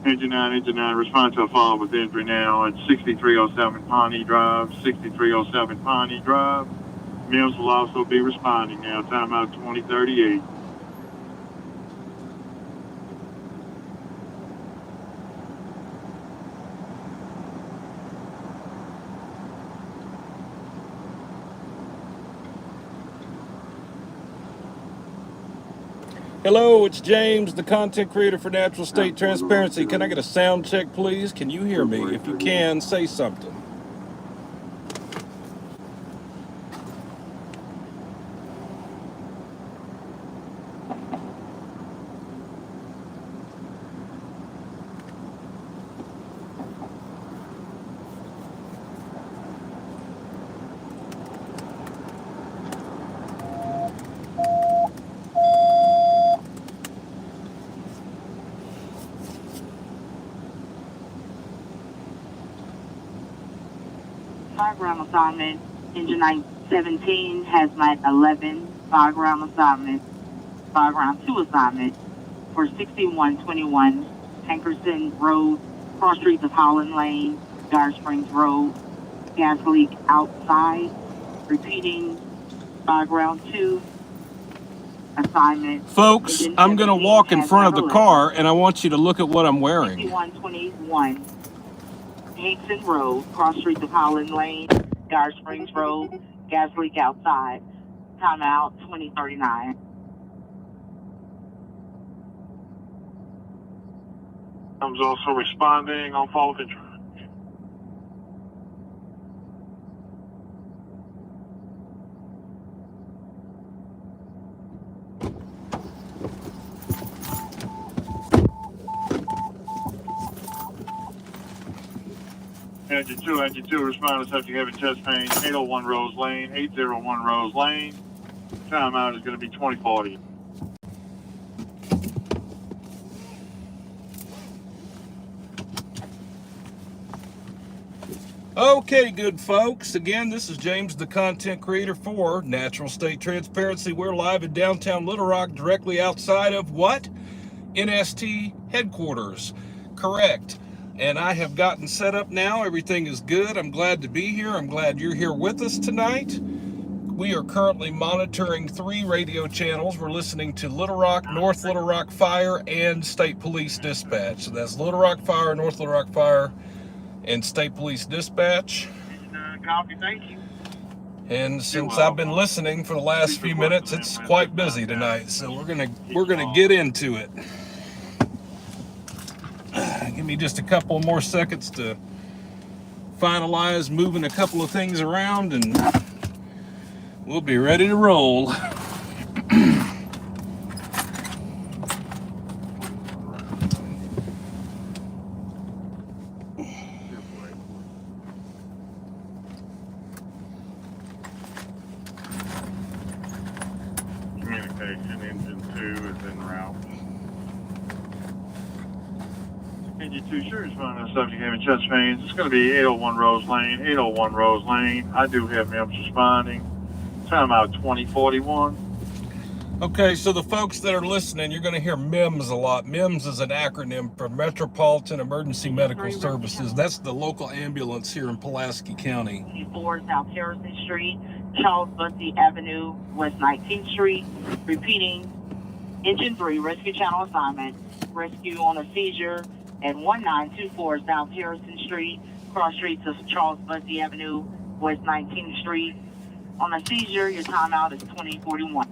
Engine 9, respond to a fall with injury now at 6307 Pawnee Drive, 6307 Pawnee Drive. Mills will also be responding now, timeout 2038. Hello, it's James, the content creator for Natural State Transparency. Can I get a sound check, please? Can you hear me? If you can, say something. Five-ground assignment, engine 917, hazmat 11, five-ground assignment, five-ground 2 assignment for 6121 Hankerson Road, cross streets of Holland Lane, Dire Springs Road, gas leak outside, repeating five-ground 2 assignment. Folks, I'm going to walk in front of the car, and I want you to look at what I'm wearing. 6121 Hankerson Road, cross streets of Holland Lane, Dire Springs Road, gas leak outside. Timeout 2039. I was also responding on fall of injury. Engine 2, respond to subject having chest pain, 801 Rose Lane, 801 Rose Lane. Timeout is going to be 2040. Okay, good folks. Again, this is James, the content creator for Natural State Transparency. We're live in downtown Little Rock, directly outside of what? NST headquarters. Correct. And I have gotten set up now. Everything is good. I'm glad to be here. I'm glad you're here with us tonight. We are currently monitoring 3 radio channels. We're listening to Little Rock, North Little Rock Fire, and State Police Dispatch. So that's Little Rock Fire, North Little Rock Fire, and State Police Dispatch. Copy, thank you. And since I've been listening for the last few minutes, it's quite busy tonight. So we're gonna get into it. Give me just a couple more seconds to finalize moving a couple of things around, and we'll be ready to roll. Communication, engine 2 is en route. Engine 2, sure, respond to subject having chest pains. It's going to be 801 Rose Lane, 801 Rose Lane. I do have MEMS responding. Timeout 2041. Okay, so the folks that are listening, you're going to hear MEMS a lot. MEMS is an acronym for Metropolitan Emergency Medical Services. That's the local ambulance here in Pulaski County. 4 South Harrison Street, Charles Bussey Avenue, West 19th Street. Repeating, engine 3, rescue channel assignment. Rescue on a seizure at 1924 South Harrison Street, cross streets of Charles Bussey Avenue, West 19th Street. On a seizure, your timeout is 2041.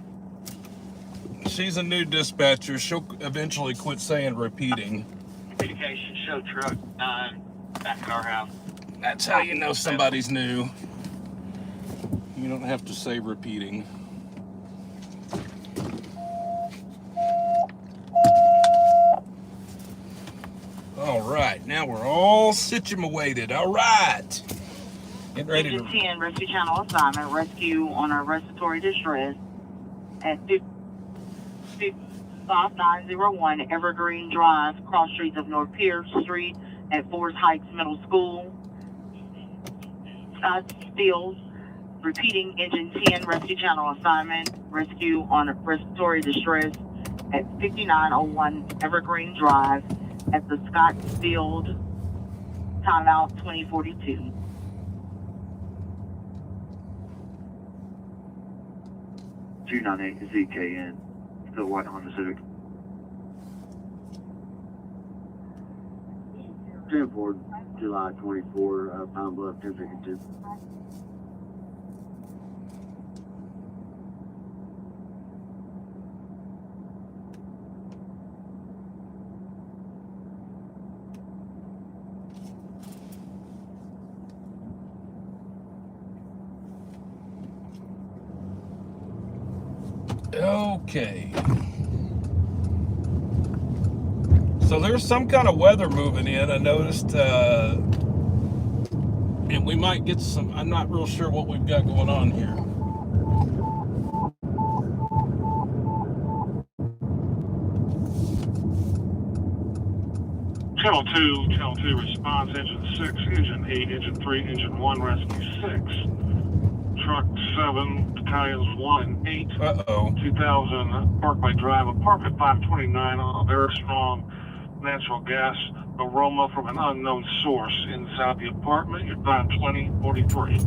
She's a new dispatcher. She'll eventually quit saying repeating. Communication, show truck 9, back at our house. That's how you know somebody's new. You don't have to say repeating. All right, now we're all situated. All right. Get ready to... Engine 10, rescue channel assignment. Rescue on a respiratory distress at 5901 Evergreen Drive, cross streets of North Pierce Street at Forest Heights Middle School. Stills. Repeating, engine 10, rescue channel assignment. Rescue on a respiratory distress at 5901 Evergreen Drive, at the Scottsfield. Timeout 2042. ZKN, still white Honda Civic. 10-4, July 24, Pine Bluff, 1052. Okay. So there's some kind of weather moving in. I noticed, and we might get some. I'm not real sure what we've got going on here. Channel 2 response, engine 6, engine 8, engine 3, engine 1, rescue 6. Truck 7, battalions 1 and 8. 2000 Parkway Drive, apartment 529, on a very strong natural gas aroma from an unknown source inside the apartment. Your time 2043.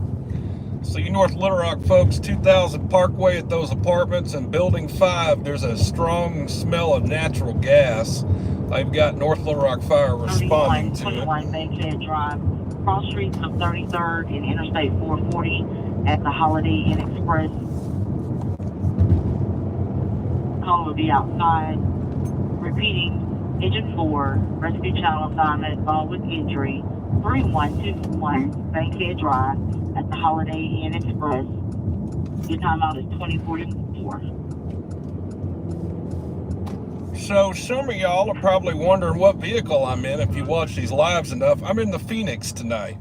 So you North Little Rock folks, 2000 Parkway at those apartments, and building 5, there's a strong smell of natural gas. I've got North Little Rock Fire responding to it. 21 Bankhead Drive, cross streets of 33rd and Interstate 440 at the Holiday Inn Express. Call will be outside. Repeating, engine 4, rescue channel assignment, with injury, 3121 Bankhead Drive at the Holiday Inn Express. Your timeout is 2044. So some of y'all are probably wondering what vehicle I'm in if you watch these lives enough. I'm in the Phoenix tonight.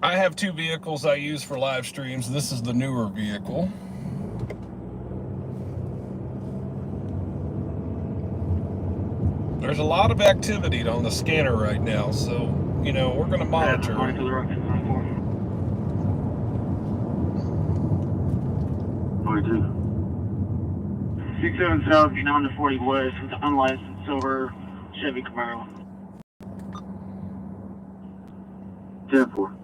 I have 2 vehicles I use for live streams. This is the newer vehicle. There's a lot of activity on the scanner right now, so, you know, we're going to monitor. 22. 67 South, 940 West with an unlicensed silver Chevy Camaro. 10-4.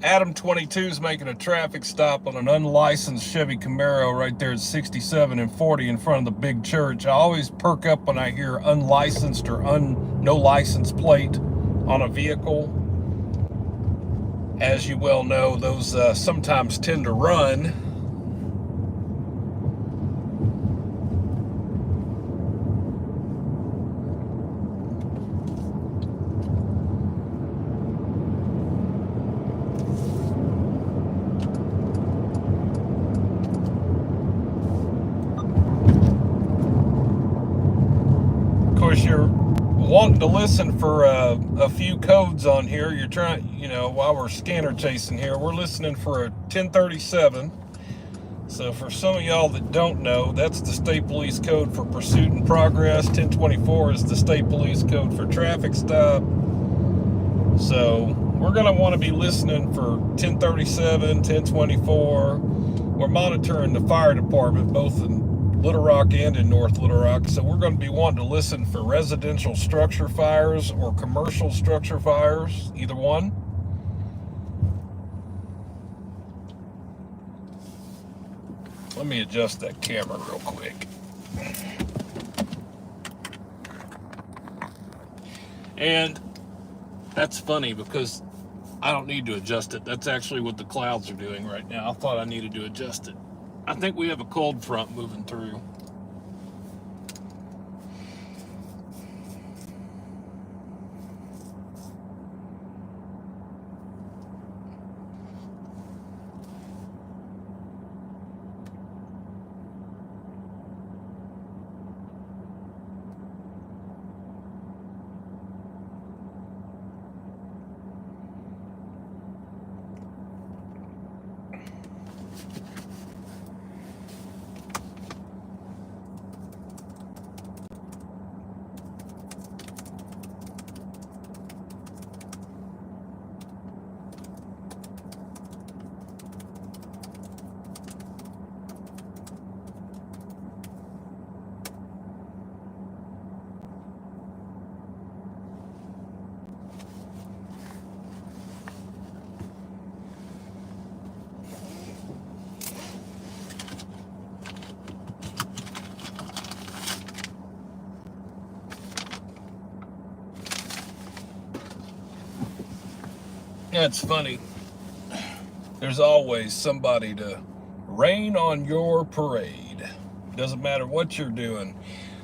Adam 22 is making a traffic stop on an unlicensed Chevy Camaro right there at 67 and 40 in front of the big church. I always perk up when I hear unlicensed or no license plate on a vehicle. As you well know, those sometimes tend to run. Of course, you're wanting to listen for a few codes on here. You're trying, you know, while we're scanner chasing here, we're listening for a 1037. So for some of y'all that don't know, that's the state police code for pursuit in progress. 1024 is the state police code for traffic stop. So we're going to want to be listening for 1037, 1024. We're monitoring the fire department both in Little Rock and in North Little Rock, so we're going to be wanting to listen for residential structure fires or commercial structure fires, either one. Let me adjust that camera real quick. And that's funny because I don't need to adjust it. That's actually what the clouds are doing right now. I thought I needed to adjust it. I think we have a cold front moving through. Yeah, it's funny. There's always somebody to rain on your parade. Doesn't matter what you're doing.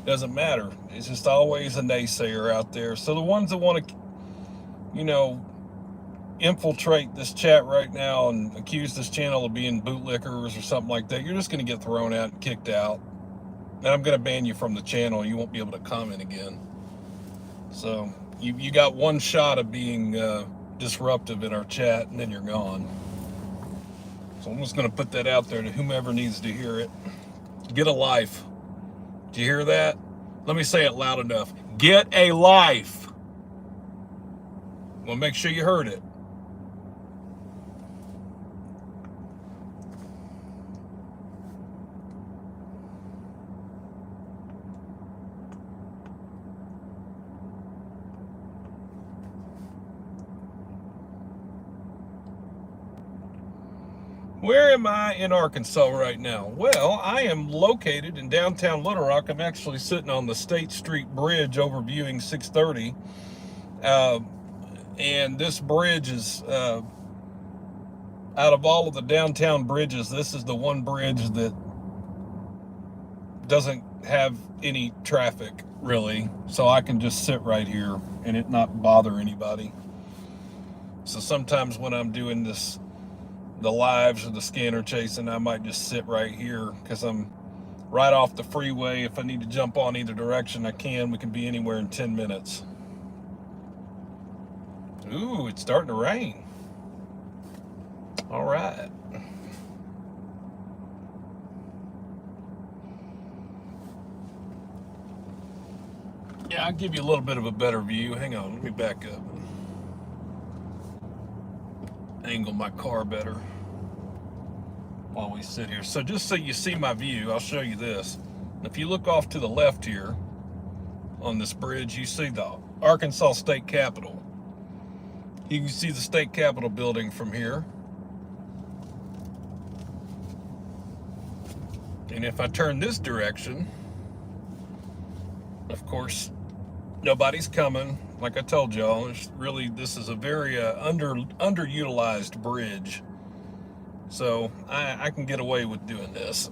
Doesn't matter. It's just always a naysayer out there. So the ones that want to, infiltrate this chat right now and accuse this channel of being bootlickers or something like that, you're just going to get thrown out and kicked out. And I'm going to ban you from the channel. You won't be able to comment again. So you got one shot of being disruptive in our chat, and then you're gone. So I'm just going to put that out there to whomever needs to hear it. Get a life. Do you hear that? Let me say it loud enough. Get a life. Well, make sure you heard it. Where am I in Arkansas right now? Well, I am located in downtown Little Rock. I'm actually sitting on the State Street Bridge overviewing 630. And this bridge is, out of all of the downtown bridges, this is the one bridge that doesn't have any traffic, really. So I can just sit right here and it not bother anybody. So sometimes when I'm doing the lives or the scanner chasing, I might just sit right here because I'm right off the freeway. If I need to jump on either direction, I can. We can be anywhere in 10 minutes. Ooh, it's starting to rain. All right. Yeah, I'll give you a little bit of a better view. Hang on, let me back up. Angle my car better while we sit here. So just so you see my view, I'll show you this. If you look off to the left here on this bridge, you see the Arkansas State Capitol. You can see the State Capitol building from here. And if I turn this direction, of course, nobody's coming. Like I told y'all, this is a very underutilized bridge. So I can get away with doing this.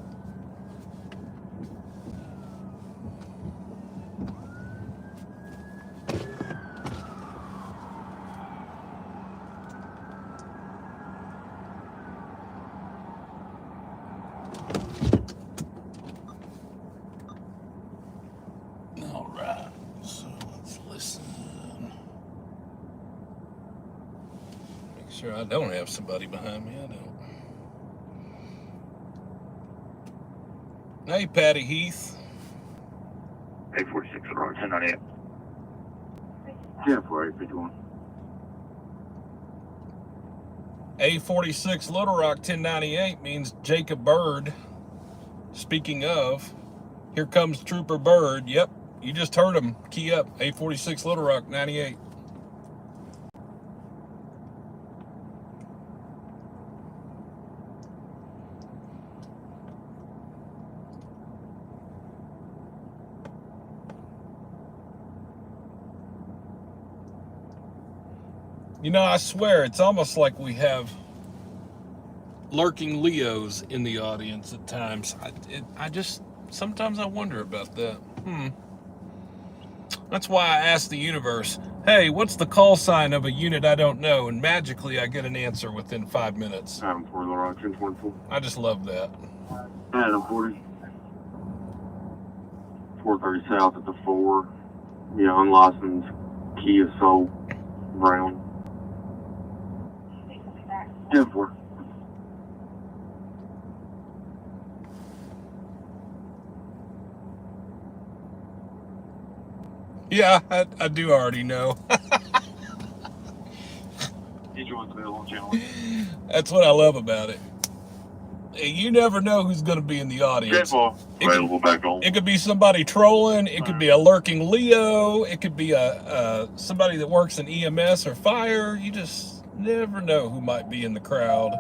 All right, so let's listen. Make sure I don't have somebody behind me. I don't. Hey, Patty Heath. 846 around 1098. 1048, A46 Little Rock 1098 means Jacob Bird. Speaking of, here comes Trooper Bird. Yep, you just heard him. Key up. A46 Little Rock 98. You know, I swear, it's almost like we have lurking Leos in the audience at times. Sometimes I wonder about that. That's why I ask the universe, hey, what's the call sign of a unit I don't know? And magically I get an answer within 5 minutes. Adam 4, Little Rock 1024. I just love that. Adam 40. 430 south at the 4. Yeah, unlicensed Kia Soul Brown. 10-4. Yeah, I do already know. That's what I love about it. You never know who's going to be in the audience. It could be somebody trolling. It could be a lurking Leo. It could be somebody that works in EMS or fire. You just never know who might be in the crowd.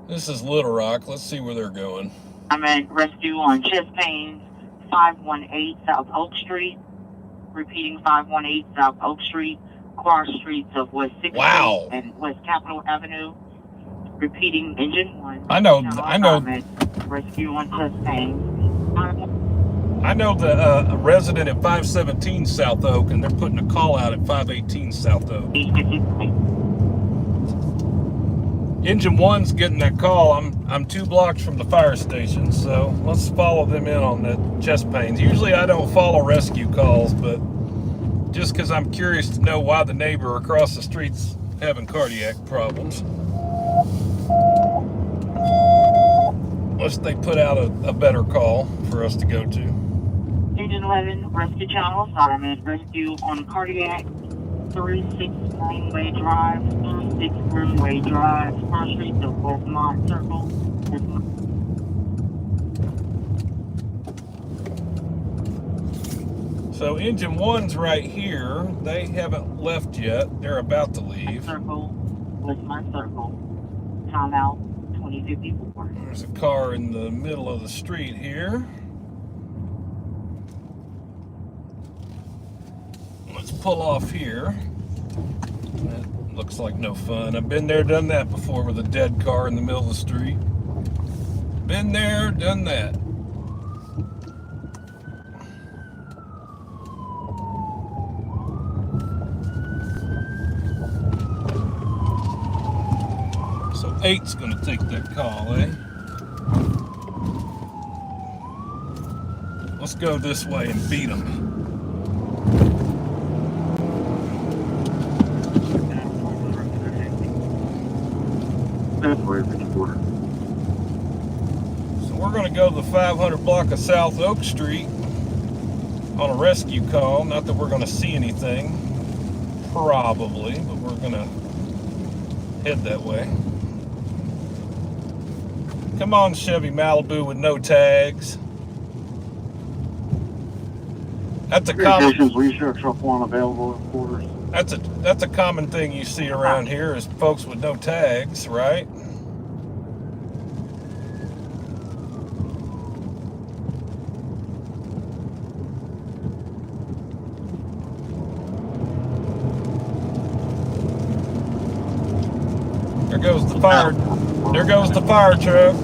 This is Little Rock. Let's see where they're going. I'm at rescue on chest pain, 518 South Oak Street. Repeating 518 South Oak Street, cross streets of West 6th Wow. Street and West Capitol Avenue. Repeating engine 1. I know. Rescue on Mustang. I know the resident at 517 South Oak, and they're putting a call out at 518 South Oak. Engine 1's getting that call. I'm 2 blocks from the fire station, so let's follow them in on the chest pains. Usually I don't follow rescue calls, but just because I'm curious to know why the neighbor across the street's having cardiac problems. Unless they put out a better call for us to go to. Engine 11, rescue channel assignment, rescue on cardiac, 36 Greenway Drive, 36 Greenway Drive, cross streets of Westmont Circle. So engine 1's right here. They haven't left yet. They're about to leave. Circle, Westmont Circle, timeout 2054. There's a car in the middle of the street here. Let's pull off here. That looks like no fun. I've been there, done that before with a dead car in the middle of the street. Been there, done that. So 8's gonna take that call, eh? Let's go this way and beat them. So we're going to go to the 500 block of South Oak Street on a rescue call. Not that we're going to see anything, probably, but we're going to head that way. Come on, Chevy Malibu with no tags. That's a common. We show truck 1 available in quarters. That's a common thing you see around here is folks with no tags, right? There goes the fire. There goes the fire truck.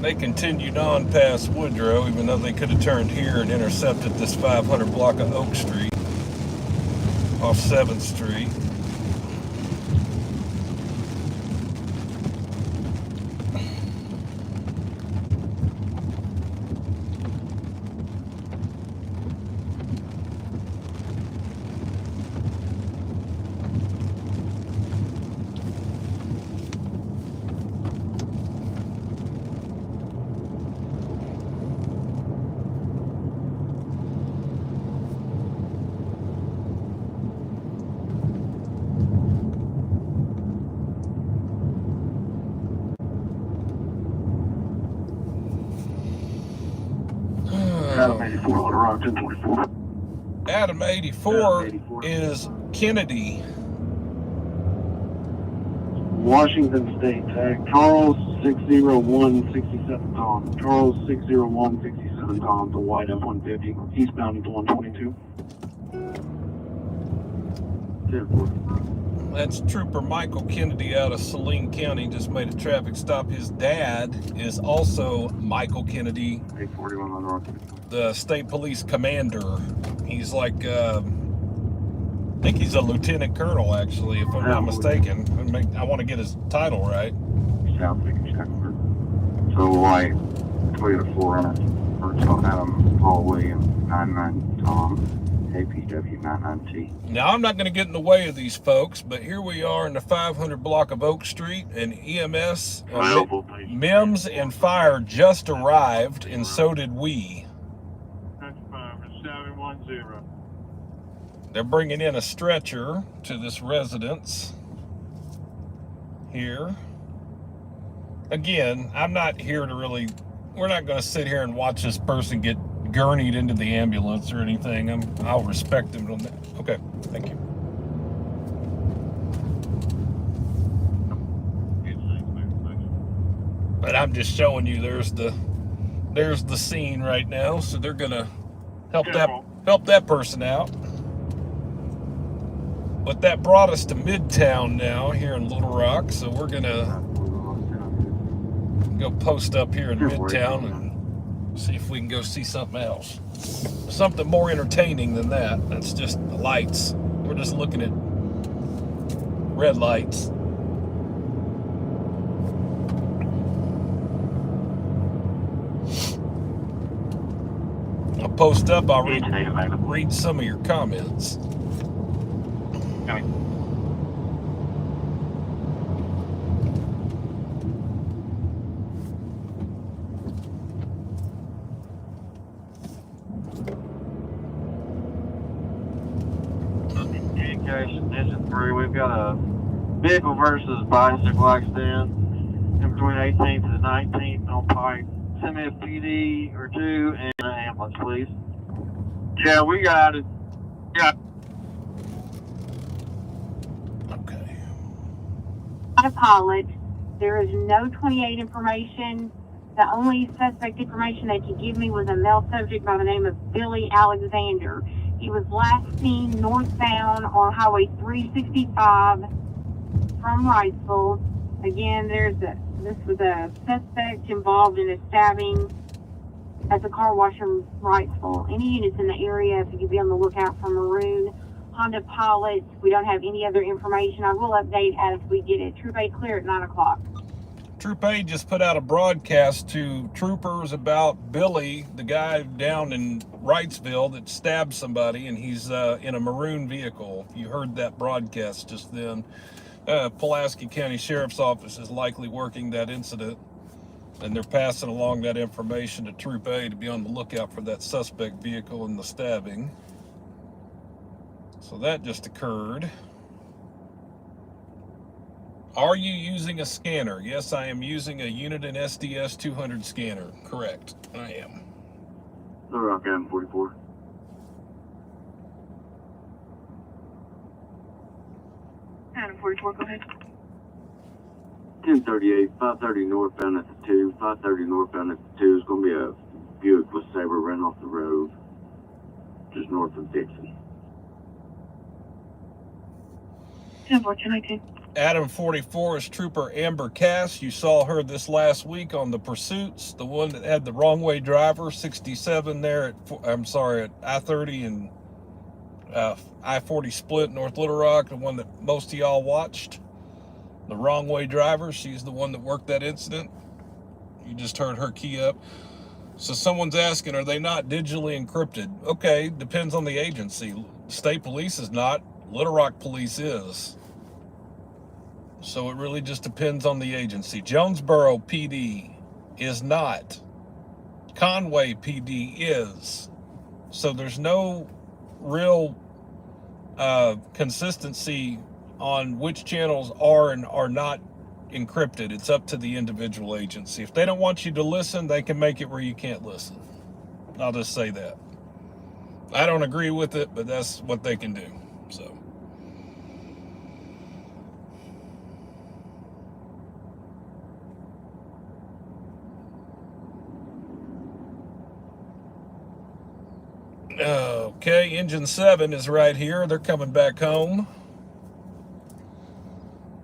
They continued on past Woodrow, even though they could have turned here and intercepted this 500 block of Oak Street off 7th Street. Adam 84 on around 1024. Adam 84 is Kennedy. Washington State tag. Charles 60167 Tom. Charles 60167 Tom to white F-150. Eastbound into 122. 10-4. That's Trooper Michael Kennedy out of Saline County. Just made a traffic stop. His dad is also Michael Kennedy, 841 on the rock. the state police commander. He's like, I think he's a lieutenant colonel, actually, if I'm not mistaken. I want to get his title right. South Checker. So white Toyota 4runner. for Paul Williams, 99 Tom, APW 99T. Now, I'm not going to get in the way of these folks, but here we are in the 500 block of Oak Street, and EMS, MIMS, and fire just arrived, and so did we. That's 710. They're bringing in a stretcher to this residence here. Again, I'm not here to really, we're not going to sit here and watch this person get gurneyed into the ambulance or anything. I'll respect them on that. Okay, thank you. But I'm just showing you there's the scene right now, so they're gonna help that person out. But that brought us to Midtown now here in Little Rock, so we're gonna go post up here in Midtown and see if we can go see something else. Something more entertaining than that. That's just the lights. We're just looking at red lights. I'll post up, I'll read some of your comments. Engine 3, we've got a vehicle versus bicycle accident in between 18th and 19th on Pike. Send me a PD or two and an ambulance, please. Yeah, we got it. Yeah. Okay. Pilot, there is no 28 information. The only suspect information they could give me was a male subject by the name of Billy Alexander. He was last seen northbound on Highway 365 from Wrightsville. Again, this was a suspect involved in a stabbing at the car wash in Wrightsville. Any units in the area, if you could be on the lookout for maroon Honda Pilot. We don't have any other information. I will update as we get it. Troop A clear at 9 o'clock. Troop A just put out a broadcast to troopers about Billy, the guy down in Wrightsville that stabbed somebody, and he's in a maroon vehicle. You heard that broadcast just then. Pulaski County Sheriff's Office is likely working that incident, and they're passing along that information to Troop A to be on the lookout for that suspect vehicle in the stabbing. So that just occurred. Are you using a scanner? Yes, I am using a Uniden SDS 200 scanner. Correct, I am. Little Rock Avenue 44. Adam 44, go ahead. 1038, 530 northbound at the 2. 530 northbound at the 2 is going to be a Buick with Sabre ran off the road just north of Dixon. 10-4, Adam 44 is Trooper Amber Cass. You saw her this last week on the pursuits, the one that had the wrong way driver, 67 there at I-30 and I-40 split North Little Rock, the one that most of y'all watched. The wrong way driver, she's the one that worked that incident. You just heard her key up. So someone's asking, are they not digitally encrypted? Okay, depends on the agency. State police is not, Little Rock police is. So it really just depends on the agency. Jonesboro PD is not. Conway PD is. So there's no real consistency on which channels are and are not encrypted. It's up to the individual agency. If they don't want you to listen, they can make it where you can't listen. I'll just say that. I don't agree with it, but that's what they can do. So. Okay, engine 7 is right here. They're coming back home.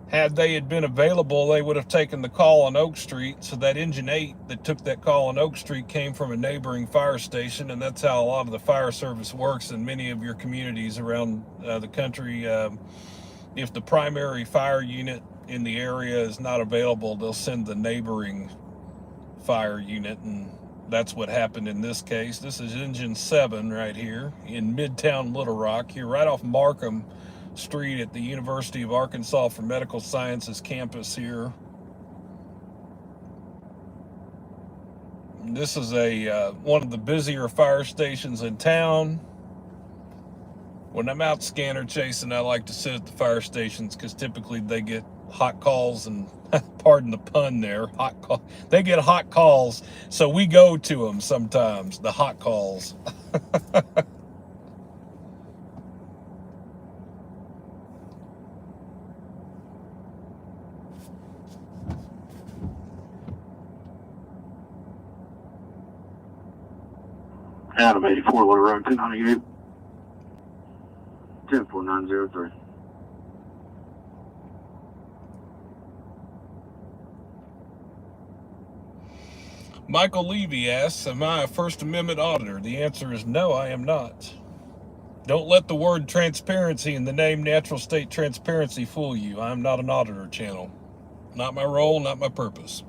Had they had been available, they would have taken the call on Oak Street. So that engine 8 that took that call on Oak Street came from a neighboring fire station, and that's how a lot of the fire service works in many of your communities around the country. If the primary fire unit in the area is not available, they'll send the neighboring fire unit, and that's what happened in this case. This is engine 7 right here in Midtown Little Rock. Here right off Markham Street at the University of Arkansas for Medical Sciences campus here. This is one of the busier fire stations in town. When I'm out scanner chasing, I like to sit at the fire stations because typically they get hot calls and, pardon the pun there, they get hot calls, so we go to them sometimes, the hot calls. Adam 84, Little Road 298. 10903. Michael Levy asks, am I a First Amendment auditor? The answer is no, I am not. Don't let the word transparency and the name Natural State Transparency fool you. I'm not an auditor channel. Not my role, not my purpose.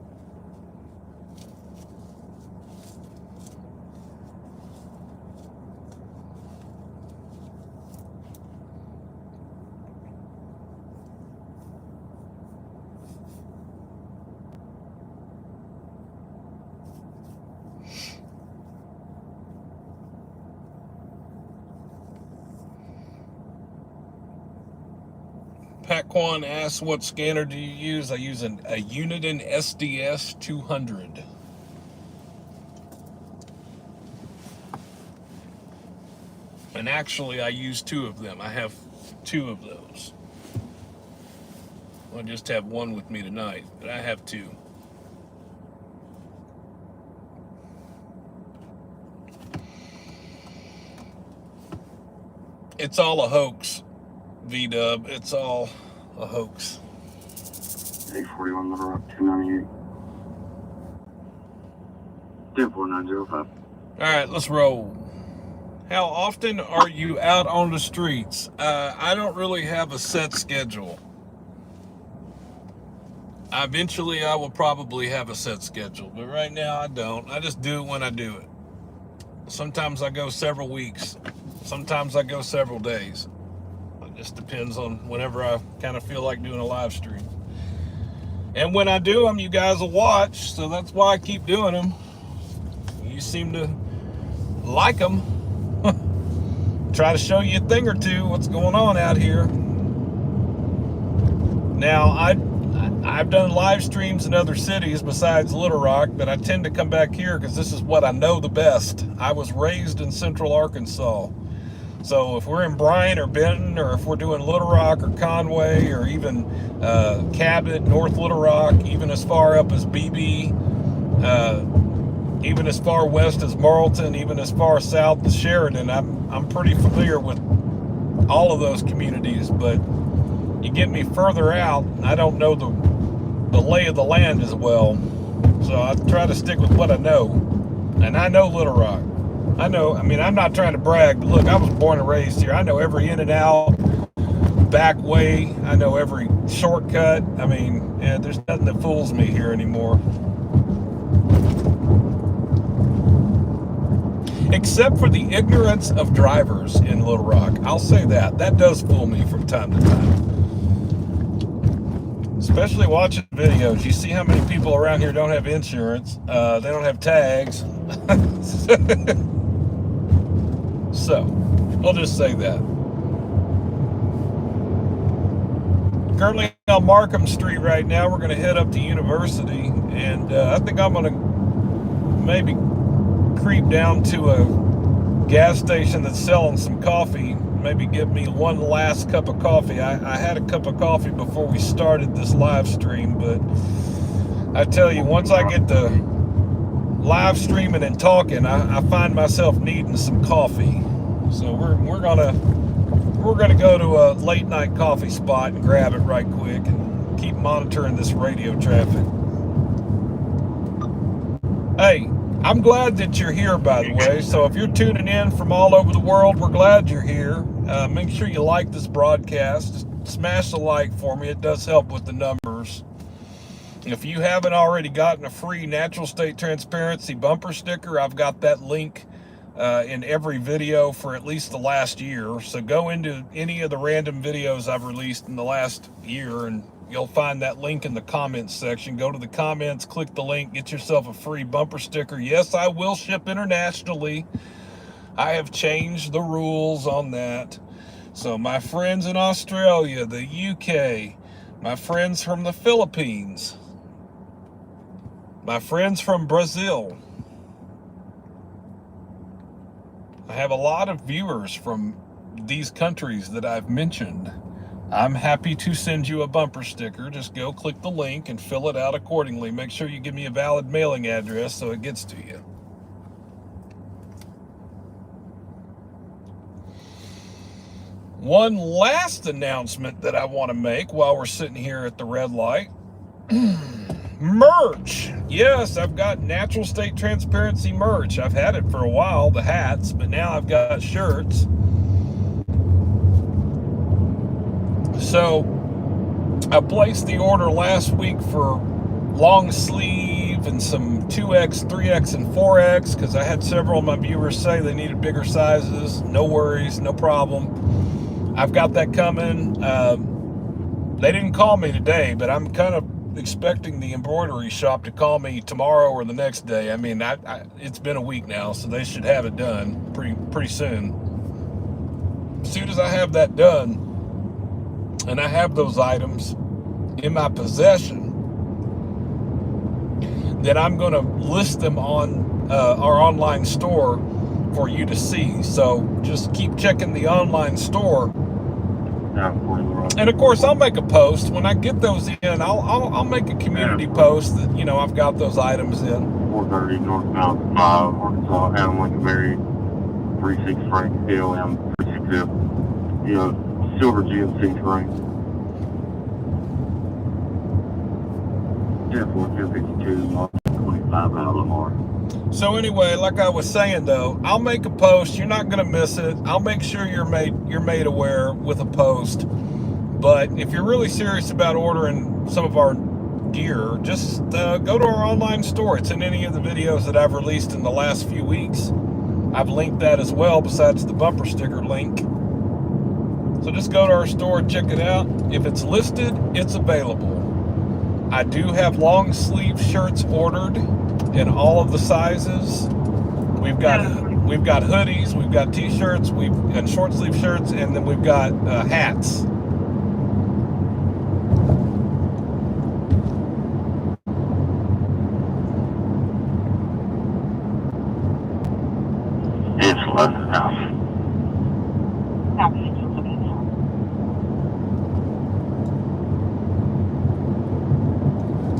Pat Quan asks, what scanner do you use? I use a Uniden SDS 200. And actually, I use 2 of them. I have 2 of those. I just have one with me tonight, but I have 2. It's all a hoax. V-dub, it's all a hoax. 841 Little Rock 298. 10905. All right, let's roll. How often are you out on the streets? I don't really have a set schedule. Eventually, I will probably have a set schedule, but right now I don't. I just do it when I do it. Sometimes I go several weeks. Sometimes I go several days. Just depends on whenever I kind of feel like doing a live stream. And when I do them, you guys will watch, so that's why I keep doing them. You seem to like them. Try to show you a thing or two what's going on out here. Now, I've done live streams in other cities besides Little Rock, but I tend to come back here because this is what I know the best. I was raised in Central Arkansas. So if we're in Bryan or Benton, or if we're doing Little Rock or Conway, or even Cabot, North Little Rock, even as far up as BB, even as far west as Marlton, even as far south as Sheridan, I'm pretty familiar with all of those communities. But you get me further out, I don't know the lay of the land as well. So I try to stick with what I know. And I know Little Rock. I know, I mean, I'm not trying to brag, but look, I was born and raised here. I know every in and out, back way. I know every shortcut. I mean, yeah, there's nothing that fools me here anymore. Except for the ignorance of drivers in Little Rock. I'll say that. That does fool me from time to time. Especially watching videos. You see how many people around here don't have insurance. They don't have tags. So, I'll just say that. Currently on Markham Street right now. We're going to head up to University, and I think I'm going to maybe creep down to a gas station that's selling some coffee. Maybe get me one last cup of coffee. I had a cup of coffee before we started this live stream, but I tell you, once I get to live streaming and talking, I find myself needing some coffee. So we're gonna go to a late night coffee spot and grab it right quick and keep monitoring this radio traffic. Hey, I'm glad that you're here, by the way. So if you're tuning in from all over the world, we're glad you're here. Make sure you like this broadcast. Just smash the like for me. It does help with the numbers. If you haven't already gotten a free Natural State Transparency bumper sticker, I've got that link in every video for at least the last year. So go into any of the random videos I've released in the last year and you'll find that link in the comments section. Go to the comments, click the link, get yourself a free bumper sticker. Yes, I will ship internationally. I have changed the rules on that. So my friends in Australia, the UK, my friends from the Philippines, my friends from Brazil. I have a lot of viewers from these countries that I've mentioned. I'm happy to send you a bumper sticker. Just go click the link and fill it out accordingly. Make sure you give me a valid mailing address so it gets to you. One last announcement that I want to make while we're sitting here at the red light. Merch. Yes, I've got Natural State Transparency merch. I've had it for a while, the hats, but now I've got shirts. So I placed the order last week for long sleeve and some 2X, 3X, and 4X because I had several of my viewers say they needed bigger sizes. No worries, no problem. I've got that coming. They didn't call me today, but I'm kind of expecting the embroidery shop to call me tomorrow or the next day. I mean, it's been a week now, so they should have it done pretty soon. As soon as I have that done, and I have those items in my possession, then I'm going to list them on our online store for you to see. So just keep checking the online store. And of course, I'll make a post when I get those in. I'll make a community post that, you know, I've got those items in. 430 northbound 5 Arkansas, Adam Lincoln Mary, 36 Frank KLM 360. You know, silver GMC terrain. 10-4, 1052, 25 out Lamar. So anyway, like I was saying though, I'll make a post. You're not going to miss it. I'll make sure you're made aware with a post. But if you're really serious about ordering some of our gear, just go to our online store. It's in any of the videos that I've released in the last few weeks. I've linked that as well besides the bumper sticker link. So just go to our store, check it out. If it's listed, it's available. I do have long sleeve shirts ordered in all of the sizes. We've got hoodies, we've got t-shirts, and short sleeve shirts, and then we've got hats. It's London House.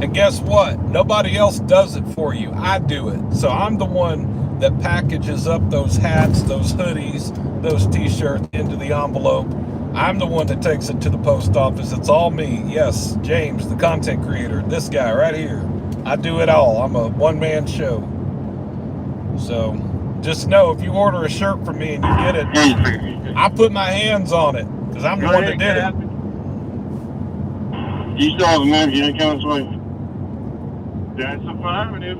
And guess what? Nobody else does it for you. I do it. So I'm the one that packages up those hats, those hoodies, those t-shirts into the envelope. I'm the one that takes it to the post office. It's all me. Yes, James, the content creator, this guy right here. I do it all. I'm a one-man show. So just know if you order a shirt from me and you get it, I put my hands on it because I'm the one that did it. You still have a minute, you ain't coming this way. That's affirmative.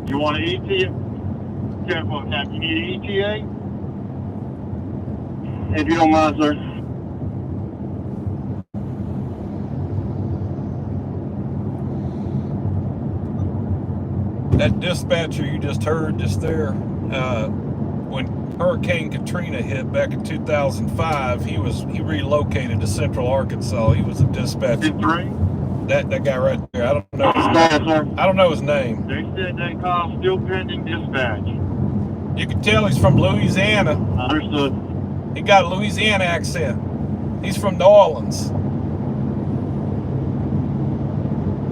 You want an ETA? Careful, Cap. You need an ETA? If you don't mind, sir. That dispatcher you just heard just there, when Hurricane Katrina hit back in 2005, he relocated to Central Arkansas. He was a dispatcher. That guy right there. I don't know his name. They said that call still pending dispatch. You can tell he's from Louisiana. Understood. He got a Louisiana accent. He's from New Orleans.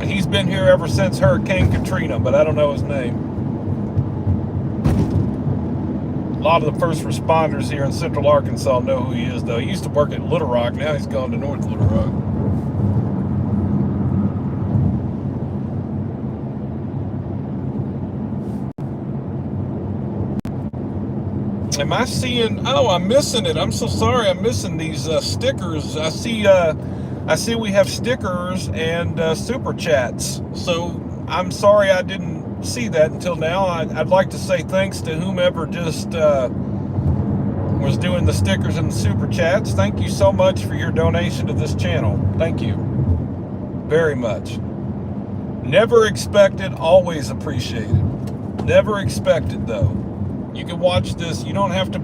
And he's been here ever since Hurricane Katrina, but I don't know his name. A lot of the first responders here in Central Arkansas know who he is, though. He used to work at Little Rock. Now he's gone to North Little Rock. Am I seeing? Oh, I'm missing it. I'm so sorry. I'm missing these stickers. I see I see we have stickers and super chats. So I'm sorry I didn't see that until now. I'd like to say thanks to whomever just was doing the stickers and the super chats. Thank you so much for your donation to this channel. Thank you very much. Never expected, always appreciated. Never expected though. You can watch this. You don't have to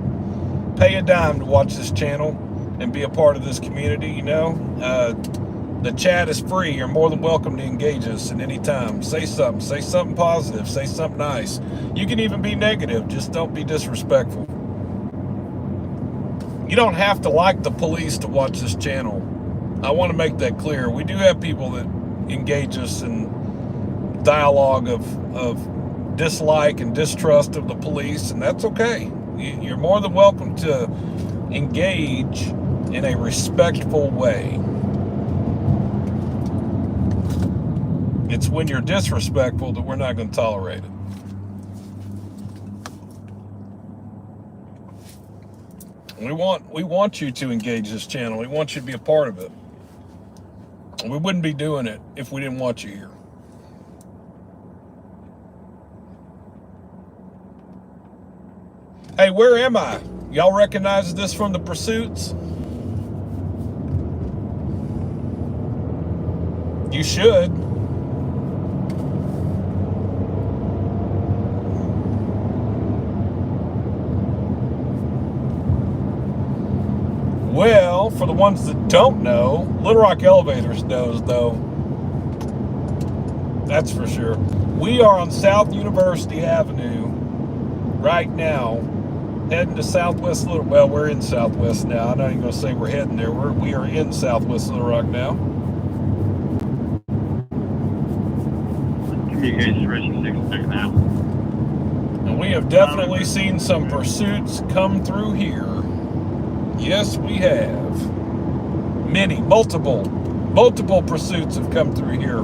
pay a dime to watch this channel and be a part of this community, you know. The chat is free. You're more than welcome to engage us at any time. Say something positive, say something nice. You can even be negative, just don't be disrespectful. You don't have to like the police to watch this channel. I want to make that clear. We do have people that engage us in dialogue of dislike and distrust of the police, and that's okay. You're more than welcome to engage in a respectful way. It's when you're disrespectful that we're not going to tolerate it. We want you to engage this channel. We want you to be a part of it. We wouldn't be doing it if we didn't want you here. Hey, where am I? Y'all recognize this from the pursuits? You should. Well, for the ones that don't know, Little Rock Elevators knows, though. That's for sure. We are on South University Avenue right now, heading to Southwest Little. Well, we're in Southwest now. I'm not even going to say we're heading there. We are in Southwest Little Rock now. Communications reaching 6 now. And we have definitely seen some pursuits come through here. Yes, we have. Many, multiple pursuits have come through here.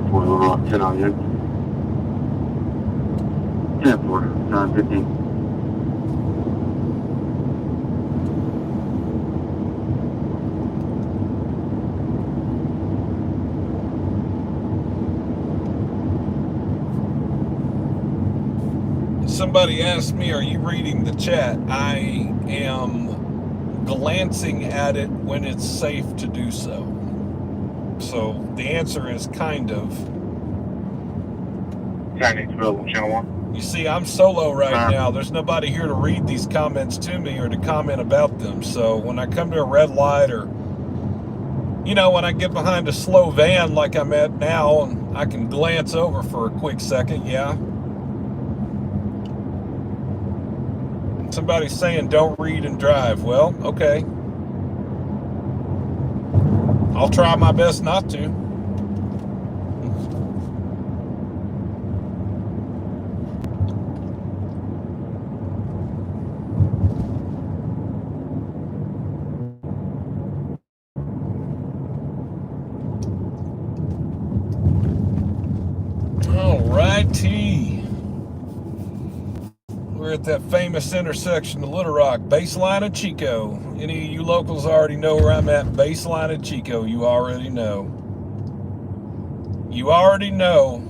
Before Little Rock 10 on you. 10 for 9:15. Somebody asked me, are you reading the chat? I am glancing at it when it's safe to do so. So the answer is kind of. Chinese available, channel 1. You see, I'm solo right now. There's nobody here to read these comments to me or to comment about them. So when I come to a red light, or, you know, when I get behind a slow van like I'm at now, and I can glance over for a quick second, yeah. Somebody's saying don't read and drive. Well, okay. I'll try my best not to. All righty. We're at that famous intersection of Little Rock, Baseline and Chico. Any of you locals already know where I'm at, Baseline and Chico. You already know. You already know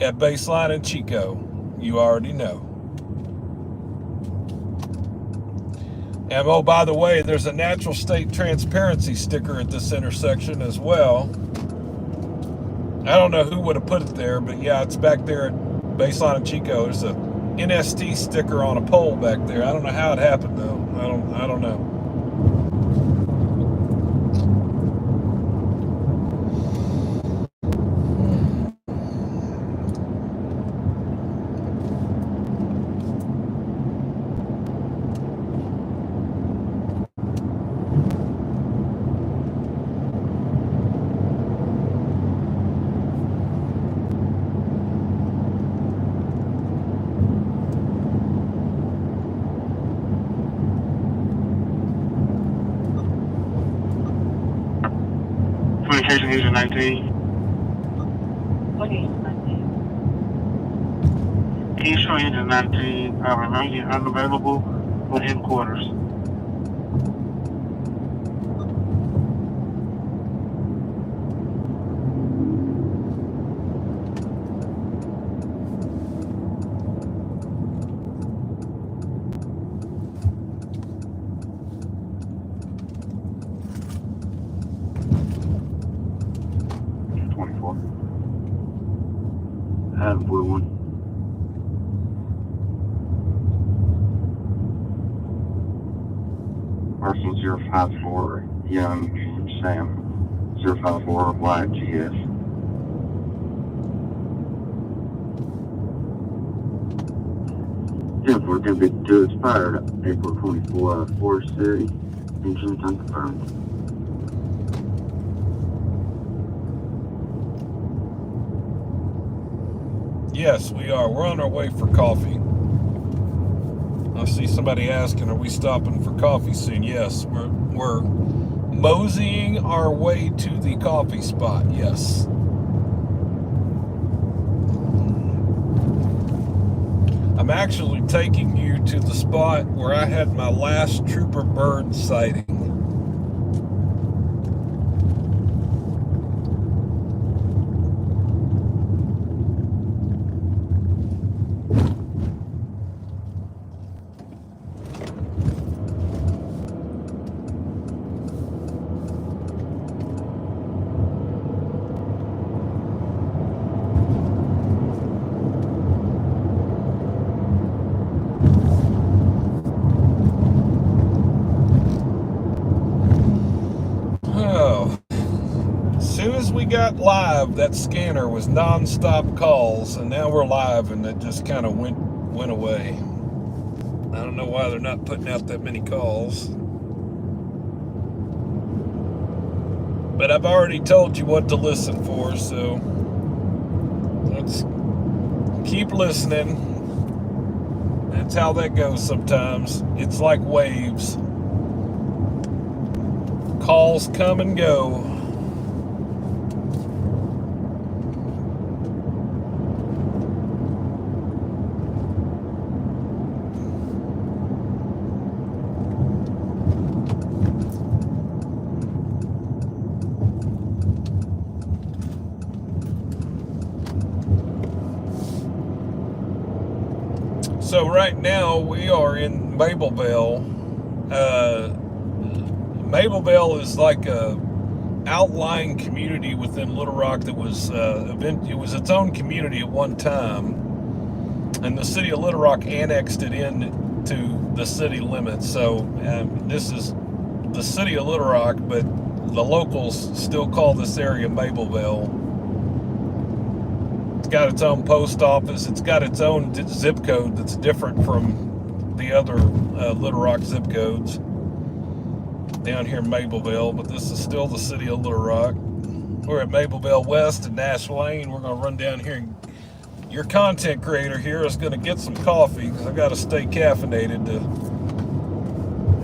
at Baseline and Chico. You already know. And oh, by the way, there's a natural state transparency sticker at this intersection as well. I don't know who would have put it there, but yeah, it's back there at Baseline and Chico. There's a NST sticker on a pole back there. I don't know how it happened though. I don't know. Engine 19. Okay. East Shore Engine 19 remaining unavailable for headquarters. Adam 41. Parcel 054, Young Sam. 054 YGS. Yeah, we're going to be due expired April 24, Forest City. Engine unconfirmed. Yes, we are. We're on our way for coffee. I see somebody asking, are we stopping for coffee soon? Yes, we're moseying our way to the coffee spot. Yes. I'm actually taking you to the spot where I had my last trooper bird sighting. We got live, that scanner was non-stop calls, and now we're live, and it just kind of went away. I don't know why they're not putting out that many calls, but I've already told you what to listen for, so let's keep listening. That's how that goes sometimes. It's like waves. Calls come and go. So right now we are in Mableville. Mableville is like a outlying community within Little Rock that was it was its own community at one time, and the city of Little Rock annexed it into the city limits. So this is the city of Little Rock, but the locals still call this area Mableville. It's got its own post office. It's got its own zip code that's different from the other Little Rock zip codes down here in Mableville, but this is still the city of Little Rock. We're at Mableville West and Nash Lane. We're going to run down here, and your content creator here is going to get some coffee because I got to stay caffeinated to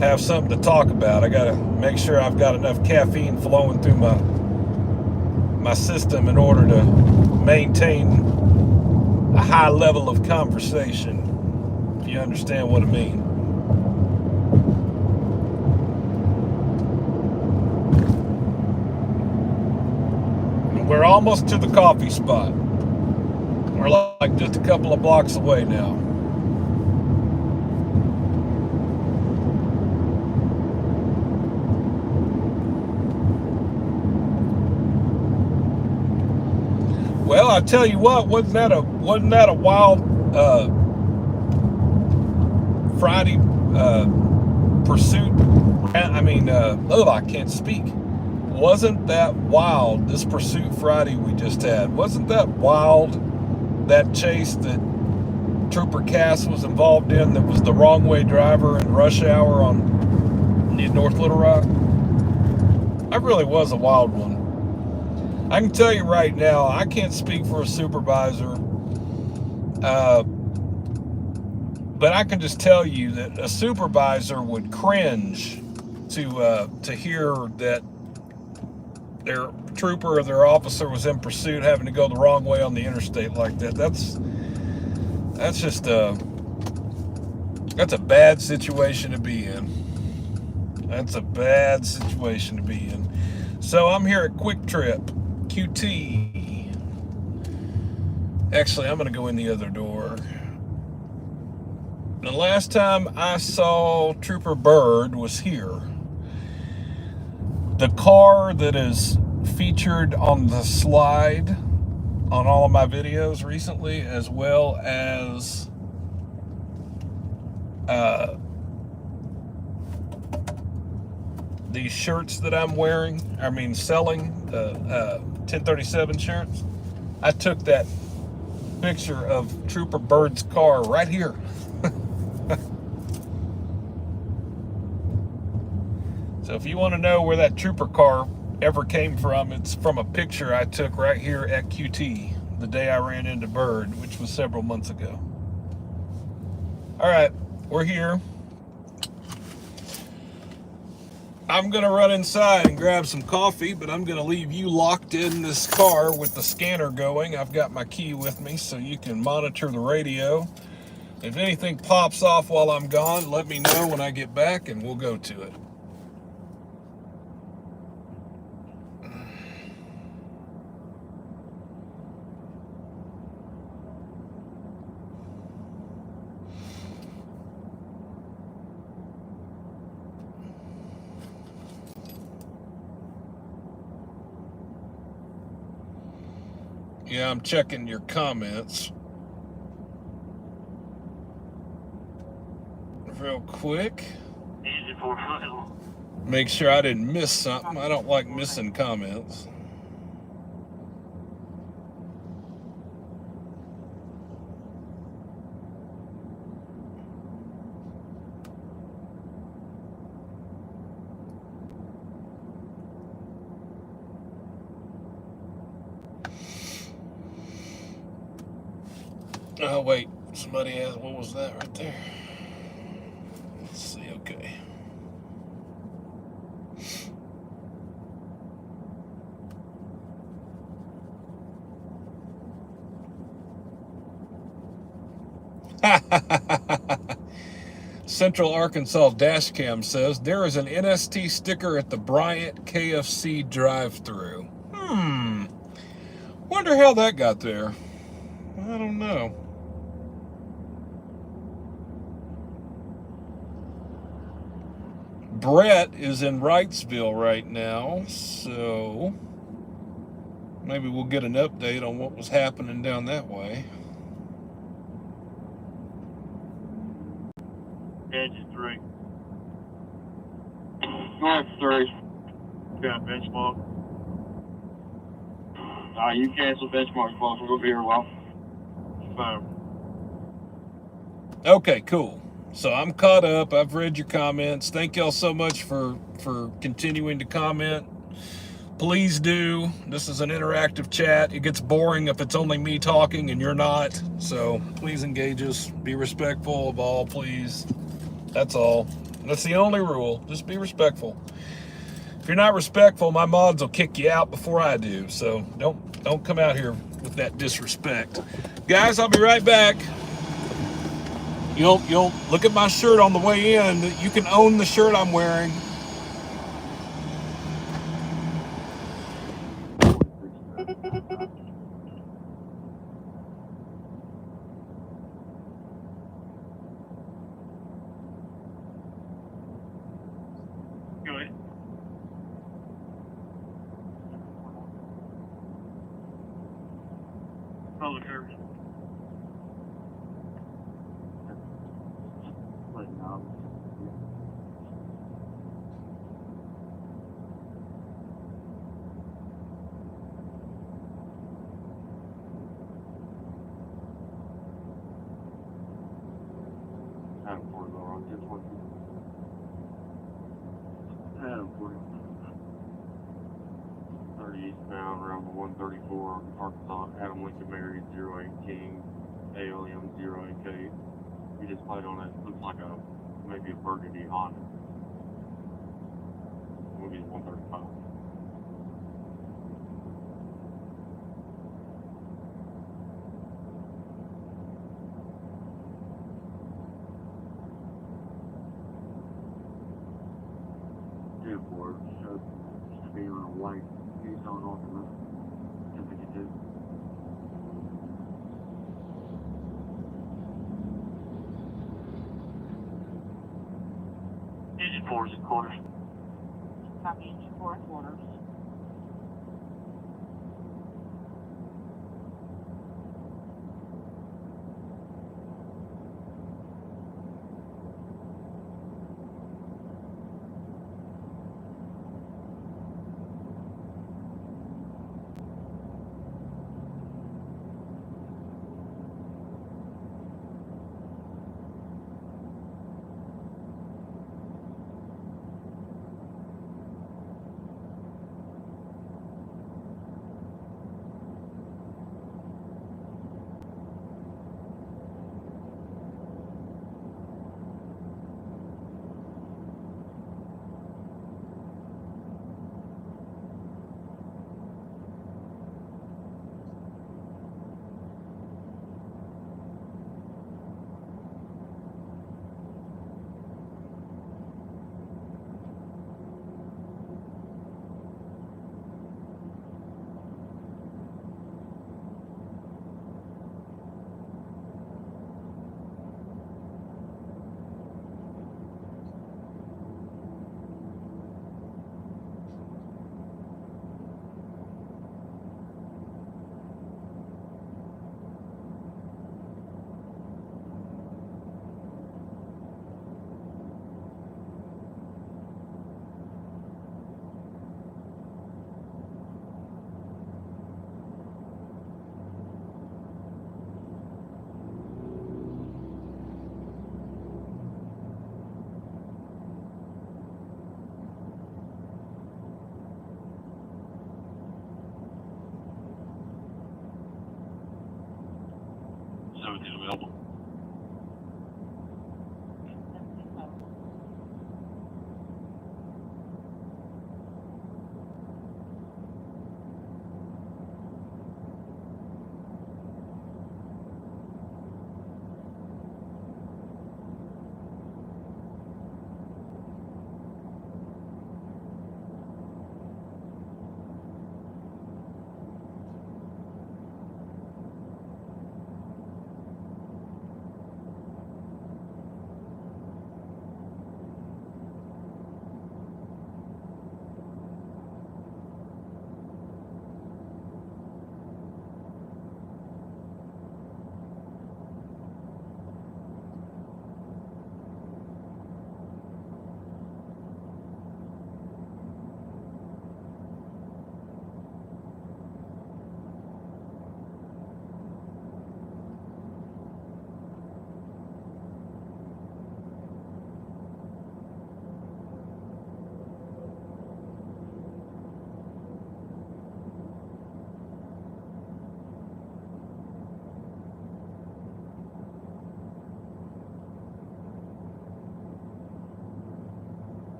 have something to talk about. I got to make sure I've got enough caffeine flowing through my system in order to maintain a high level of conversation, if you understand what I mean. We're almost to the coffee spot. We're like just a couple of blocks away now. Well, I tell you what, wasn't that a wild Friday pursuit? I can't speak. Wasn't that wild, this Pursuit Friday we just had? Wasn't that wild, that chase that Trooper Cass was involved in that was the wrong way driver in rush hour on North Little Rock? That really was a wild one. I can tell you right now, I can't speak for a supervisor, but I can just tell you that a supervisor would cringe to hear that their trooper or their officer was in pursuit having to go the wrong way on the interstate like that. That's just that's a bad situation to be in. That's a bad situation to be in. So I'm here at Quick Trip, QT. Actually, I'm going to go in the other door. The last time I saw Trooper Bird was here. The car that is featured on the slide on all of my videos recently, as well as these shirts that I'm selling, the 1037 shirts. I took that picture of Trooper Bird's car right here. So if you want to know where that Trooper car ever came from, it's from a picture I took right here at QT the day I ran into Bird, which was several months ago. All right, we're here. I'm going to run inside and grab some coffee, but I'm going to leave you locked in this car with the scanner going. I've got my key with me so you can monitor the radio. If anything pops off while I'm gone, let me know when I get back and we'll go to it. Yeah, I'm checking your comments real quick. Easy for final. Make sure I didn't miss something. I don't like missing comments. Oh, wait. Somebody asked, what was that right there? Let's see, okay. Central Arkansas Dashcam says, there is an NST sticker at the Bryant KFC drive-thru. Wonder how that got there. I don't know. Brett is in Wrightsville right now, so maybe we'll get an update on what was happening down that way. Edge 3. North 3. Got benchmark. You cancel benchmark, boss. We'll be here a while. Fine. Okay, cool. So I'm caught up. I've read your comments. Thank y'all so much for continuing to comment. Please do. This is an interactive chat. It gets boring if it's only me talking and you're not. So please engage us. Be respectful of all, please. That's all. That's the only rule. Just be respectful. If you're not respectful, my mods will kick you out before I do. So don't come out here with that disrespect. Guys, I'll be right back. You'll look at my shirt on the way in. You can own the shirt I'm wearing. Go ahead. Public service. Adam 40 go wrong. 30 eastbound, around the 134, Arkansas, Adam Lincoln Mary, 08 King, ALM 08K. We just played on it. Looks like maybe a burgundy Honda. We'll get 135. for it. So just to be on a white use on ultimate temperature 2. Engine 4 is quarters. Copy engine 4 quarters. Available.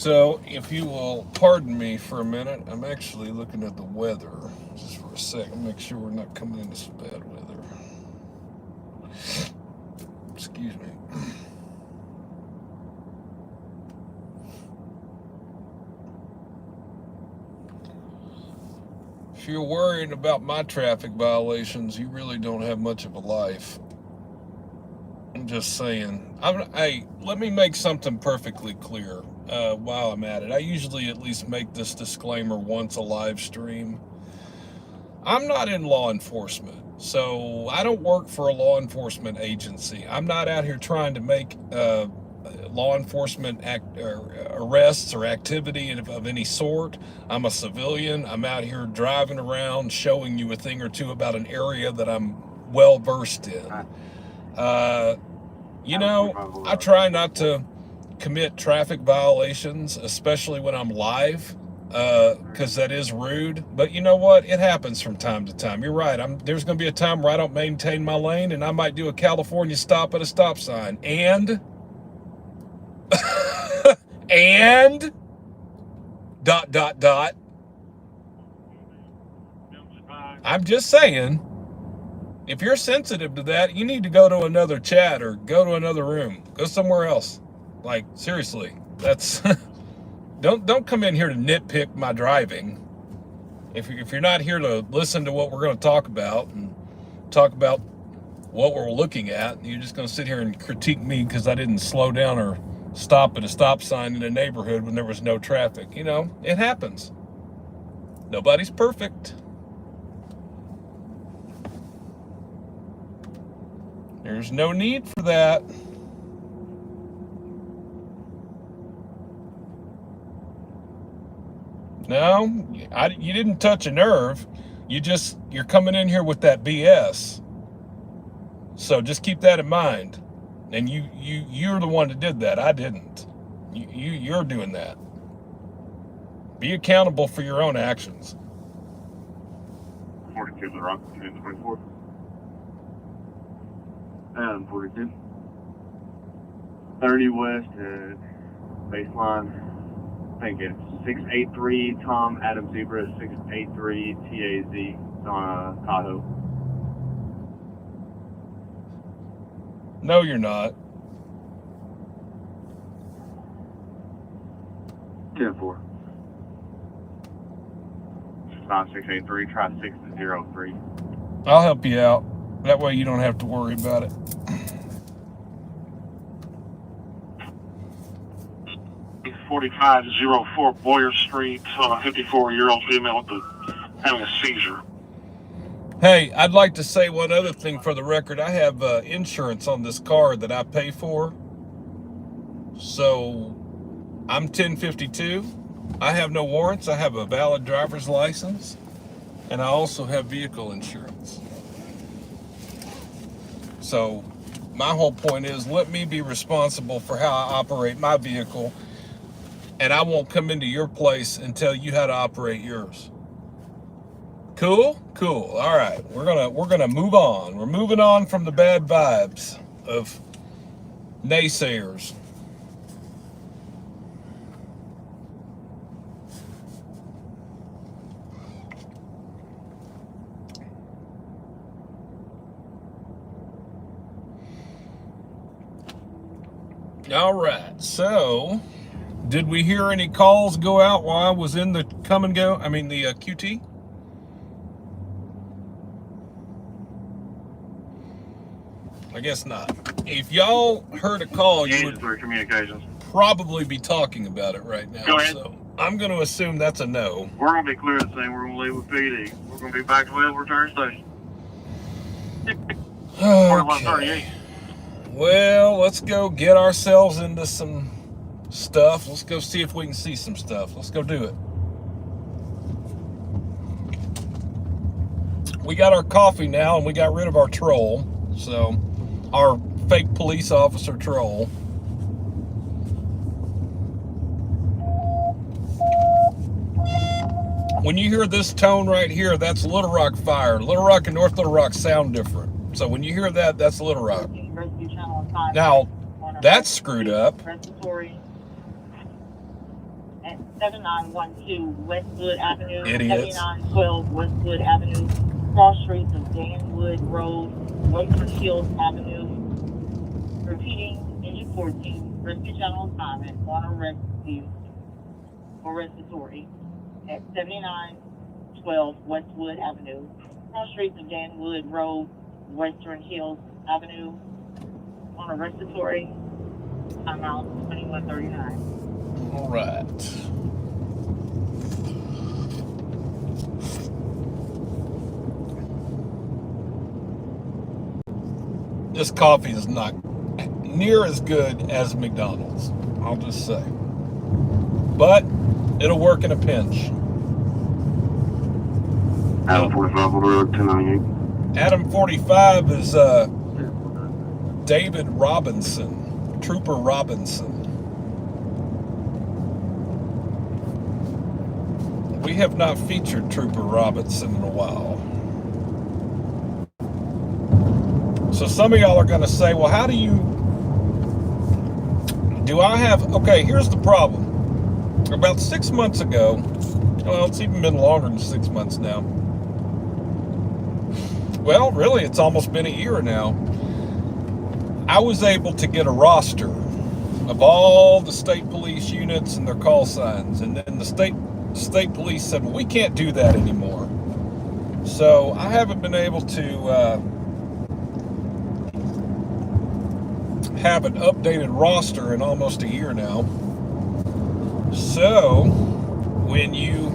So, if you will pardon me for a minute, I'm actually looking at the weather just for a second, make sure we're not coming into some bad weather. Excuse me. If you're worrying about my traffic violations, you really don't have much of a life. I'm just saying. Hey, let me make something perfectly clear while I'm at it. I usually at least make this disclaimer once a live stream. I'm not in law enforcement, so I don't work for a law enforcement agency. I'm not out here trying to make law enforcement arrests or activity of any sort. I'm a civilian. I'm out here driving around showing you a thing or two about an area that I'm well versed in. You know, I try not to commit traffic violations, especially when I'm live, because that is rude. But you know what? It happens from time to time. You're right. There's going to be a time where I don't maintain my lane, and I might do a California stop at a stop sign. And and ... I'm just saying, if you're sensitive to that, you need to go to another chat or go to another room. Go somewhere else. Like, seriously, that's don't come in here to nitpick my driving. If you're not here to listen to what we're going to talk about and talk about what we're looking at, you're just going to sit here and critique me because I didn't slow down or stop at a stop sign in a neighborhood when there was no traffic. You know, it happens. Nobody's perfect. There's no need for that. No, you didn't touch a nerve. You're coming in here with that BS. So just keep that in mind. And you're the one that did that. I didn't. You're doing that. Be accountable for your own actions. 42 the rock, 24. Adam 42. 30 west at baseline. I think it's 683 Tom Adam Zebra 683 TAZ. It's on Tahoe. No, you're not. 10-4. 5683, try 603. I'll help you out. That way you don't have to worry about it. 4504 Boyer Street, 54-year-old female having a seizure. Hey, I'd like to say one other thing for the record. I have insurance on this car that I pay for. So I'm 1052. I have no warrants. I have a valid driver's license. And I also have vehicle insurance. So my whole point is, let me be responsible for how I operate my vehicle. And I won't come into your place and tell you how to operate yours. Cool? Cool. All right. We're gonna move on. We're moving on from the bad vibes of naysayers. All right. So, did we hear any calls go out while I was in the the QT? I guess not. If y'all heard a call, you would communications. probably be talking about it right now. Go ahead. So I'm going to assume that's a no. We're going to be clear to say we're going to leave with PD. We're going to be back to Wheel Return Station. Okay. Well, let's go get ourselves into some stuff. Let's go see if we can see some stuff. Let's go do it. We got our coffee now, and we got rid of our troll. So, our fake police officer troll. When you hear this tone right here, that's Little Rock Fire. Little Rock and North Little Rock sound different. So when you hear that, that's Little Rock. Now, that's screwed up. at 7912 Westwood Avenue, Idiots. 7912 Westwood Avenue, cross streets of Danwood Road, Western Hills Avenue. Repeating, engine 14, rescue channel assignment on a rescue or respiratory at 7912 Westwood Avenue, cross streets of Danwood Road, Western Hills Avenue on a respiratory. I'm out 2139. All right. This coffee is not near as good as McDonald's, I'll just say. But it'll work in a pinch. Adam 45 over road 298. Adam 45 is David Robinson, Trooper Robinson. We have not featured Trooper Robinson in a while. So some of y'all are going to say, well, how do I have, okay, here's the problem. About 6 months ago, well, it's even been longer than 6 months now. Well, really, it's almost been a year now. I was able to get a roster of all the state police units and their call signs. And then the state police said, well, we can't do that anymore. So I haven't been able to have an updated roster in almost a year now. So when you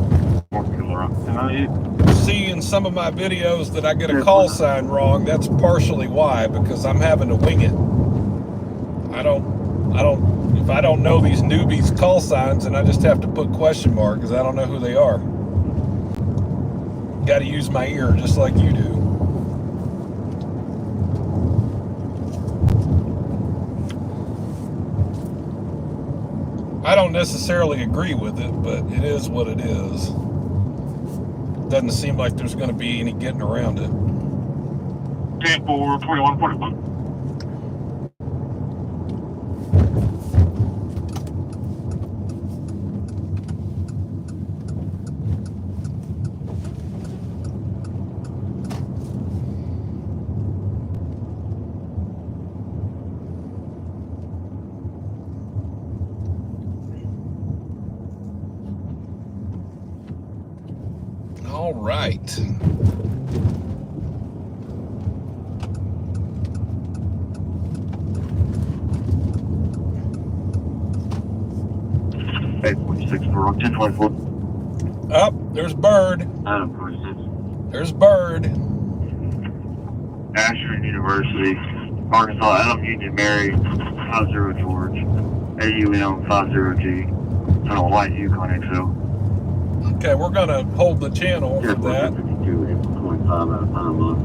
see in some of my videos that I get a call sign wrong, that's partially why, because I'm having to wing it. If I don't know these newbies' call signs, and I just have to put question mark because I don't know who they are. Got to use my ear just like you do. I don't necessarily agree with it, but it is what it is. Doesn't seem like there's going to be any getting around it. 10-4, 2141. All right. Hey, 46 for 1024. Up, there's Bird. Adam 46. There's Bird. Ashford University, Arkansas, Adam Union Mary, 50 George, AUM 50G, on a white Yukon XL. Okay, we're going to hold the channel for that. 52, April 25 out of Panama.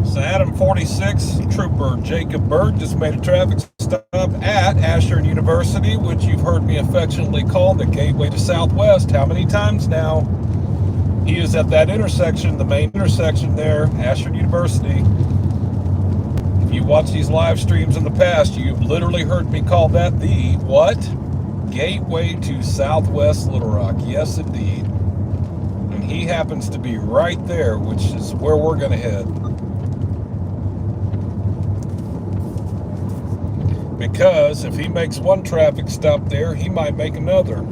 So Adam 46, Trooper Jacob Bird just made a traffic stop at Ashford University, which you've heard me affectionately call the gateway to Southwest. How many times now? He is at that intersection, the main intersection there, Ashford University. If you watch these live streams in the past, you've literally heard me call that the what? Gateway to Southwest Little Rock. Yes, indeed. And he happens to be right there, which is where we're going to head. Because if he makes one traffic stop there, he might make another.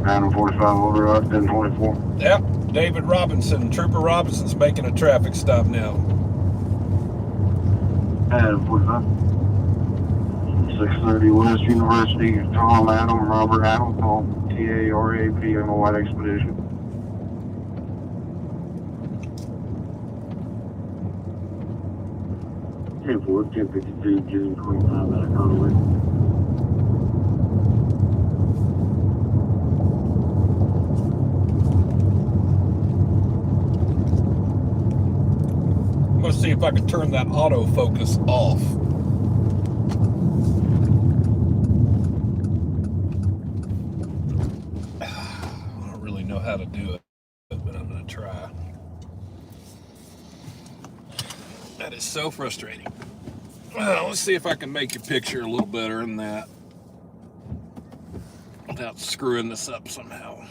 Adam 45 over 1024. Yep, David Robinson, Trooper Robinson's making a traffic stop now. Adam 45. 630 West University, Tom Adam, Robert Adam, call TARAP on a white expedition. Ten 4, 1052, June 25 out of Conway. I'm going to see if I can turn that autofocus off. I don't really know how to do it, but I'm going to try. That is so frustrating. Well, let's see if I can make your picture a little better than that without screwing this up somehow.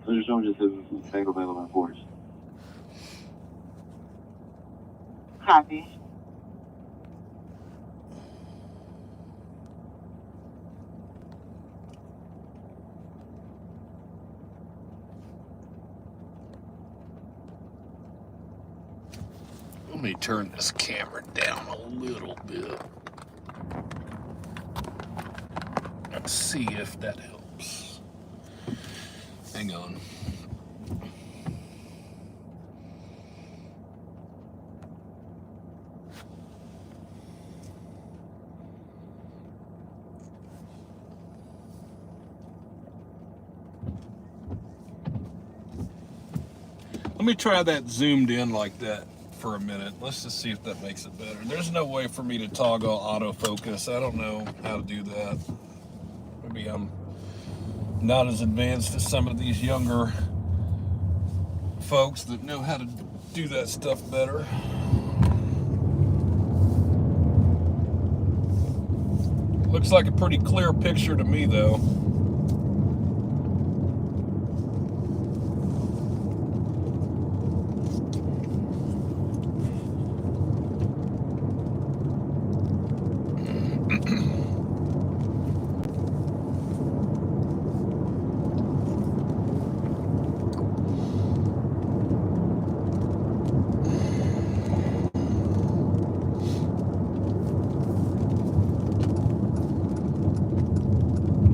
So just don't just have single available force. Copy. Let me turn this camera down a little bit. Let's see if that helps. Hang on. Let me try that zoomed in like that for a minute. Let's just see if that makes it better. There's no way for me to toggle autofocus. I don't know how to do that. Maybe I'm not as advanced as some of these younger folks that know how to do that stuff better. Looks like a pretty clear picture to me though.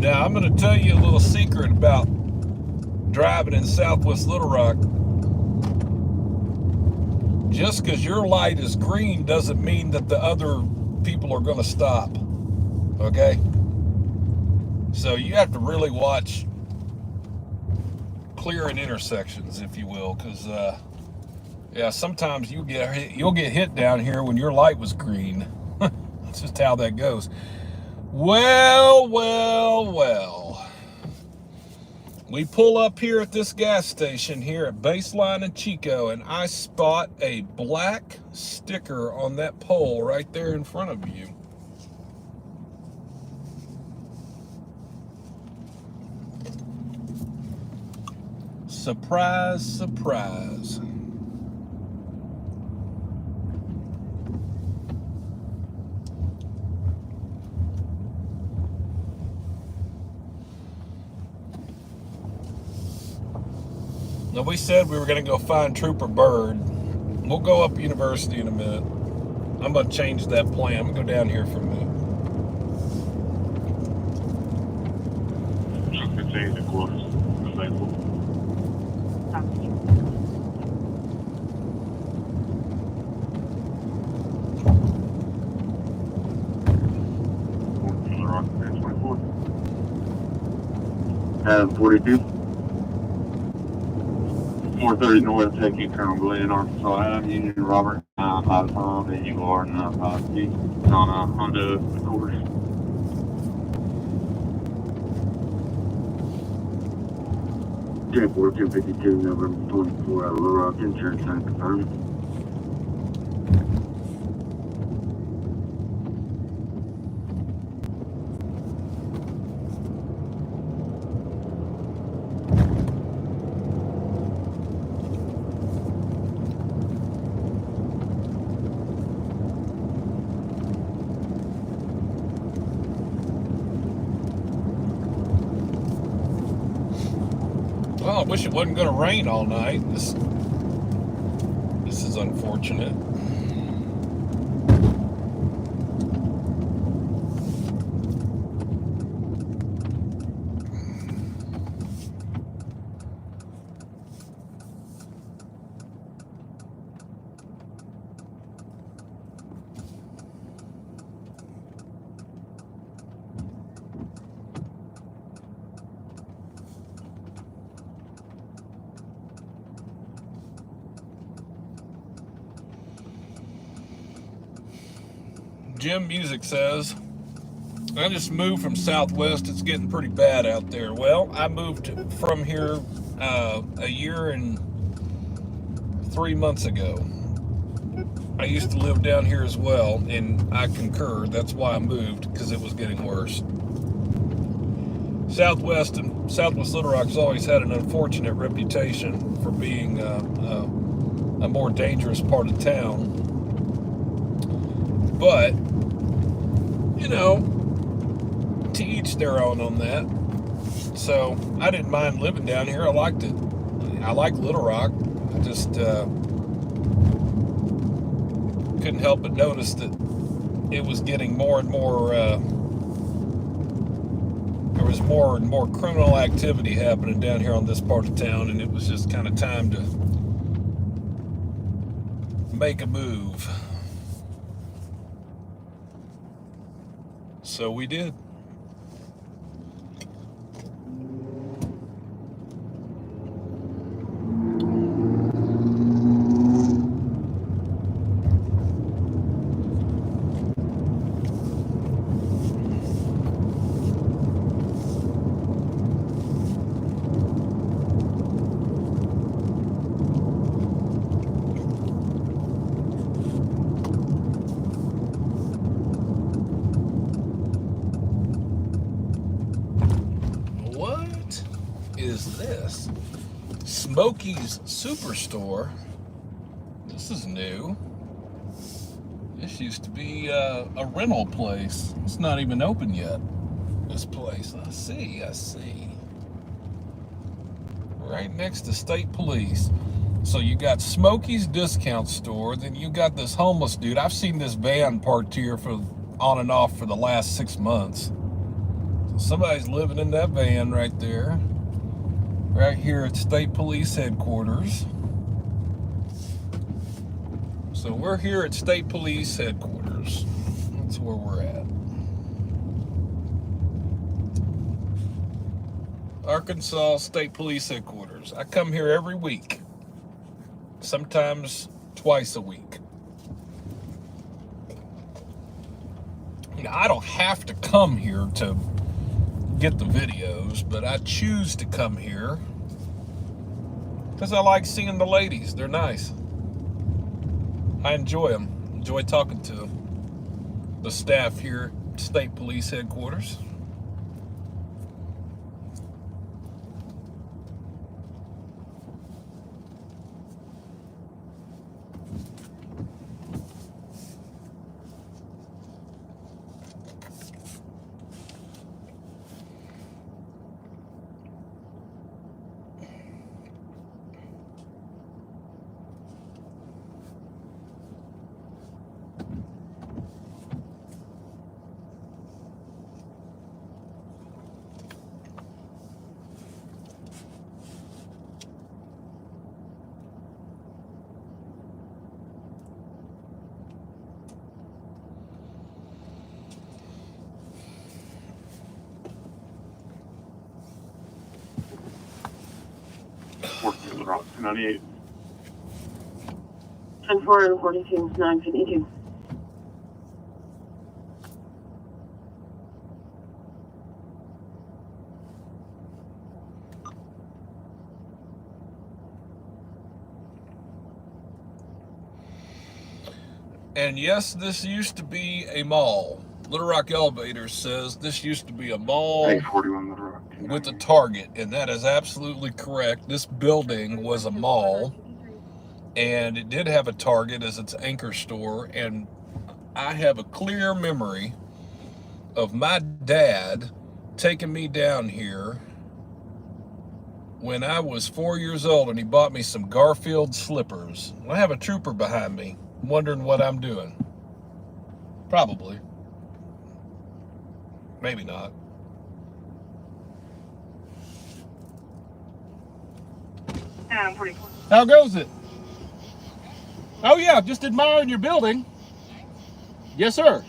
Now, I'm going to tell you a little secret about driving in Southwest Little Rock. Just because your light is green doesn't mean that the other people are going to stop. Okay? So you have to really watch clearing intersections, if you will, because yeah, sometimes you'll get hit down here when your light was green. That's just how that goes. Well. We pull up here at this gas station here at Baseline and Chico, and I spot a black sticker on that pole right there in front of you. Surprise, surprise. Now, we said we were going to go find Trooper Bird. We'll go up University in a minute. I'm going to change that plan. I'm going to go down here for a minute. Continue to close. Available. Copy. 42. 430 North, taking Colonel Glenn, Arkansas, Adam, Union, Robert, 955, and you are 953 on a Honda Accord. J4 252, November 24, out of Little Rock, insurance and confirmed. Well, I wish it wasn't going to rain all night. This is unfortunate. Jim Music says, I just moved from Southwest. It's getting pretty bad out there. Well, I moved from here a year and 3 months ago. I used to live down here as well, and I concur. That's why I moved, because it was getting worse. Southwest and Southwest Little Rock has always had an unfortunate reputation for being a more dangerous part of town. But, you know, to each their own on that. So I didn't mind living down here. I liked it. I like Little Rock. I just couldn't help but notice that it was getting more and more, there was more and more criminal activity happening down here on this part of town, and it was just kind of time to make a move. So we did. Is this Smokey's Superstore? This is new. This used to be a rental place. It's not even open yet, this place. I see. Right next to State Police. So you got Smokey's Discount Store, then you got this homeless dude. I've seen this van parked here for on and off for the last 6 months. So somebody's living in that van right there. Right here at State Police Headquarters. So we're here at State Police Headquarters. That's where we're at. Arkansas State Police Headquarters. I come here every week. Sometimes twice a week. Now, I don't have to come here to get the videos, but I choose to come here because I like seeing the ladies. They're nice. I enjoy them. Enjoy talking to them. The staff here at State Police Headquarters. Route 298. 10-4 and 42, 952. And yes, this used to be a mall. Little Rock Elevators says this used to be a mall 841 Little Rock. with a Target, and that is absolutely correct. This building was a mall, and it did have a Target as its anchor store, and I have a clear memory of my dad taking me down here when I was 4 years old, and he bought me some Garfield slippers. I have a trooper behind me, wondering what I'm doing. Probably. Maybe not. How goes it? Oh yeah, just admiring your building. Yes, sir.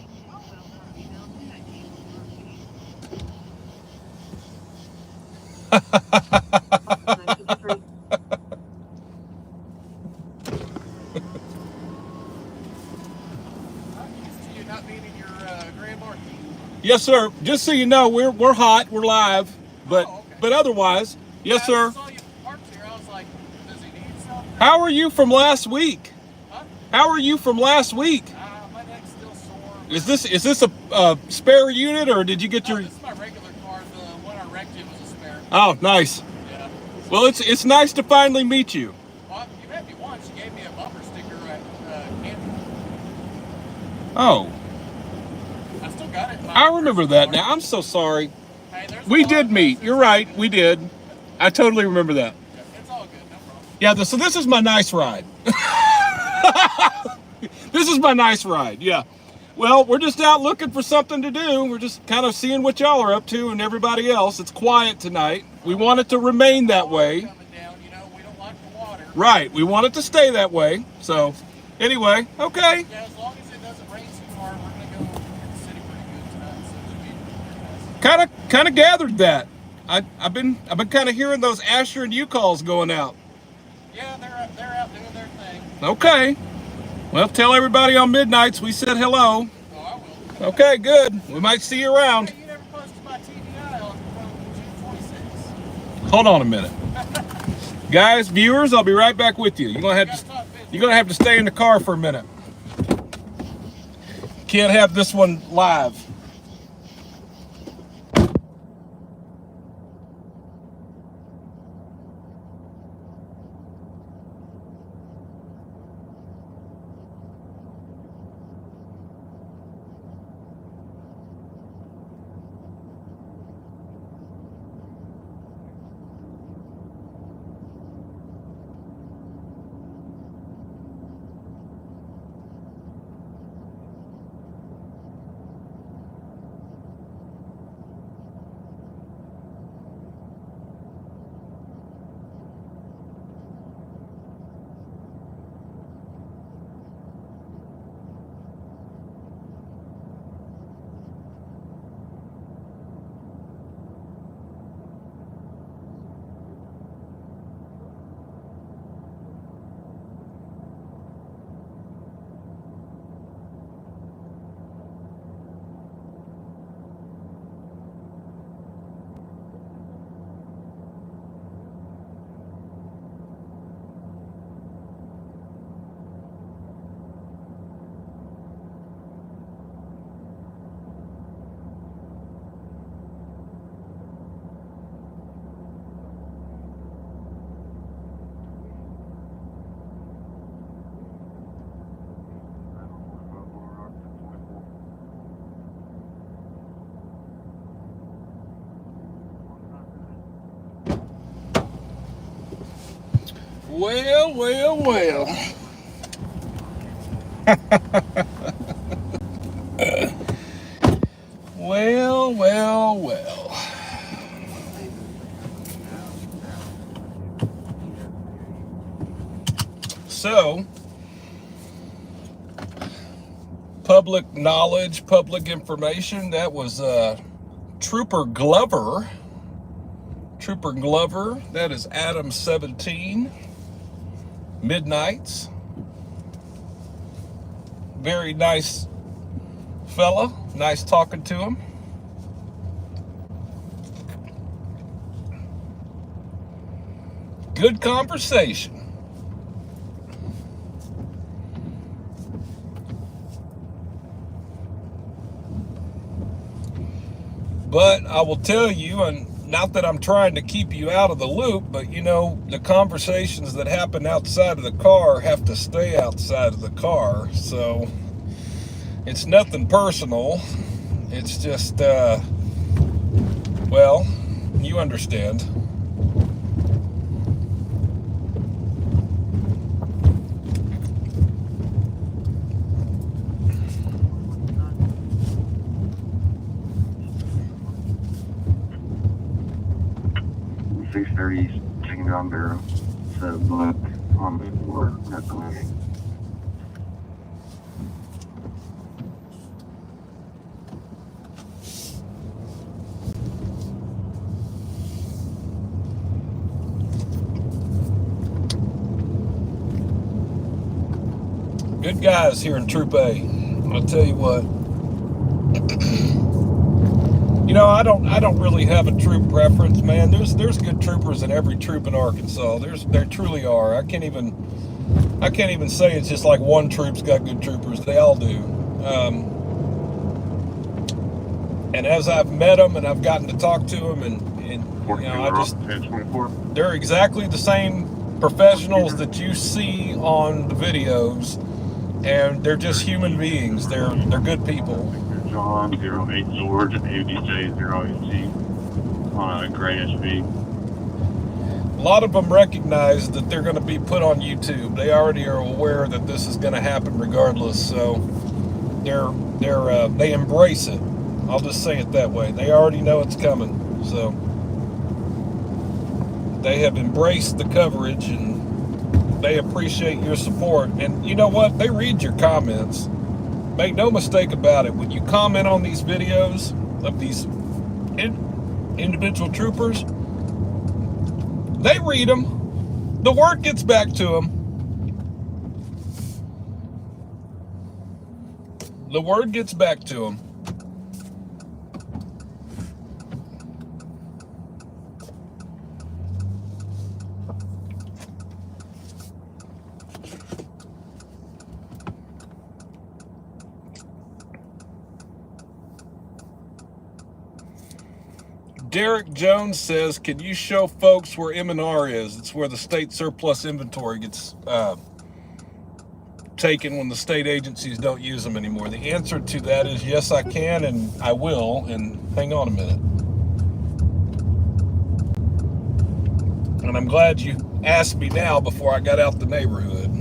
Not being in your Yes, sir. Just so you know, we're hot. We're live. But Oh, okay. but otherwise, yes, Yeah, I sir. saw you parked here. I was like, does he need something? How are you from last week? Huh? How are you from last week? My neck's still sore. Is this a spare unit, or did you get your? This is my regular car. The one I wrecked in was a spare. Oh, nice. Yeah. Well, it's nice to finally meet you. Well, you met me once. You gave me a bumper sticker at Canton. Oh, I still got it. I remember that now. I'm so sorry. Hey, there's We a lot did of meet. places. You're right. We did. I totally remember that. Yeah, it's all good. No problem. Yeah. So this is my nice ride. This is my nice ride. Yeah. Well, we're just out looking for something to do. We're just kind of seeing what y'all are up to and everybody else. It's quiet tonight. We want it to remain that way. Coming down, you know, we don't like the water. Right. We want it to stay that way. So, anyway, okay. Yeah, as long as it doesn't rain too hard, we're gonna go in the city pretty good tonight. So it should be pretty nice. Kind of gathered that. I've been kind of hearing those Asher and U calls going out. Yeah, they're out doing their thing. Okay. Well, tell everybody on Midnights we said hello. Oh, I will. Okay, good. We might see you around. Hey, you never posted my TBI on June 26th. Hold on a minute. Guys, viewers, I'll be right back with you. You're gonna have to stay in the car for a minute. Can't have this one live. Well, well, well. Well, well, well. So, public knowledge, public information, that was Trooper Glover. Trooper Glover, that is Adam 17. Midnights. Very nice fella. Nice talking to him. Good conversation. But I will tell you, and not that I'm trying to keep you out of the loop, but you know, the conversations that happen outside of the car have to stay outside of the car. So it's nothing personal. It's just, well, you understand. Taking down barrel. So black on the floor. That's the way. Good guys here in Troop A. I'll tell you what. You know, I don't really have a troop preference, man. There's good troopers in every troop in Arkansas. There truly are. I can't even say it's just like one troop's got good troopers. They all do. And as I've met them and I've gotten to talk to them, and you know, they're exactly the same professionals that you see on the videos, and they're just human beings. They're good people. John 08 George and ABJ 0AG on a gray SB. A lot of them recognize that they're going to be put on YouTube. They already are aware that this is going to happen regardless, so they embrace it. I'll just say it that way. They already know it's coming, so they have embraced the coverage and they appreciate your support. And you know what? They read your comments. Make no mistake about it. When you comment on these videos of these individual troopers, they read them. The word gets back to them. The word gets back to them. Derek Jones says, can you show folks where M&R is? It's where the state surplus inventory gets taken when the state agencies don't use them anymore. The answer to that is yes, I can, and I will. And hang on a minute. And I'm glad you asked me now before I got out the neighborhood.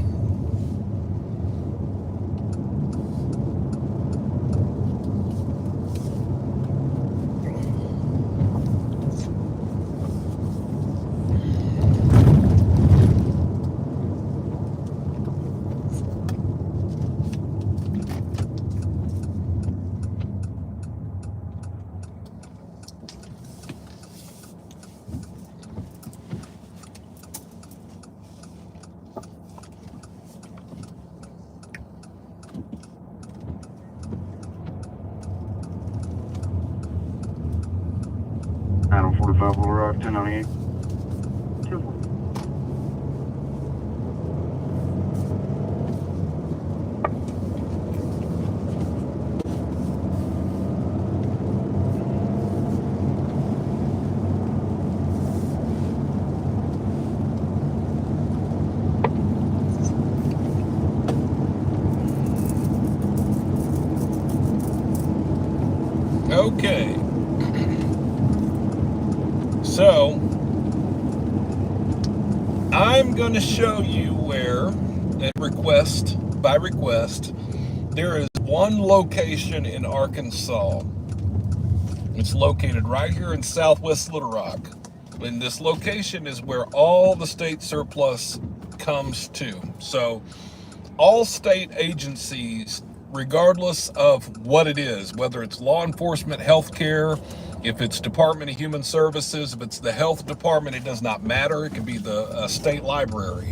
Adam 45 Little Rock 1098. Okay. So, I'm going to show you where, by request, there is one location in Arkansas. It's located right here in southwest Little Rock. And this location is where all the state surplus comes to. So, all state agencies, regardless of what it is, whether it's law enforcement, healthcare, if it's Department of Human Services, if it's the health department, it does not matter. It could be the state library.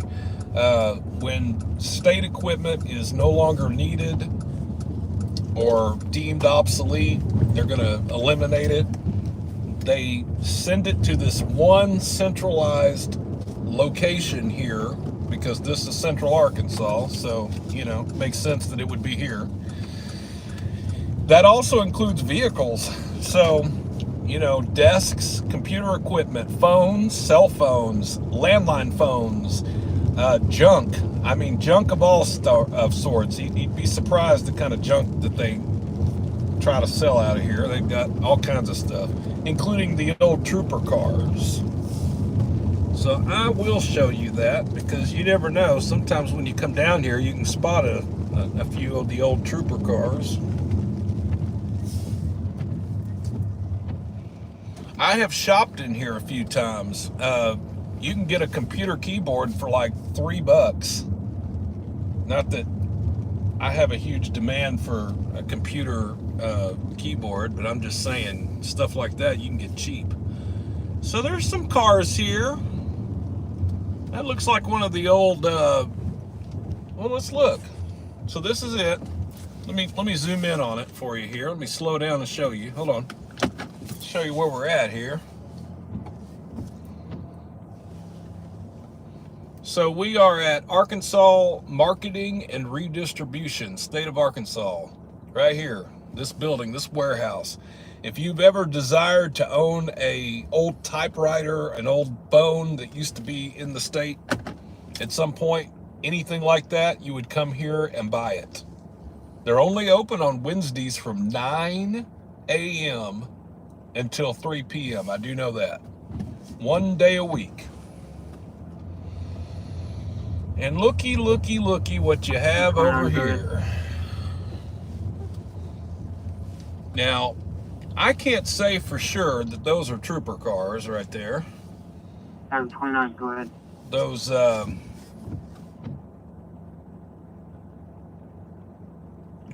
When state equipment is no longer needed or deemed obsolete, they're going to eliminate it. They send it to this one centralized location here, because this is Central Arkansas, so, you know, makes sense that it would be here. That also includes vehicles. So, you know, desks, computer equipment, phones, cell phones, landline phones, junk. I mean, junk of all sorts. You'd be surprised the kind of junk that they try to sell out of here. They've got all kinds of stuff, including the old trooper cars. So I will show you that, because you never know. Sometimes when you come down here, you can spot a few of the old trooper cars. I have shopped in here a few times. You can get a computer keyboard for like $3. Not that I have a huge demand for a computer keyboard, but I'm just saying, stuff like that you can get cheap. So there's some cars here. That looks like one of the old, well, let's look. So this is it. Let me zoom in on it for you here. Let me slow down and show you. Hold on. show you where we're at here. So we are at Arkansas Marketing and Redistribution, state of Arkansas, right here, this building, this warehouse. If you've ever desired to own a old typewriter, an old phone that used to be in the state at some point, anything like that, you would come here and buy it. They're only open on Wednesdays from 9 a.m. until 3 p.m. I do know that. One day a week. And looky what you have over here. Now, I can't say for sure that those are trooper cars right there. Adam 29, go ahead.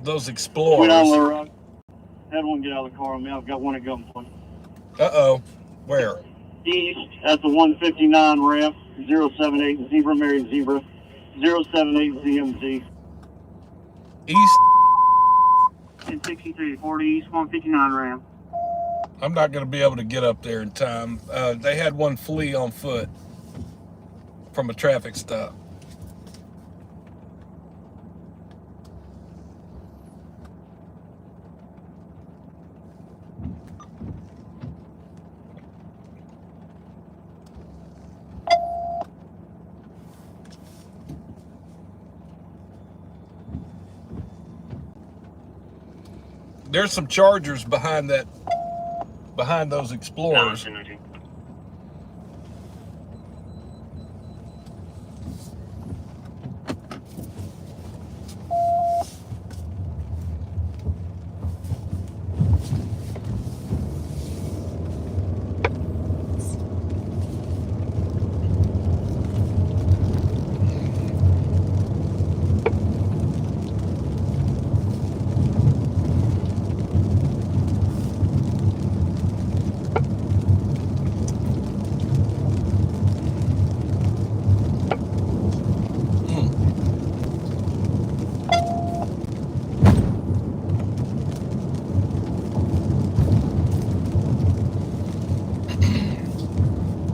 Those Explorers. Had one get out of the car on me. I've got one at gunpoint. Uh-oh. Where? East at the 159 ramp, 078 Zebra, Mary Zebra, 078 ZMZ. East? 1063, 40 East, 159 ramp. I'm not going to be able to get up there in time. They had one flee on foot from a traffic stop. There's some Chargers behind those Explorers.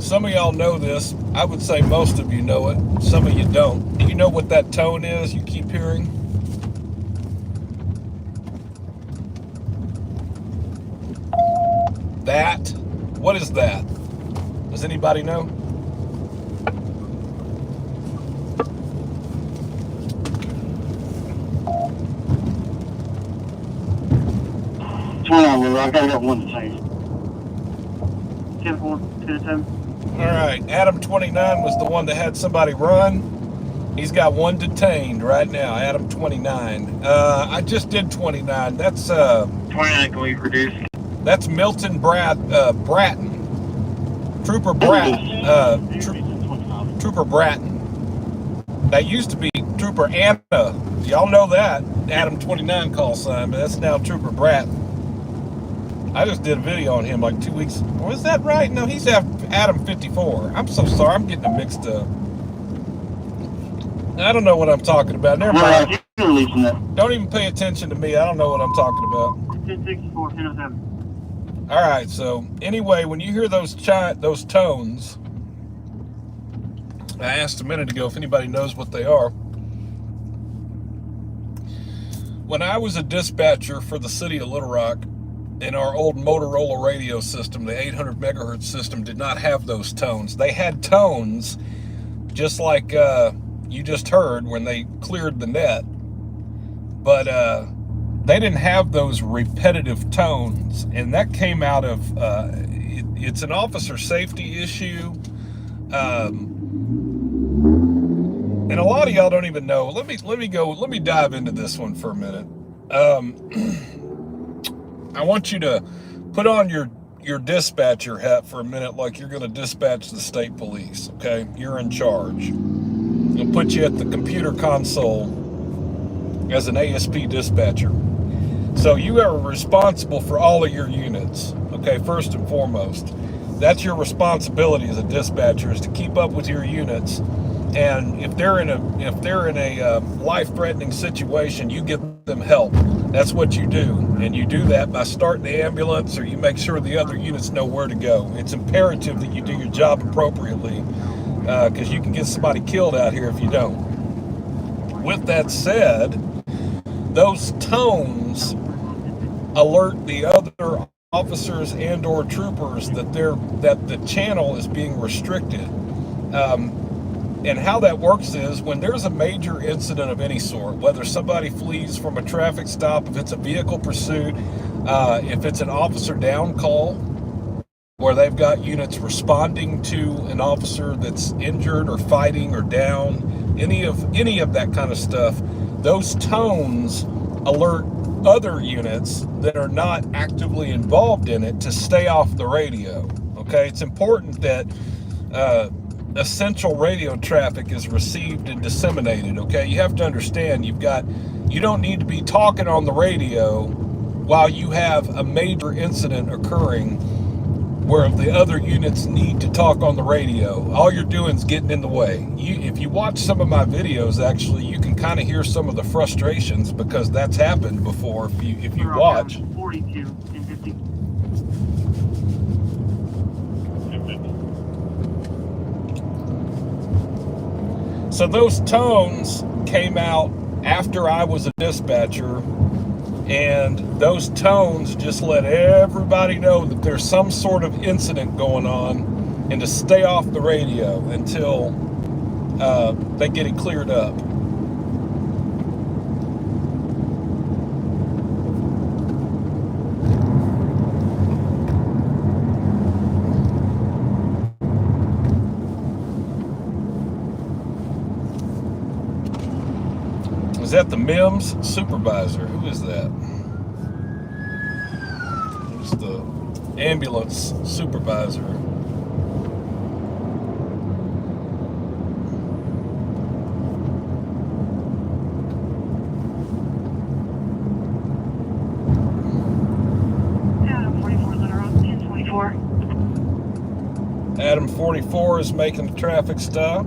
Some of y'all know this. I would say most of you know it. Some of you don't. Do you know what that tone is you keep hearing? That? What is that? Does anybody know? Turn on, Lou. I got one to say. 10-4, 10-10. All right, Adam 29 was the one that had somebody run. He's got one detained right now, Adam 29. I just did 29. That's 29, can we reduce? That's Milton Bratton. Trooper Bratton. Trooper Bratton. That used to be Trooper Anna. Y'all know that. Adam 29 call sign, but that's now Trooper Bratton. I just did a video on him like 2 weeks. Was that right? No, he's Adam 54. I'm so sorry. I'm getting them mixed up. I don't know what I'm talking about. Never mind. Don't even pay attention to me. I don't know what I'm talking about. 1064, 1007. All right. So anyway, when you hear those tones, I asked a minute ago if anybody knows what they are. When I was a dispatcher for the city of Little Rock, in our old Motorola radio system, the 800 megahertz system did not have those tones. They had tones just like you just heard when they cleared the net, but they didn't have those repetitive tones, and that came out of it's an officer safety issue, and a lot of y'all don't even know. Let me dive into this one for a minute. I want you to put on your dispatcher hat for a minute, like you're going to dispatch the state police, okay? You're in charge. They'll put you at the computer console as an ASP dispatcher. So you are responsible for all of your units, okay? First and foremost, that's your responsibility as a dispatcher, is to keep up with your units. And if they're in a life-threatening situation, you give them help. That's what you do. And you do that by starting the ambulance, or you make sure the other units know where to go. It's imperative that you do your job appropriately, because you can get somebody killed out here if you don't. With that said, those tones alert the other officers and or troopers that the channel is being restricted. And how that works is when there's a major incident of any sort, whether somebody flees from a traffic stop, if it's a vehicle pursuit, if it's an officer down call, where they've got units responding to an officer that's injured or fighting or down, any of that kind of stuff, those tones alert other units that are not actively involved in it to stay off the radio. Okay, it's important that essential radio traffic is received and disseminated. Okay, you have to understand, you don't need to be talking on the radio while you have a major incident occurring where the other units need to talk on the radio. All you're doing is getting in the way. If you watch some of my videos, actually, you can kind of hear some of the frustrations, because that's happened before if you watch. 42 and 50. So those tones came out after I was a dispatcher, and those tones just let everybody know that there's some sort of incident going on, and to stay off the radio until they get it cleared up. Is that the MEMS supervisor? Who is that? It's the ambulance supervisor. Adam 44, letter off 1024. Adam 44 is making a traffic stop.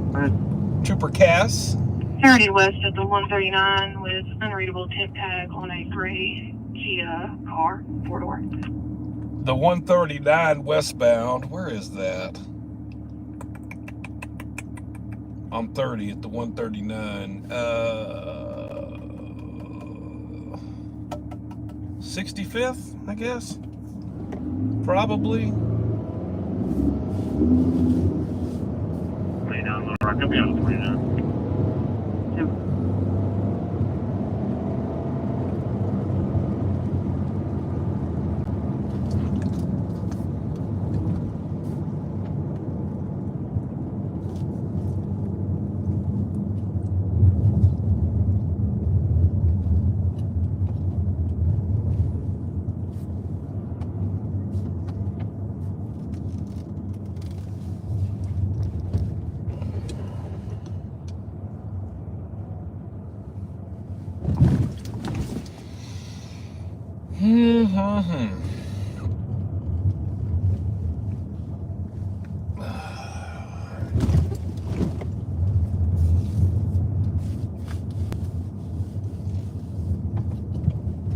Trooper Cass. 30 west of the 139 with unreadable temp tag on a gray Kia car, 4-door. The 139 westbound. Where is that? I'm 30 at the 139. 65th, I guess. Probably. Lay down the rock. I'll be on the 29.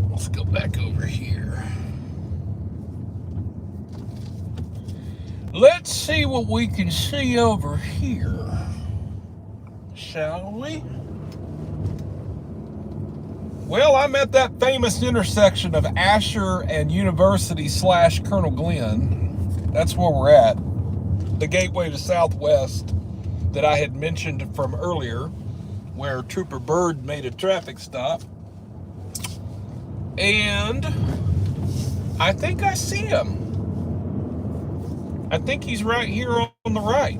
Let's go back over here. Let's see what we can see over here, shall we? Well, I'm at that famous intersection of Asher and University / Colonel Glenn. That's where we're at. The gateway to Southwest that I had mentioned from earlier, where Trooper Bird made a traffic stop. And I think I see him. I think he's right here on the right.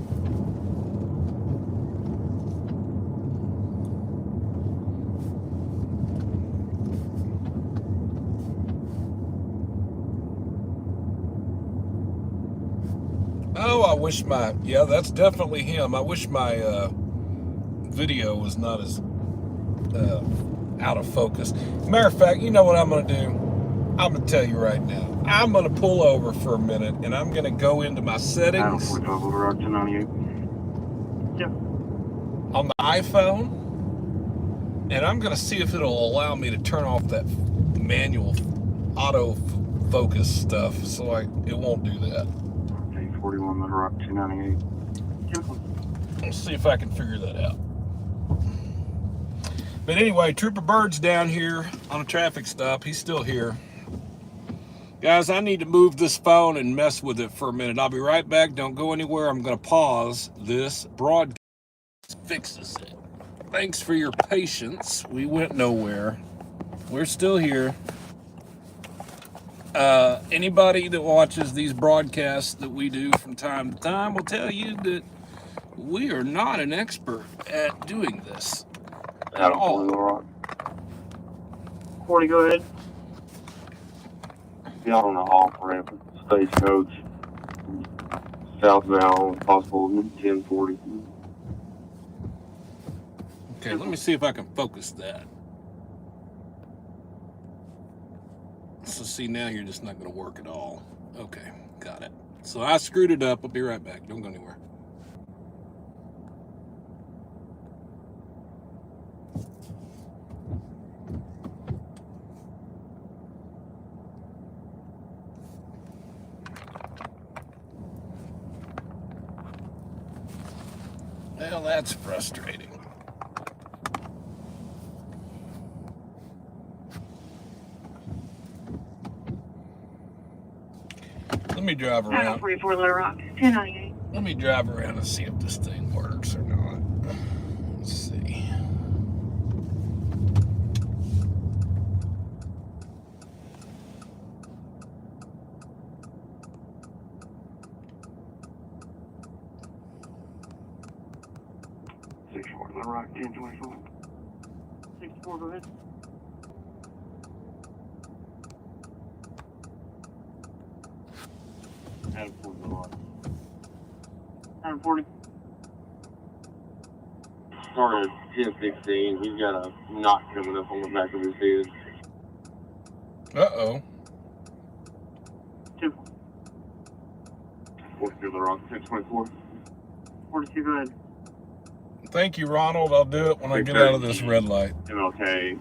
Oh, I wish yeah, that's definitely him. I wish my video was not as out of focus. Matter of fact, you know what I'm going to do? I'm going to tell you right now. I'm going to pull over for a minute, and I'm going to go into my settings on the iPhone, And I'm going to see if it'll allow me to turn off that manual auto focus stuff, so it won't do that. 41 Little Rock 298. Let's see if I can figure that out. But anyway, Trooper Bird's down here on a traffic stop. He's still here. Guys, I need to move this phone and mess with it for a minute. I'll be right back. Don't go anywhere. I'm going to pause this broadcast. Fixes it. Thanks for your patience. We went nowhere. We're still here. Anybody that watches these broadcasts that we do from time to time will tell you that we are not an expert at doing this at all. 40, go ahead. Be out on the off ramp, Stagecoach, southbound, possible 1040. Okay, let me see if I can focus that. So see, now you're just not going to work at all. Okay, got it. So I screwed it up. I'll be right back. Don't go anywhere. Well, that's frustrating. Let me drive around. 44 Little Rock, 298. Let me drive around and see if this thing works or not. Let's see. Little Rock 1024. 64, go ahead. Adam 40 Little Rock. 140. Started 1016. He's got a knot coming up on the back of his head. Uh-oh. 2. 42 Little Rock 1024. 42, go ahead. Thank you, Ronald. I'll do it when I get out of this red light. MLK.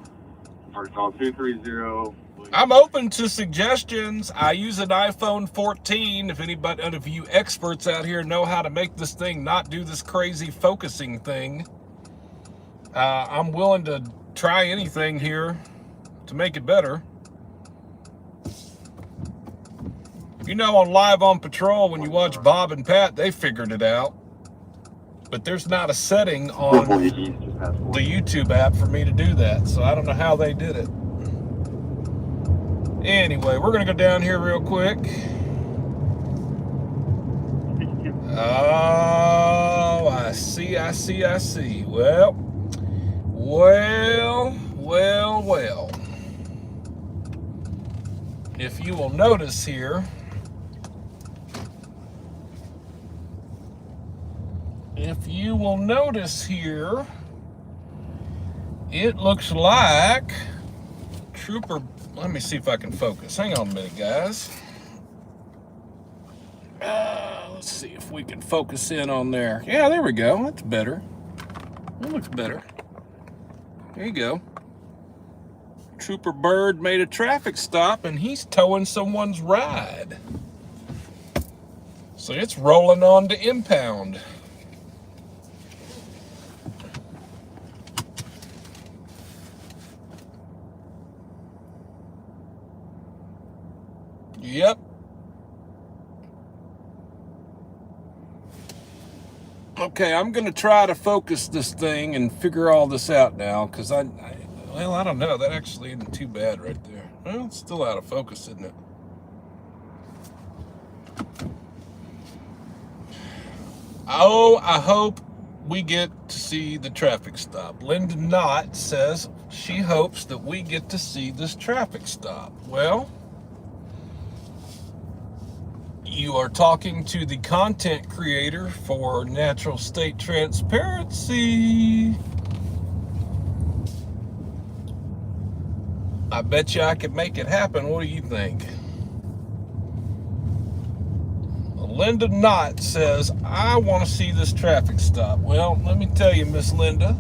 Arkansas 230. I'm open to suggestions. I use an iPhone 14. If anybody, none of you experts out here know how to make this thing not do this crazy focusing thing, I'm willing to try anything here to make it better. You know, on Live on Patrol, when you watch Bob and Pat, they figured it out. But there's not a setting on the YouTube app for me to do that, so I don't know how they did it. Anyway, we're going to go down here real quick. Oh, I see. Well. If you will notice here, it looks like Trooper. Let me see if I can focus. Hang on a minute, guys. Let's see if we can focus in on there. Yeah, there we go. That's better. That looks better. There you go. Trooper Bird made a traffic stop and he's towing someone's ride. So it's rolling on to impound. Yep. Okay, I'm going to try to focus this thing and figure all this out now, because I don't know. That actually isn't too bad right there. Well, it's still out of focus, isn't it? Oh, I hope we get to see the traffic stop. Linda Knott says she hopes that we get to see this traffic stop. Well, you are talking to the content creator for Natural State Transparency. I bet you I could make it happen. What do you think? Linda Knott says, I want to see this traffic stop. Well, let me tell you, Miss Linda.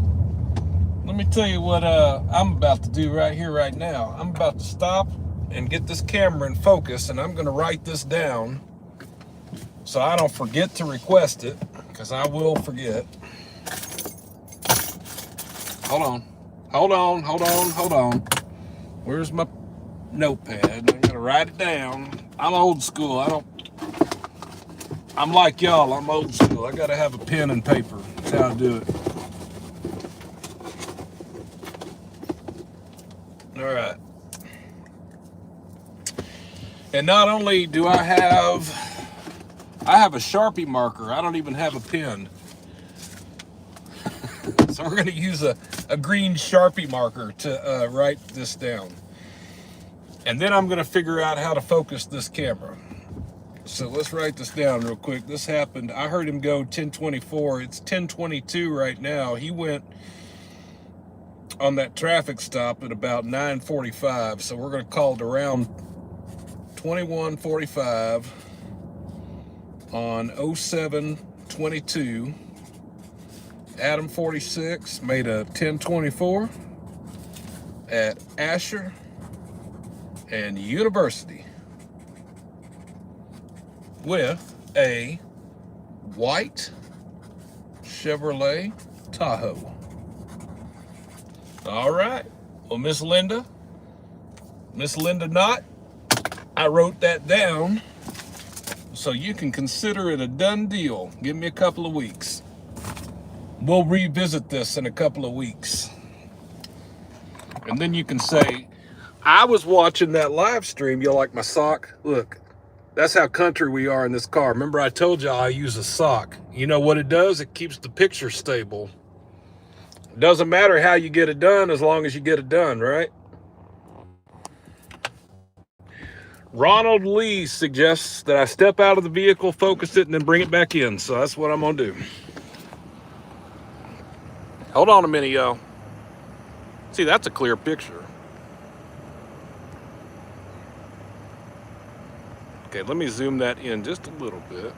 Let Let me tell you what I'm about to do right here, right now. I'm about to stop and get this camera in focus, and I'm going to write this down so I don't forget to request it, because I will forget. Hold on. Where's my notepad? I'm going to write it down. I'm old school. I'm like y'all. I'm old school. I got to have a pen and paper. That's how I do it. All right. And not only do I have a Sharpie marker. I don't even have a pen. So we're going to use a green Sharpie marker to write this down. And then I'm going to figure out how to focus this camera. So let's write this down real quick. This happened, I heard him go 1024. It's 1022 right now. He went on that traffic stop at about 9:45. So we're going to call it around 21:45 on 0722. Adam 46 made a 1024 at Asher and University with a white Chevrolet Tahoe. All right. Well, Miss Linda Knott, I wrote that down so you can consider it a done deal. Give me a couple of weeks. We'll revisit this in a couple of weeks. And then you can say, I was watching that live stream. You like my sock? Look, that's how country we are in this car. Remember I told y'all I use a sock. You know what it does? It keeps the picture stable. It doesn't matter how you get it done as long as you get it done, right? Ronald Lee suggests that I step out of the vehicle, focus it, and then bring it back in. So that's what I'm going to do. Hold on a minute, y'all. See, that's a clear picture. Okay, let me zoom that in just a little bit.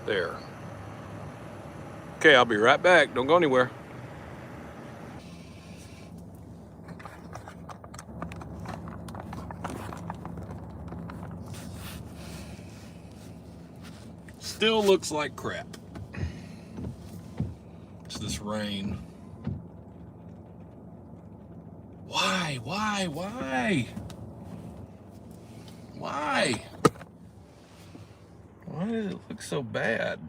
There. Okay, I'll be right back. Don't go anywhere. Still looks like crap. It's this rain. Why? Why did it look so bad?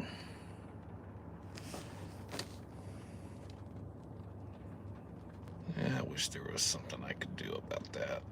Yeah, I wish there was something I could do about that.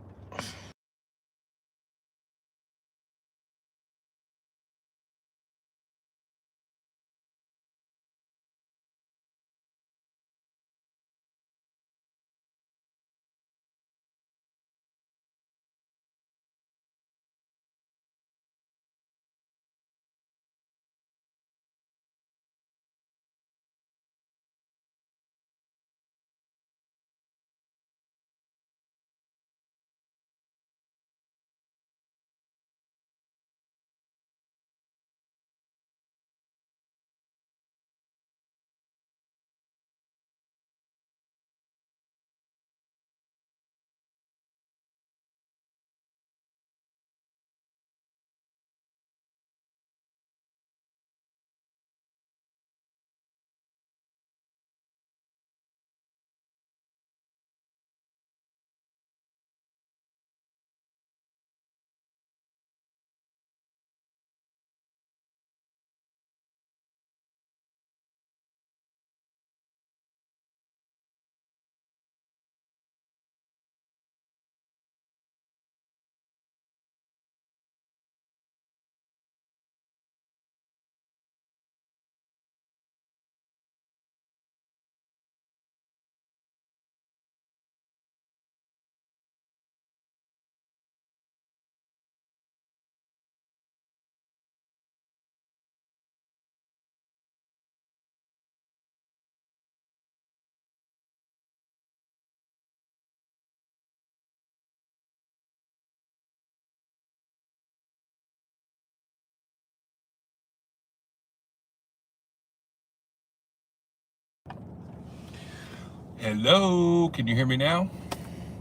Hello, can you hear me now?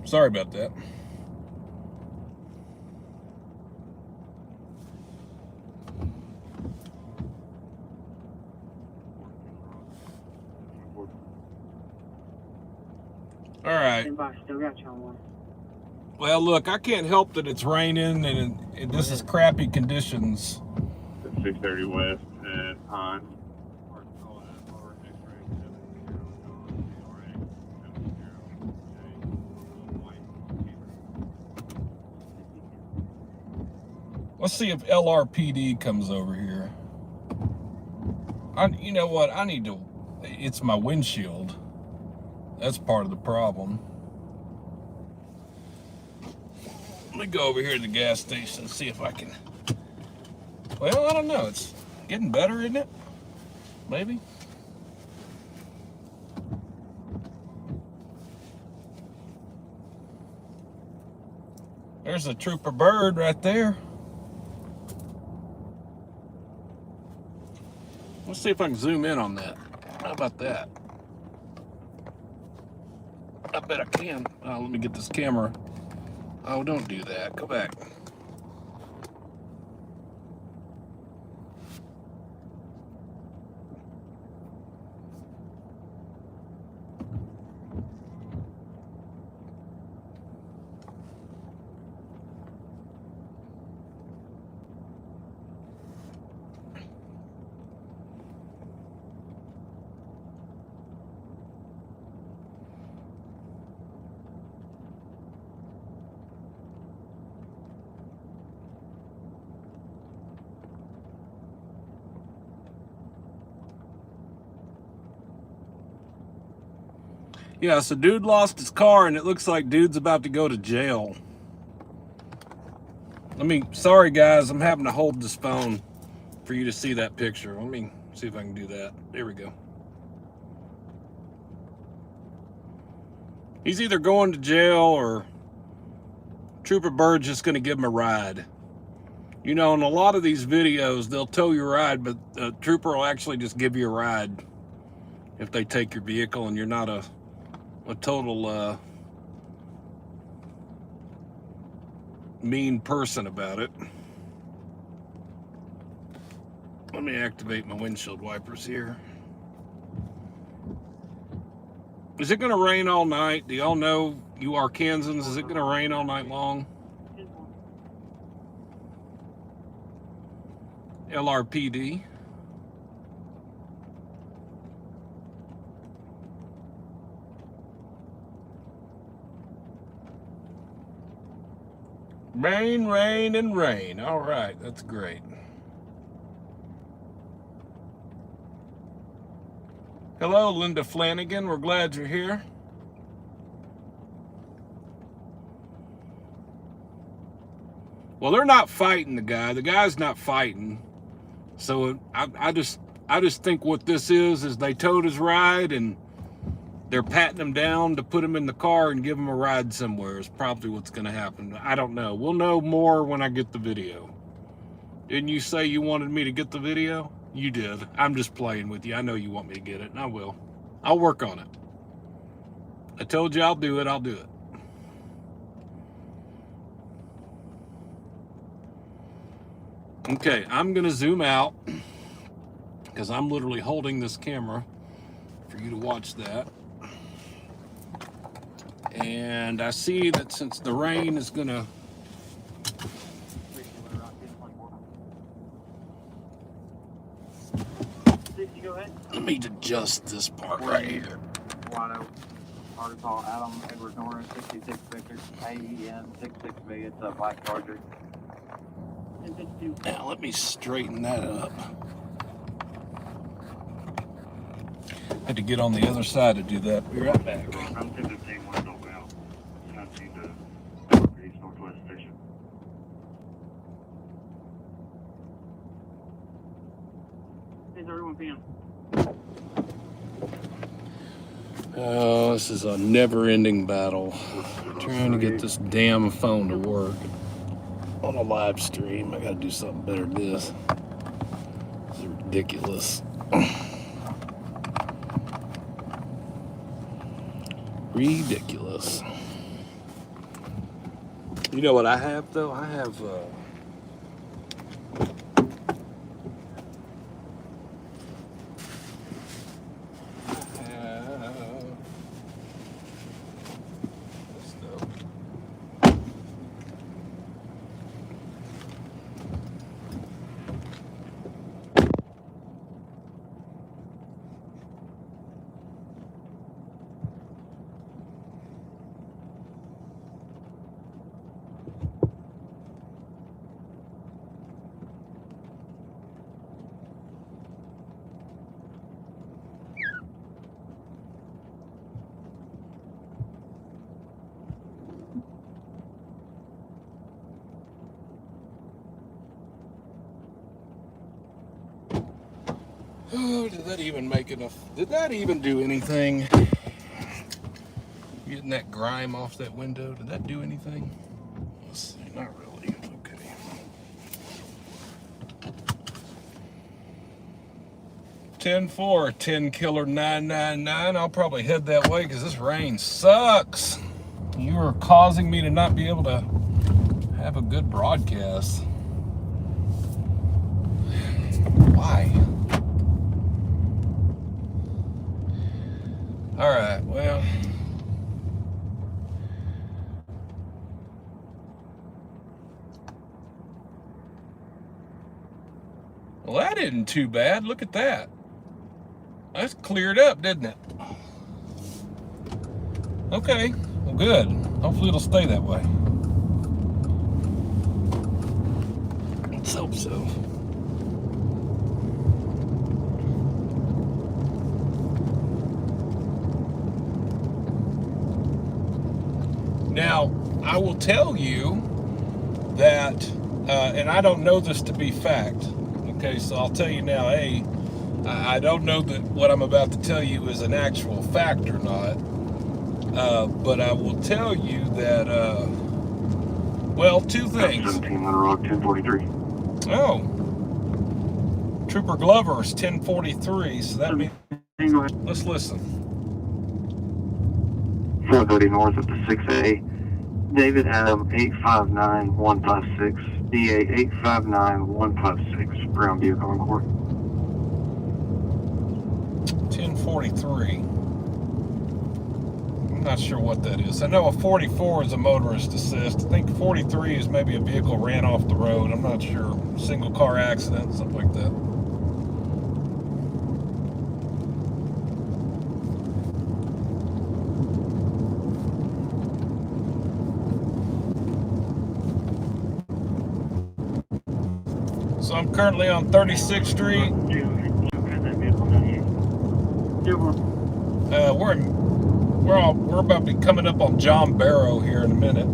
Sorry about that. All right. Still got you on one. Well, look, I can't help that it's raining and this is crappy conditions. 630 West at Pine. Let's see if LRPD comes over here. You know what? I need to. It's my windshield. That's part of the problem. Let me go over here to the gas station and see if I can. Well, I don't know. It's getting better, isn't it? Maybe. There's a trooper bird right there. Let's see if I can zoom in on that. How about that? I bet I can. Oh, let me get this camera. Oh, don't do that. Go back. Yeah, so dude lost his car and it looks like dude's about to go to jail. Sorry guys, I'm having to hold this phone for you to see that picture. Let me see if I can do that. There we go. He's either going to jail or Trooper Bird's just gonna give him a ride. You know, in a lot of these videos, they'll tow you a ride, but the Trooper will actually just give you a ride if they take your vehicle and you're not a total mean person about it. Let me activate my windshield wipers here. Is it gonna rain all night? Do y'all know, you Arkansans, is it gonna rain all night long? LRPD. Rain, rain, and rain. All right, that's great. Hello, Linda Flanagan. We're glad you're here. Well, they're not fighting the guy. The guy's not fighting. So I just think what this is they towed his ride and they're patting him down to put him in the car and give him a ride somewhere is probably what's going to happen. I don't know. We'll know more when I get the video. Didn't you say you wanted me to get the video? You did. I'm just playing with you. I know you want me to get it, and I will. I'll work on it. I told you I'll do it. I'll do it. Okay, I'm going to zoom out because I'm literally holding this camera for you to watch that. And I see that since the rain is going to... Let me adjust this part right here. Wide open. Article Adam Edward Norris, 66 Victor, AEN 66B. It's a black Charger. Now let me straighten that up. Had to get on the other side to do that. Be right back. I'm 1015 West Oakville. 19 to Northeast Northwest Station. It's 31 p.m. Oh, this is a never-ending battle. Trying to get this damn phone to work on a live stream. I gotta do something better than this. This is ridiculous. Ridiculous. You know what I have, though? I have... Oh, did that even make enough? Did that even do anything? Getting that grime off that window, did that do anything? Let's see, not really. Okay. $10.4, 10 killer 999. I'll probably head that way because this rain sucks. You are causing me to not be able to have a good broadcast. Why? All right, well. Well, that isn't too bad. Look at that. That's cleared up, didn't it? Okay, well, good. Hopefully it'll stay that way. Let's hope so. Now, I will tell you that, and I don't know this to be fact, okay, so I'll tell you now, I don't know that what I'm about to tell you is an actual fact or not, but I will tell you that, well, two things. 17 Little Rock, 1043. Oh, Trooper Glover's 1043, so that means, let's listen. 730 north of the 6A. David Adam 859156. DA 859156. Brown vehicle on court. 1043. I'm not sure what that is. I know a 44 is a motorist assist. I think 43 is maybe a vehicle ran off the road. I'm not sure. Single car accident, something like that. So I'm currently on 36th Street. We're about to be coming up on John Barrow here in a minute.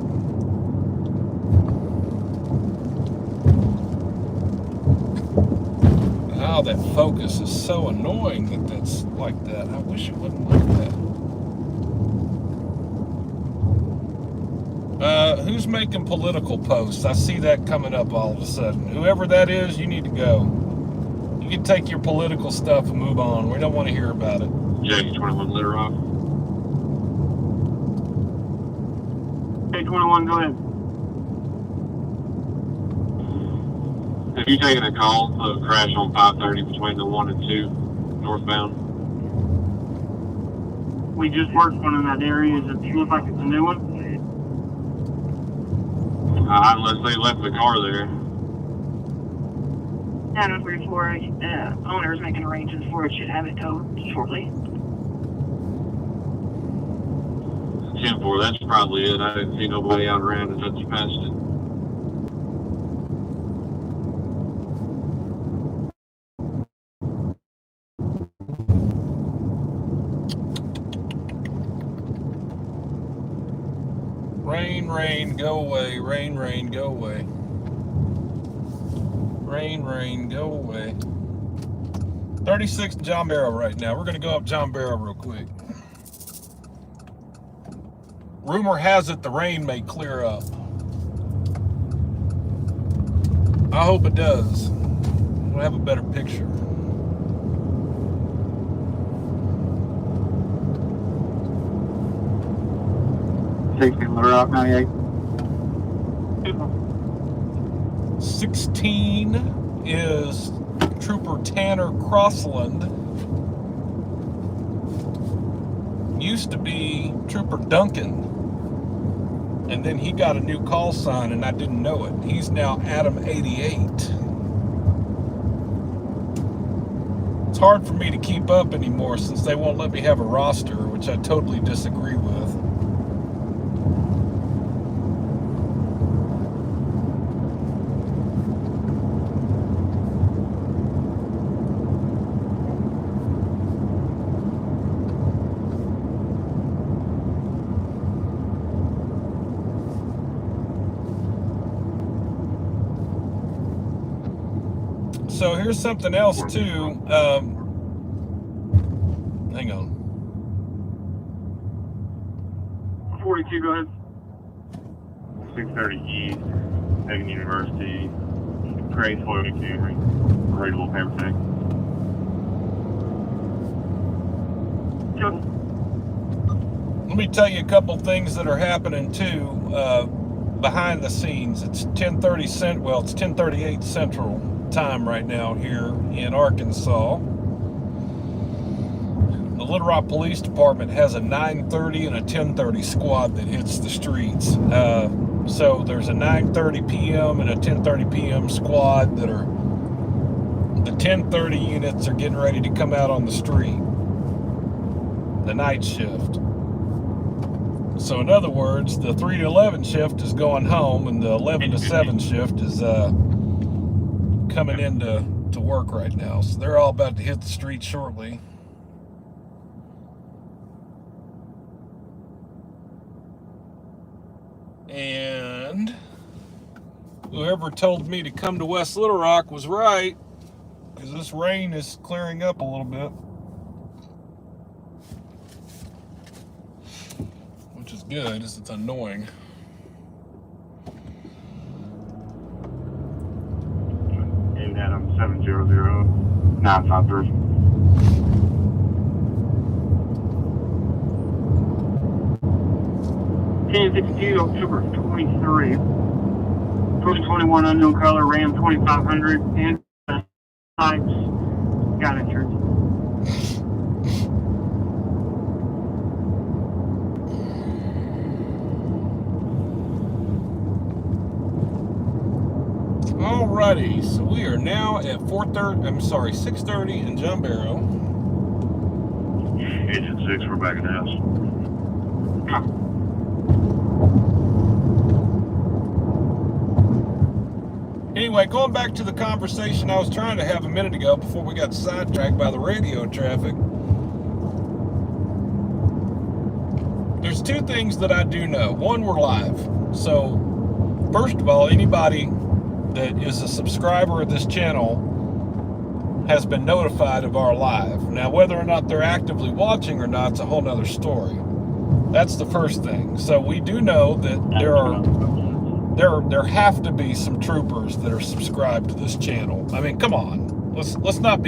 Oh, that focus is so annoying that's like that. I wish it wasn't like that. Who's making political posts? I see that coming up all of a sudden. Whoever that is, you need to go. You can take your political stuff and move on. We don't want to hear about it. Jackie 21 Little Rock. Hey, 21, go ahead. Have you taken a call of a crash on 530 between the 1 and 2 northbound? We just worked one in that area. Does it look like it's a new one? Unless they left the car there. 934, owner is making arrangements for it. Should have it towed shortly. 10-4, that's probably it. I didn't see nobody out around as you passed it. Rain, go away. Rain, go away. Rain, go away. 36 John Barrow right now. We're going to go up John Barrow real quick. Rumor has it the rain may clear up. I hope it does. We'll have a better picture. 16 Little Rock 98. 16 is Trooper Tanner Crossland. Used to be Trooper Duncan. And then he got a new call sign and I didn't know it. He's now Adam 88. It's hard for me to keep up anymore since they won't let me have a roster, which I totally disagree with. So here's something else too. Hang on. 42, go ahead. 630 East, Hagen University, Crane 42, readable paper tag. Let me tell you a couple things that are happening too behind the scenes. It's 10:38 Central Time right now here in Arkansas. The Little Rock Police Department has a 9:30 and a 10:30 squad that hits the streets. So there's a 9:30 p.m. and a 10:30 p.m. squad that are, the 10:30 units are getting ready to come out on the street. The night shift. So in other words, the 3 to 11 shift is going home and the 11 to 7 shift is coming into work right now. So they're all about to hit the street shortly. And whoever told me to come to West Little Rock was right, because this rain is clearing up a little bit, which is good, as it's annoying. Adam 700-953. 1052, October 23. 2021 unknown color, Ram 2500, and types, got insurance. Alrighty, so we are now at 6:30 in John Barrow. Agent 6, we're back in the house. Anyway, going back to the conversation I was trying to have a minute ago before we got sidetracked by the radio traffic. There's two things that I do know. One, we're live. So, first of all, anybody that is a subscriber of this channel has been notified of our live. Now, whether or not they're actively watching or not, it's a whole nother story. That's the first thing. So we do know that there have to be some troopers that are subscribed to this channel. I mean, come on. Let's not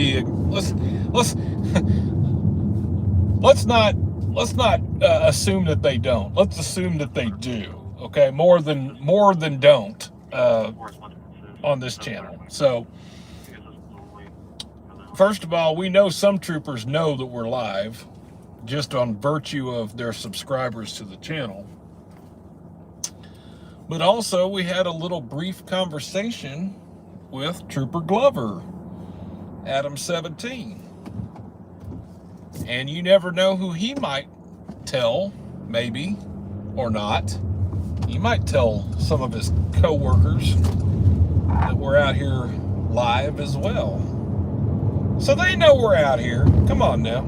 assume that they don't. Let's assume that they do. Okay, more than don't on this channel. So first of all, we know some troopers know that we're live just on virtue of their subscribers to the channel. But also, we had a little brief conversation with Trooper Glover, Adam 17. And you never know who he might tell, maybe, or not. He might tell some of his co-workers that we're out here live as well. So they know we're out here. Come on now.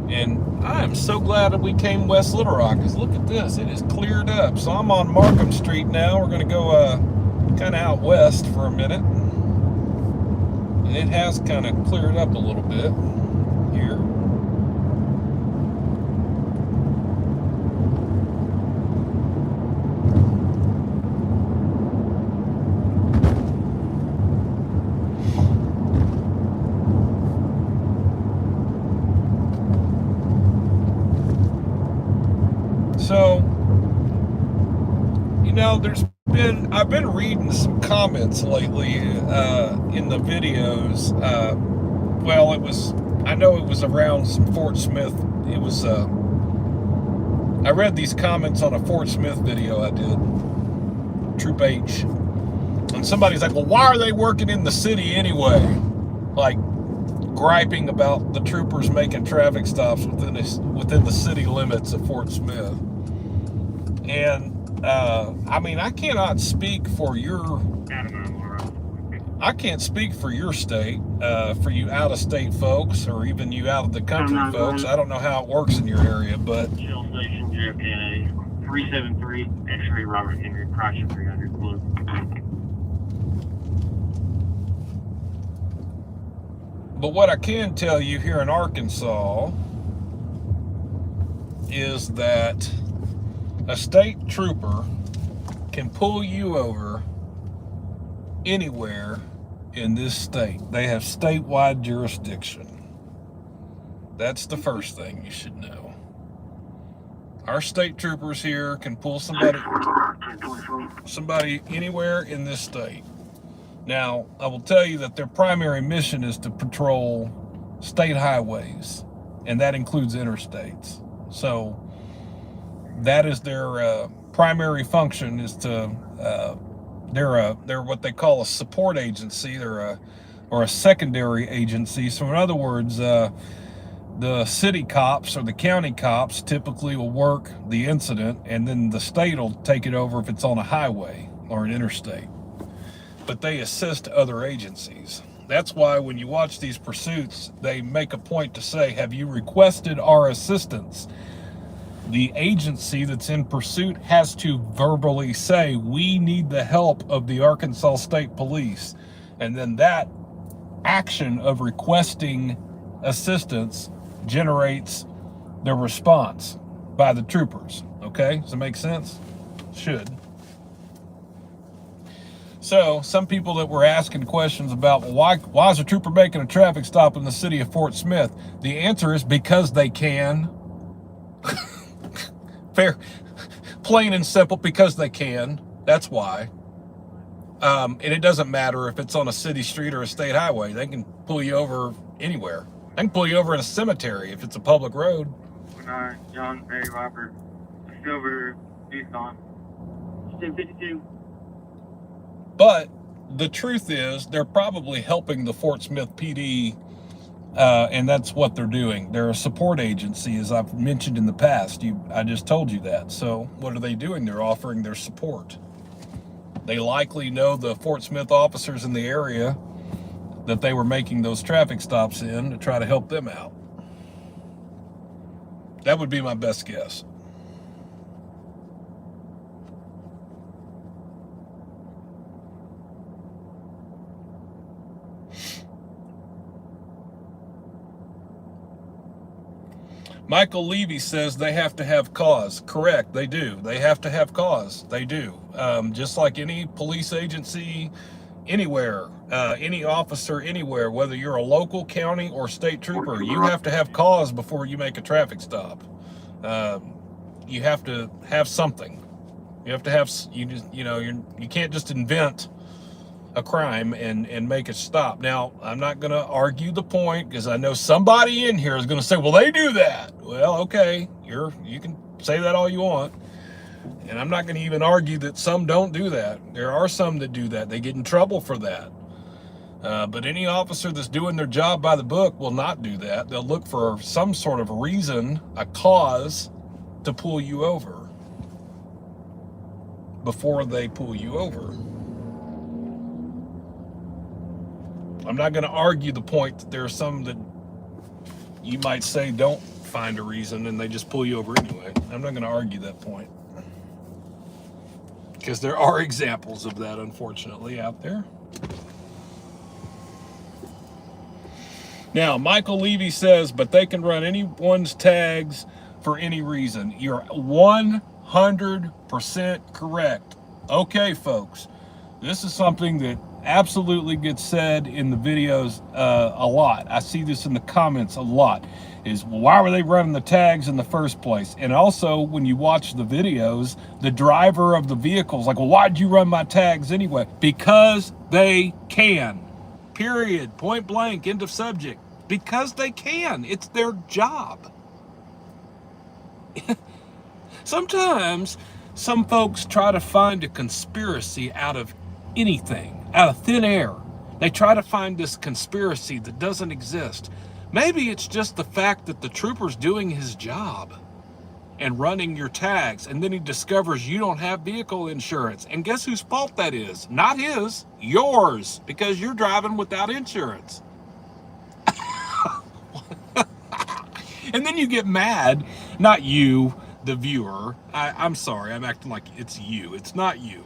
And I am so glad that we came West Little Rock, because look at this, it is cleared up. So I'm on Markham Street now. We're going to go kind of out west for a minute. And it has kind of cleared up a little bit here. I've been reading some comments lately in the videos. Well, I know it was around some Fort Smith. It was, I read these comments on a Fort Smith video I did, Troop H. And somebody's like, well, why are they working in the city anyway? Like, griping about the troopers making traffic stops within the city limits of Fort Smith. And I mean, I cannot speak for your state, for you out-of-state folks, or even you out-of-the-country folks. I don't know how it works in your area, but Shell Station, JFK 373, X-ray Robert Henry, Chrysler 300 Blue. But what I can tell you here in Arkansas is that a state trooper can pull you over anywhere in this state. They have statewide jurisdiction. That's the first thing you should know. Our state troopers here can pull somebody anywhere in this state. Now, I will tell you that their primary mission is to patrol state highways, and that includes interstates. So that is their primary function, is to they're what they call a support agency. They're a secondary agency. So in other words, the city cops or the county cops typically will work the incident, and then the state will take it over if it's on a highway or an interstate. But they assist other agencies. That's why when you watch these pursuits, they make a point to say, have you requested our assistance? The agency that's in pursuit has to verbally say, we need the help of the Arkansas State Police. And then that action of requesting assistance generates the response by the troopers. Okay, does that make sense? Should. So some people that were asking questions about, well, why is a trooper making a traffic stop in the city of Fort Smith? The answer is because they can. Fair, plain and simple, because they can. That's why. And it doesn't matter if it's on a city street or a state highway. They can pull you over anywhere. They can pull you over in a cemetery if it's a public road. John Mary Robert, Silver, Tucson. 252. But the truth is, they're probably helping the Fort Smith PD, and that's what they're doing. They're a support agency, as I've mentioned in the past. I just told you that. So what are they doing? They're offering their support. They likely know the Fort Smith officers in the area that they were making those traffic stops in to try to help them out. That would be my best guess. Michael Levy says they have to have cause. Correct, they do. They have to have cause. They do. Just like any police agency anywhere, any officer anywhere, whether you're a local, county, or state trooper, you have to have cause before you make a traffic stop. You have to have something. You have to have, you can't just invent a crime and make it stop. Now, I'm not going to argue the point, because I know somebody in here is going to say, well, they do that. Well, okay, you can say that all you want. And I'm not going to even argue that some don't do that. There are some that do that. They get in trouble for that. But any officer that's doing their job by the book will not do that. They'll look for some sort of reason, a cause, to pull you over before they pull you over. I'm not going to argue the point that there are some that you might say don't find a reason and they just pull you over anyway. I'm not going to argue that point, because there are examples of that, unfortunately, out there. Now, Michael Levy says, but they can run anyone's tags for any reason. You're 100% correct. Okay, folks, this is something that absolutely gets said in the videos a lot. I see this in the comments a lot, is why were they running the tags in the first place? And also when you watch the videos, the driver of the vehicle's like, well, why'd you run my tags anyway? Because they can. Period. Point blank. End of subject. Because they can. It's their job. Sometimes some folks try to find a conspiracy out of anything, out of thin air. They try to find this conspiracy that doesn't exist. Maybe it's just the fact that the trooper's doing his job and running your tags, and then he discovers you don't have vehicle insurance. And guess whose fault that is? Not his, yours, because you're driving without insurance. And then you get mad, not you, the viewer. I'm sorry, I'm acting like it's you. It's not you.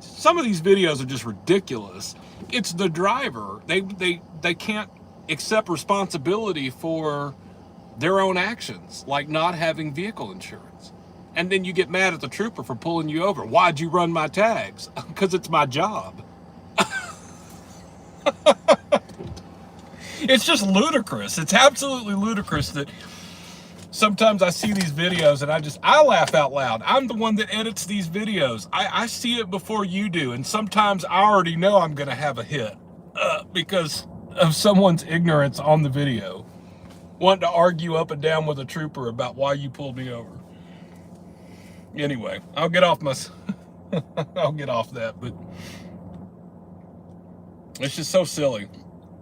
Some of these videos are just ridiculous. It's the driver. They can't accept responsibility for their own actions, like not having vehicle insurance. And then you get mad at the trooper for pulling you over. Why'd you run my tags? Because it's my job. It's just ludicrous. It's absolutely ludicrous that sometimes I see these videos and I laugh out loud. I'm the one that edits these videos. I see it before you do. And sometimes I already know I'm going to have a hit because of someone's ignorance on the video, wanting to argue up and down with a trooper about why you pulled me over. Anyway, I'll get off my, I'll get off that, but it's just so silly.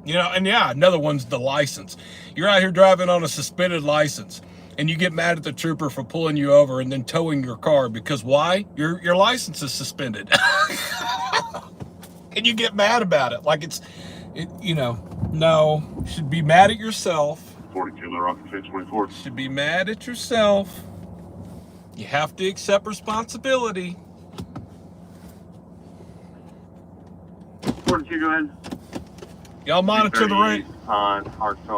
You know, and yeah, another one's the license. You're out here driving on a suspended license and you get mad at the trooper for pulling you over and then towing your car because why? Your license is suspended. And you get mad about it. Like you know, no, you should be mad at yourself. 42 Little Rock, 24. Should be mad at yourself. You have to accept responsibility. 42, go ahead. Y'all monitor the radio.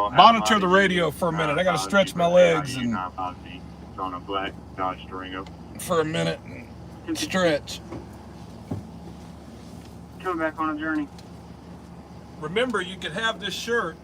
Monitor the radio for a minute. I gotta stretch my legs and on a black Dodge Durango. for a minute and stretch. Coming back on a journey. Remember, you can have this shirt.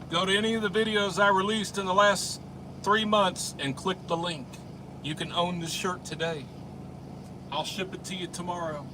Go to any of the videos I released in the last 3 months and click the link. You can own this shirt today. I'll ship it to you tomorrow.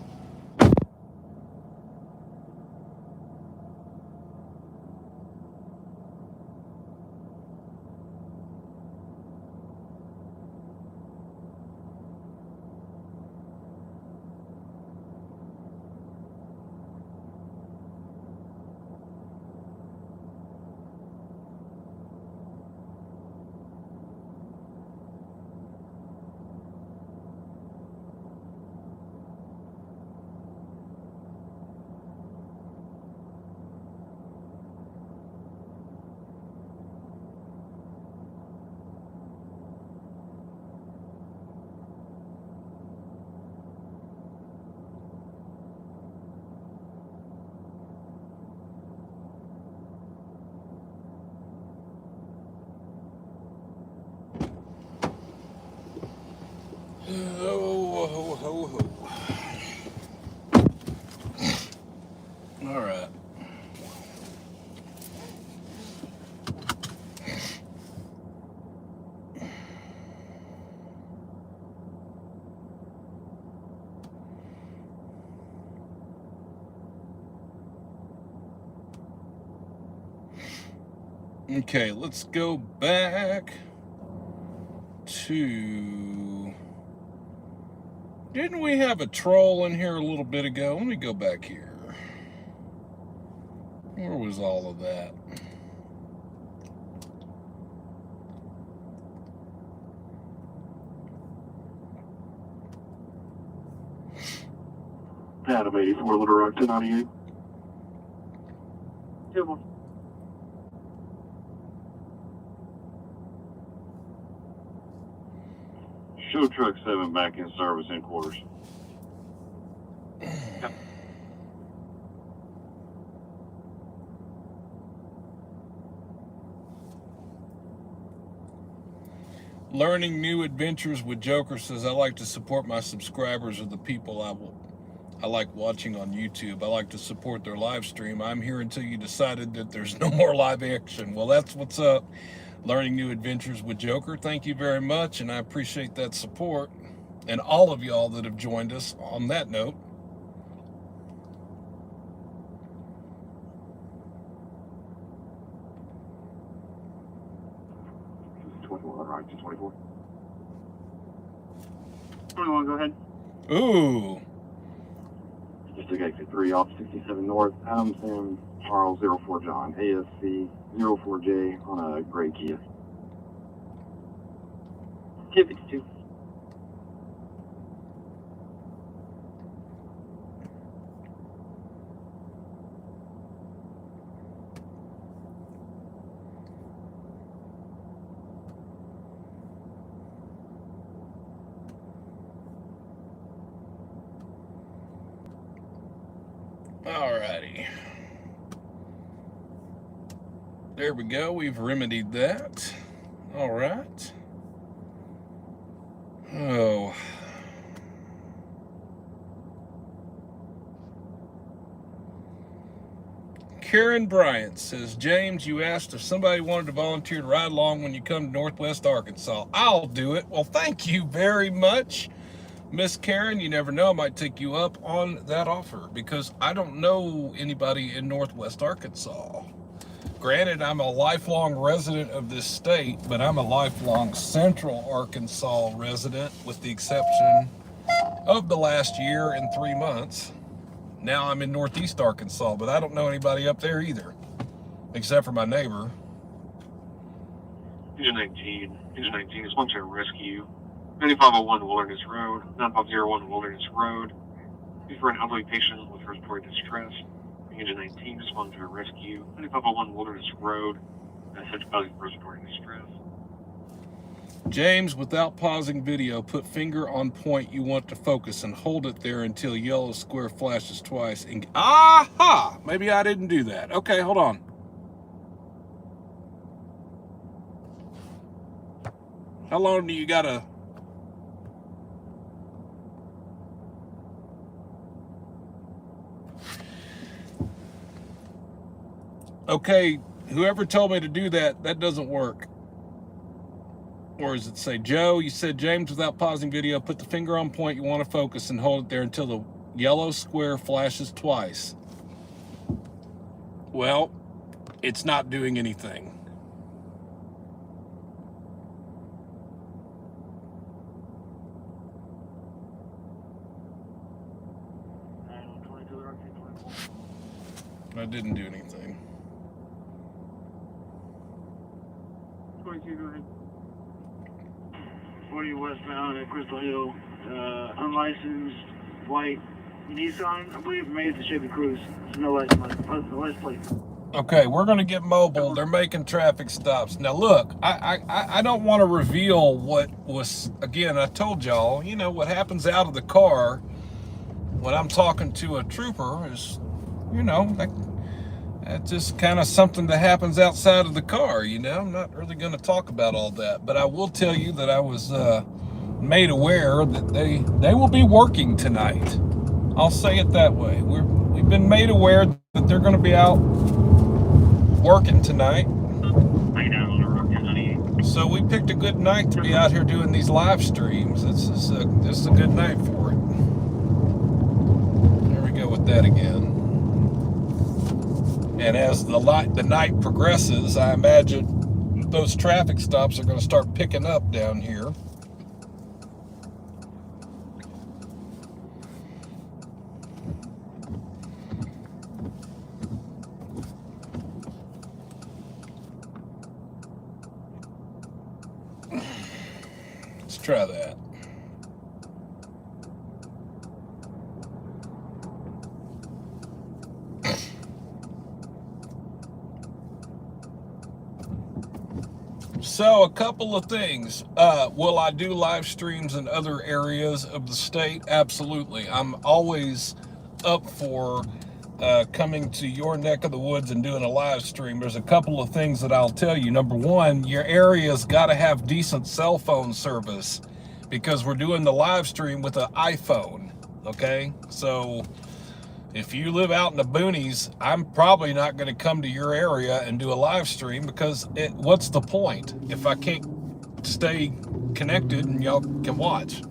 All right. Okay, let's go back to... Didn't we have a troll in here a little bit ago? Let me go back here. Where was all of that? Adam 84 Little Rock, 298. Civil. Show truck 7 back in service in quarters. Learning New Adventures with Joker says, I like to support my subscribers or the people I like watching on YouTube. I like to support their live stream. I'm here until you decided that there's no more live action. Well, that's what's up. Learning New Adventures with Joker. Thank you very much, and I appreciate that support. And all of y'all that have joined us on that note. Right, 24. 21, go ahead. Ooh. Just took exit 3 off 67 North, Adams and Charles 04 John, ASC 04J on a gray Kia. Kia 52. Alrighty. There we go. We've remedied that. All right. Oh. Karen Bryant says, James, you asked if somebody wanted to volunteer to ride along when you come to Northwest Arkansas. I'll do it. Well, thank you very much, Miss Karen. You never know, I might take you up on that offer because I don't know anybody in Northwest Arkansas. Granted, I'm a lifelong resident of this state, but I'm a lifelong Central Arkansas resident with the exception of the last year and 3 months. Now I'm in Northeast Arkansas, but I don't know anybody up there either, except for my neighbor. Engine 19 is one to rescue. 9501 Wilderness Road, 9501 Wilderness Road. These for an elderly patient with respiratory distress. Engine 19 is one to rescue. 9501 Wilderness Road, Central Valley respiratory distress. James, without pausing video, put finger on point you want to focus and hold it there until yellow square flashes twice. And aha! Maybe I didn't do that. Okay, hold on. How long do you gotta... Okay, whoever told me to do that, that doesn't work. Or does it say, Joe, you said, James, without pausing video, put the finger on point you want to focus and hold it there until the yellow square flashes twice. Well, it's not doing anything. I didn't do anything. 22, go ahead. 40 westbound at Crystal Hill, unlicensed white Nissan. I believe made the Chevy Cruise. No license plate. Okay, we're going to get mobile. They're making traffic stops. Now, look, I don't want to reveal what was, again, I told y'all, you know, what happens out of the car when I'm talking to a trooper is, you know, that's just kind of something that happens outside of the car, you know. I'm not really going to talk about all that, but I will tell you that I was made aware that they will be working tonight. I'll say it that way. We've been made aware that they're going to be out working tonight. So we picked a good night to be out here doing these live streams. This is a good night for it. There we go with that again. And as the night progresses, I imagine those traffic stops are going to start picking up down here. Let's try that. So a couple of things. Will I do live streams in other areas of the state? Absolutely. I'm always up for coming to your neck of the woods and doing a live stream. There's a couple of things that I'll tell you. Number one, your area's got to have decent cell phone service because we're doing the live stream with an iPhone. Okay, so if you live out in the boonies, I'm probably not going to come to your area and do a live stream because what's the point if I can't stay connected and y'all can watch?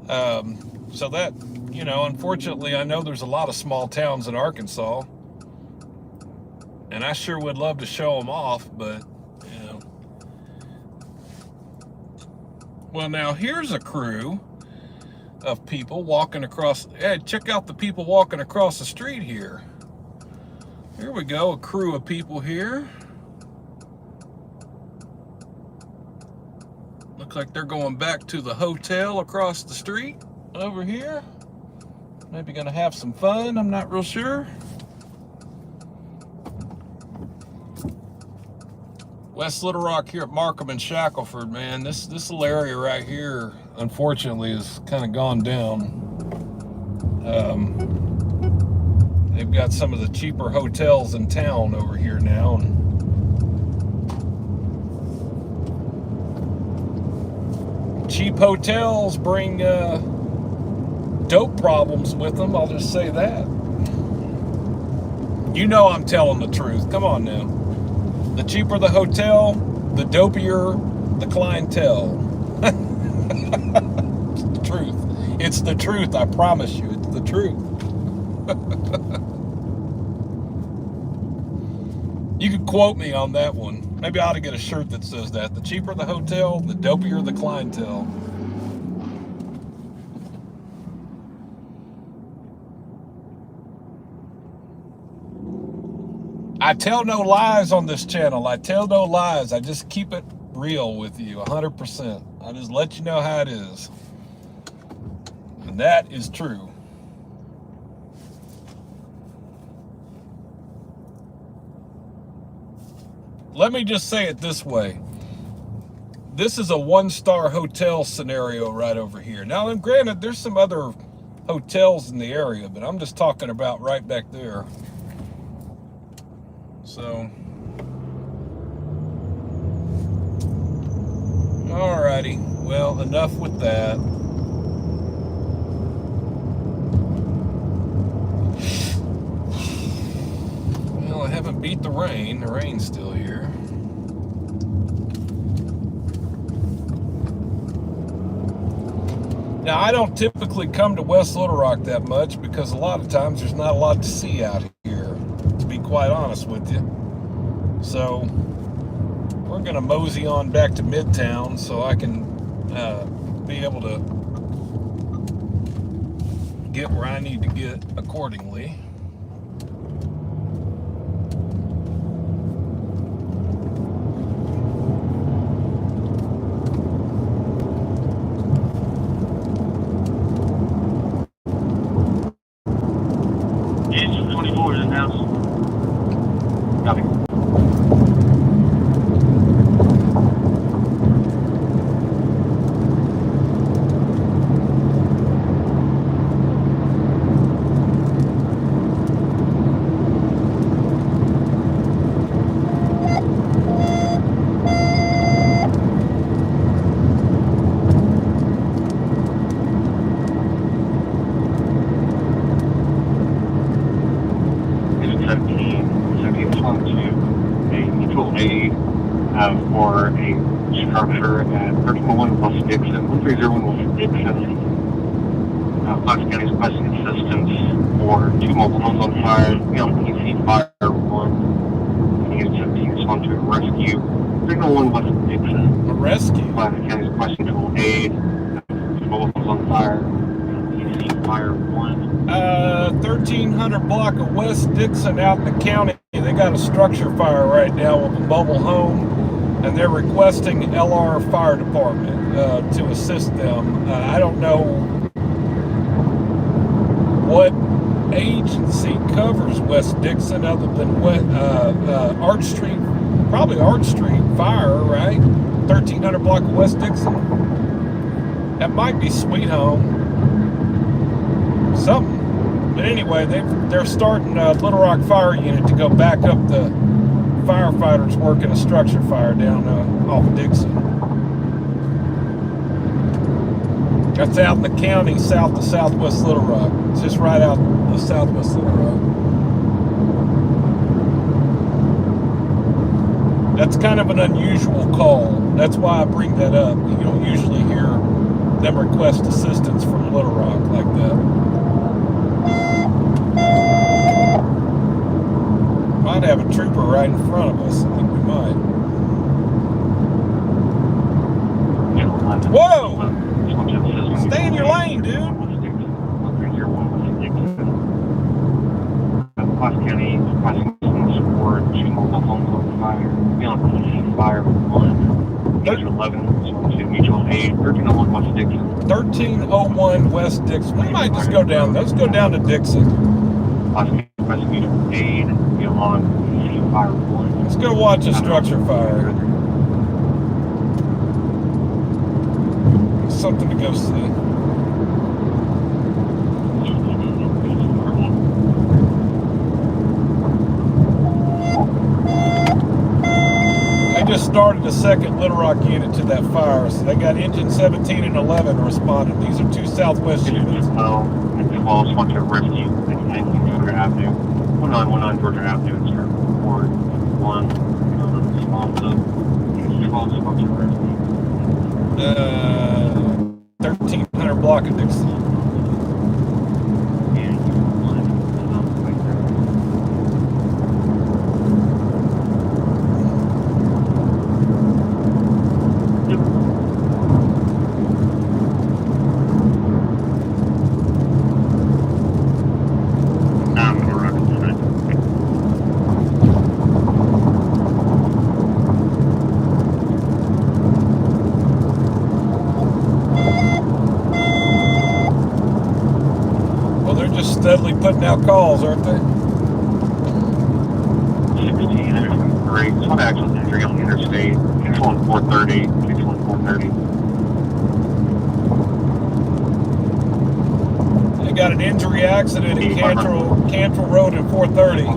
So that, you know, unfortunately, I know there's a lot of small towns in Arkansas, and I sure would love to show them off, but, you know. Well, now here's a crew of people walking across. Hey, check out the people walking across the street here. Here we go, a crew of people here. Looks like they're going back to the hotel across the street over here. Maybe gonna have some fun, I'm not real sure. West Little Rock here at Markham and Shackleford, man. This little area right here, unfortunately, has kind of gone down. They've got some of the cheaper hotels in town over here now. And cheap hotels bring dope problems with them, I'll just say that. You know I'm telling the truth. Come on now. The cheaper the hotel, the dopier the clientele. It's the truth. It's the truth, I promise you. It's the truth. You could quote me on that one. Maybe I ought to get a shirt that says that. The cheaper the hotel, the dopier the clientele. I tell no lies on this channel. I tell no lies. I just keep it real with you, 100%. I just let you know how it is. And that is true. Let me just say it this way. This is a one-star hotel scenario right over here. Now, granted, there's some other hotels in the area, but I'm just talking about right back there. So, alrighty, well, enough with that. Well, I haven't beat the rain's still here. Now, I don't typically come to West Little Rock that much because a lot of times there's not a lot to see out here, to be quite honest with you. So we're gonna mosey on back to Midtown so I can be able to get where I need to get accordingly. Engine 24 is in house. Copy. For a structure at 1301 West Dixon, 1301 West Dixon. Pulaski County is requesting assistance for 2 mobile homes on fire. We on PC Fire 1. Unit 17 respond to a rescue. 1301 West Dixon. A rescue? Pulaski County is requesting total aid. 2 mobile homes on fire. PC Fire 1. 1300 block of West Dixon out in the county. They got a structure fire right now with a mobile home. And they're requesting LR Fire Department to assist them. I don't know what agency covers West Dixon other than Arch Street Probably Arch Street fire, right? 1300 block of West Dixon. That might be Sweet Home. Something. But anyway, they're starting a Little Rock Fire Unit to go back up the firefighters working a structure fire down off Dixon. That's out in the county south of southwest Little Rock. It's just right out of southwest Little Rock. That's kind of an unusual call. That's why I bring that up. You don't usually hear them request assistance from Little Rock like that. Might have a trooper right in front of us. I think we might. Whoa! Stay in your lane, dude. Pulaski County requesting assistance for 2 mobile homes on fire. Beyond fire 1, Major 11, to mutual aid, 1301 West Dixon. 1301 West Dixon. We might just go down. Let's go down to Dixon. Pulaski requesting mutual aid beyond fire 1. Let's go watch a structure fire. Something to go see. They just started a second Little Rock unit to that fire, so they got engine 17 and 11 responded. These are 2 southwest units. Well, want to rescue at 19 Georgia Avenue, 1919 Georgia Avenue, and start Ward 1, responsive, 12 sponsor rescue. 1300 block of Dixon. Steadily putting out calls, aren't they? 16, there's great. It's one actual injury on the interstate. Control on 430. Control on 430. They got an injury accident in Cantrell Road at 430.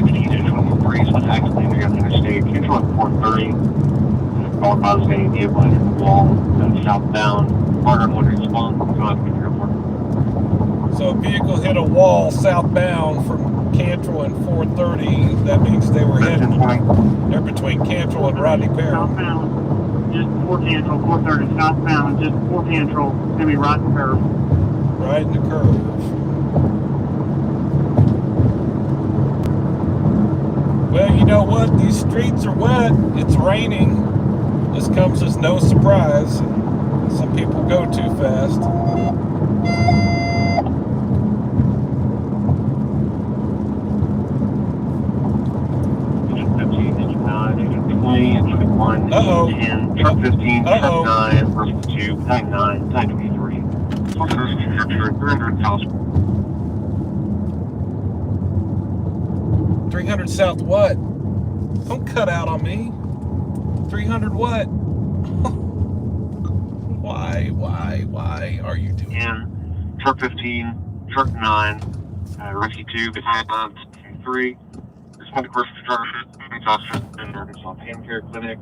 16 to 23 is one actual injury on the interstate. Control on 430. Followed by the same vehicle in the wall, southbound. Partner would respond from Pulaski Airport. So a vehicle hit a wall southbound from Cantrell and 430. That means they were heading. They're between Cantrell and Rodney Perry. Southbound, just before Cantrell, 430 southbound, just before Cantrell, it's gonna be right in the curve. Right in the curve. Well, you know what? These streets are wet. It's raining. This comes as no surprise. Some people go too fast. Engine 15, engine 9, engine 20, engine 21, Uh-oh. 10, truck 15, Uh-oh. truck 9, versal 2, 99, 923. Sponsors structure 300,000. 300 south what? Don't cut out on me. 300 what? Why are you doing that? 10, truck 15, truck 9, rescue 2, battalion 3. Respond to commercial construction, exhaustion, and Arkansas Pain Care Clinic.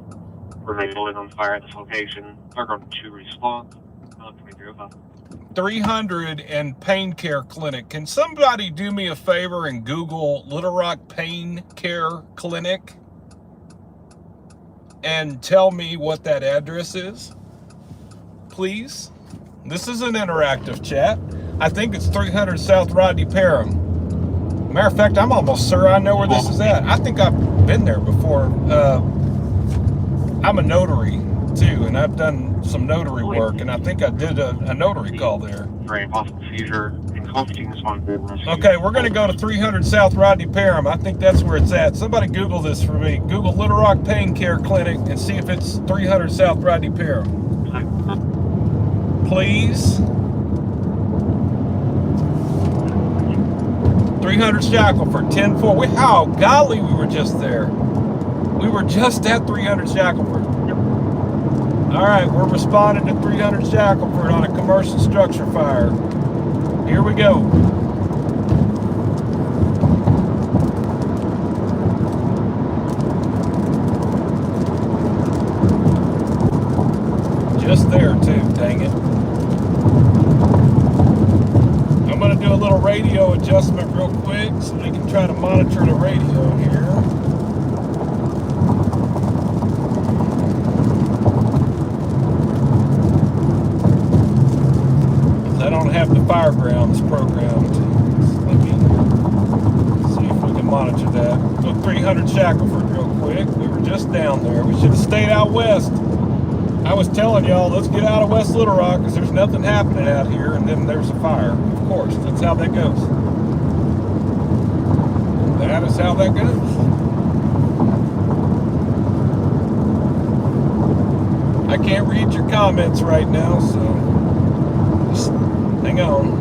Remain building on fire at this location. Target 2 response. 300 and Pain Care Clinic. Can somebody do me a favor and Google Little Rock Pain Care Clinic and tell me what that address is? Please. This is an interactive chat. I think it's 300 South Rodney Parham. Matter of fact, I'm almost sure I know where this is at. I think I've been there before. I'm a notary too, and I've done some notary work, and I think I did a notary call there. For a possible seizure and conflicting responsibility. Okay, we're going to go to 300 South Rodney Parham. I think that's where it's at. Somebody Google this for me. Google Little Rock Pain Care Clinic and see if it's 300 South Rodney Parham. Please. 300 Shackleford, 10-4. Oh, golly, we were just there. We were just at 300 Shackleford. All right, we're responding to 300 Shackleford on a commercial structure fire. Here we go. Just there, too, dang it. I'm going to do a little radio adjustment real quick so we can try to monitor the radio here. I don't have the Firegrounds programmed. Let me see if we can monitor that. Go 300 Shackleford real quick. We were just down there. We should have stayed out west. I was telling y'all, let's get out of West Little Rock because there's nothing happening out here, and then there's a fire. Of course, that's how that goes. That is how that goes. I can't read your comments right now, so just hang on.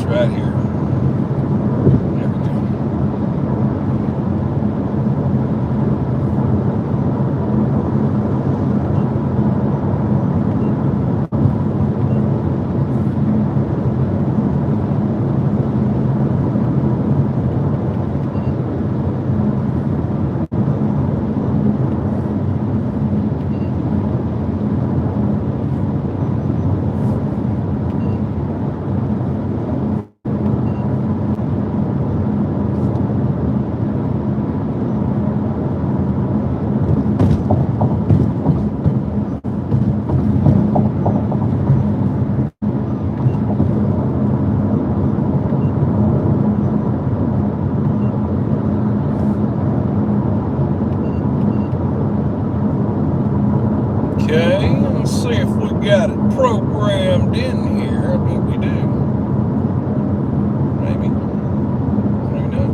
Right here. There we go. Okay, let's see if we got it programmed in here. I bet we do. Maybe. I don't know.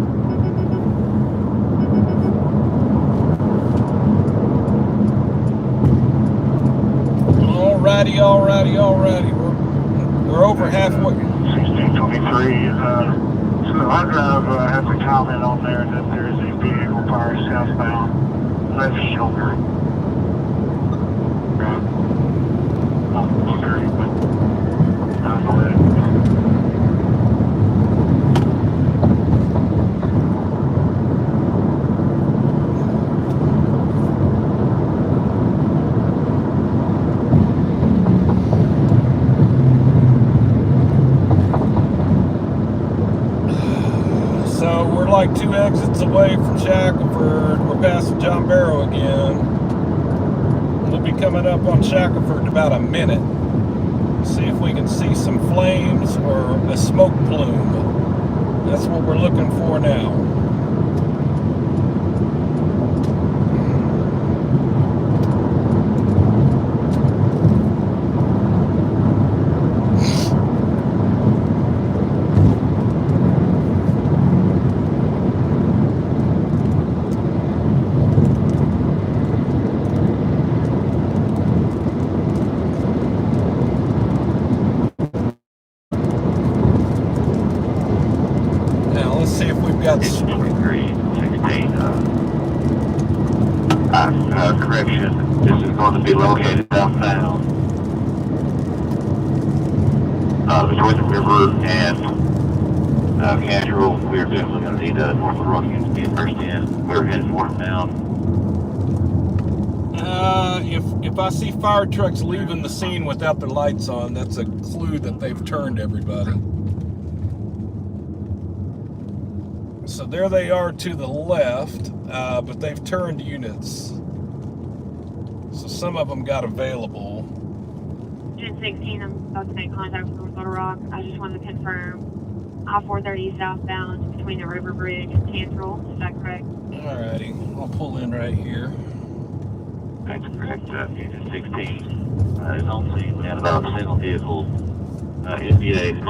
Alrighty. We're over halfway. 1623. So our drive has a comment on there that there's a vehicle fire southbound left shoulder. So we're like 2 exits away from Shackleford. We're passing John Barrow again. We'll be coming up on Shackleford in about a minute. See if we can see some flames or a smoke plume. That's what we're looking for now. See if we've got 16. Correction. This is going to be located southbound between the river and Casual. We're definitely going to need North Pulaski to be first in. We're headed northbound. If I see fire trucks leaving the scene without their lights on, that's a clue that they've turned everybody. So there they are to the left, but they've turned units. So some of them got available. Gen 16, I'm about to make contact with North Little Rock. I just wanted to confirm I-430 southbound between the River Bridge and Cantrell. Is that correct? Alrighty, I'll pull in right here. That's correct, Agent 16. Is on scene. We had about a single vehicle, NVA.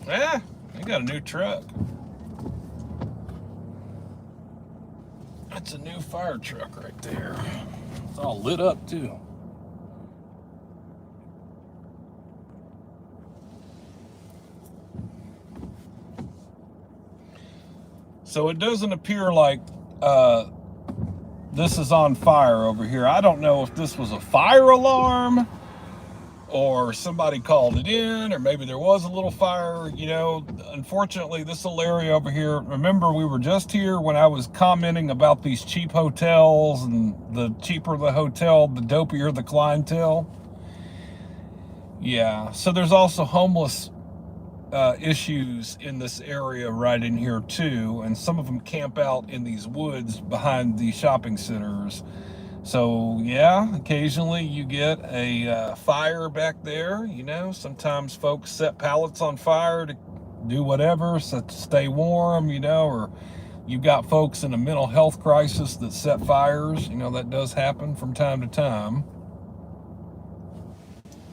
Yeah, they got a new truck. That's a new fire truck right there. It's all lit up too. So it doesn't appear like this is on fire over here. I don't know if this was a fire alarm or somebody called it in, or maybe there was a little fire. You know, unfortunately, this little area over here, remember we were just here when I was commenting about these cheap hotels, and the cheaper the hotel, the dopier the clientele. Yeah, so there's also homeless issues in this area right in here too, and some of them camp out in these woods behind the shopping centers. So yeah, occasionally you get a fire back there. You know, sometimes folks set pallets on fire to do whatever, so to stay warm, you know, or you've got folks in a mental health crisis that set fires. You know, that does happen from time to time.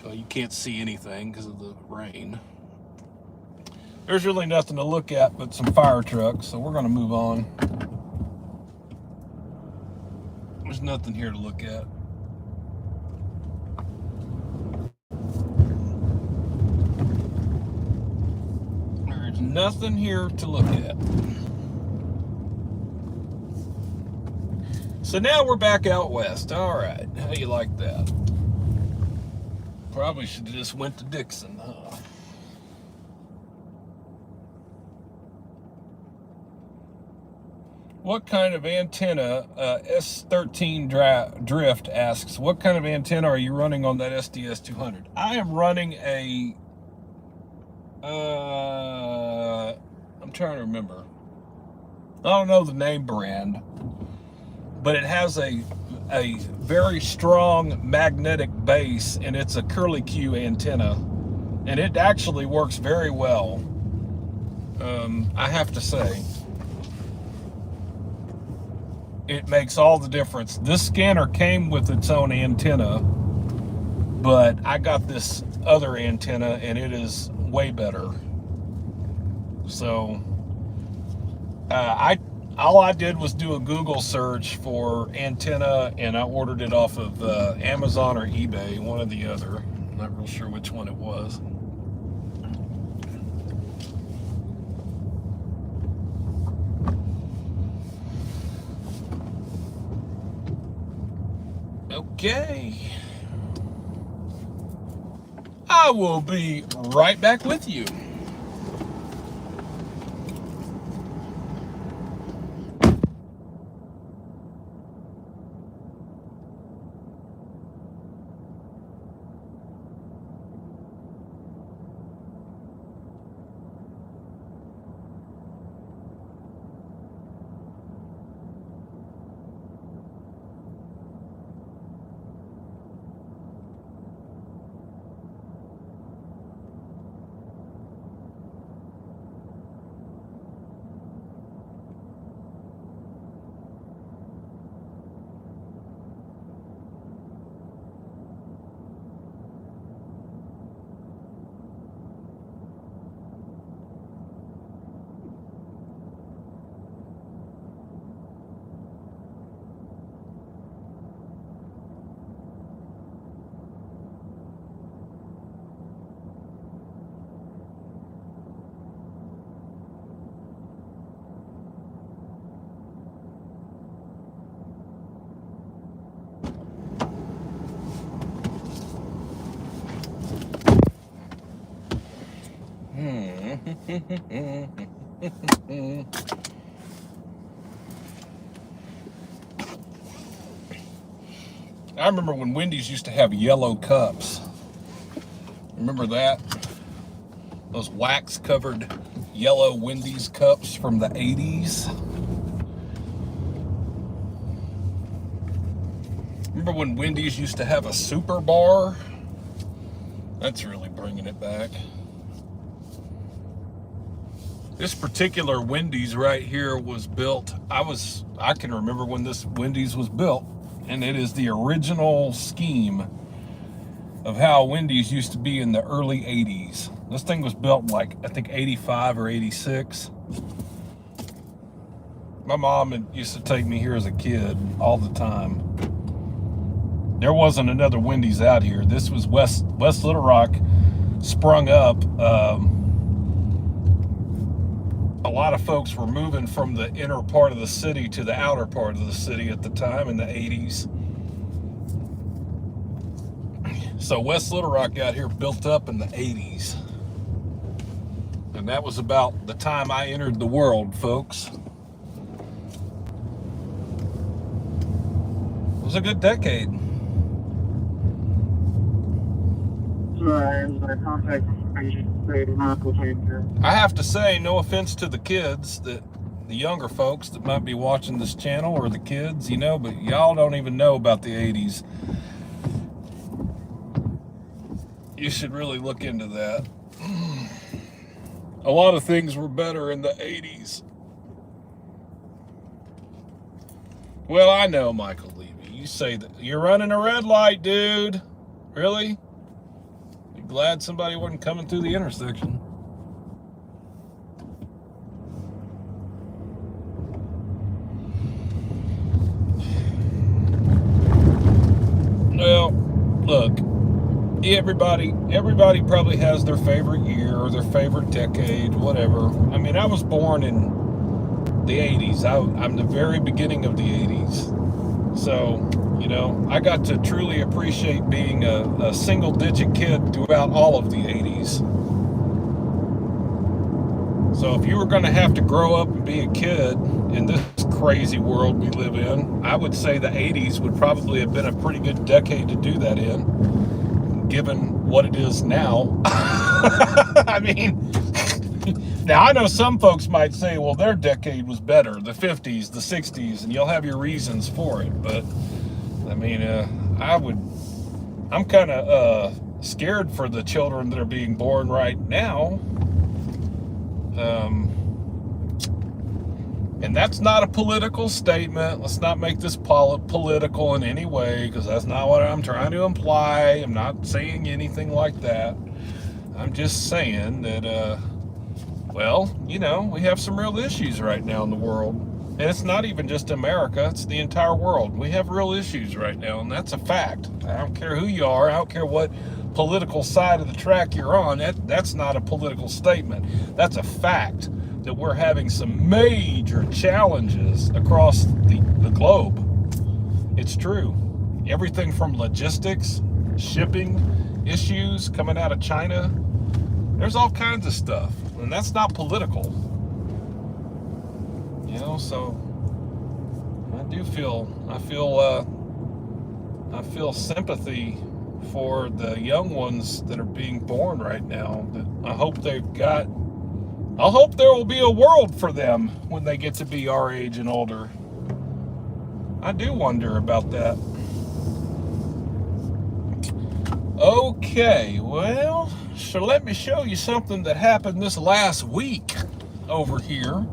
Well, you can't see anything because of the rain. There's really nothing to look at but some fire trucks, so we're going to move on. There's nothing here to look at. There's nothing here to look at. So now we're back out west. All right, how you like that? Probably should have just went to Dixon, huh? What kind of antenna, S13 Drift asks, what kind of antenna are you running on that SDS 200? I am running a, I'm trying to remember. I don't know the name brand, but it has a very strong magnetic base, and it's a curlicue antenna, and it actually works very well, I have to say. It makes all the difference. This scanner came with its own antenna, but I got this other antenna and it is way better. So all I did was do a Google search for antenna, and I ordered it off of Amazon or eBay, one or the other. I'm not real sure which one it was. Okay. I will be right back with you. I remember when Wendy's used to have yellow cups. Remember that? Those wax-covered yellow Wendy's cups from the 80s. Remember when Wendy's used to have a super bar? That's really bringing it back. This particular Wendy's right here was built, I can remember when this Wendy's was built, and it is the original scheme of how Wendy's used to be in the early 80s. This thing was built like, I think 85 or 86. My mom used to take me here as a kid all the time. There wasn't another Wendy's out here. This was West Little Rock sprung up. A lot of folks were moving from the inner part of the city to the outer part of the city at the time in the 80s. So West Little Rock out here built up in the 80s. And that was about the time I entered the world, folks. It was a good decade. I have to say, no offense to the kids, the younger folks that might be watching this channel, or the kids, you know, but y'all don't even know about the 80s. You should really look into that. A lot of things were better in the 80s. Well, I know, Michael Levy. You say that you're running a red light, dude. Really? Be glad somebody wasn't coming through the intersection. Well, look. Everybody probably has their favorite year or their favorite decade, whatever. I mean, I was born in the 80s. I'm the very beginning of the 80s. So, you know, I got to truly appreciate being a single-digit kid throughout all of the 80s. So if you were going to have to grow up and be a kid in this crazy world we live in, I would say the 80s would probably have been a pretty good decade to do that in, given what it is now. I mean, now I know some folks might say, well, their decade was better, the 50s, the 60s, and you'll have your reasons for it. But I mean, I'm kind of scared for the children that are being born right now. And that's not a political statement. Let's not make this political in any way, because that's not what I'm trying to imply. I'm not saying anything like that. I'm just saying that, well, you know, we have some real issues right now in the world. And it's not even just America, it's the entire world. We have real issues right now, and that's a fact. I don't care who you are, I don't care what political side of the track you're on, that's not a political statement. That's a fact that we're having some major challenges across the globe. It's true. Everything from logistics, shipping issues coming out of China, there's all kinds of stuff, and that's not political. You know, so I feel sympathy for the young ones that are being born right now. That I hope there will be a world for them when they get to be our age and older. I do wonder about that. Okay, well, so let me show you something that happened this last week over here.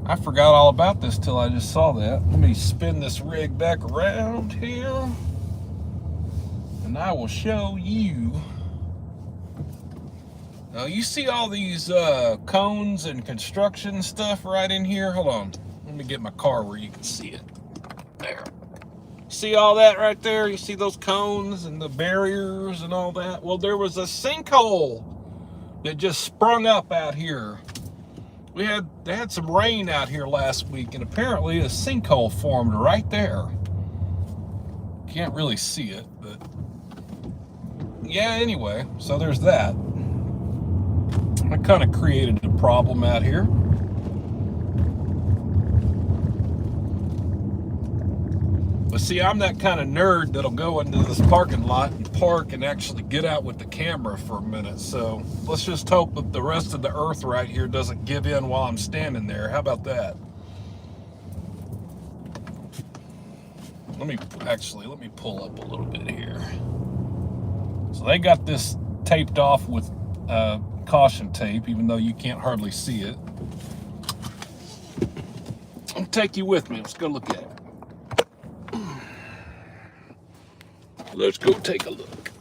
I forgot all about this till I just saw that. Let me spin this rig back around here, and I will show you. Now, you see all these cones and construction stuff right in here? Hold on. Let me get my car where you can see it. There. See all that right there? You see those cones and the barriers and all that? Well, there was a sinkhole that just sprung up out here. They had some rain out here last week, and apparently a sinkhole formed right there. Can't really see it, but yeah, anyway, so there's that. I kind of created a problem out here. But see, I'm that kind of nerd that'll go into this parking lot and park and actually get out with the camera for a minute. So let's just hope that the rest of the earth right here doesn't give in while I'm standing there. How about that? Let me pull up a little bit here. So they got this taped off with caution tape, even though you can't hardly see it. I'll take you with me. Let's go look at it. Let's go take a look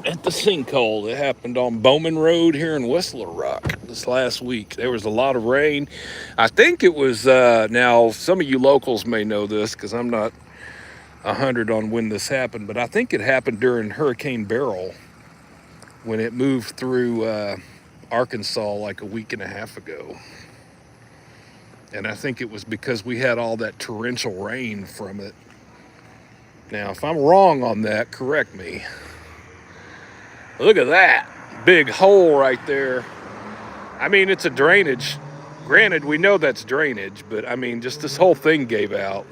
at the sinkhole that happened on Bowman Road here in West Little Rock this last week. There was a lot of rain. I think it was, now some of you locals may know this because I'm not 100 on when this happened, but I think it happened during Hurricane Beryl when it moved through Arkansas like a week and a half ago. And I think it was because we had all that torrential rain from it. Now, if I'm wrong on that, correct me. Look at that big hole right there. I mean, it's a drainage. Granted, we know that's drainage, but I mean, just this whole thing gave out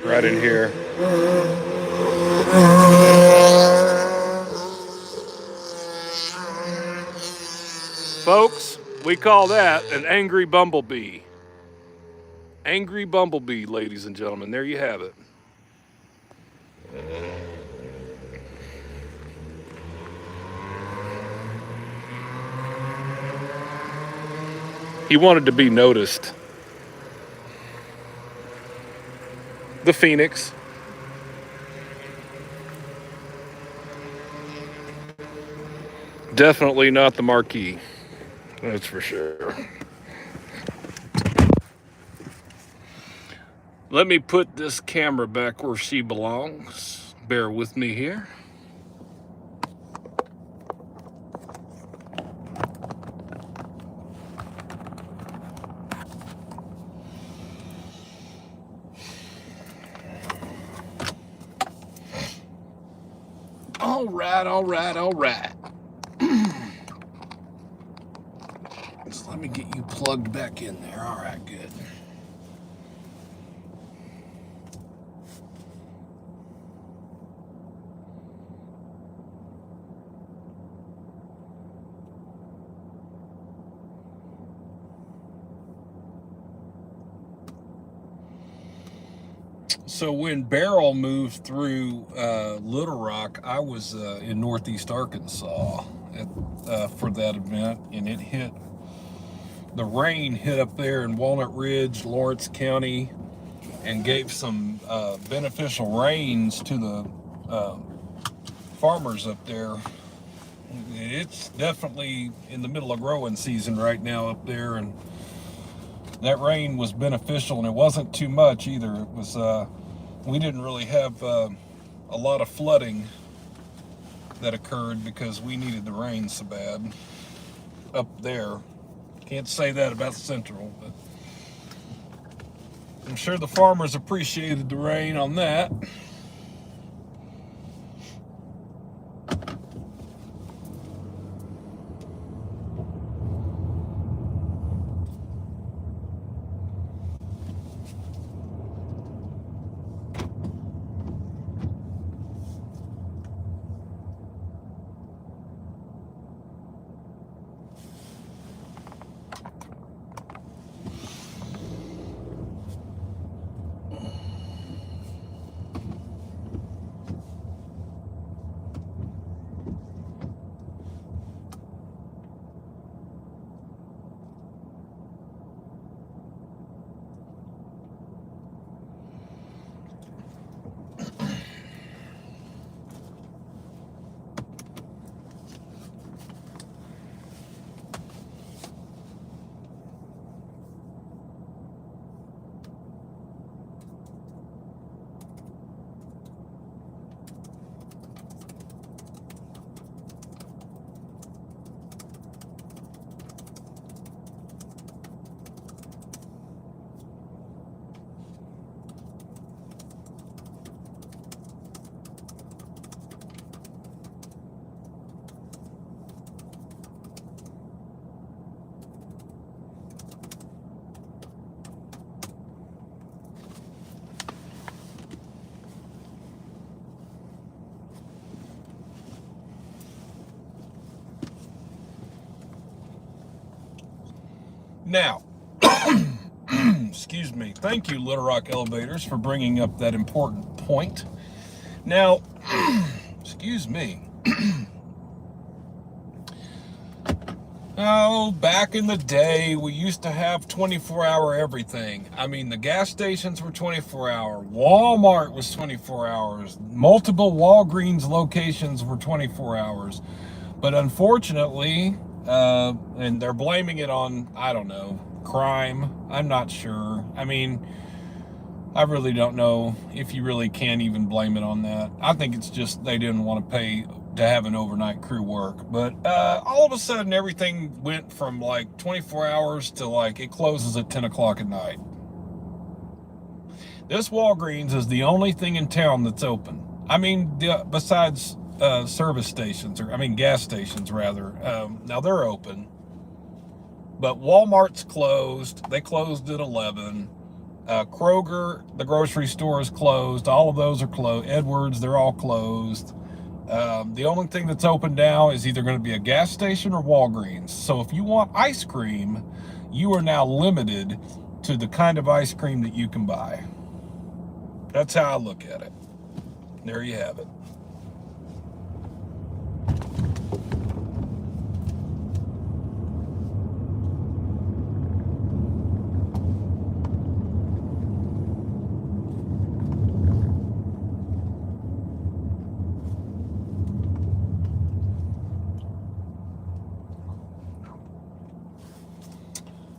right in here. Folks, we call that an angry bumblebee. Angry bumblebee, ladies and gentlemen. There you have it. He wanted to be noticed. The Phoenix. Definitely not the Marquis. That's for sure. Let me put this camera back where she belongs. Bear with me here. All right. So let me get you plugged back in there. All right, good. So when Beryl moved through Little Rock, I was in Northeast Arkansas for that event, and the rain hit up there in Walnut Ridge, Lawrence County, and gave some beneficial rains to the farmers up there. It's definitely in the middle of growing season right now up there, and that rain was beneficial, and it wasn't too much either. It was we didn't really have a lot of flooding that occurred because we needed the rain so bad up there. Can't say that about Central, but I'm sure the farmers appreciated the rain on that. Now, excuse me. Thank you, Little Rock Elevators, for bringing up that important point. Now, excuse me. Oh, back in the day, we used to have 24-hour everything. I mean, the gas stations were 24-hour. Walmart was 24 hours. Multiple Walgreens locations were 24 hours. But unfortunately, and they're blaming it on, I don't know, crime. I'm not sure. I mean, I really don't know if you really can even blame it on that. I think it's just they didn't want to pay to have an overnight crew work. But all of a sudden, everything went from like 24 hours to like it closes at 10 o'clock at night. This Walgreens is the only thing in town that's open. I mean, besides service stations, or I mean gas stations rather. Now they're open. But Walmart's closed. They closed at 11. Kroger, the grocery store, is closed. All of those are closed. Edwards, they're all closed. The only thing that's open now is either going to be a gas station or Walgreens. So if you want ice cream, you are now limited to the kind of ice cream that you can buy. That's how I look at it. There you have it.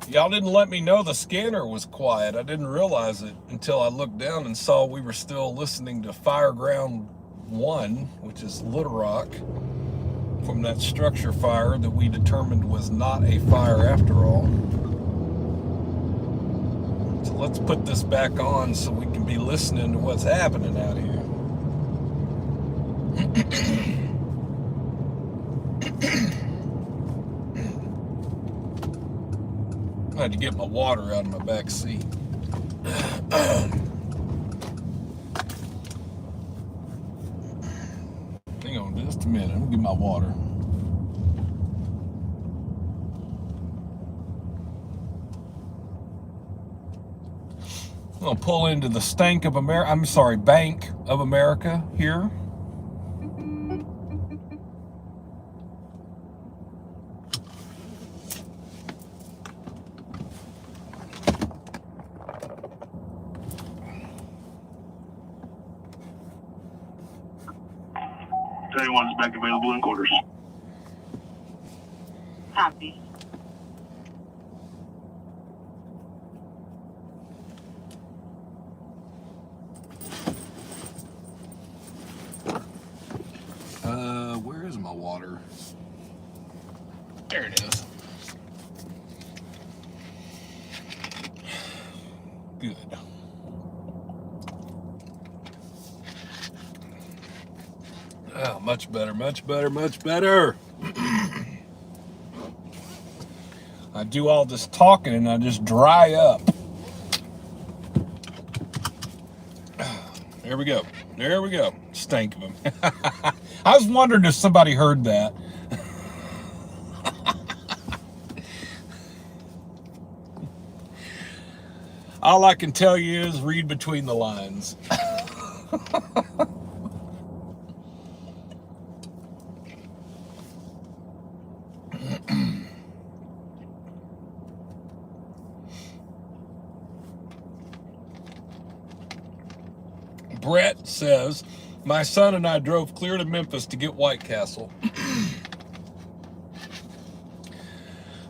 Y'all didn't let me know the scanner was quiet. I didn't realize it until I looked down and saw we were still listening to Fireground 1, which is Little Rock, from that structure fire that we determined was not a fire after all. So let's put this back on so we can be listening to what's happening out here. I had to get my water out of my back seat. Hang on just a minute. Let me get my water. I'm gonna pull into the Bank of America here. Everyone's back available in quarters. Copy. Where is my water? There it is. Good. Oh, much better, much better, much better. I do all this talking and I just dry up. There we go. There we go. Stank of them. I was wondering if somebody heard that. All I can tell you is read between the lines. Brett says, my son and I drove clear to Memphis to get White Castle.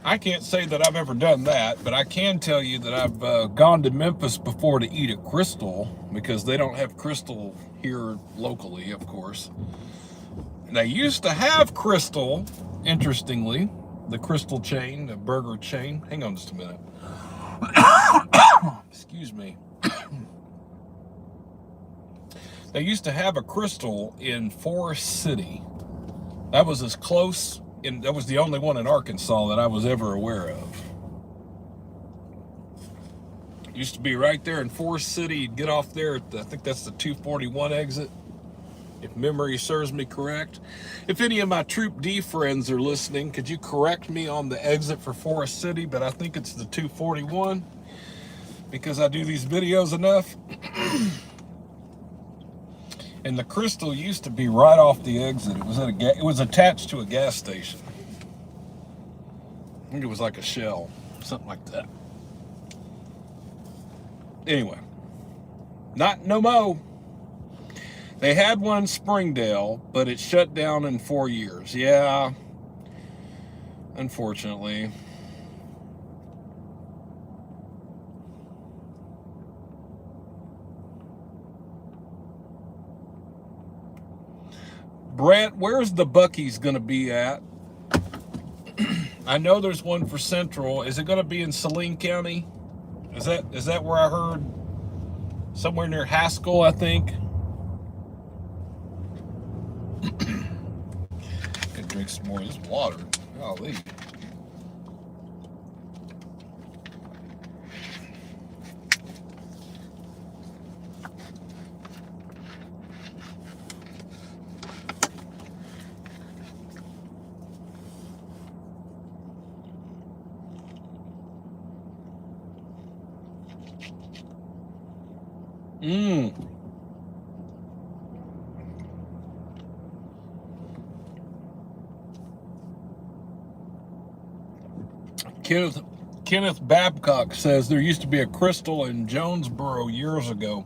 I can't say that I've ever done that, but I can tell you that I've gone to Memphis before to eat at Crystal, because they don't have Crystal here locally, of course. And they used to have Crystal, interestingly, the Crystal chain, the burger chain. Hang on just a minute. Excuse me. They used to have a Crystal in Forest City. That was as close, and that was the only one in Arkansas that I was ever aware of. Used to be right there in Forest City. You'd get off there at I think that's the 241 exit. if memory serves me correct. If any of my Troop D friends are listening, could you correct me on the exit for Forest City? But I think it's the 241 because I do these videos enough. And the Crystal used to be right off the exit. It was at it was attached to a gas station. I think it was like a Shell, something like that. Anyway, no mo. They had one in Springdale, but it shut down in 4 years. Yeah, unfortunately. Brett, where's the Buc-ee's going to be at? I know there's one for Central. Is it going to be in Saline County? Is that where I heard? Somewhere near Haskell, I think. Could drink some more of this water. Golly. Kenneth Babcock says there used to be a Crystal in Jonesboro years ago.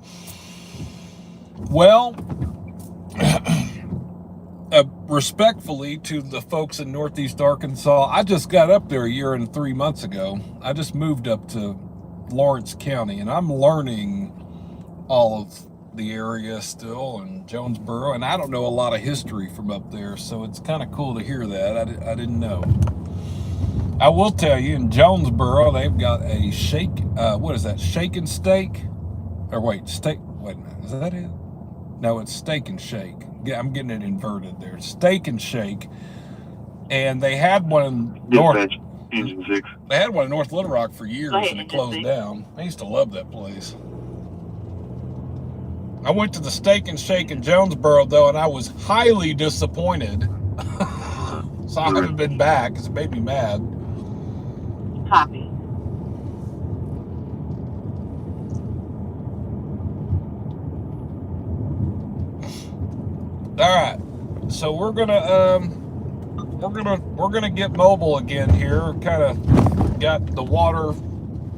Well, respectfully to the folks in Northeast Arkansas, I just got up there a year and 3 months ago. I just moved up to Lawrence County, and I'm learning all of the area still, and Jonesboro, and I don't know a lot of history from up there, so it's kind of cool to hear that. I didn't know. I will tell you, in Jonesboro, they've got a what is that, Shake and Steak? Or wait a minute, is that it? No, it's Steak and Shake. Yeah, I'm getting it inverted there. Steak and Shake. And they had one in North... Engine 6. They had one in North Little Rock for years, and it closed down. I used to love that place. I went to the Steak and Shake in Jonesboro, though, and I was highly disappointed. So I haven't been back, because it made me mad. Copy. All right, so we're gonna get mobile again here. Kind of got the water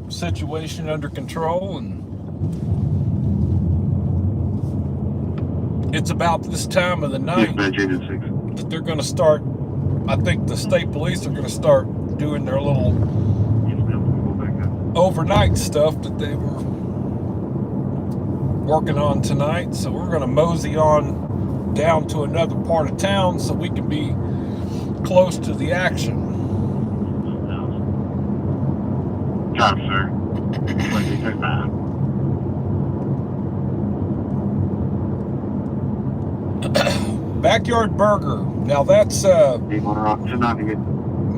situation under control, and it's about this time of the night that they're going to start. I think the state police are going to start doing their little overnight stuff that they were working on tonight. So we're going to mosey on down to another part of town so we can be close to the action. Got it, sir. Let me take that. Backyard Burger. Now that's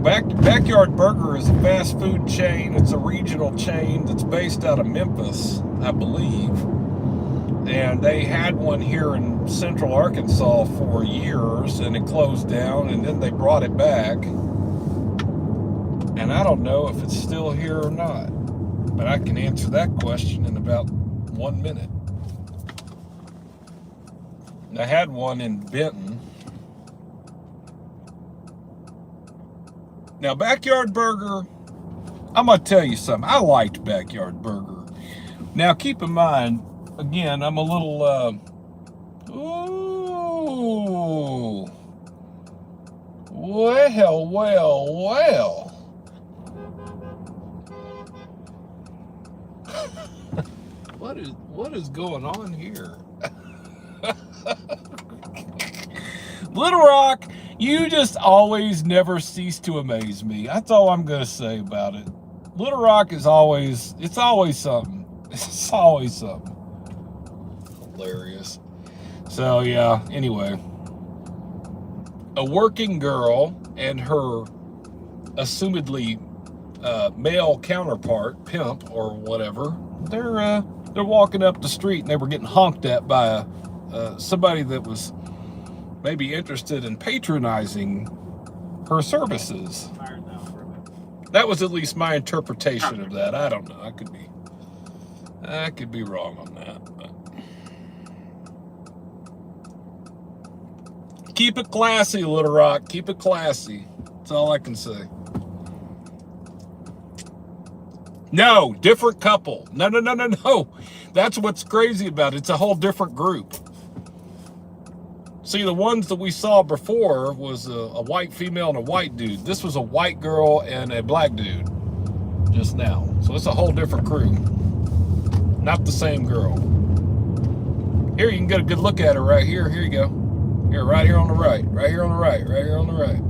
Backyard Burger is a fast food chain. It's a regional chain that's based out of Memphis, I believe. And they had one here in Central Arkansas for years, and it closed down, and then they brought it back. And I don't know if it's still here or not, but I can answer that question in about 1 minute. I had one in Benton. Now, Backyard Burger, I'm going to tell you something. I liked Backyard Burger. Now, keep in mind, again, I'm a little, ooh, well. What is going on here? Little Rock, you just always never cease to amaze me. That's all I'm going to say about it. Little Rock is always, it's always something. It's always something. Hilarious. So, yeah, anyway. A working girl and her assumedly male counterpart, pimp or whatever, they're walking up the street and they were getting honked at by somebody that was may be interested in patronizing her services. That was at least my interpretation of that. I don't know. I could be wrong on that. But keep it classy, Little Rock. Keep it classy. That's all I can say. No, different couple. No. That's what's crazy about it. It's a whole different group. See, the ones that we saw before was a white female and a white dude. This was a white girl and a black dude just now. So it's a whole different crew. Not the same girl. Here, you can get a good look at her right here. Here you go. Here, right here on the right. Right here on the right. Right here on the right.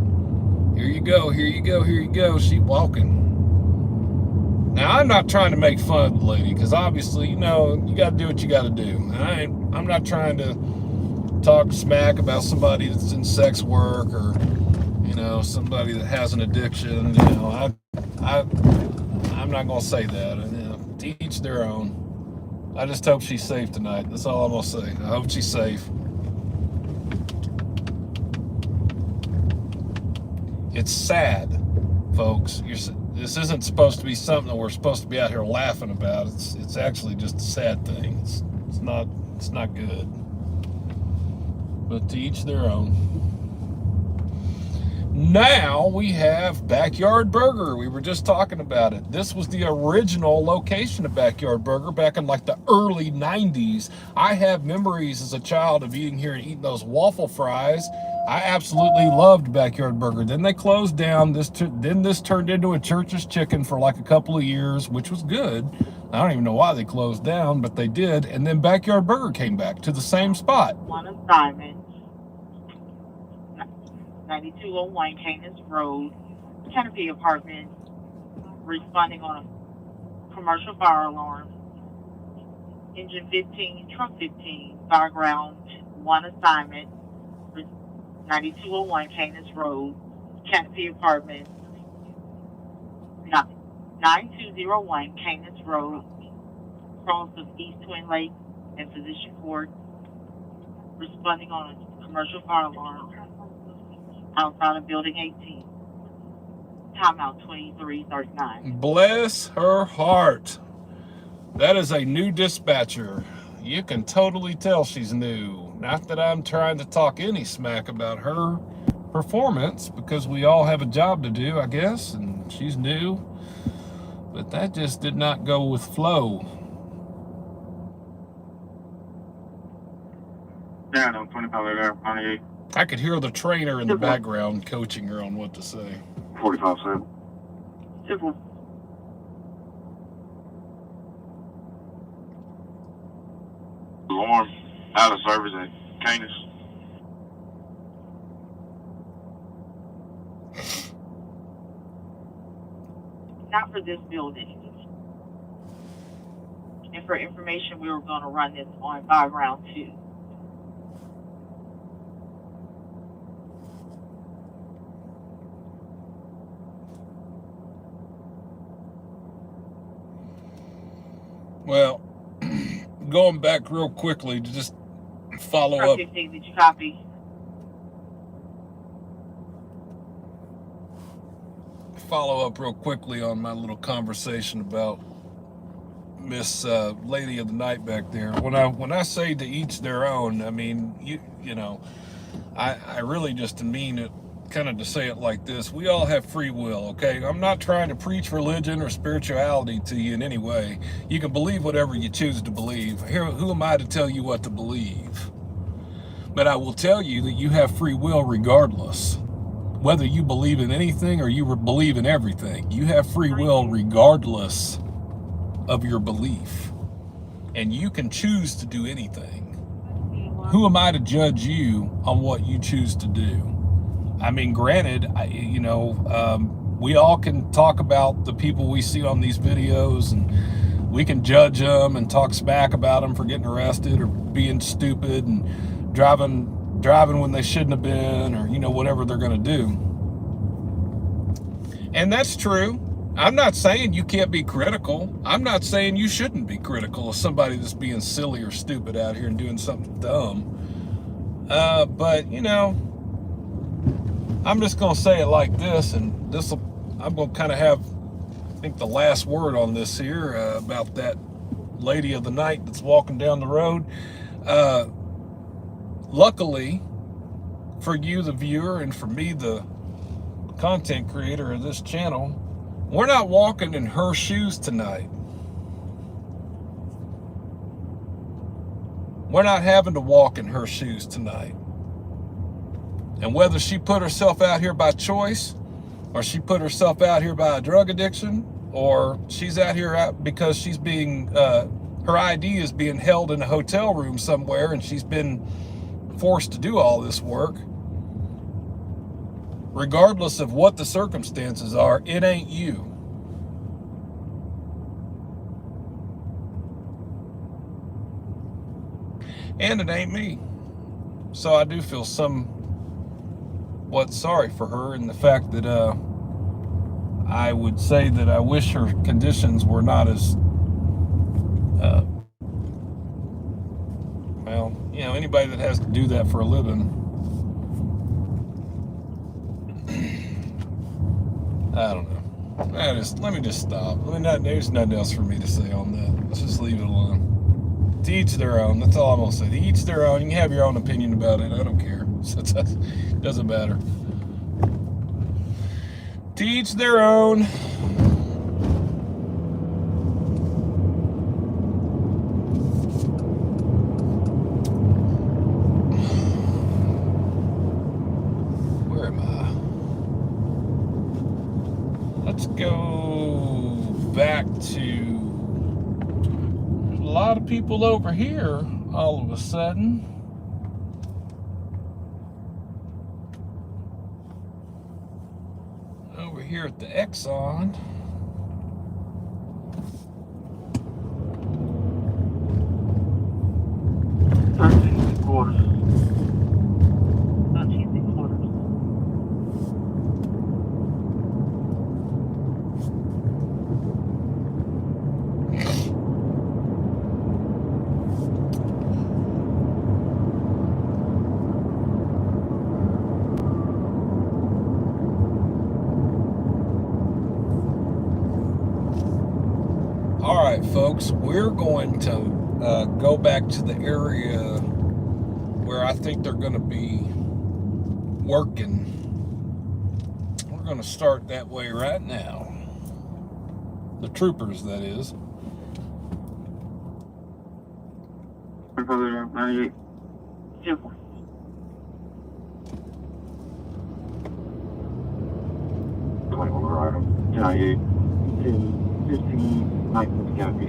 Here you go. Here you go. Here you go. She's walking. Now, I'm not trying to make fun of the lady because obviously, you know, you got to do what you got to do. I'm not trying to talk smack about somebody that's in sex work or, you know, somebody that has an addiction. You know, I'm not gonna say that. You know, to each their own. I just hope she's safe tonight. That's all I'm gonna say. I hope she's safe. It's sad, folks. This isn't supposed to be something that we're supposed to be out here laughing about. It's actually just a sad thing. It's not good. But to each their own. Now we have Backyard Burger. We were just talking about it. This was the original location of Backyard Burger back in like the early 90s. I have memories as a child of eating here and eating those waffle fries. I absolutely loved Backyard Burger. Then they closed down. Then this turned into a Church's Chicken for like a couple of years, which was good. I don't even know why they closed down, but they did. And then Backyard Burger came back to the same spot. One assignment. 9201 Canis Road, Canopy Apartment, responding on a commercial fire alarm. Engine 15, truck 15, fireground, one assignment. 9201 Canis Road, Canopy Apartment. 9201 Canis Road, cross of East Twin Lake and Physician Court, responding on a commercial fire alarm outside of Building 18. Timeout 2339. Bless her heart. That is a new dispatcher. You can totally tell she's new. Not that I'm trying to talk any smack about her performance, because we all have a job to do, I guess, and she's new. But that just did not go with flow. Yeah, no, 25 there, 98. I could hear the trainer in the background coaching her on what to say. 45-7. Civil. Alarm out of service at Canis. Not for this building. And for information, we were going to run this on background too. Well, going back real quickly to just follow up. 15, did you copy? Follow up real quickly on my little conversation about Miss Lady of the Night back there. When I say to each their own, I mean you know, I really just mean it kind of to say it like this. We all have free will, okay? I'm not trying to preach religion or spirituality to you in any way. You can believe whatever you choose to believe. Who am I to tell you what to believe? But I will tell you that you have free will regardless. Whether you believe in anything or you believe in everything, you have free will regardless of your belief. And you can choose to do anything. Who am I to judge you on what you choose to do? I mean, granted, we all can talk about the people we see on these videos, and we can judge them and talk smack about them for getting arrested or being stupid and driving when they shouldn't have been, or, whatever they're going to do. And that's true. I'm not saying you can't be critical. I'm not saying you shouldn't be critical of somebody that's being silly or stupid out here and doing something dumb. But, you know, I'm just going to say it like this, and I'm going to kind of have, I think, the last word on this here about that lady of the night that's walking down the road. Luckily for you, the viewer, and for me, the content creator of this channel, we're not walking in her shoes tonight. We're not having to walk in her shoes tonight. And whether she put herself out here by choice, or she put herself out here by a drug addiction, or she's out here because she's being, her ID is being held in a hotel room somewhere and she's been forced to do all this work, regardless of what the circumstances are, it ain't you. And it ain't me. So I do feel somewhat sorry for her, in the fact that I would say that I wish her conditions were not as well, you know, anybody that has to do that for a living, I don't know. Let me just stop. There's nothing else for me to say on that. Let's just leave it alone. To each their own. That's all I'm gonna say. To each their own. You can have your own opinion about it. I don't care. It doesn't matter. To each their own. Where am I? Let's go back to a lot of people over here all of a sudden. Over here at the Exxon. 13 quarters. 13 quarters. All right, folks, we're going to go back to the area where I think they're going to be working. We're going to start that way right now. The troopers, that is. 98. Super. Right. 98. 15, 19, got to be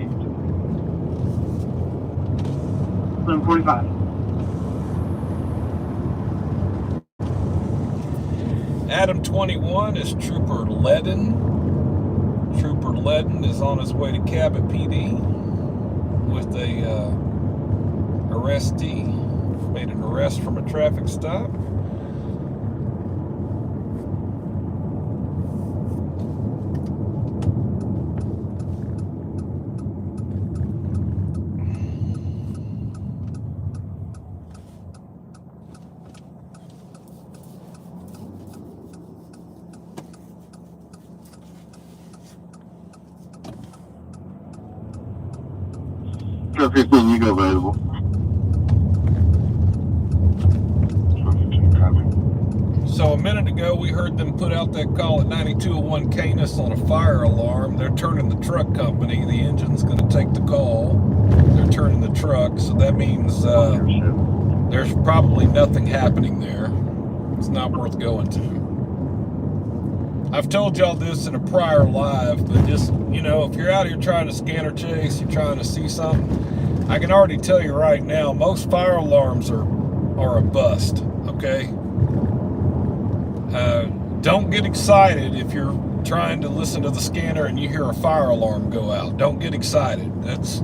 11:45. Adam 21 is Trooper Ledden. Trooper Ledden is on his way to Cabot PD with a arrestee. Made an arrest from a traffic stop. Got 15, you go available. 15, copy. So a minute ago, we heard them put out that call at 9201 Canis on a fire alarm. They're turning the truck company. The engine's going to take the call. They're turning the truck, so that means there's probably nothing happening there. It's not worth going to. I've told y'all this in a prior live, but just, you know, if you're out here trying to scanner chase, you're trying to see something, I can already tell you right now, most fire alarms are a bust, okay? Don't get excited if you're trying to listen to the scanner and you hear a fire alarm go out. Don't get excited. That's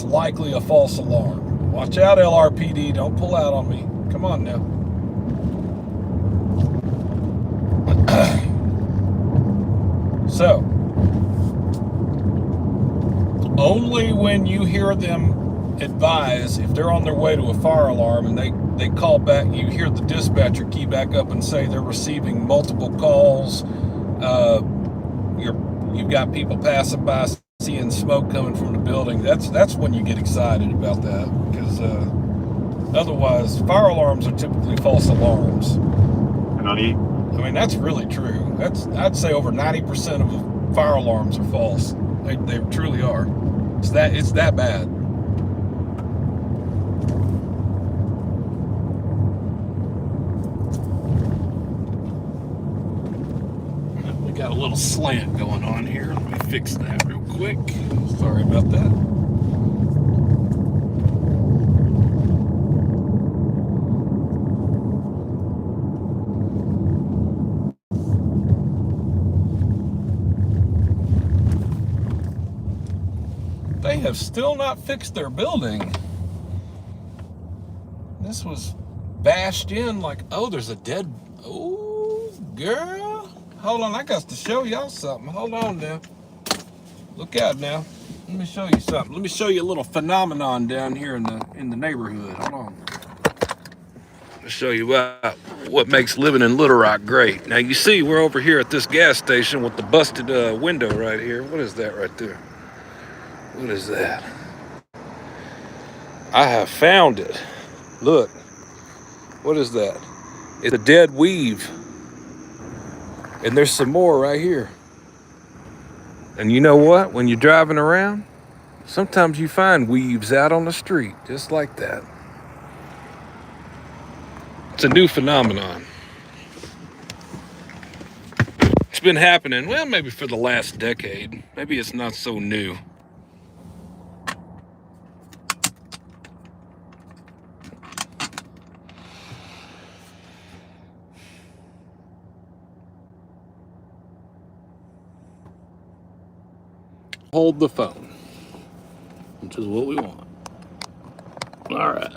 likely a false alarm. Watch out, LRPD. Don't pull out on me. Come on now. So, only when you hear them advise if they're on their way to a fire alarm and they call back, you hear the dispatcher key back up and say they're receiving multiple calls, you've got people passing by, seeing smoke coming from the building. That's when you get excited about that, because otherwise fire alarms are typically false alarms. I mean, that's really true. I'd say over 90% of the fire alarms are false. They truly are. It's that bad. We got a little slant going on here. Let me fix that real quick. Sorry about that. They have still not fixed their building. This was bashed in like, oh, there's a dead, oh, girl. Hold on, I got to show y'all something. Hold on now. Look out now. Let me show you something. Let me show you a little phenomenon down here in the neighborhood. Hold on. I'll show you what makes living in Little Rock great. Now you see we're over here at this gas station with the busted window right here. What is that right there? What is that? I have found it. Look. What is that? It's a dead weave. And there's some more right here. And you know what? When you're driving around, sometimes you find weaves out on the street, just like that. It's a new phenomenon. It's been happening, well, maybe for the last decade. Maybe it's not so new. Hold the phone, which is what we want. All right.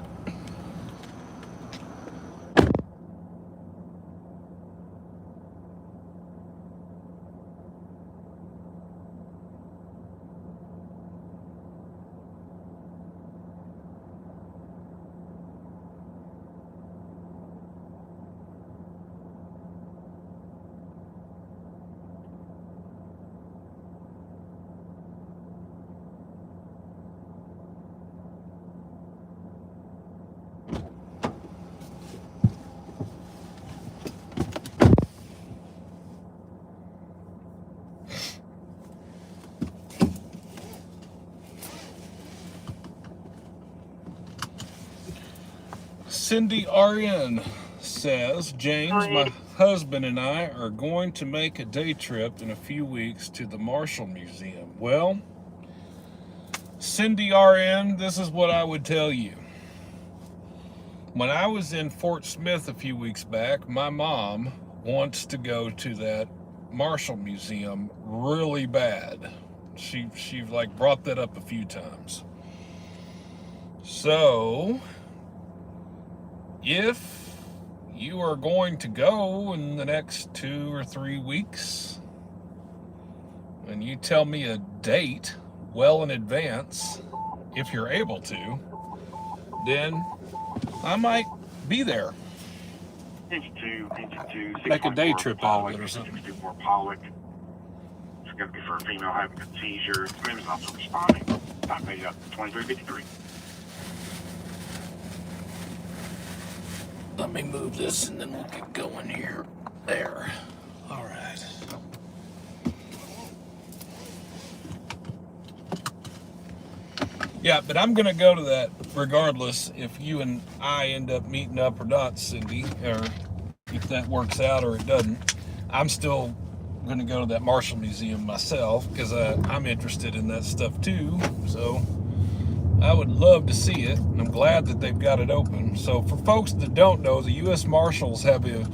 Cindy RN says, James, my husband and I are going to make a day trip in a few weeks to the Marshall Museum. Well, Cindy RN, this is what I would tell you. When I was in Fort Smith a few weeks back, my mom wants to go to that Marshall Museum really bad. She like brought that up a few times. So, if you are going to go in the next 2 or 3 weeks, and you tell me a date well in advance, if you're able to, then I might be there. Make a day trip out of it or something. It's going to be for a female having a seizure. Name is also responding. Time made up 2353. Let me move this and then we'll get going here. There. All right. Yeah, but I'm going to go to that regardless if you and I end up meeting up or not, Cindy, or if that works out or it doesn't. I'm still going to go to that Marshall Museum myself because I'm interested in that stuff too. So I would love to see it. I'm glad that they've got it open. So for folks that don't know, the U.S. Marshals have the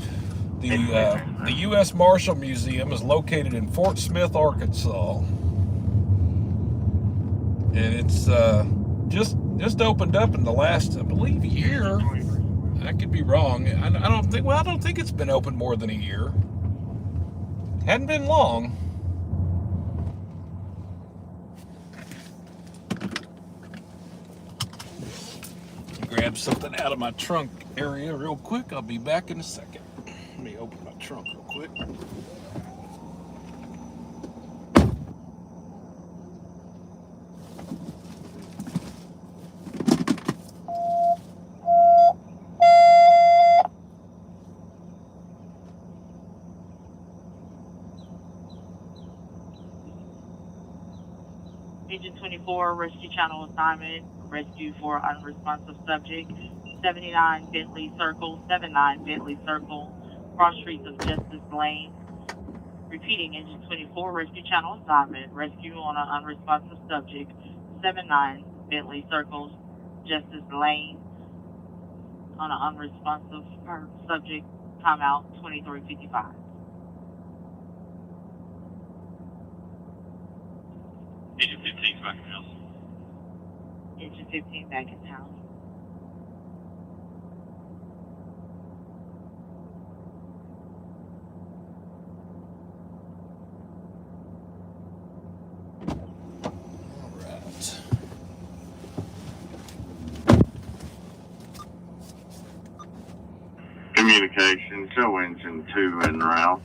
U.S. Marshal Museum is located in Fort Smith, Arkansas. And it's just opened up in the last, I believe, year. I could be wrong. I don't think it's been open more than a year. Hadn't been long. grab something out of my trunk area real quick. I'll be back in a second. Let me open my trunk real quick. Agent 24, rescue channel assignment, rescue for unresponsive subject, 79 Bentley Circle, 79 Bentley Circle, cross streets of Justice Lane. Repeating, Agent 24, rescue channel assignment, rescue on an unresponsive subject, 79 Bentley Circle, Justice Lane, on an unresponsive subject, timeout 2355. Agent 15's back in the house. Agent 15 back in town. Alright. Communication, show engine 2 en route.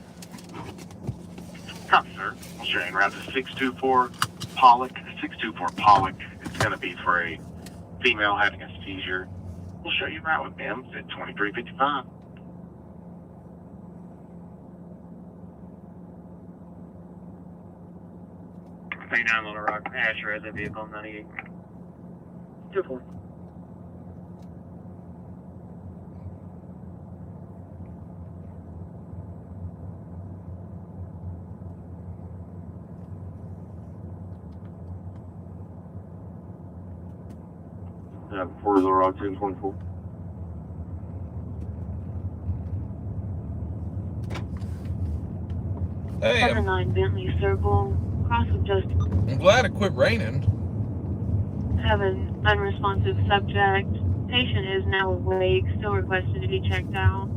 Copy, sir. We'll show you en route to 624 Pollock. 624 Pollock. It's going to be for a female having a seizure. We'll show you en route with them at 2355. Stay down Little Rock. Asher has a vehicle 98. 2-4. Before Little Rock 1024. Hey, 79 Bentley Circle, cross of Justice. I'm glad it quit raining. Have an unresponsive subject. Patient is now awake, still requested to be checked out.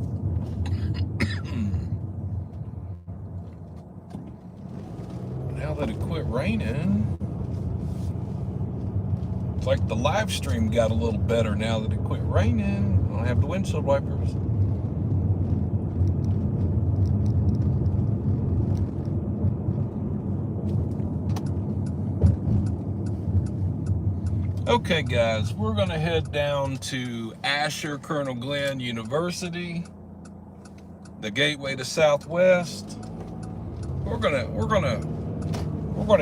Now that it quit raining, it's like the live stream got a little better now that it quit raining. I don't have the windshield wipers. Okay, guys, we're gonna head down to Asher Colonel Glenn University, the gateway to Southwest. We're gonna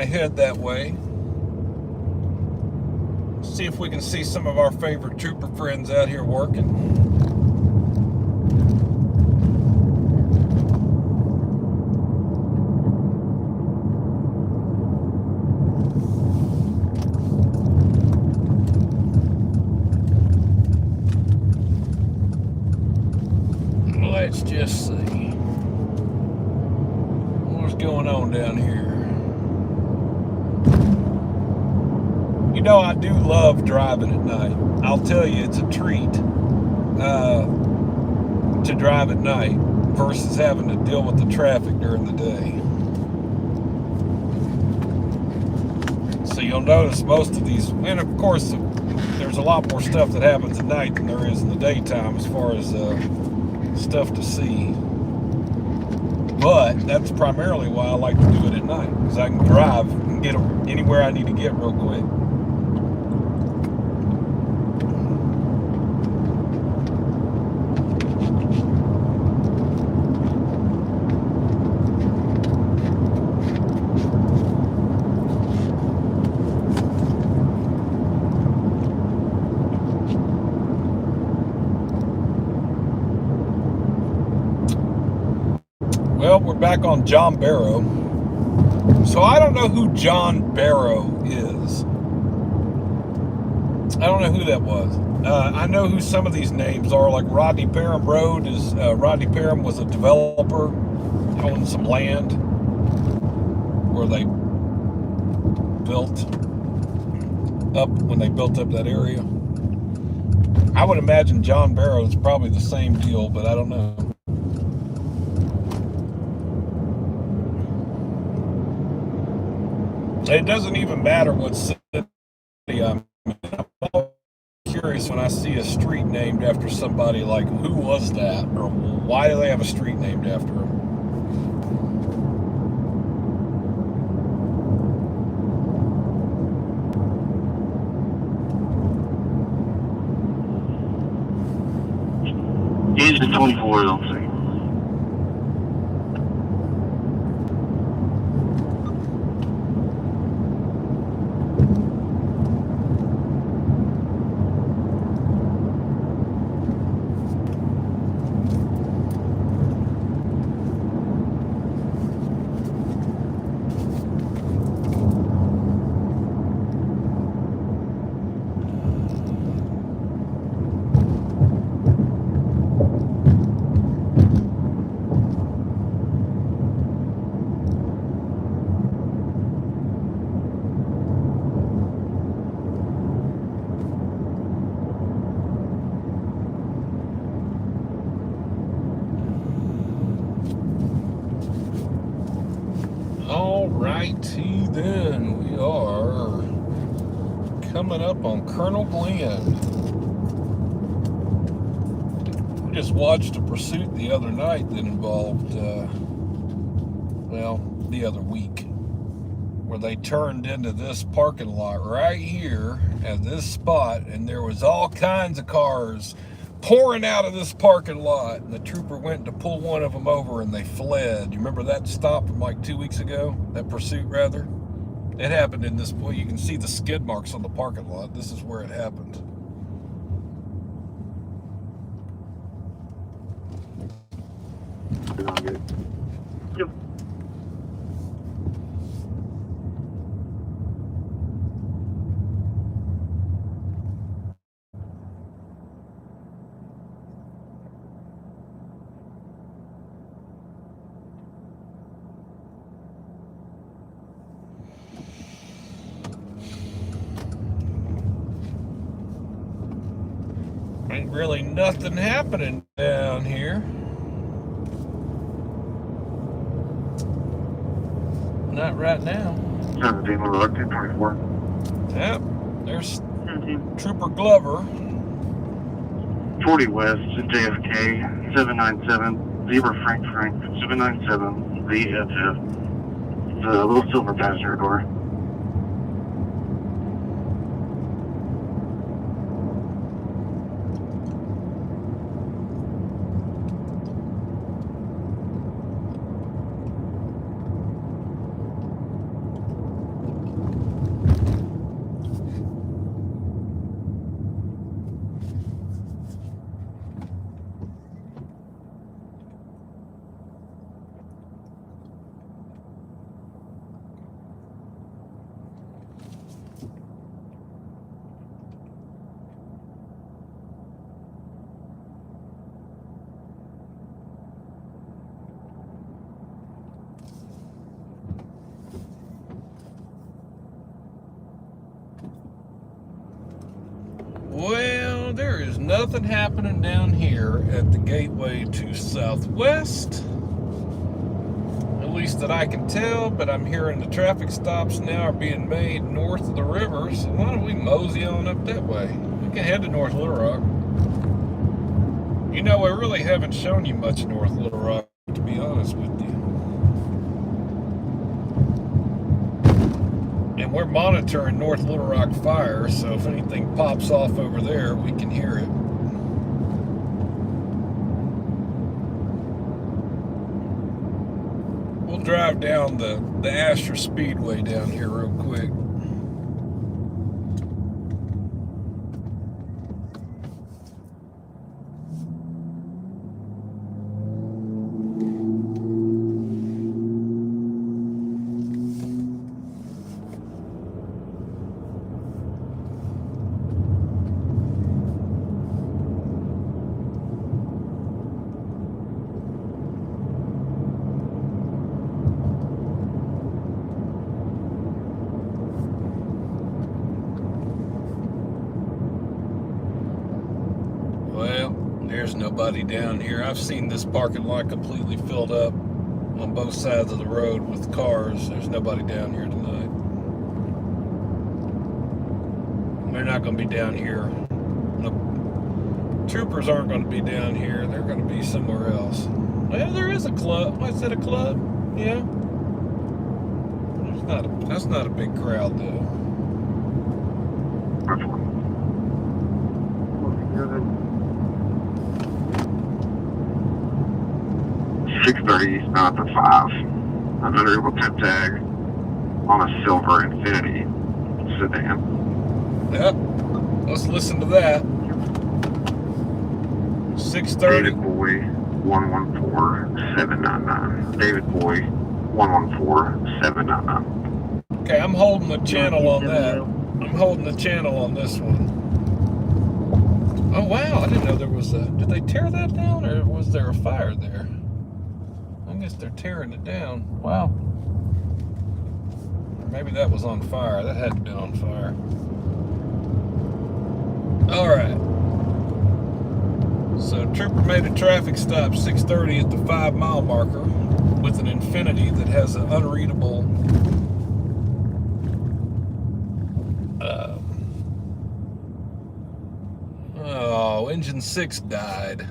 head that way. See if we can see some of our favorite trooper friends out here working. Let's just see what's going on down here. You know, I do love driving at night. I'll tell you, it's a treat to drive at night versus having to deal with the traffic during the day. So you'll notice most of these, and of course, there's a lot more stuff that happens at night than there is in the daytime as far as stuff to see. But that's primarily why I like to do it at night, because I can drive and get anywhere I need to get real quick. Well, we're back on John Barrow. So I don't know who John Barrow is. I don't know who that was. I know who some of these names are, like Rodney Parham Road is. Rodney Parham was a developer, owned some land where they built up, when they built up that area. I would imagine John Barrow is probably the same deal, but I don't know. It doesn't even matter what city I'm in. I'm curious curious when I see a street named after somebody, like, who was that? Or why do they have a street named after him? Engine 24, don't say. Alrighty then, we are coming up on Colonel Glenn. We just watched a pursuit the other night that involved, the other week, where they turned into this parking lot right here at this spot, and there was all kinds of cars pouring out of this parking lot, and the trooper went to pull one of them over and they fled. You remember that stop from like 2 weeks ago? That pursuit, rather? It happened in this point. You can see the skid marks on the parking lot. This is where it happened. Yep. Ain't really nothing happening down here. Not right now. 17, we're locked in 24. Yep, there's 17. Trooper Glover. 40 West, JFK, 797, Zebra Frank, 797, VFF. The little silver passenger door. Well, there is nothing happening down here at the gateway to Southwest. At least that I can tell, but I'm hearing the traffic stops now are being made north of the river, so why don't we mosey on up that way? We can head to North Little Rock. You know, I really haven't shown you much North Little Rock, to be honest with you. And we're monitoring North Little Rock fire, so if anything pops off over there, we can hear it. We'll drive down the Asher Speedway down here real quick. There's nobody down here. I've seen this parking lot completely filled up on both sides of the road with cars. There's nobody down here tonight. They're not going to be down here Troopers aren't going to be down here. They're going to be somewhere else. Well, there is a club. Is that a club? Yeah. That's not a big crowd, though. 630 eastbound to 5. Another Eagle tip tag on a silver Infinity sedan. Yep. Let's listen to that. 630. David Boy 114799. David Boy 114799. Okay, I'm holding the channel on that. I'm holding the channel on this one. Oh wow, I didn't know there was a... Did they tear that down, or was there a fire there? I guess they're tearing it down. Wow. Or maybe that was on fire. That hadn't been on fire. All right. So Trooper made a traffic stop 6:30 at the 5 mile marker with an Infinity that has an unreadable engine 6 died.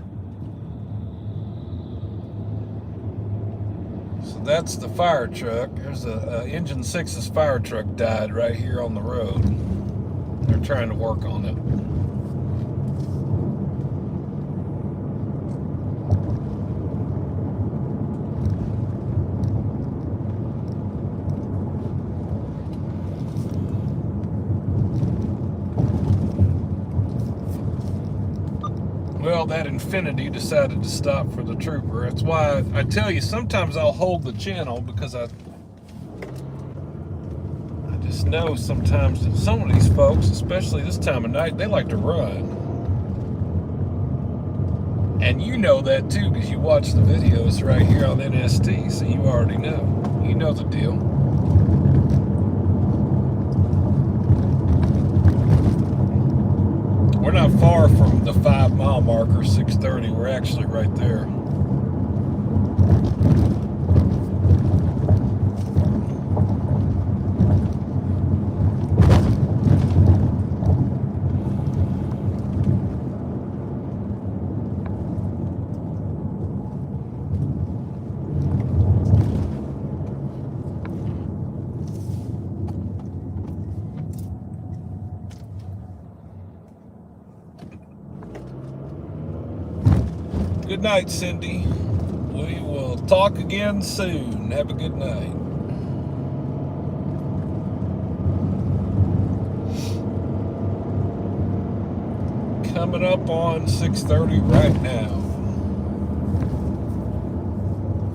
So that's the fire truck. There's a engine 6's fire truck died right here on the road. They're trying to work on it. Well, that Infinity decided to stop for the Trooper. That's why I tell you, sometimes I'll hold the channel because I just know sometimes that some of these folks, especially this time of night, they like to run. And you know that too because you watch the videos right here on NST, so you already know. You know the deal. We're not far from the 5 mile marker, 6:30. We're actually right there. Good night, Cindy. We will talk again soon. Have a good night. Coming up on 6:30 right now.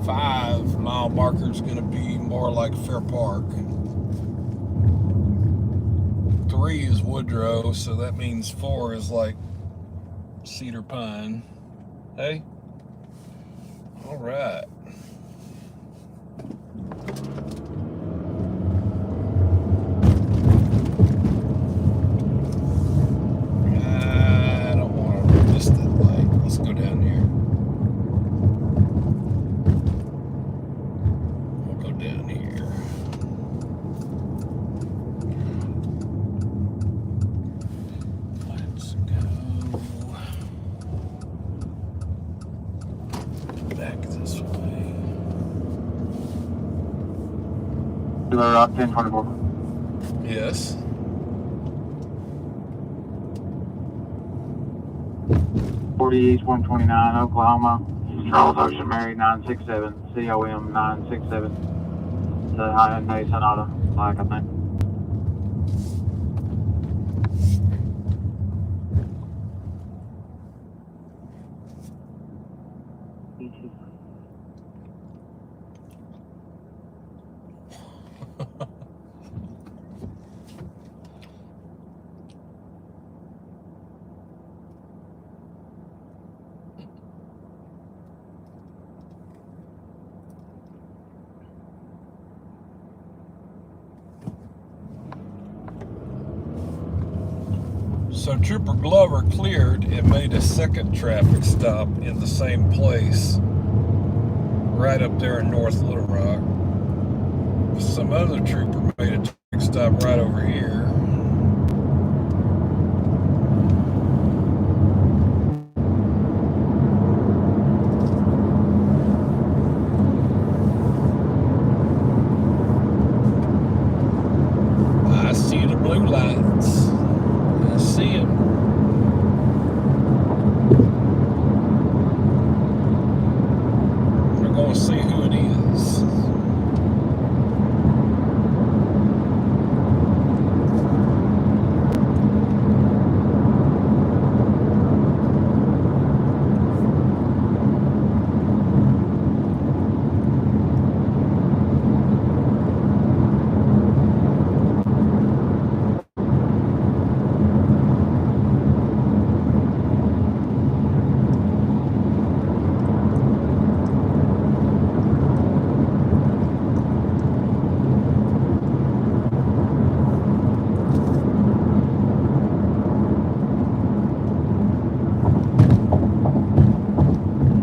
5 mile marker is going to be more like Fair Park. 3 is Woodrow, so that means 4 is like Cedar Pine. Hey? All right. I don't want to miss that light. Let's go down here. We'll go down here. Let's go back this way. Kilo Rock 1024. Yes. 40 East 129, Oklahoma. Charles Ocean Mary 967, COM 967. The Hyundai Sonata, like I think. So Trooper Glover cleared and made a second traffic stop in the same place, right up there in North Little Rock. Some other trooper made a traffic stop right over here. want to see who it is.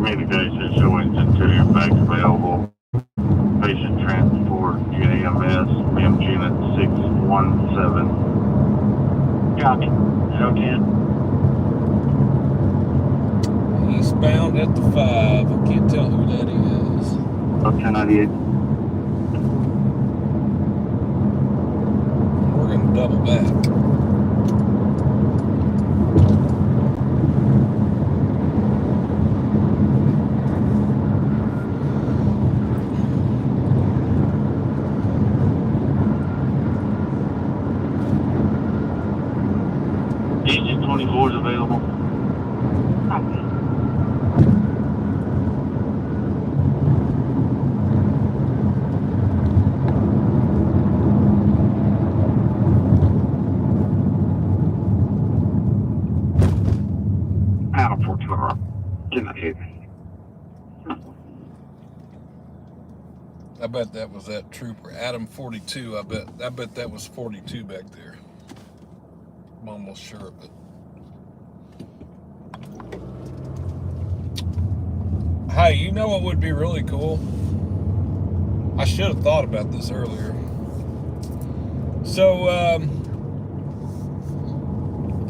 Communication showing interior bags available. Patient transport UAMS, MEMS unit 617. Copy. Okay. Eastbound at the 5. I can't tell who that is. Up 1098. We're going to double back. Engine 24 is available. Copy. Adam 42 on 1098. I bet that was that trooper, Adam 42. I bet that was 42 back there. I'm almost sure of it. Hey, you know what would be really cool? I should have thought about this earlier. So,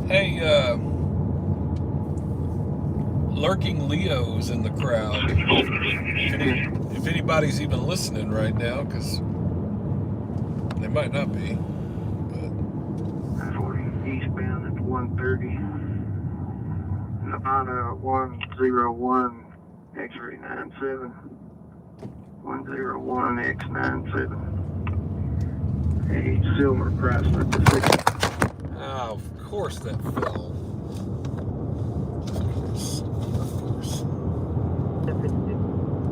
hey, lurking Leos in the crowd. If anybody's even listening right now, because they might not be. But 40 eastbound at 130. Nevada 101 X-ray 97. 101 X97. A silver Chrysler Pacific. oh, of course that fell. Of course.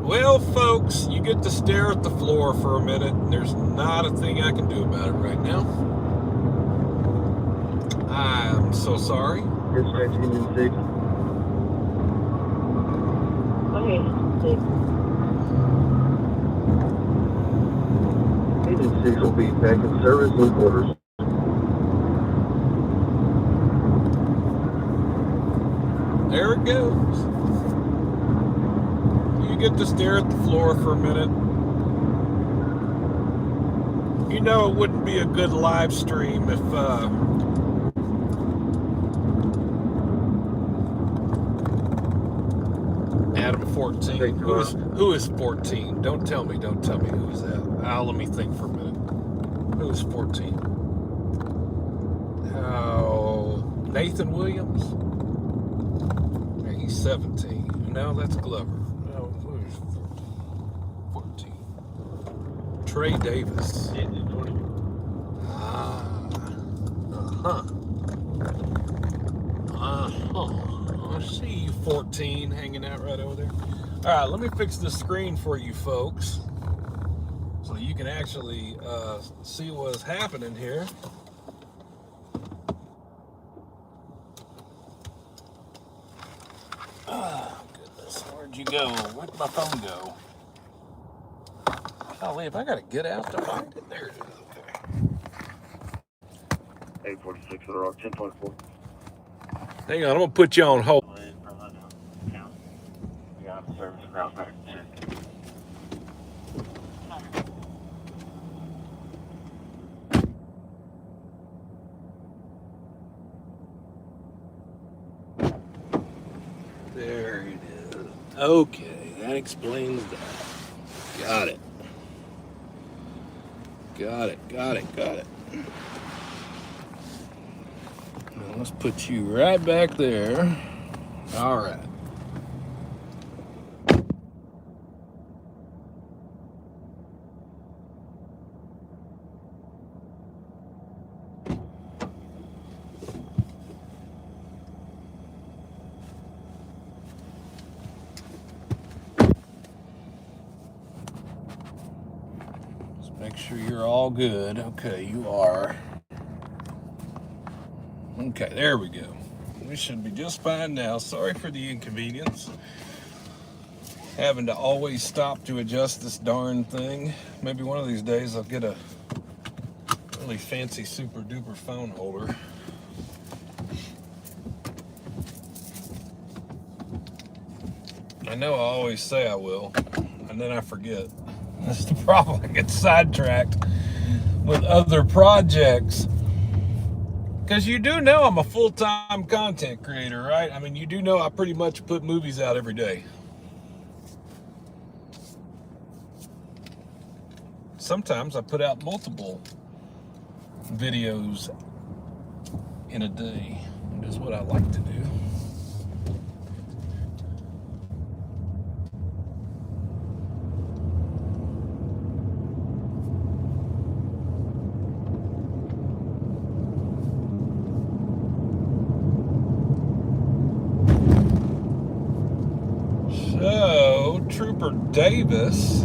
Well, folks, you get to stare at the floor for a minute. There's not a thing I can do about it right now. I'm so sorry. Dispatch engine 6. Okay, 6. Engine 6 will be back in service in quarters. There it goes. You get to stare at the floor for a minute. You know it wouldn't be a good live stream if Adam 14. Who is 14? Don't tell me who's that. Let me think for a minute. Who's 14? Oh, Nathan Williams? He's 17. No, that's Glover. No, who's 14? Trey Davis. Engine 20. I see you 14 hanging out right over there. All right, let me fix the screen for you folks so you can actually see what's happening here. Oh, goodness. Where'd you go? Where'd my phone go? Golly, if I got to get out to find it. There it is. Okay. 846 of the rock, 1024. Hang on, I'm going to put you on hold. We got service route back to There it is. Okay, that explains that. Got it. Got it. Now let's put you right back there. All right. Make sure you're all good. Okay, you are. Okay, there we go. We should be just fine now. Sorry for the inconvenience. Having to always stop to adjust this darn thing. Maybe one of these days I'll get a really fancy super duper phone holder. I know I always say I will, and then I forget. That's the problem. I get sidetracked with other projects. Because you do know I'm a full-time content creator, right? I mean, you do know I pretty much put movies out every day. Sometimes I put out multiple videos in a day. That is what I like to do. So, Trooper Davis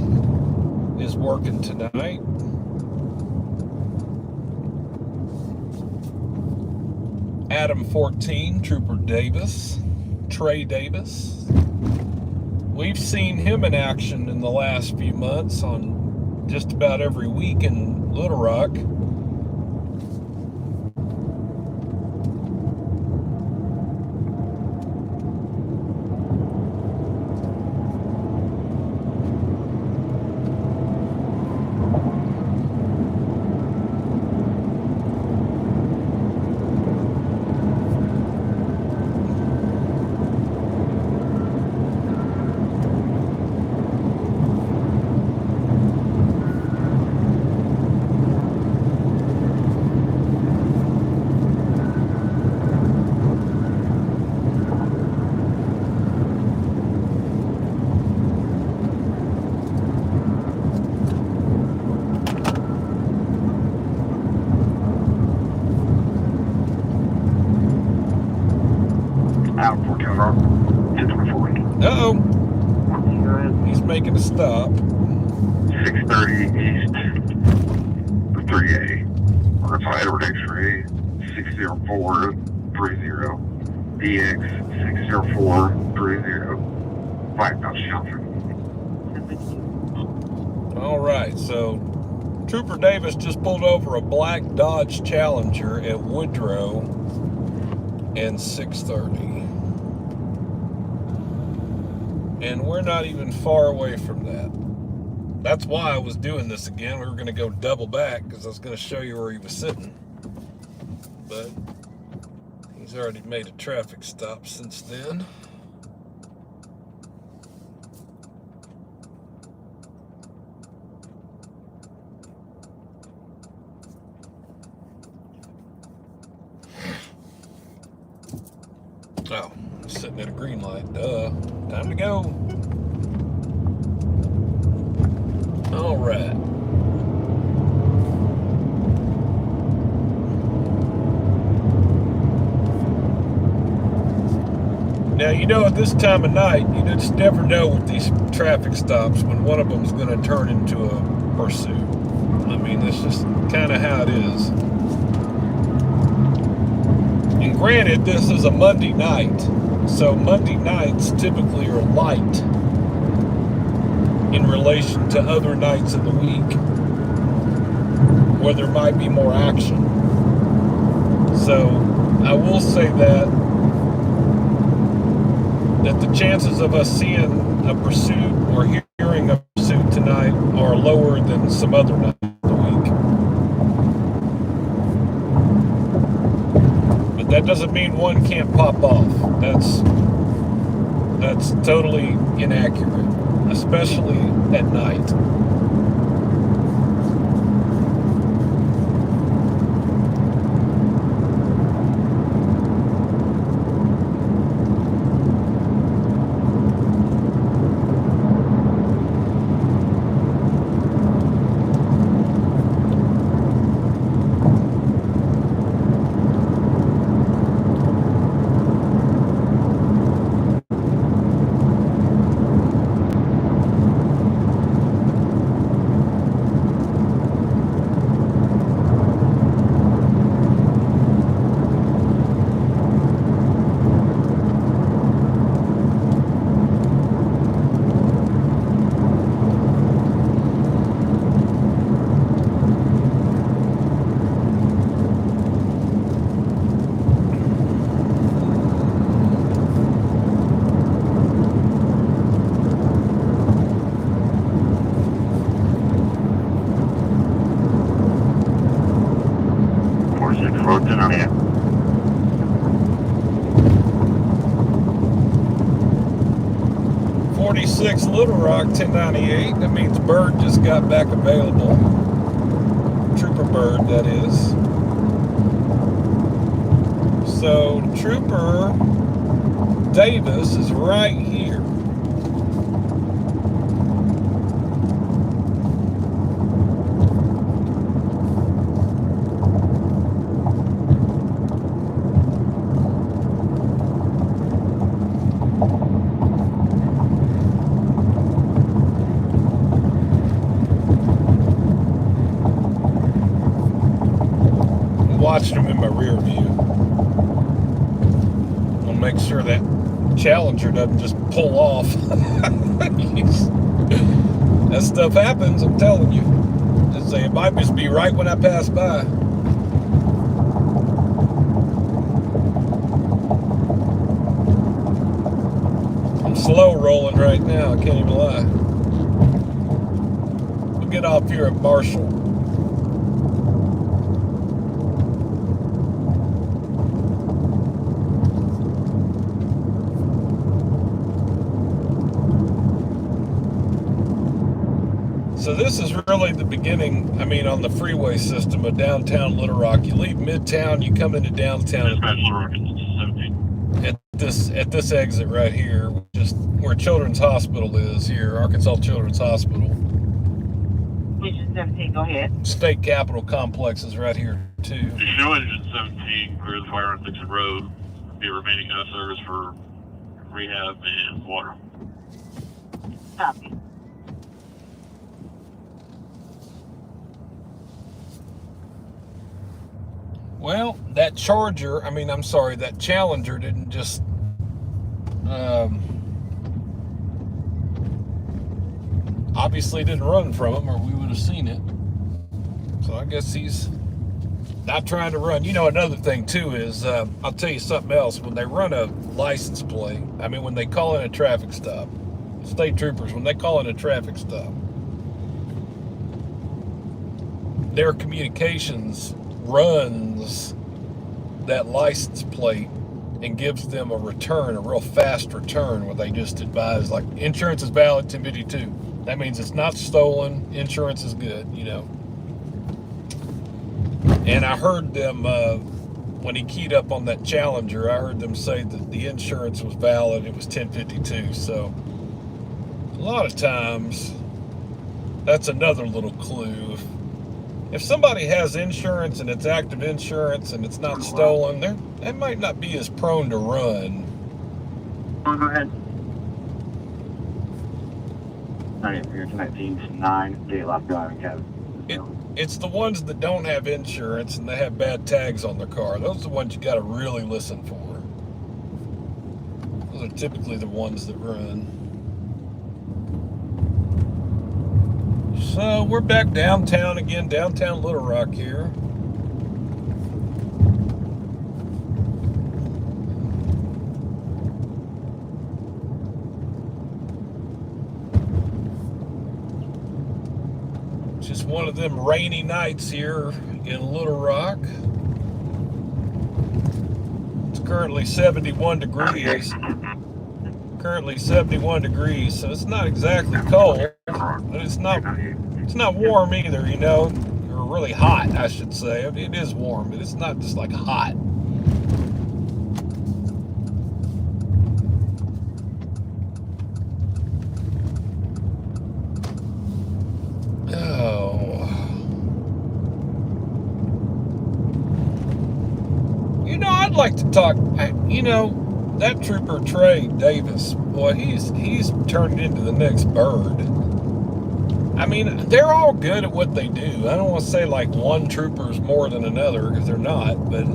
is working tonight. Adam 14, Trooper Davis, Trey Davis. We've seen him in action in the last few months on just about every week in Little Rock. Uh-oh. He's making a stop. 630 East, the 3A. We're going to Edward X-ray 60430. DX 60430. 5 knots shelter. All right, so Trooper Davis just pulled over a black Dodge Challenger at Woodrow and 630. And we're not even far away from that. That's why I was doing this again. We were going to go double back because I was going to show you where he was sitting. But he's already made a traffic stop since then. Oh, sitting at a green light. Duh. Time to go. All right. Now, you know, at this time of night, you just never know with these traffic stops when one of them is going to turn into a pursuit. I mean, that's just kind of how it is. And granted, this is a Monday night, so Monday nights typically are light in relation to other nights of the week where there might be more action. So I will say that the chances of us seeing a pursuit or hearing a pursuit tonight are lower than some other nights of the week. But that doesn't mean one can't pop off. That's totally inaccurate, especially at night. 1098. 46 Little Rock, 1098. That means Bird just got back available. Trooper Bird, that is. So Trooper Davis is right here. Watching him in my rear view. I'll make sure that Challenger doesn't just pull off. That stuff happens, I'm telling you. Just say it might just be right when I pass by. I'm slow rolling right now, I can't even lie. We'll get off here at Marshall. So this is really the beginning, I mean, on the freeway system of downtown Little Rock. You leave Midtown, you come into downtown at this exit right here, which is where Children's Hospital is here, Arkansas Children's Hospital. Engine 17, go ahead. State Capitol Complex is right here too. Show engine 17 clear the fire on Dixon Road. Be remaining service for rehab and water. Copy. Well, that Charger, I mean, I'm sorry, that Challenger didn't just obviously didn't run from him or we would have seen it. So I guess he's not trying to run. You know, another thing too is, I'll tell you something else. When they run a license plate, I mean, when they call in a traffic stop, state troopers, when they call in a traffic stop, their communications runs that license plate and gives them a return, a real fast return, where they just advise, like, insurance is valid, 1052. That means it's not stolen, insurance is good, you know. And I heard them, when he keyed up on that Challenger, I heard them say that the insurance was valid, it was 1052. So a lot of times, that's another little clue. If somebody has insurance and it's active insurance and it's not stolen, they might not be as prone to run. Oh, go ahead. 19 Day Life Driving Cabin. It's the ones that don't have insurance and they have bad tags on their car. Those are the ones you got to really listen for. Those are typically the ones that run. So we're back downtown again, downtown Little Rock here. Just one of them rainy nights here in Little Rock. It's currently 71 degrees. Currently 71 degrees, so it's not exactly cold, but it's not warm either, you know, or really hot, I should say. It is warm, but it's not just like hot. Oh. You know, I'd like to talk, you know, that Trooper Trey Davis, boy, he's turned into the next Bird. I mean, they're all good at what they do. I don't want to say like one trooper's more than another, because they're not, but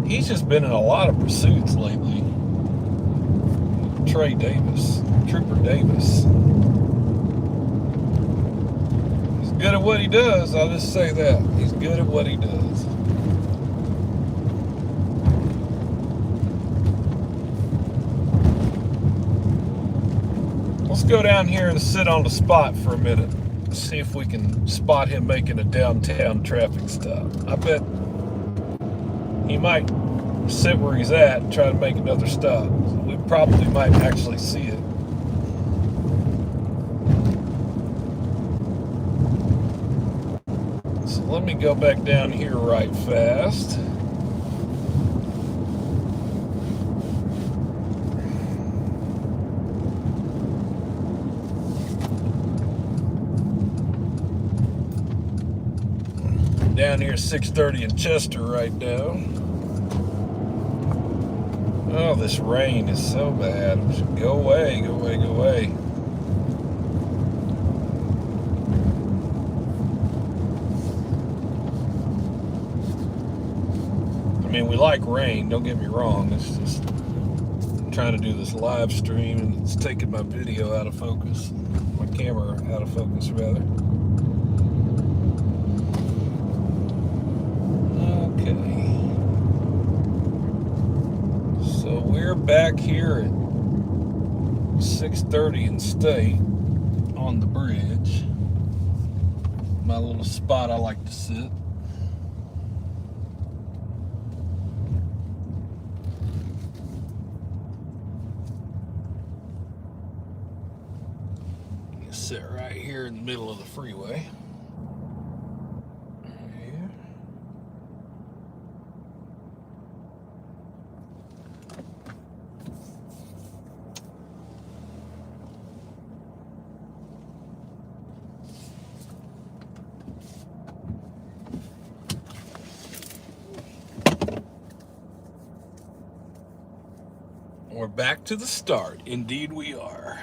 he's just been in a lot of pursuits lately. Trey Davis, Trooper Davis. He's good at what he does, I'll just say that. He's good at what he does. Let's go down here and sit on the spot for a minute. See if we can spot him making a downtown traffic stop. I bet he might sit where he's at and try to make another stop. We probably might actually see it. So let me go back down here right fast. Down here 630 in Chester right now. Oh, this rain is so bad. Go away, go away, go away. I mean, we like rain, don't get me wrong. It's just I'm trying to do this live stream and it's taking my video out of focus. My camera out of focus, rather. Okay. So we're back here at 630 in State on the bridge. My little spot I like to sit. Sit right here in the middle of the freeway. Yeah. We're back to the start. Indeed we are.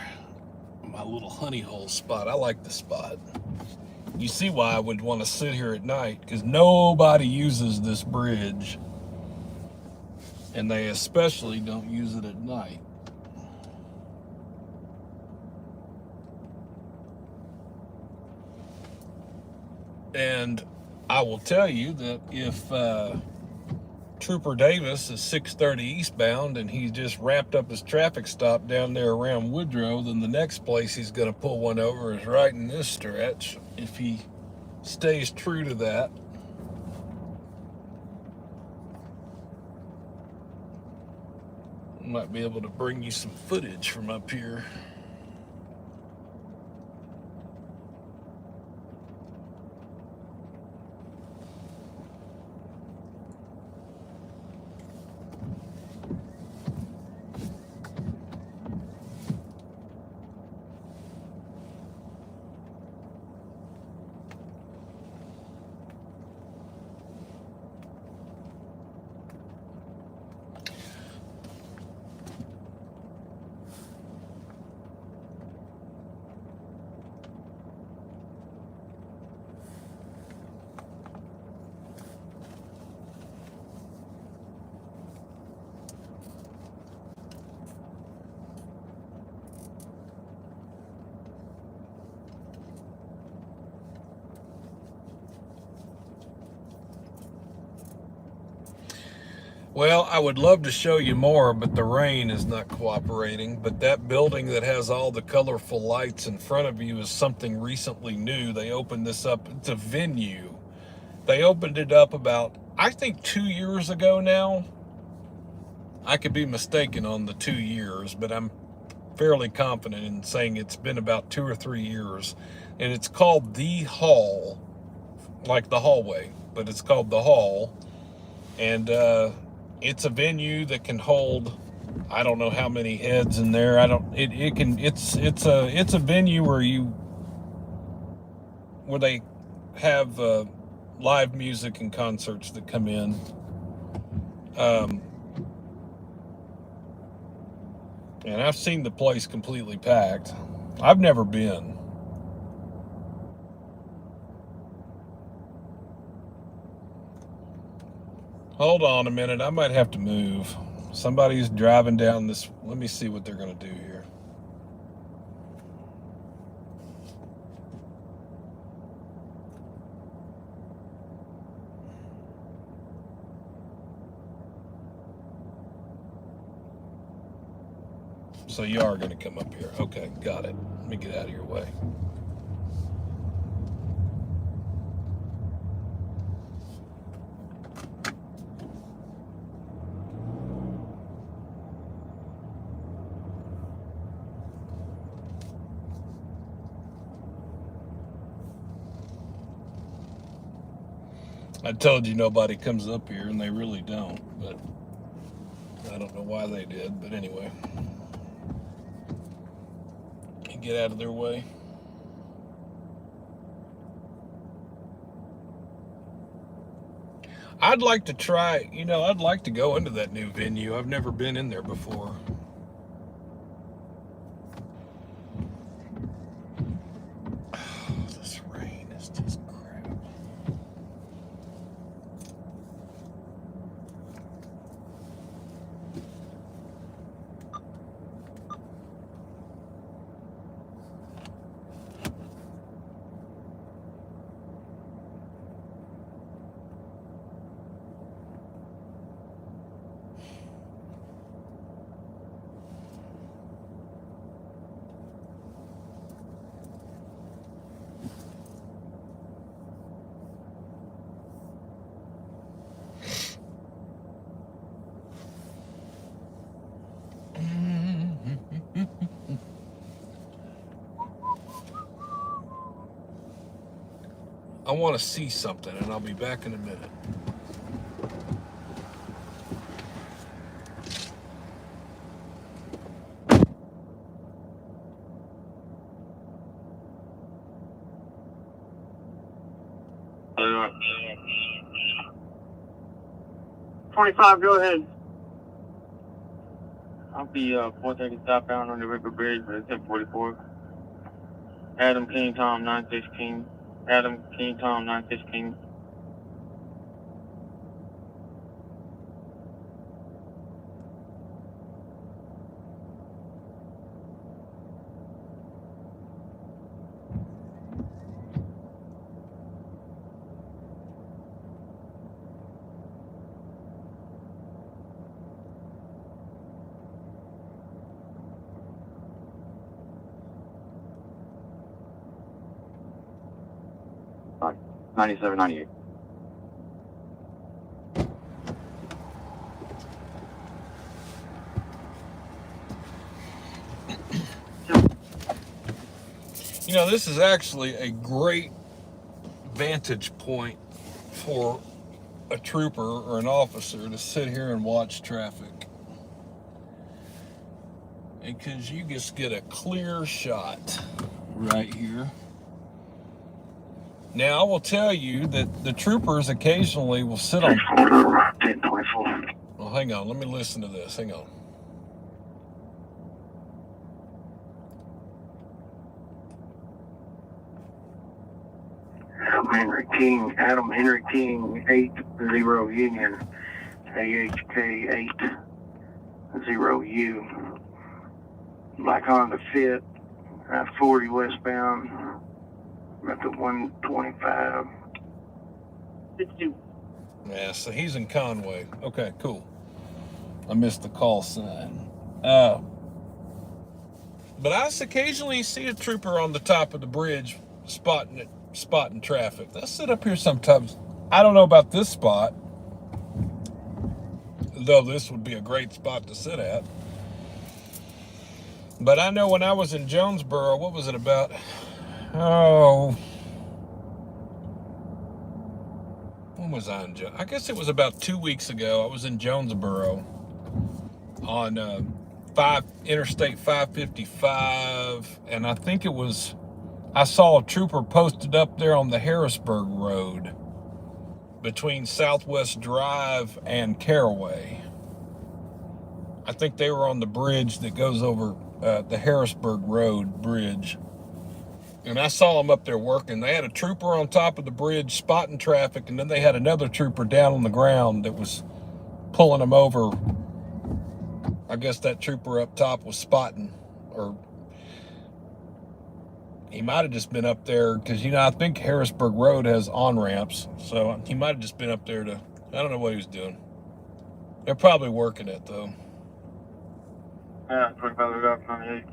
My little honey hole spot. I like the spot. You see why I would want to sit here at night, because nobody uses this bridge, and they especially don't use it at night. And I will tell you that if Trooper Davis is 630 eastbound and he just wrapped up his traffic stop down there around Woodrow, then the next place he's going to pull one over is right in this stretch, if he stays true to that. Might be able to bring you some footage from up here. Well, I would love to show you more, but the rain is not cooperating. But that building that has all the colorful lights in front of you is something recently new. They opened this up. It's a venue. They opened it up about, I think, 2 years ago now. I could be mistaken on the 2 years, but I'm fairly confident in saying it's been about 2 or 3 years. And it's called The Hall, like the hallway, but it's called The Hall. And it's a venue that can hold, I don't know how many heads in there. It's a venue where they have live music and concerts that come in. And I've seen the place completely packed. I've never been. Hold on a minute, I might have to move. Somebody's driving down this. Let me see what they're going to do here. So you are going to come up here. Okay, got it. Let me get out of your way. I told you nobody comes up here, and they really don't, but I don't know why they did, but anyway. Get out of their way. I'd like to try, I'd like to go into that new venue. I've never been in there before. Oh, this rain is just crap. I want to see something, and I'll be back in a minute. Uh, 25, go ahead. I'll be 430 southbound on the River Bridge for 1044. Adam King Tom 916. Adam King Tom 916. Right. 9798. This is actually a great vantage point for a trooper or an officer to sit here and watch traffic, because you just get a clear shot right here. Now, I will tell you that the troopers occasionally will sit on... 1024. Well, hang on. Let me listen to this. Hang on. Adam Henry King, 80 Union, AHK 80U. Black Honda Fit, 40 westbound, at the 125. 62. Yeah, so he's in Conway. Okay, cool. I missed the call sign. But I occasionally see a trooper on the top of the bridge spotting traffic. I sit up here sometimes. I don't know about this spot, though this would be a great spot to sit at. But I know when I was in Jonesboro, what was it about? When was I in I guess it was about 2 weeks ago. I was in Jonesboro on Interstate 555, and I think I saw a trooper posted up there on the Harrisburg Road between Southwest Drive and Caraway. I think they were on the bridge that goes over the Harrisburg Road bridge. And I saw them up there working. They had a trooper on top of the bridge spotting traffic, and then they had another trooper down on the ground that was pulling them over. I guess that trooper up top was spotting, or he might have just been up there because, I think Harrisburg Road has on-ramps. So he might have just been up there I don't know what he was doing. They're probably working it, though. Yeah, 25 98.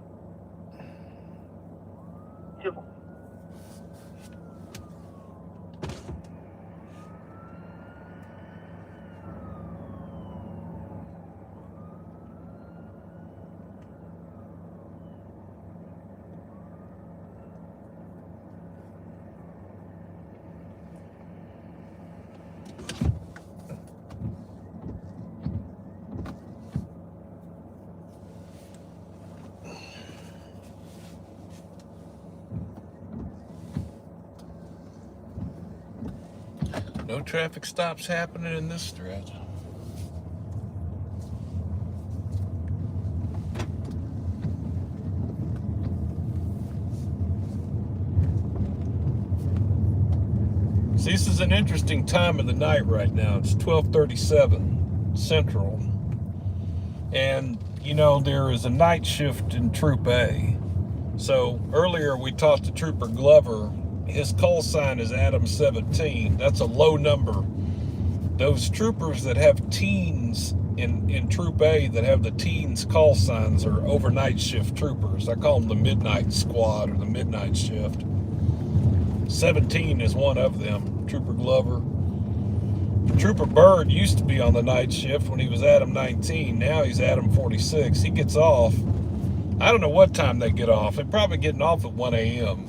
No traffic stops happening in this stretch. See, this is an interesting time of the night right now. It's 12:37 Central. And, you know, there is a night shift in Troop A. So earlier we talked to Trooper Glover. His call sign is Adam 17. That's a low number. Those troopers that have teens in Troop A that have the teens call signs are overnight shift troopers. I call them the midnight squad or the midnight shift. 17 is one of them, Trooper Glover. Trooper Bird used to be on the night shift when he was Adam 19. Now he's Adam 46. He gets off. I don't know what time they get off. They're probably getting off at 1 a.m.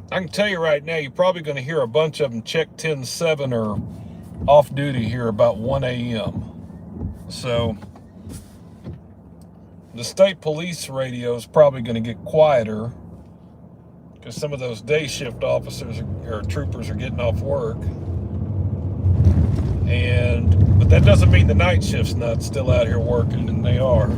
I can tell you right now, you're probably going to hear a bunch of them check 10-7 or off duty here about 1 a.m. So the state police radio is probably going to get quieter because some of those day shift officers or troopers are getting off work. But that doesn't mean the night shift's not still out here working, and they are.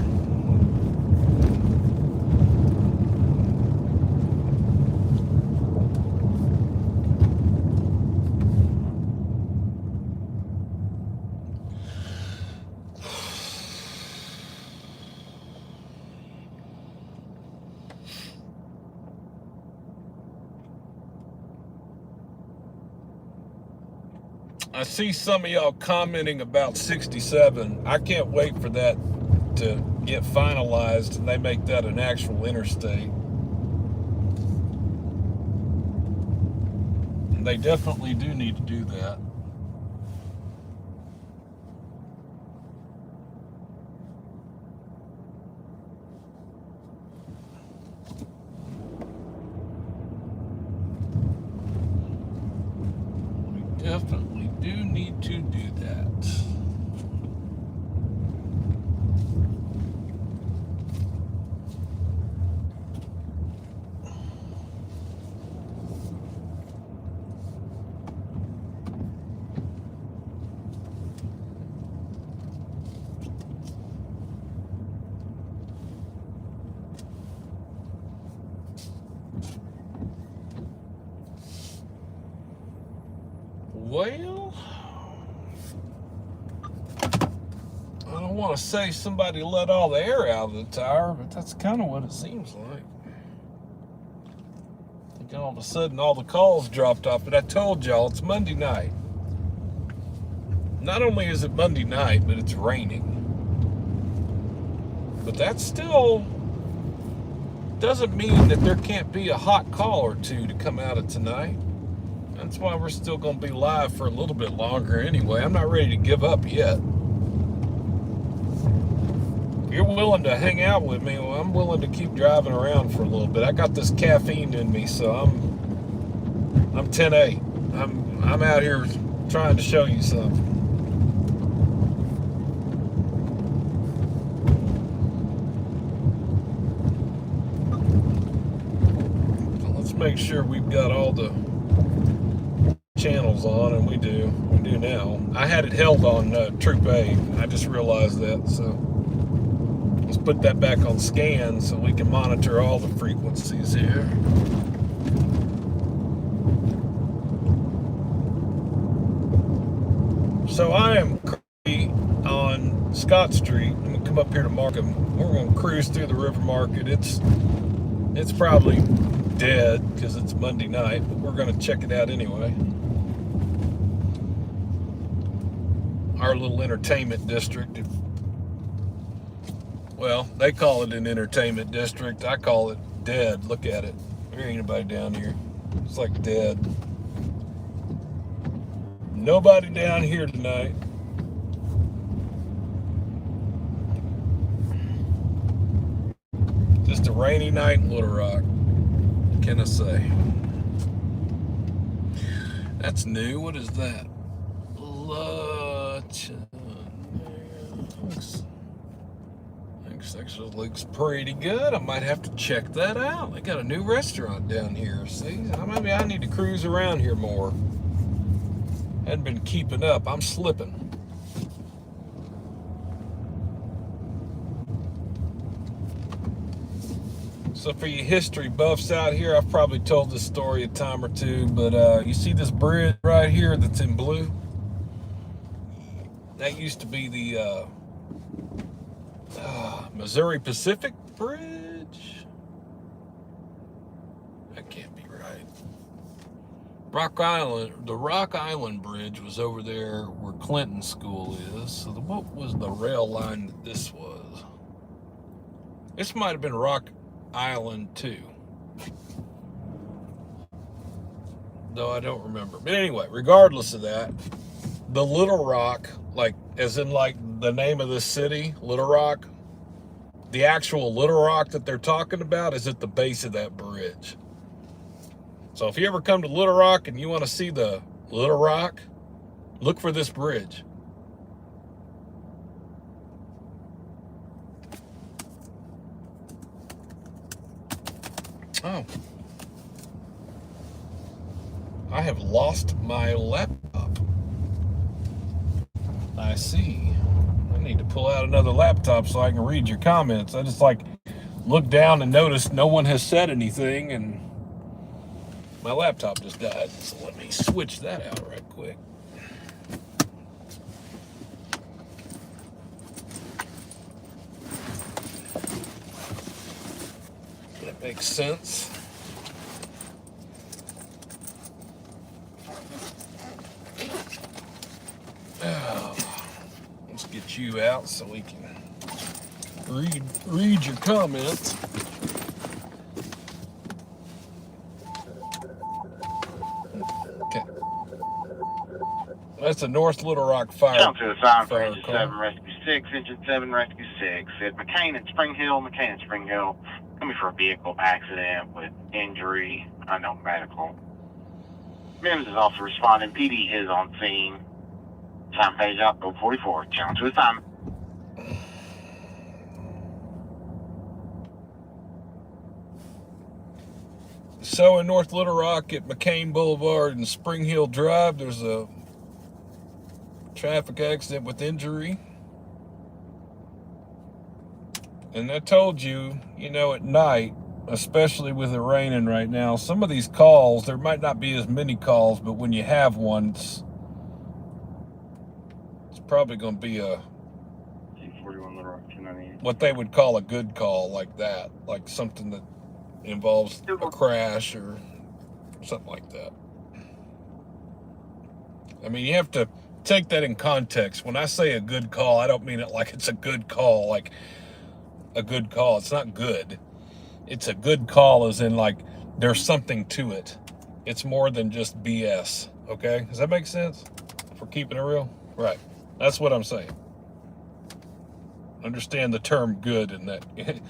I see some of y'all commenting about 67. I can't wait for that to get finalized and they make that an actual interstate. And they definitely do need to do that. Definitely do need to do that. Well, I don't want to say somebody let all the air out of the tire, but that's kind of what it seems like. I think all of a sudden all the calls dropped off, but I told y'all it's Monday night. Not only is it Monday night, but it's raining. But that still doesn't mean that there can't be a hot call or two to come out of tonight. That's why we're still going to be live for a little bit longer anyway. I'm not ready to give up yet. If you're willing to hang out with me, well, I'm willing to keep driving around for a little bit. I got this caffeine in me, so I'm 10-8. I'm out here trying to show you something. So let's make sure we've got all the channels on, and we do now. I had it held on Troop A. I just realized that, so let's put that back on scan so we can monitor all the frequencies here. So I am on Scott Street. I'm gonna come up here to Markham. We're gonna cruise through the river market. It's probably dead because it's Monday night, but we're gonna check it out anyway. Our little entertainment district. Well, they call it an entertainment district. I call it dead. Look at it. There ain't anybody down here. It's like dead. Nobody down here tonight. Just a rainy night in Little Rock. What can I say? That's new. What is that? Thanks. Actually looks pretty good. I might have to check that out. They got a new restaurant down here. See, maybe I need to cruise around here more. Hadn't been keeping up. I'm slipping. So for you history buffs out here, I've probably told this story a time or two, but you see this bridge right here that's in blue? That used to be the Missouri Pacific Bridge? That can't be right. Rock Island, the Rock Island Bridge was over there where Clinton School is. So what was the rail line that this was? This might have been Rock Island too, though I don't remember. But anyway, regardless of that, the Little Rock, like as in like the name of this city, Little Rock, the actual Little Rock that they're talking about is at the base of that bridge. So if you ever come to Little Rock and you want to see the Little Rock, look for this bridge. Oh. I have lost my laptop. I see. I need to pull out another laptop so I can read your comments. I just like look down and notice no one has said anything and my laptop just died. So let me switch that out right quick. That makes sense. Oh, let's get you out so we can read your comments. Okay. That's a North Little Rock fire. Jump to the sign for fire engine car. 7, rescue 6, engine 7, rescue 6. At McCain and Spring Hill, coming for a vehicle accident with injury, unknown medical. Mims is also responding. PD is on scene. Time page up, go 44. Jump to the sign. So in North Little Rock at McCain Boulevard and Spring Hill Drive, there's a traffic accident with injury. And I told you, you know, at night, especially with it raining right now, some of these calls, there might not be as many calls, but when you have one, it's probably going to be a, 41 Little Rock, 298. what they would call a good call, like that, like something that involves a crash or something like that. I mean, you have to take that in context. When I say a good call, I don't mean it like it's a good call, like a good call. It's not good. It's a good call as in like there's something to it. It's more than just BS, okay? Does that make sense? If we're keeping it real? Right. That's what I'm saying. Understand the term good in that.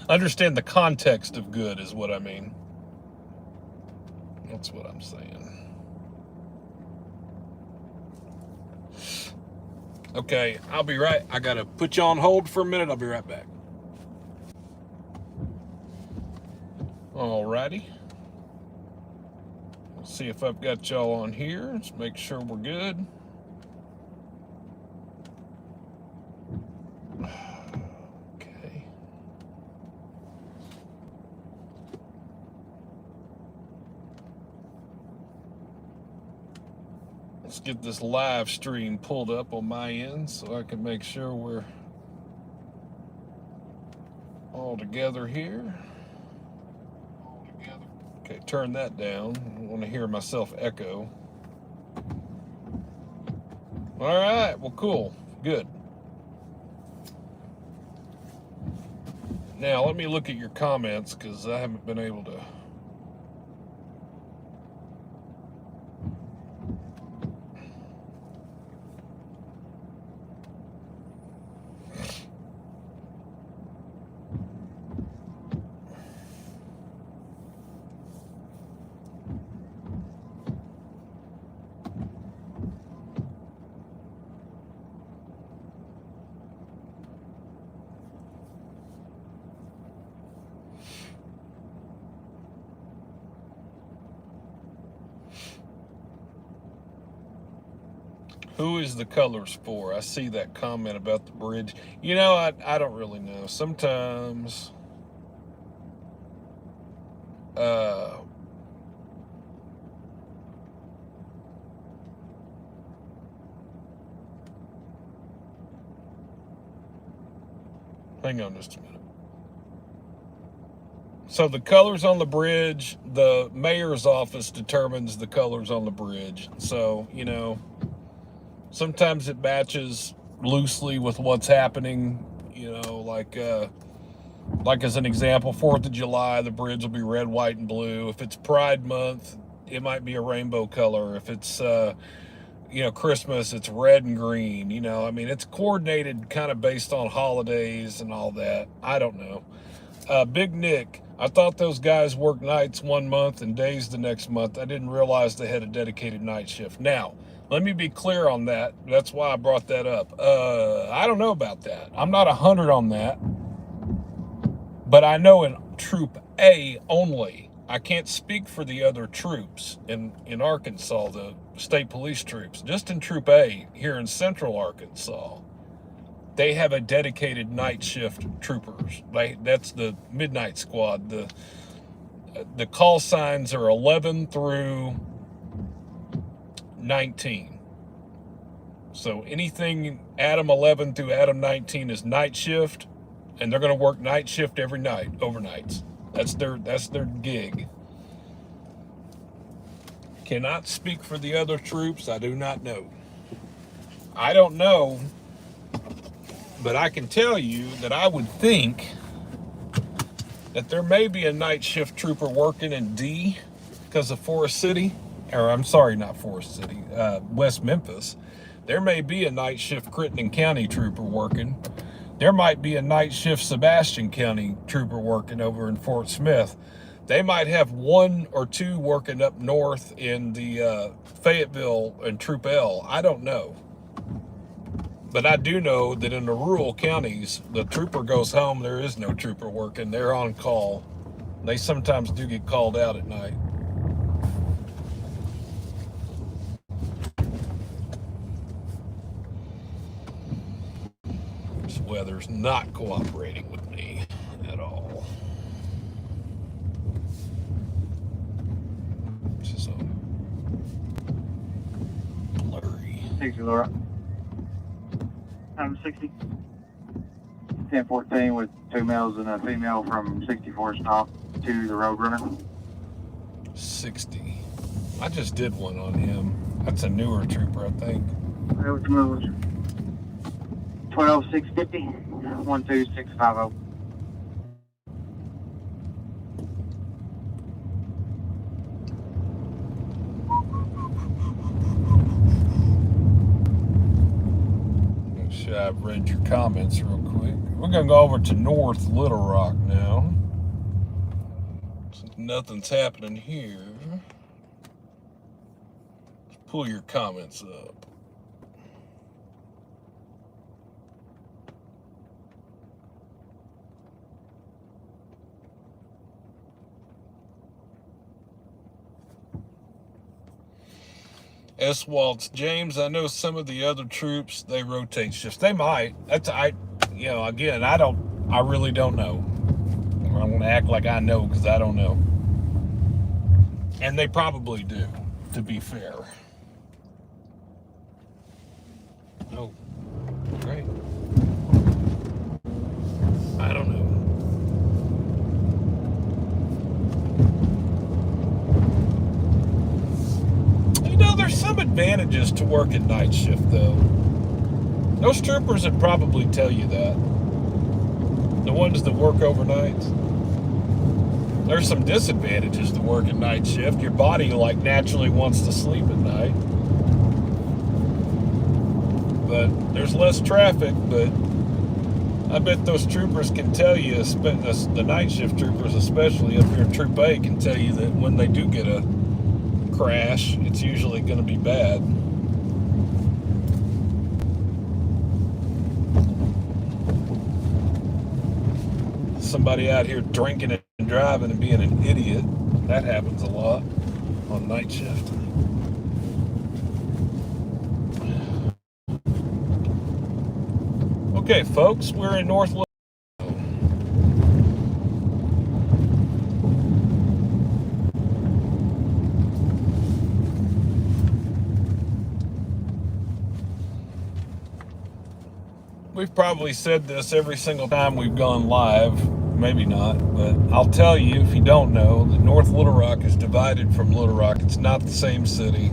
Understand the context of good is what I mean. That's what I'm saying. Okay, I'll be right. I gotta put you on hold for a minute. I'll be right back. Alrighty. Let's see if I've got y'all on here. Let's make sure we're good. Okay. Let's get this live stream pulled up on my end so I can make sure we're all together here. Okay, turn that down. I want to hear myself echo. All right, well, cool, good. Now, let me look at your comments because I haven't been able to. Who is the colors for? I see that comment about the bridge. You know, I don't really know. Sometimes hang on just a minute. So the colors on the bridge, the mayor's office determines the colors on the bridge. So, you know, sometimes it matches loosely with what's happening, you know, like as an example, 4th of July, the bridge will be red, white, and blue. If it's Pride Month, it might be a rainbow color. If it's, you know, Christmas, it's red and green. You know, I mean, it's coordinated kind of based on holidays and all that. I don't know. Big Nick, I thought those guys worked nights one month and days the next month. I didn't realize they had a dedicated night shift. Now, let me be clear on that. That's why I brought that up. I don't know about that. I'm not 100 on that. But I know in Troop A only. I can't speak for the other troops in Arkansas, the state police troops. Just in Troop A here in central Arkansas, they have a dedicated night shift troopers. That's the midnight squad. The call signs are 11 through 19. So anything Adam 11 through Adam 19 is night shift, and they're going to work night shift every night, overnights. That's their gig. Cannot speak for the other troops. I do not know. I don't know, but I can tell you that I would think that there may be a night shift trooper working in D because of Forest City, or I'm sorry, not Forest City, West Memphis. There may be a night shift Crittenden County trooper working. There might be a night shift Sebastian County trooper working over in Fort Smith. They might have 1 or 2 working up north in the Fayetteville and Troop L. I don't know. But I do know that in the rural counties, the trooper goes home, there is no trooper working. They're on call. They sometimes do get called out at night. This weather's not cooperating with me at all. This is blurry. 60, Laura. I'm 60. 1014 with 2 males and a female from 64 stop to the Roadrunner. 60. I just did one on him. That's a newer trooper, I think. That was 12650, 12650. I've read your comments real quick. We're going to go over to North Little Rock now. Since nothing's happening here, let's pull your comments up. S. Waltz, James, I know some of the other troops, they rotate shifts. They might. Again, I really don't know. I want to act like I know because I don't know. And they probably do, to be fair. Oh, great. I don't know. There's some advantages to working night shift, though. Those troopers would probably tell you that. The ones that work overnights. There's some disadvantages to working night shift. Your body, naturally wants to sleep at night. But there's less traffic, but I bet those troopers can tell you, the night shift troopers, especially up here in Troop A, can tell you that when they do get a crash, it's usually going to be bad. Somebody out here drinking and driving and being an idiot. That happens a lot on night shift. Okay, folks, we're in North Little. We've probably said this every single time we've gone live, maybe not, but I'll tell you, if you don't know, that North Little Rock is divided from Little Rock. It's not the same city.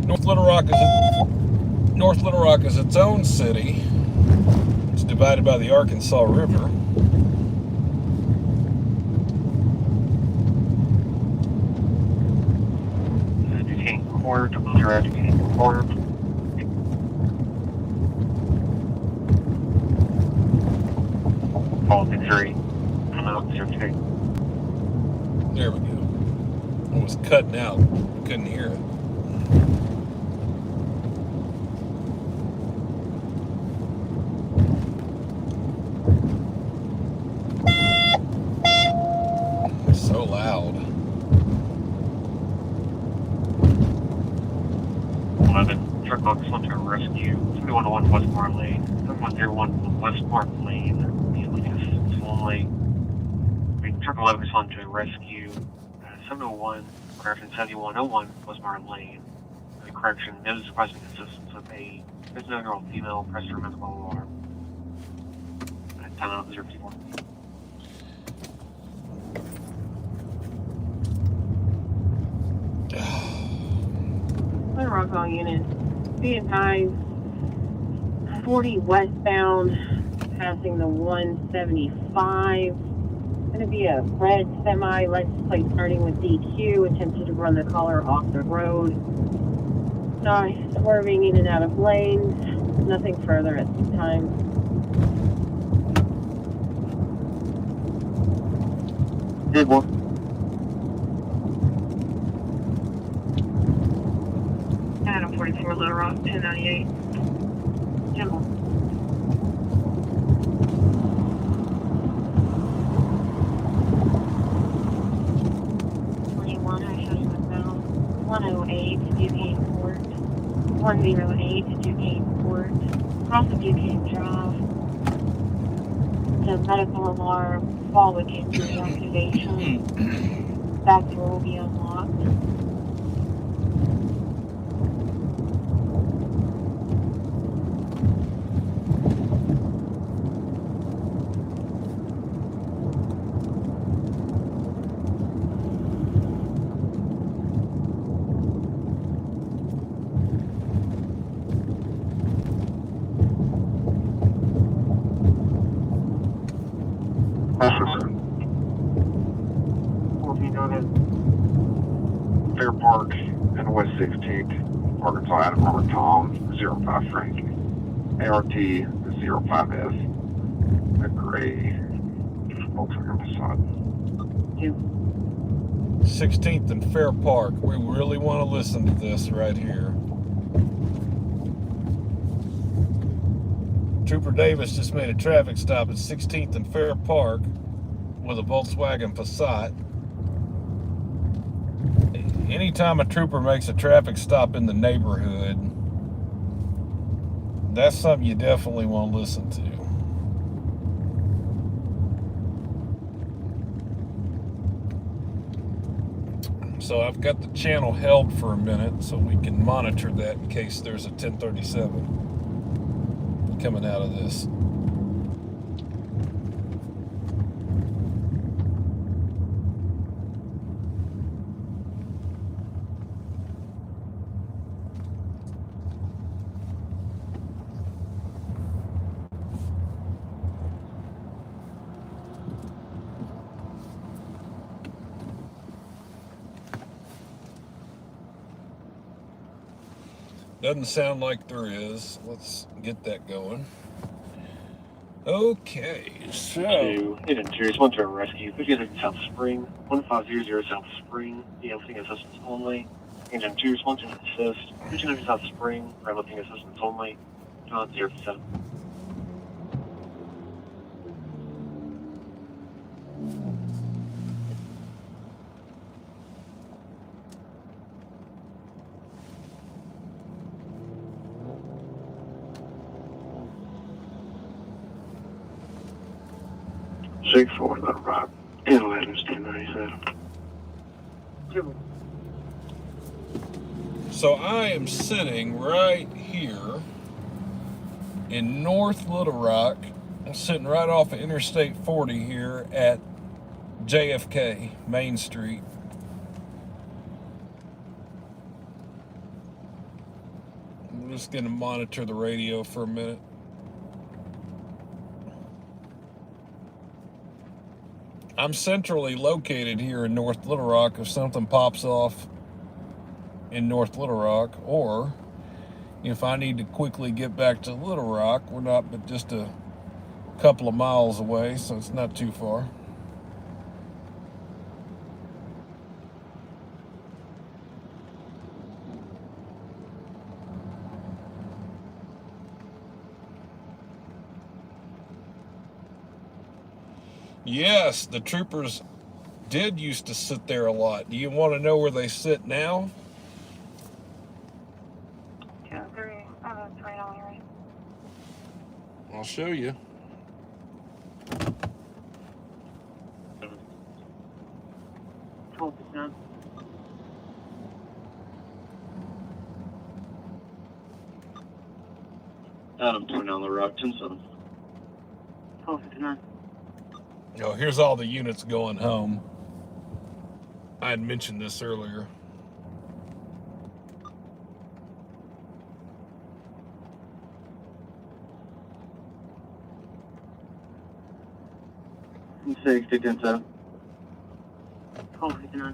North Little Rock is its own city. It's divided by the Arkansas River. Court, court. All injury. There we go. It was cutting out. Couldn't hear it. So loud. 11, truck box went to rescue. 311 West Bar Lane. 7101 West Park Lane. It's only. Truck 11 responded to a rescue. 701, correction 7101 West Bar Lane. Correction, it is requesting assistance with a 59-year-old female pressed her medical alarm. 10-054. Rock all units. Be advised, 40 westbound, passing the 175. Going to be a red semi, license plate starting with DQ, attempted to run the caller off the road. Swerving in and out of lanes. Nothing further at this time. Good one. Adam 44 Little Rock 1098. General. I show you westbound. 108 Duquesne Court. 108 Duquesne Court. Cross of Duquesne Drive. The medical alarm, fall with injury activation. Back door will be unlocked. Fair Park and West 16th, Arkansas, Adam Robert Tom, 05 Frank, ART 05S, a gray Volkswagen Passat. 16th and Fair Park. We really want to listen to this right here. Trooper Davis just made a traffic stop at 16th and Fair Park with a Volkswagen Passat. Anytime a trooper makes a traffic stop in the neighborhood, that's something you definitely want to listen to. So I've got the channel held for a minute so we can monitor that in case there's a 1037 coming out of this. Doesn't sound like there is. Let's get that going. Okay, so... Two, Agent 2, respond to a rescue. 58 South Spring, 1500 South Spring, lifting assistance only. Agent 2, respond to assist. 1500 South Spring, lifting assistance only. 057. 6-4, Little Rock. 10-11 is 1097. So I am sitting right here in North Little Rock. I'm sitting right off of Interstate 40 here at JFK, Main Street. I'm just going to monitor the radio for a minute. I'm centrally located here in North Little Rock if something pops off in North Little Rock, or if I need to quickly get back to Little Rock. We're not but just a couple of miles away, so it's not too far. Yes, the troopers did used to sit there a lot. Do you want to know where they sit now? 203. Oh, that's right on your right. I'll show you. Adam, 20 on the Rock, 10-7. 1259. Oh, here's all the units going home. I had mentioned this earlier. Safety, 10-7. 1259.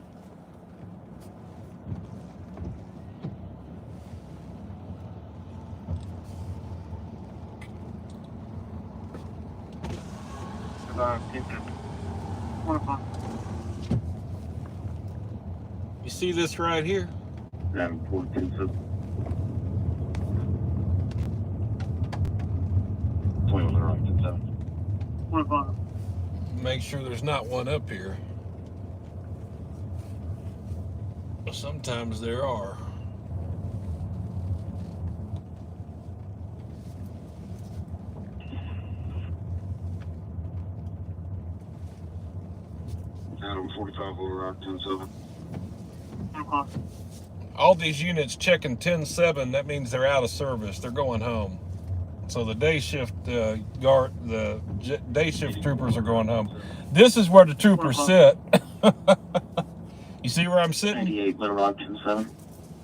You see this right here? Adam, 10-7. 20 on the Rock, 10-7. 1 o'clock. Make sure there's not one up here. But sometimes there are. Adam, 45 Little Rock, 10-7. 1 o'clock. All these units checking 10-7, that means they're out of service. They're going home. So the day shift day shift troopers are going home. This is where the troopers sit. You see where I'm sitting? 98 Little Rock, 10-7.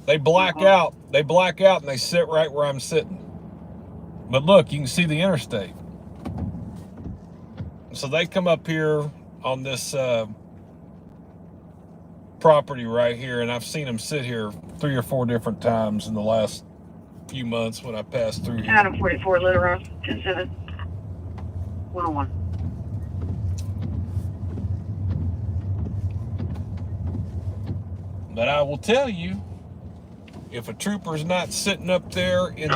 They black out. They black out and they sit right where I'm sitting. But look, you can see the interstate. So they come up here on this property right here, and I've seen them sit here 3 or 4 different times in the last few months when I passed through here. Adam 44, Little Rock, 10-7. 101. But I will tell you, if a trooper's not sitting up there in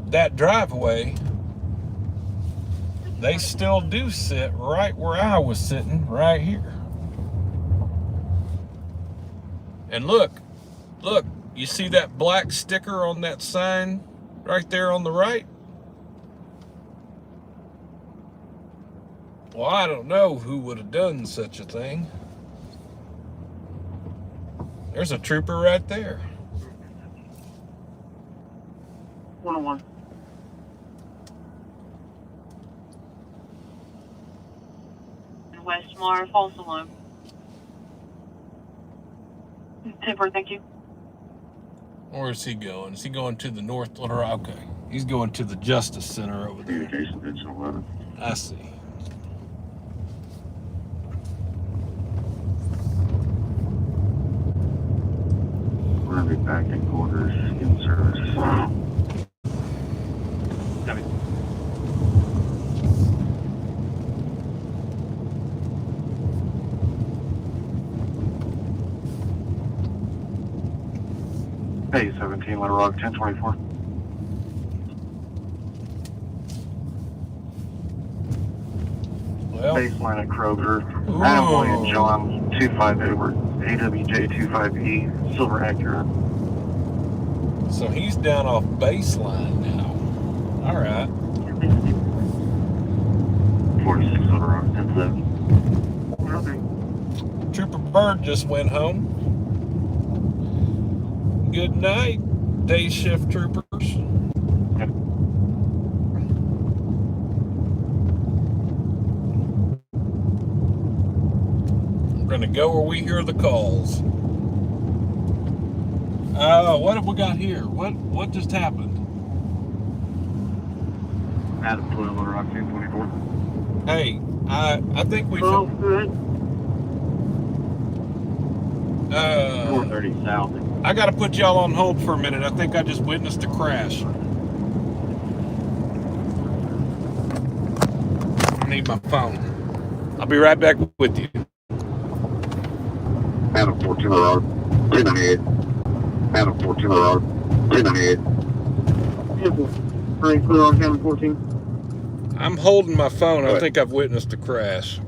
that driveway, they still do sit right where I was sitting, right here. And look, you see that black sticker on that sign right there on the right? Well, I don't know who would have done such a thing. There's a trooper right there. 101. West Mar, false alarm. 10-4, thank you. Where is he going? Is he going to the North Little Rock? Okay. He's going to the Justice Center over there. Communication, it's 11. I see. We're going to be back in quarters in service. Copy. Hey, 17 Little Rock, 1024. Well, Baseline at Kroger. Ooh. Adam William John 25 Edward. AWJ25E, Silver Acura. so he's down off baseline now. All right. 46 Little Rock, 10-7. Trooper Bird just went home. Good night, day shift troopers. We're gonna go where we hear the calls. What have we got here? What just happened? Adam 12 Little Rock, 1024. Hey, I think we. Oh, good. 430 south. I got to put y'all on hold for a minute. I think I just witnessed a crash. I need my phone. I'll be right back with you. Adam 14 Road, 10 ahead. Adam 14 Road, 10 ahead. Frank, Little Rock, Adam 14. I'm holding my phone. I think I've witnessed a crash.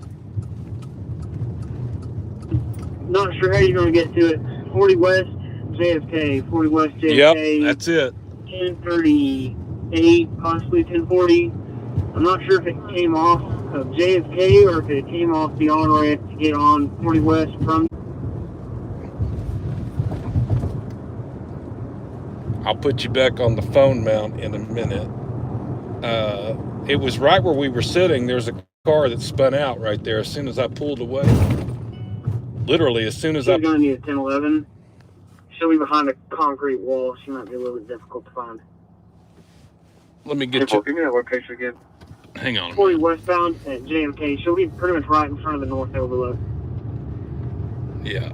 Not sure how you're going to get to it. 40 West, JFK. 40 West, JFK. Yep, that's it. 1038, possibly 1040. I'm not sure if it came off of JFK or if it came off the on-ramp to get on 40 West from. I'll put you back on the phone mount in a minute. It was right where we were sitting. There's a car that spun out right there as soon as I pulled away. Literally, as soon as She's going to need a 1011. She'll be behind a concrete wall. She might be a little bit difficult to find. Let me get you. Give me that location again. Hang on. 40 westbound at JFK. She'll be pretty much right in front of the north overlook. Yeah.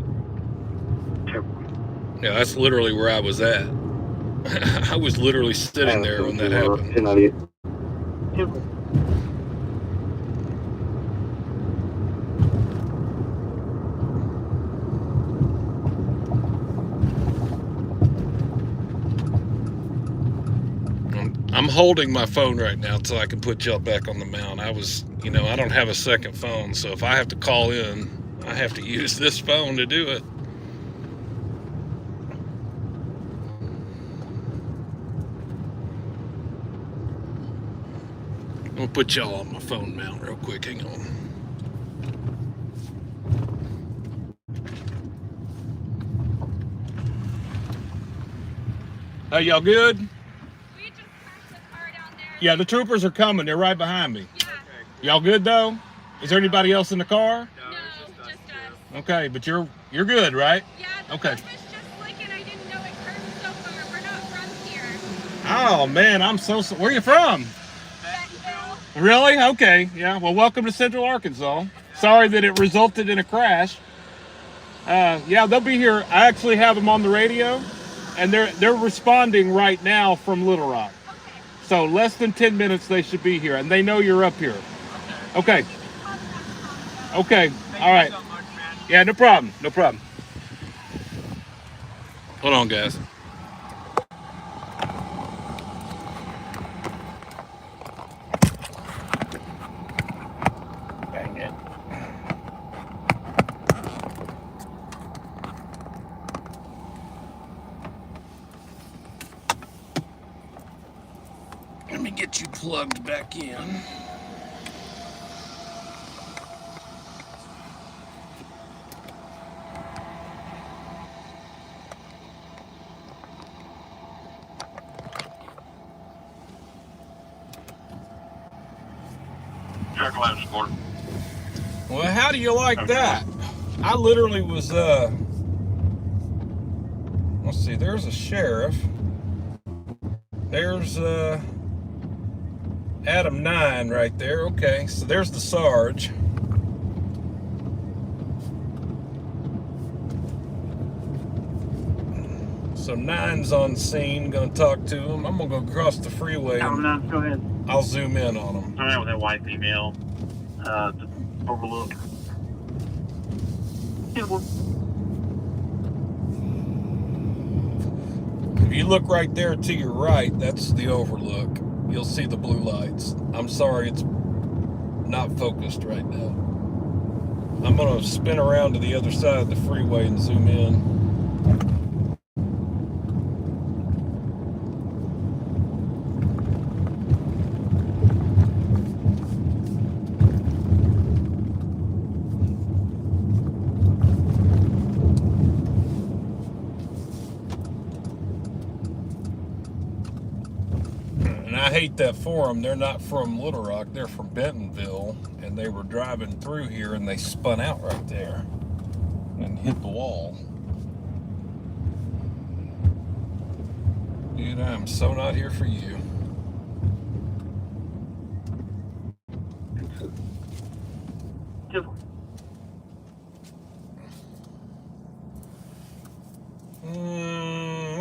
Yeah, that's literally where I was at. I was literally sitting there when that happened. 1098. I'm holding my phone right now so I can put y'all back on the mount. I don't have a second phone, so if I have to call in, I have to use this phone to do it. I'm gonna put y'all on my phone mount real quick. Hang on. Hey, y'all good? Yeah, the troopers are coming. They're right behind me. Yeah. Y'all good though? Is there anybody else in the car? No, just us. Okay, but you're good, right? Yeah, the okay. was just slicking. I didn't know it curved so far. We're not from here. Oh man, I'm so sorry. Where are you from? Bentonville. Really? Okay. Yeah. Well, welcome to Central Arkansas. Sorry that it resulted in a crash. Yeah, they'll be here. I actually have them on the radio, and they're responding right now from Little Rock. So less than 10 minutes they should be here, and they know you're up here. Okay. Okay. All right. Yeah, no problem. No problem. Hold on, guys. Dang it. Let me get you plugged back in. Well, how do you like that? I literally was, let's see, there's a sheriff. There's, Adam 9 right there. Okay, so there's the Sarge. So 9's on scene, gonna talk to him. I'm gonna go across the freeway. Go ahead. I'll zoom in on him. Turn out with that white female, to overlook. If you look right there to your right, that's the overlook. You'll see the blue lights. I'm sorry, it's not focused right now. I'm gonna spin around to the other side of the freeway and zoom in. hate that for them. They're not from Little Rock. They're from Bentonville, and they were driving through here, and they spun out right there and hit the wall. Dude, I'm so not here for you.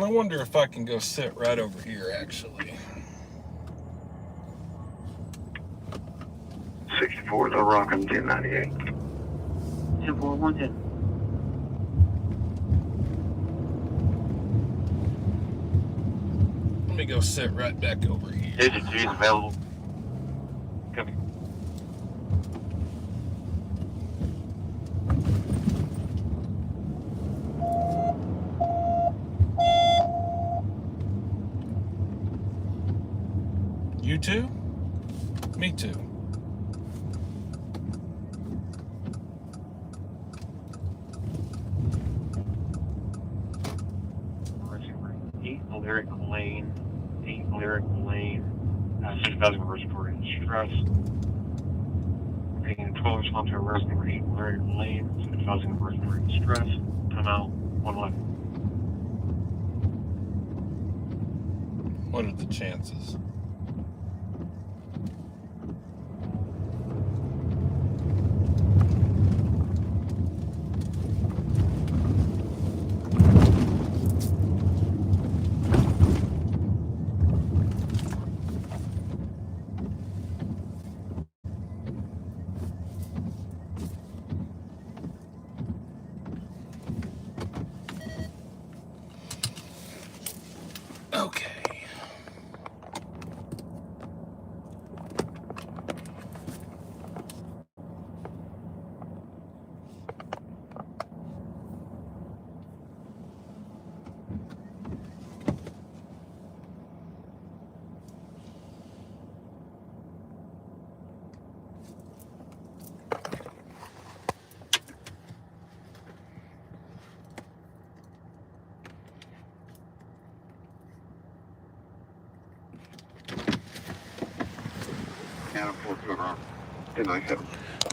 I wonder if I can go sit right over here, actually. 64 Little Rock on 1098. 10-4-1-10. Let me go sit right back over here. Digit G is available. Coming. You too? Me too. Lyric Lane, 8 Lyric Lane, 6,000 respiratory distress. Taking 12 response to arrest number 8 Lyric Lane, 6,000 respiratory distress. Come out 111. What are the chances? Okay.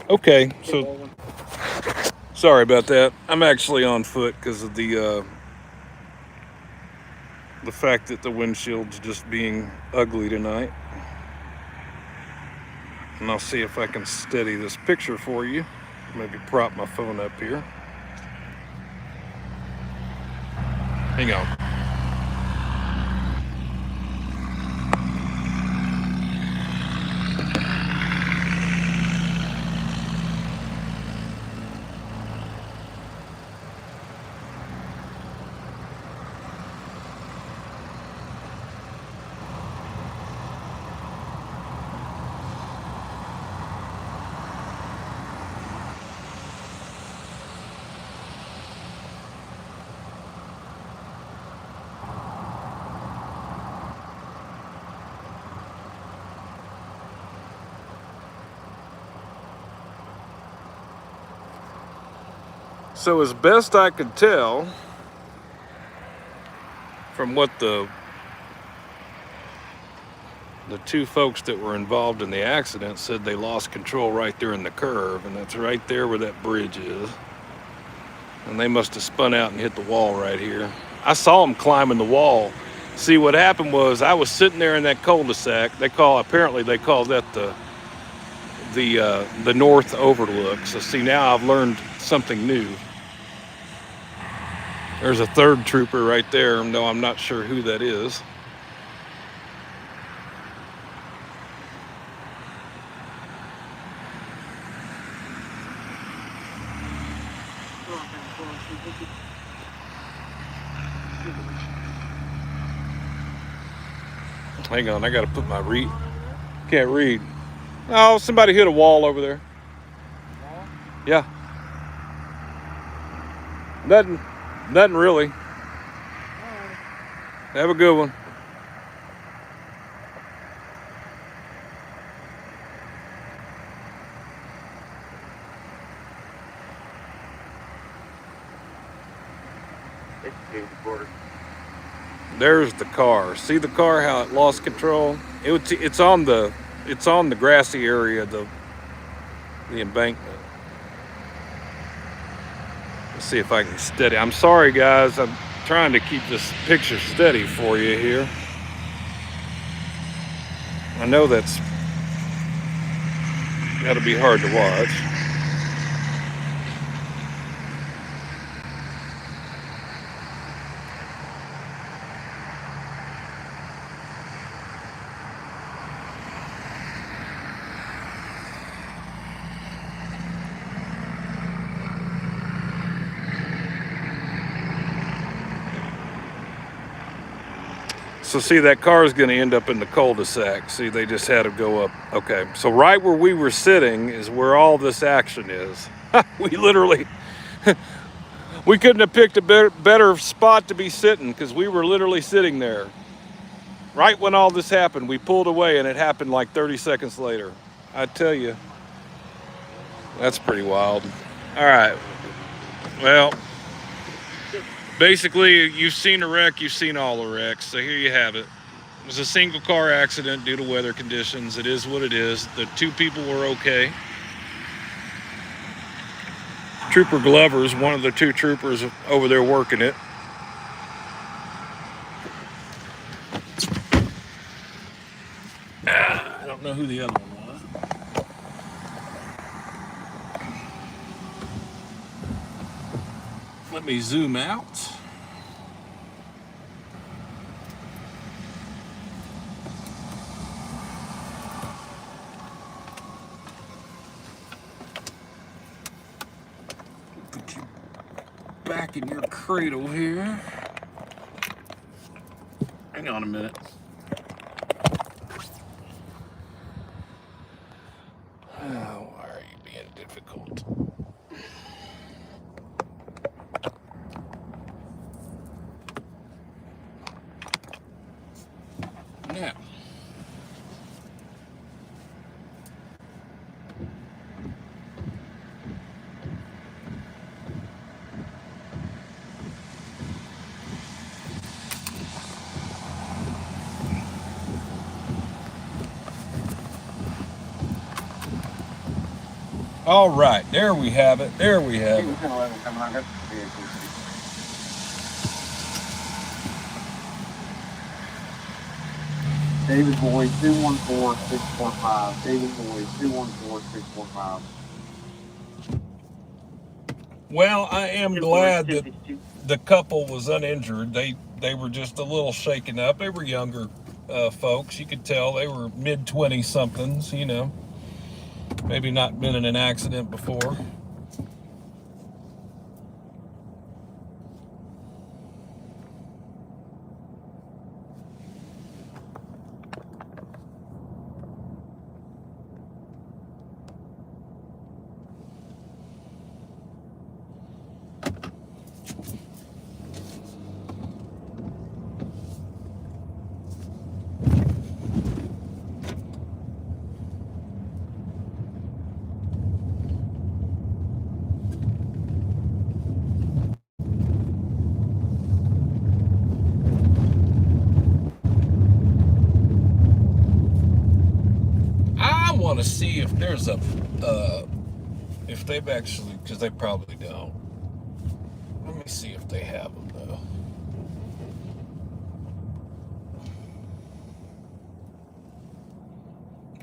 Okay, so sorry about that. I'm actually on foot because of the fact that the windshield's just being ugly tonight. And I'll see if I can steady this picture for you. Maybe prop my phone up here. Hang on. So as best I could tell from what the two folks that were involved in the accident said, they lost control right there in the curve, and that's right there where that bridge is. And they must have spun out and hit the wall right here. I saw them climbing the wall. See, what happened was I was sitting there in that cul-de-sac. Apparently they call that the north overlook. So see, now I've learned something new. There's a third trooper right there, though I'm not sure who that is. Hang on, I gotta put my read. Can't read. Oh, somebody hit a wall over there. Yeah. Nothing really. Have a good one. There's the car. See the car, how it lost control? It's on the grassy area, the embankment. Let's see if I can steady. I'm sorry, guys. I'm trying to keep this picture steady for you here. I know that's got to be hard to watch. So see, that car is going to end up in the cul-de-sac. See, they just had to go up. Okay, so right where we were sitting is where all this action is. We literally, we couldn't have picked a better spot to be sitting because we were literally sitting there. Right when all this happened, we pulled away and it happened like 30 seconds later. I tell you, that's pretty wild. All right, well, basically, you've seen a wreck, you've seen all the wrecks, so here you have it. It was a single car accident due to weather conditions. It is what it is. The 2 people were okay. Trooper Glover's one of the 2 troopers over there working it. I don't know who the other one was. Let me zoom out. Put you back in your cradle here. Hang on a minute. Oh, why are you being difficult? Now, all right, there we have it. There we have it. David Boyd, 214-645. David Boyd, 214-645. Well, I am glad that the couple was uninjured. They were just a little shaken up. They were younger folks. You could tell they were mid-20 somethings, you know. Maybe not been in an accident before. Want to see if there's a if they've actually, because they probably don't. Let me see if they have them though.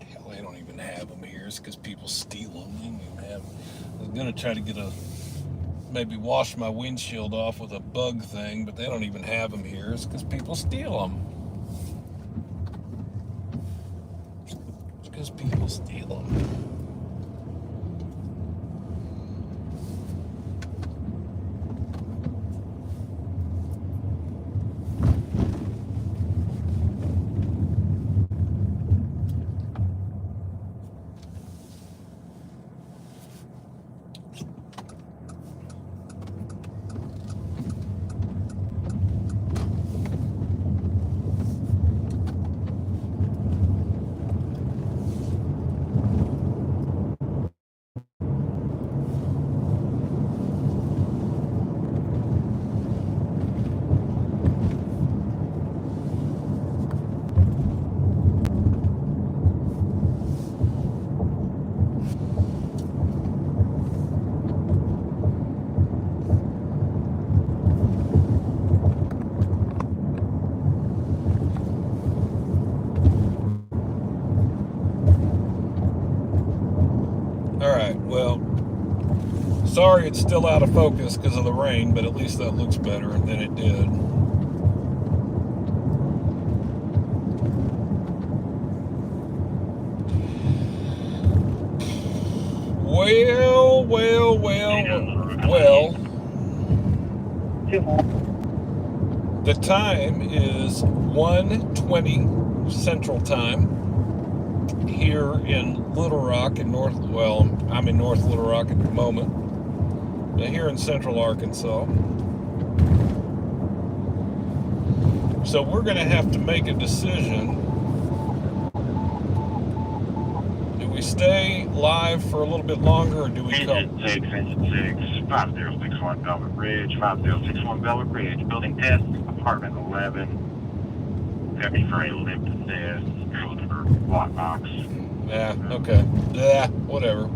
Hell, they don't even have them here. It's because people steal them. They don't even have them. I was gonna try to maybe wash my windshield off with a bug thing, but they don't even have them here. It's because people steal them. Because people steal them. All right, well, sorry it's still out of focus because of the rain, but at least that looks better than it did. Well. The time is 1:20 Central Time here in Little Rock in I'm in North Little Rock at the moment, but here in Central Arkansas. So we're going to have to make a decision. Do we stay live for a little bit longer, or do we call? Engine 6, 5061 Velvet Ridge, 5061 Velvet Ridge, building test, apartment 11, heavy for a limp test, code for lockbox. Yeah, okay. Yeah, whatever.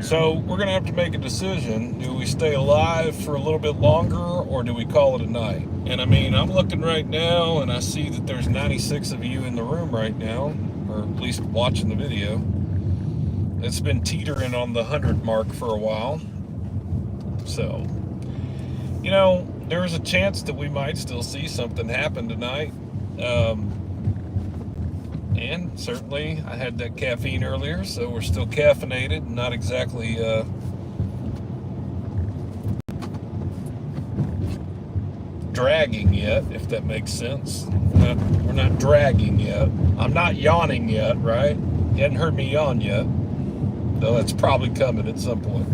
So we're going to have to make a decision. Do we stay alive for a little bit longer, or do we call it a night? And I mean, I'm looking right now, and I see that there's 96 of you in the room right now, or at least watching the video. It's been teetering on the 100 mark for a while. So, you know, there's a chance that we might still see something happen tonight. And certainly I had that caffeine earlier, so we're still caffeinated, not exactly dragging yet, if that makes sense. We're not dragging yet. I'm not yawning yet, right? You hadn't heard me yawn yet, though that's probably coming at some point.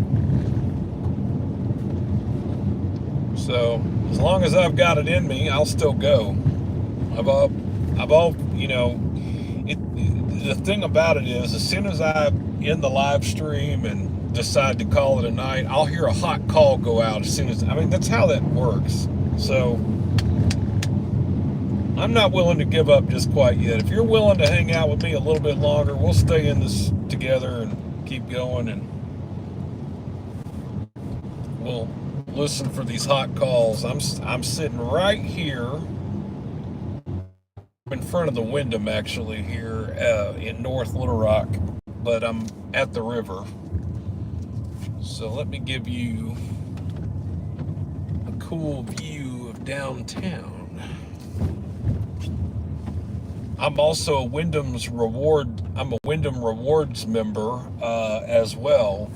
So as long as I've got it in me, I'll still go. You know, the thing about it is, as soon as I end the live stream and decide to call it a night, I'll hear a hot call go out as soon as, I mean, that's how that works. So I'm not willing to give up just quite yet. If you're willing to hang out with me a little bit longer, we'll stay in this together and keep going, and we'll listen for these hot calls. I'm sitting right here in front of the Wyndham, actually, here in North Little Rock, but I'm at the river. So let me give you a cool view of downtown. I'm also a Wyndham Rewards member as well.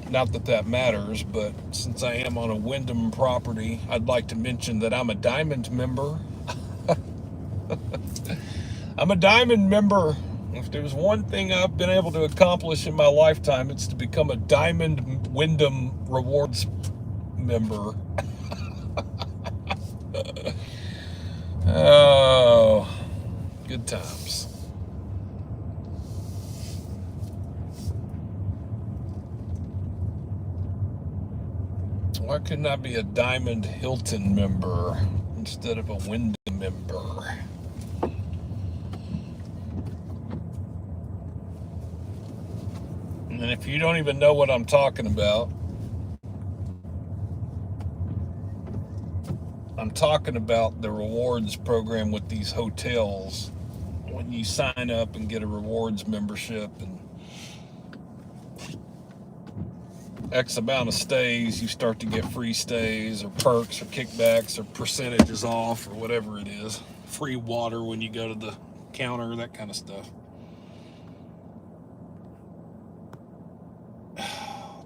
Not that that matters, but since I am on a Wyndham property, I'd like to mention that I'm a Diamond member. I'm a Diamond member. If there's one thing I've been able to accomplish in my lifetime, it's to become a Diamond Wyndham Rewards member. Oh, good times. Why couldn't I be a Diamond Hilton member instead of a Wyndham member? And if you don't even know what I'm talking about, I'm talking about the rewards program with these hotels. When you sign up and get a rewards membership and X amount of stays, you start to get free stays or perks or kickbacks or percentages off or whatever it is. Free water when you go to the counter, that kind of stuff.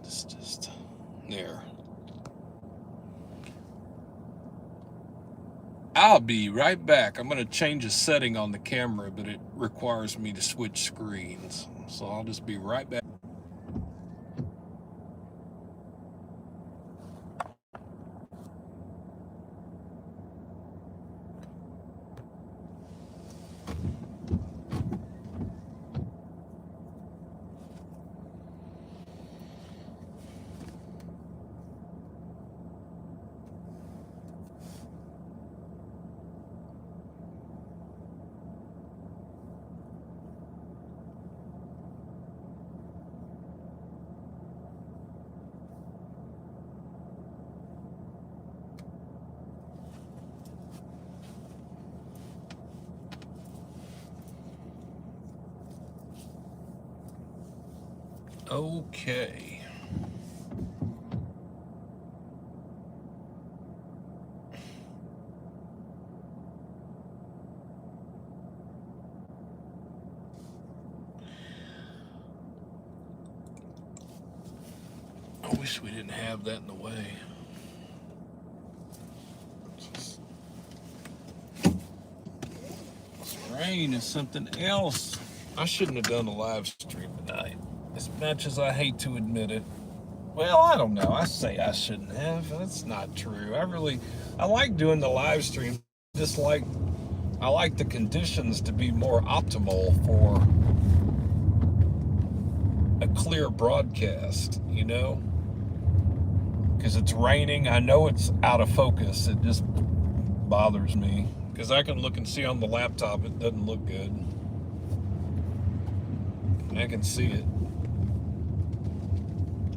Just there. I'll be right back. I'm going to change a setting on the camera, but it requires me to switch screens. So I'll just be right back. Okay. I wish we didn't have that in the way. This rain is something else. I shouldn't have done a live stream tonight, as much as I hate to admit it. Well, I don't know. I say I shouldn't have. That's not true. I like doing the live stream. I like the conditions to be more optimal for a clear broadcast, you know? Because it's raining. I know it's out of focus. It just bothers me. Because I can look and see on the laptop, it doesn't look good. I can see it.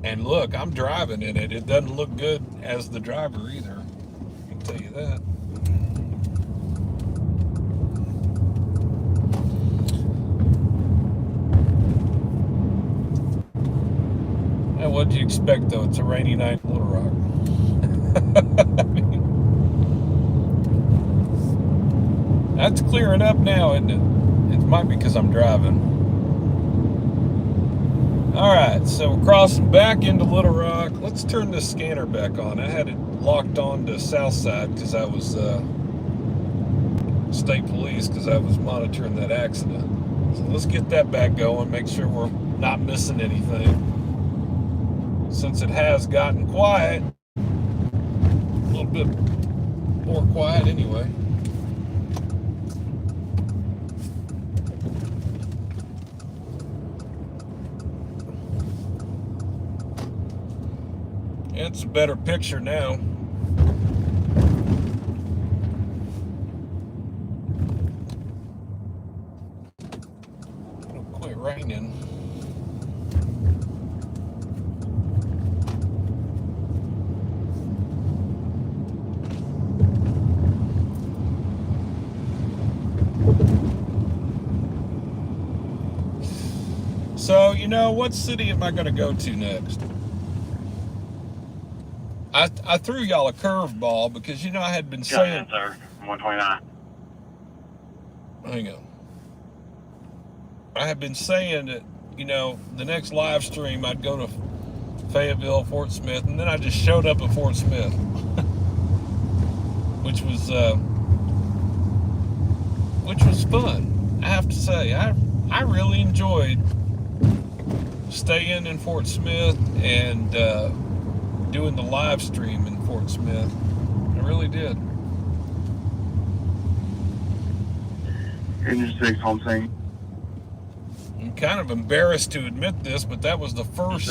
And look, I'm driving in it. It doesn't look good as the driver either. I can tell you that. And what do you expect, though? It's a rainy night in Little Rock. I mean, that's clearing up now, isn't it? It might be because I'm driving. All right, so we're crossing back into Little Rock. Let's turn the scanner back on. I had it locked on to Southside because I was state police because I was monitoring that accident. So let's get that back going, make sure we're not missing anything. Since it has gotten quiet, a little bit more quiet anyway. It's a better picture now. It'll quit raining. So, you know, what city am I going to go to next? I threw y'all a curveball because, you know, I had been saying... Sir, 129. Hang on. I had been saying that, you know, the next live stream I'd go to Fayetteville, Fort Smith, and then I just showed up at Fort Smith. which was fun, I have to say. I really enjoyed staying in Fort Smith and doing the live stream in Fort Smith. I really did. Interstate home thing. I'm kind of embarrassed to admit this, but that was the first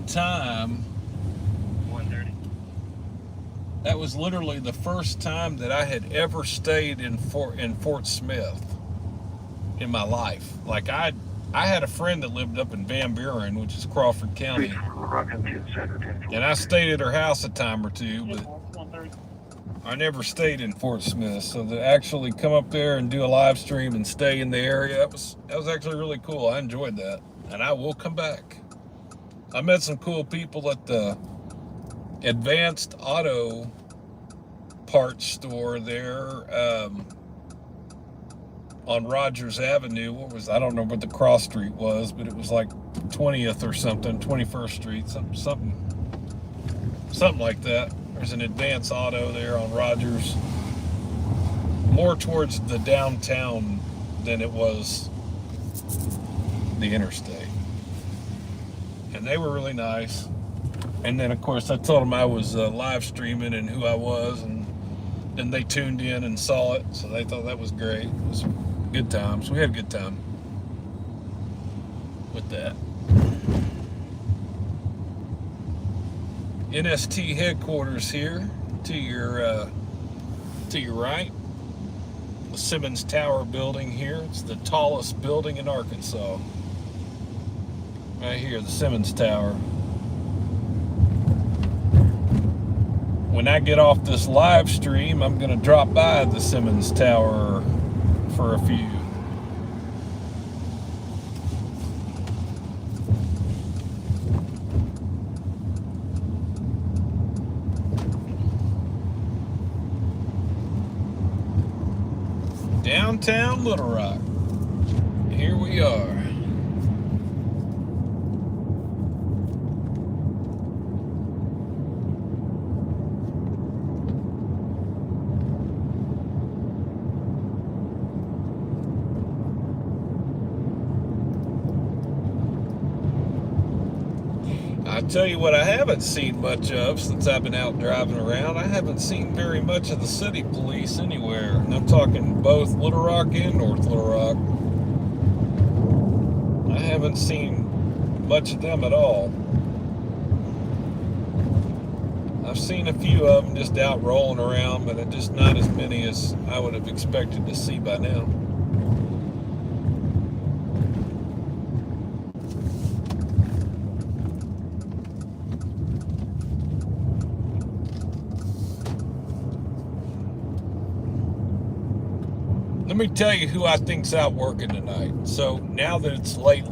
time. 130. That was literally the first time that I had ever stayed in Fort Smith in my life. Like I had a friend that lived up in Van Buren, which is Crawford County, and I stayed at her house a time or two, but I never stayed in Fort Smith. So to actually come up there and do a live stream and stay in the area, that was actually really cool. I enjoyed that, and I will come back. I met some cool people at the Advanced Auto Parts store there on Rogers Avenue. I don't know what the cross street was, but it was like 20th or something, 21st Street, something like that. There's an Advanced Auto there on Rogers, more towards the downtown than it was the interstate. And they were really nice. And then, of course, I told them I was live streaming and who I was, and then they tuned in and saw it, so they thought that was great. It was good times. We had a good time with that. NST headquarters here to your right. The Simmons Tower building here. It's the tallest building in Arkansas. Right here, the Simmons Tower. When I get off this live stream, I'm going to drop by the Simmons Tower for a few. downtown Little Rock. Here we are. I tell you what I haven't seen much of since I've been out driving around. I haven't seen very much of the city police anywhere. And I'm talking both Little Rock and North Little Rock. I haven't seen much of them at all. I've seen a few of them just out rolling around, but just not as many as I would have expected to see by now. Let me tell you who I think's out working tonight. So now that it's late,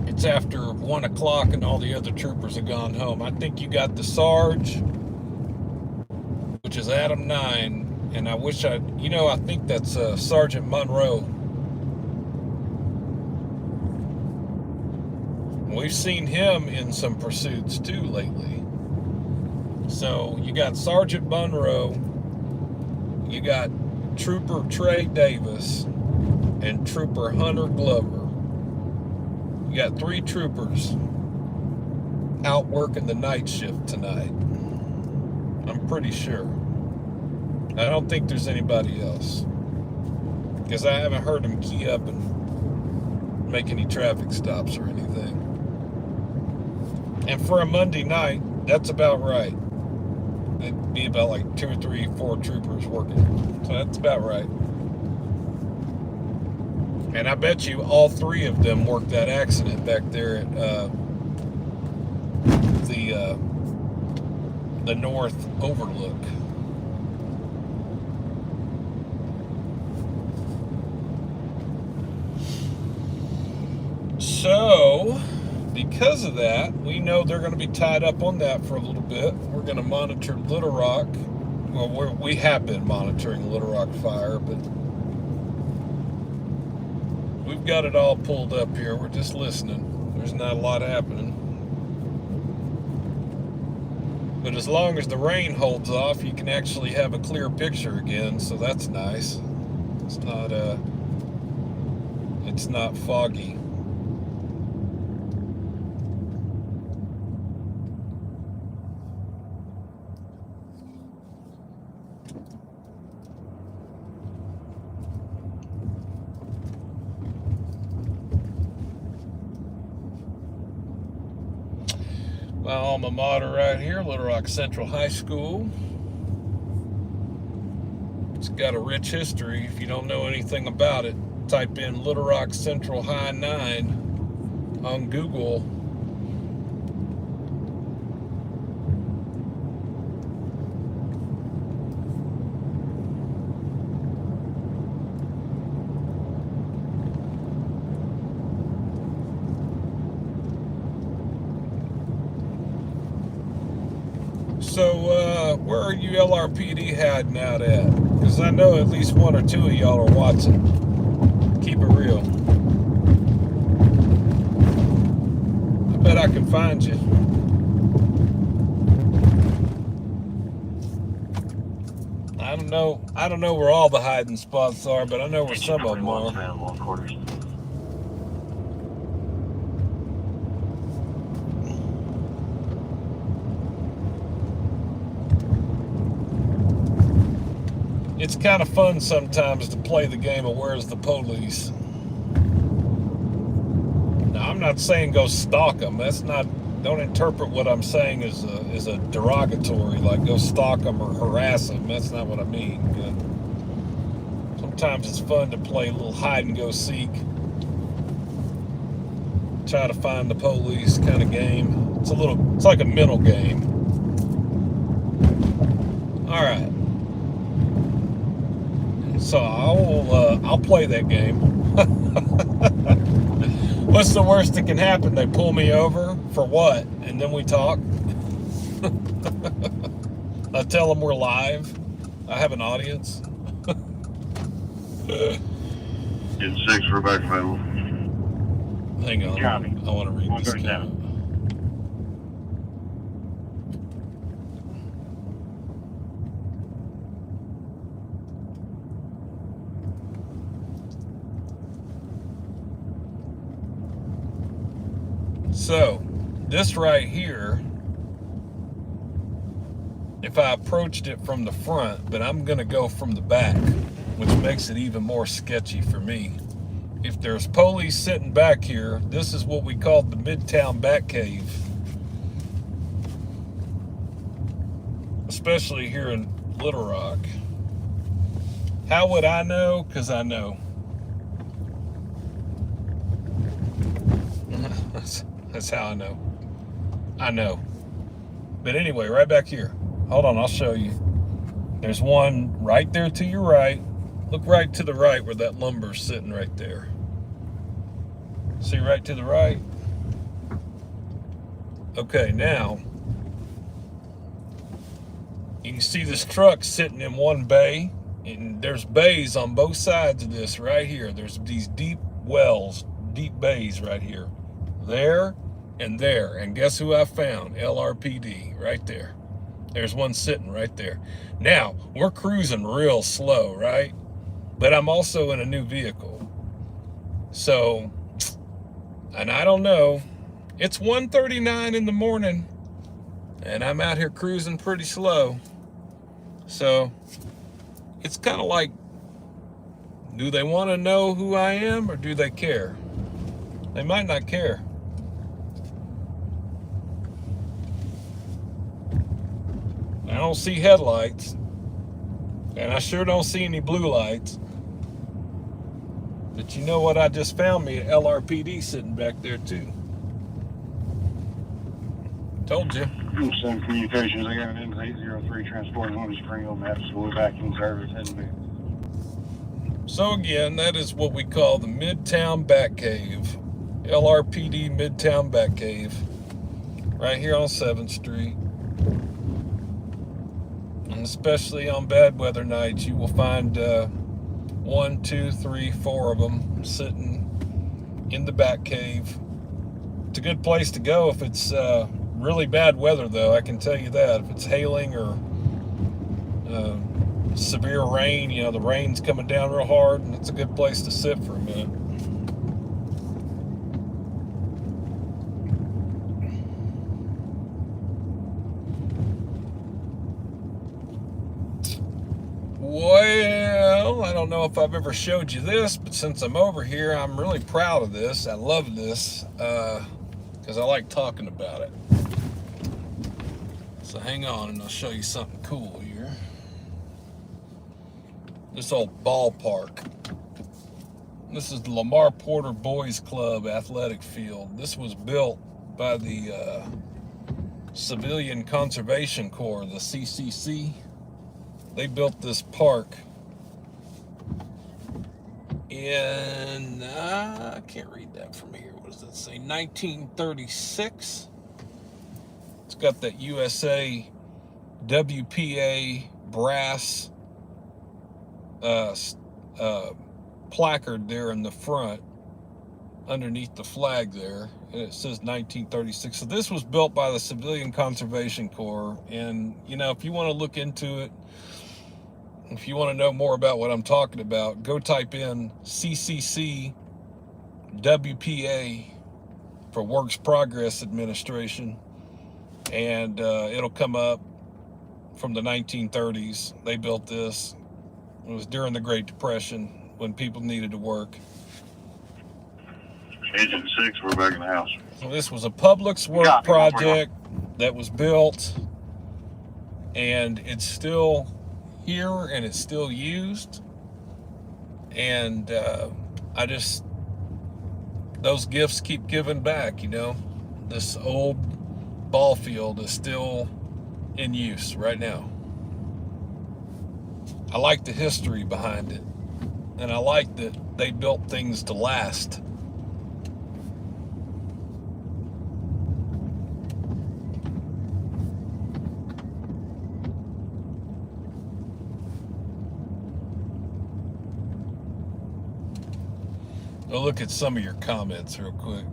it's after 1 o'clock and all the other troopers have gone home. I think you got the Sarge, which is Adam 9, and I think that's Sergeant Monroe. We've seen him in some pursuits too lately. So you got Sergeant Monroe, you got Trooper Trey Davis, and Trooper Hunter Glover. You got 3 troopers out working the night shift tonight. I'm pretty sure. I don't think there's anybody else, because I haven't heard them key up and make any traffic stops or anything. And for a Monday night, that's about right. It'd be about like 2 or 3, 4 troopers working. So that's about right. And I bet you all 3 of them worked that accident back there at the North Overlook. So, because of that, we know they're going to be tied up on that for a little bit. We're going to monitor Little Rock. Well, we have been monitoring Little Rock Fire, but we've got it all pulled up here. We're just listening. There's not a lot happening. But as long as the rain holds off, you can actually have a clear picture again, so that's nice. It's not foggy. My alma mater right here, Little Rock Central High School. It's got a rich history. If you don't know anything about it, type in Little Rock Central High 9 on Google. So, where are you LRPD hiding out at? Because I know at least 1 or 2 of y'all are watching. Keep it real. I bet I can find you. I don't know where all the hiding spots are, but I know where some of them are. It's kind of fun sometimes to play the game of where's the police. Now, I'm not saying go stalk them. That's not. Don't interpret what I'm saying as a derogatory, like go stalk them or harass them. That's not what I mean. But sometimes it's fun to play a little hide and go seek, try to find the police kind of game. It's like a mental game. All right. So I'll play that game. What's the worst that can happen? They pull me over for what? And then we talk. I tell them we're live. I have an audience. Engine 6, we're back available. Hang on. Copy. I want to read this 137. count. So, this right here, if I approached it from the front, but I'm going to go from the back, which makes it even more sketchy for me. If there's police sitting back here, this is what we call the Midtown Batcave. Especially here in Little Rock. How would I know? Because I know. That's how I know. I know. But anyway, right back here. Hold on, I'll show you. There's one right there to your right. Look right to the right where that lumber's sitting right there. See right to the right? Okay, now you can see this truck sitting in one bay, and there's bays on both sides of this right here. There's these deep wells, deep bays right here. There and there. And guess who I found? LRPD right there. There's one sitting right there. Now, we're cruising real slow, right? But I'm also in a new vehicle. So, and I don't know. It's 1:39 in the morning, and I'm out here cruising pretty slow. So, it's kind of like, do they want to know who I am, or do they care? They might not care. I don't see headlights, and I sure don't see any blue lights. But you know what? I just found me an LRPD sitting back there too. Told you. Some communications, I got an N803 transporting on the Springhill maps, so we're back in service. So again, that is what we call the Midtown Batcave. LRPD Midtown Batcave. Right here on 7th Street. And especially on bad weather nights, you will find 1, 2, 3, 4 of them sitting in the Batcave. It's a good place to go if it's really bad weather, though, I can tell you that. If it's hailing or severe rain, you know, the rain's coming down real hard, and it's a good place to sit for a minute. Well, I don't know if I've ever showed you this, but since I'm over here, I'm really proud of this. I love this because I like talking about it. So hang on and I'll show you something cool here. This old ballpark. This is the Lamar Porter Boys Club athletic field. This was built by the Civilian Conservation Corps, the CCC. They built this park in, I can't read that from here. What does that say? 1936. It's got that USA WPA brass placard there in the front underneath the flag there, and it says 1936. So this was built by the Civilian Conservation Corps, and you know, if you want to look into it, if you want to know more about what I'm talking about, go type in CCC WPA for Works Progress Administration, and it'll come up from the 1930s. They built this. It was during the Great Depression when people needed to work. Engine 6, we're back in the house. So this was a public work project that was built, and it's still here and it's still used. And I just, those gifts keep giving back, you know. This old ball field is still in use right now. I like the history behind it, and I like that they built things to last. I'll look at some of your comments real quick.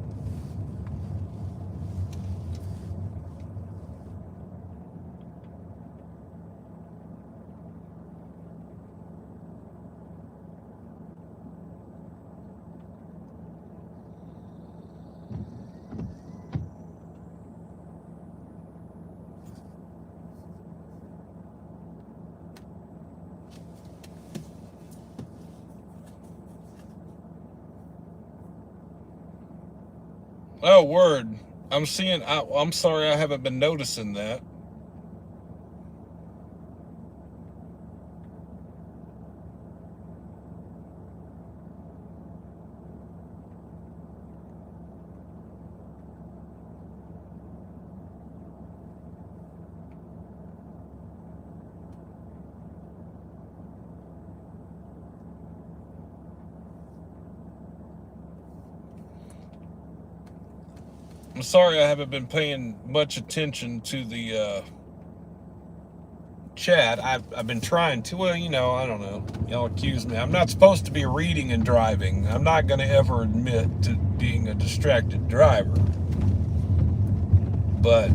Oh, word. I'm seeing, I'm sorry I haven't been noticing that. I'm sorry I haven't been paying much attention to the chat. I've been trying to, well, you know, I don't know. Y'all accuse me. I'm not supposed to be reading and driving. I'm not going to ever admit to being a distracted driver. But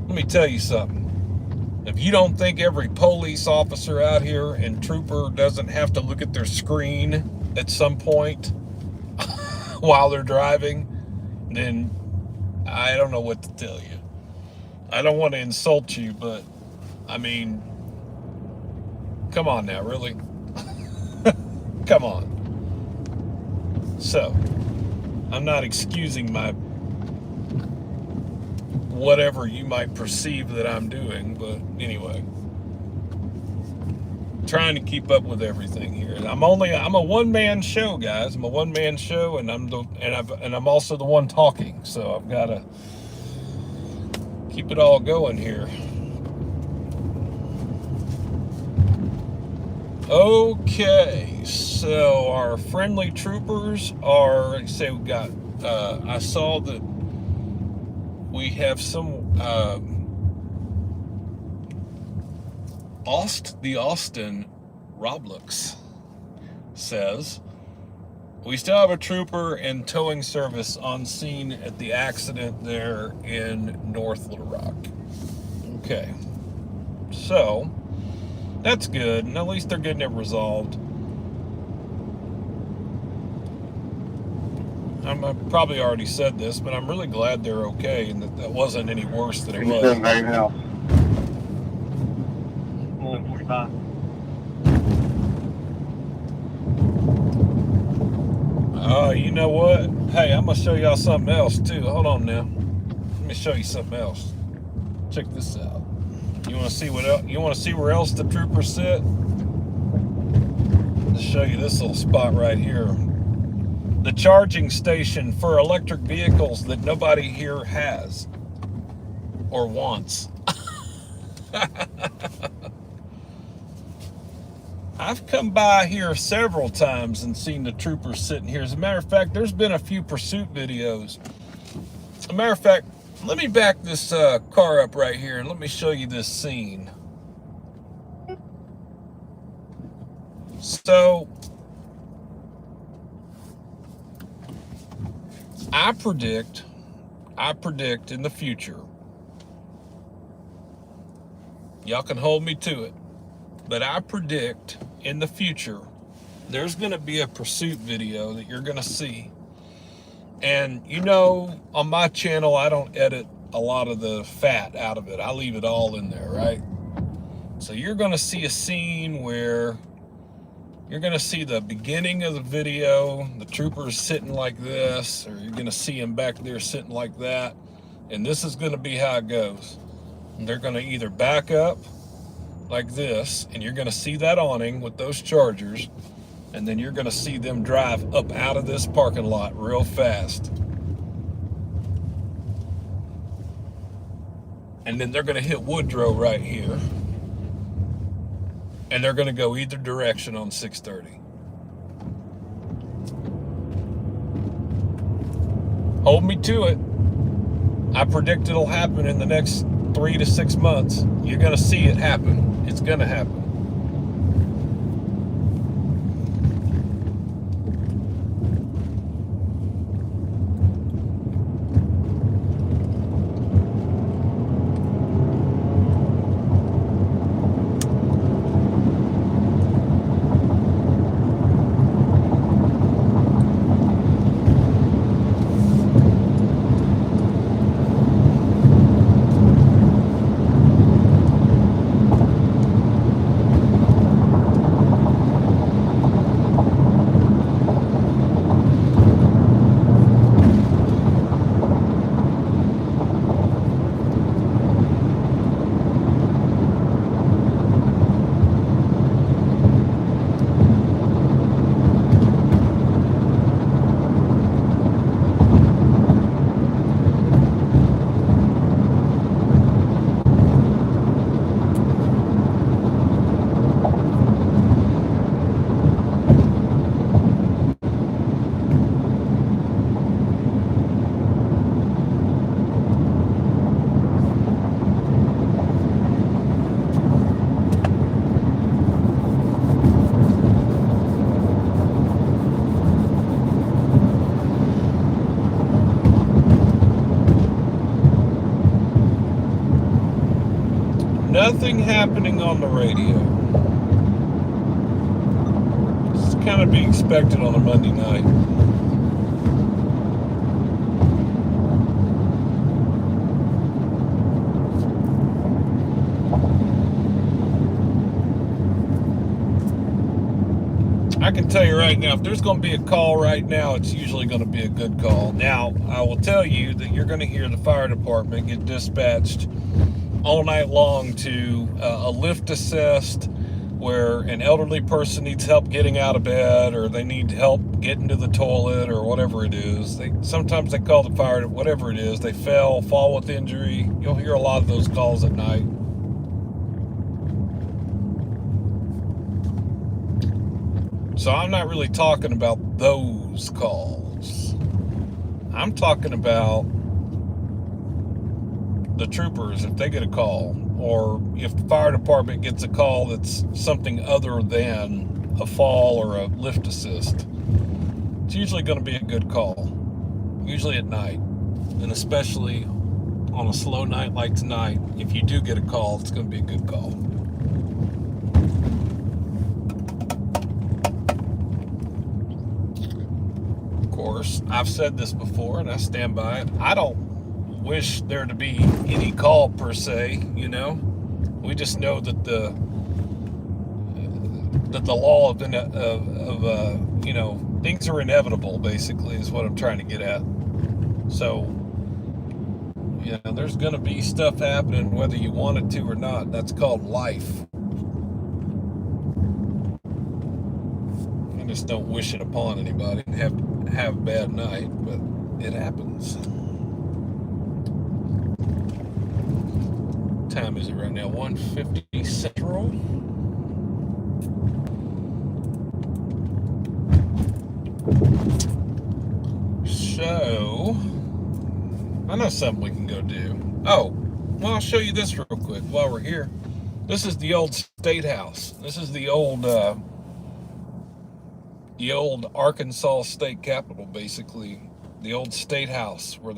let me tell you something. If you don't think every police officer out here and trooper doesn't have to look at their screen at some point while they're driving, then I don't know what to tell you. I don't want to insult you, but I mean, come on now, really? Come on. So, I'm not excusing my whatever you might perceive that I'm doing, but anyway, trying to keep up with everything here. I'm a one-man show, guys. I'm a one-man show, and I'm also the one talking, so I've got to keep it all going here. Okay, so our friendly troopers are, like I say, we got, I saw that we have some, the Austin Roblux says, we still have a trooper and towing service on scene at the accident there in North Little Rock. Okay, so that's good, and at least they're getting it resolved. I probably already said this, but I'm really glad they're okay and that wasn't any worse than it was. Doing very well. 145. You know what? Hey, I'm gonna show y'all something else too. Hold on now. Let me show you something else. Check this out. You want to see what else? You want to see where else the troopers sit? Let's show you this little spot right here. The charging station for electric vehicles that nobody here has or wants. I've come by here several times and seen the troopers sitting here. As a matter of fact, there's been a few pursuit videos. As a matter of fact, let me back this car up right here and let me show you this scene. So, I predict in the future, y'all can hold me to it, but I predict in the future, there's gonna be a pursuit video that you're gonna see. And you know, on my channel, I don't edit a lot of the fat out of it. I leave it all in there, right? So you're gonna see a scene where you're gonna see the beginning of the video, the troopers sitting like this, or you're gonna see him back there sitting like that. And this is gonna be how it goes. And they're gonna either back up like this, and you're gonna see that awning with those chargers, and then you're gonna see them drive up out of this parking lot real fast. And then they're gonna hit Woodrow right here. And they're gonna go either direction on 630. Hold me to it. I predict it'll happen in the next 3 to 6 months. You're gonna see it happen. It's gonna happen. nothing happening on the radio. It's kind of be expected on a Monday night. I can tell you right now, if there's going to be a call right now, it's usually going to be a good call. Now, I will tell you that you're going to hear the fire department get dispatched all night long to a lift assist where an elderly person needs help getting out of bed, or they need help getting to the toilet, or whatever it is. Sometimes they call the fire, whatever it is. They fall with injury. You'll hear a lot of those calls at night. So I'm not really talking about those calls. I'm talking about the troopers, if they get a call, or if the fire department gets a call that's something other than a fall or a lift assist. It's usually going to be a good call, usually at night, and especially on a slow night like tonight. If you do get a call, it's going to be a good call. Of course, I've said this before and I stand by it. I don't wish there to be any call per se, you know. We just know that the law of you know, things are inevitable, basically, is what I'm trying to get at. So, you know, there's going to be stuff happening whether you want it to or not. That's called life. I just don't wish it upon anybody and have a bad night, but it happens. Time is it right now? 1:50 Central. So I know something we can go do. Oh, well, I'll show you this real quick while we're here. This is the old State House. This is the old Arkansas State Capitol, basically. The old State House where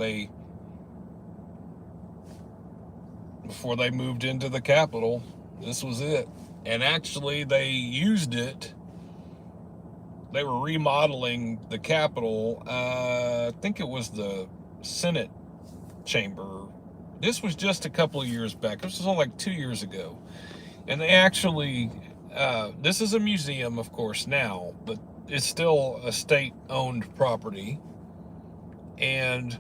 before they moved into the Capitol, this was it. And actually, they used it. They were remodeling the Capitol. I think it was the Senate chamber. This was just a couple of years back. This was only like 2 years ago. And they actually, this is a museum, of course, now, but it's still a state-owned property. And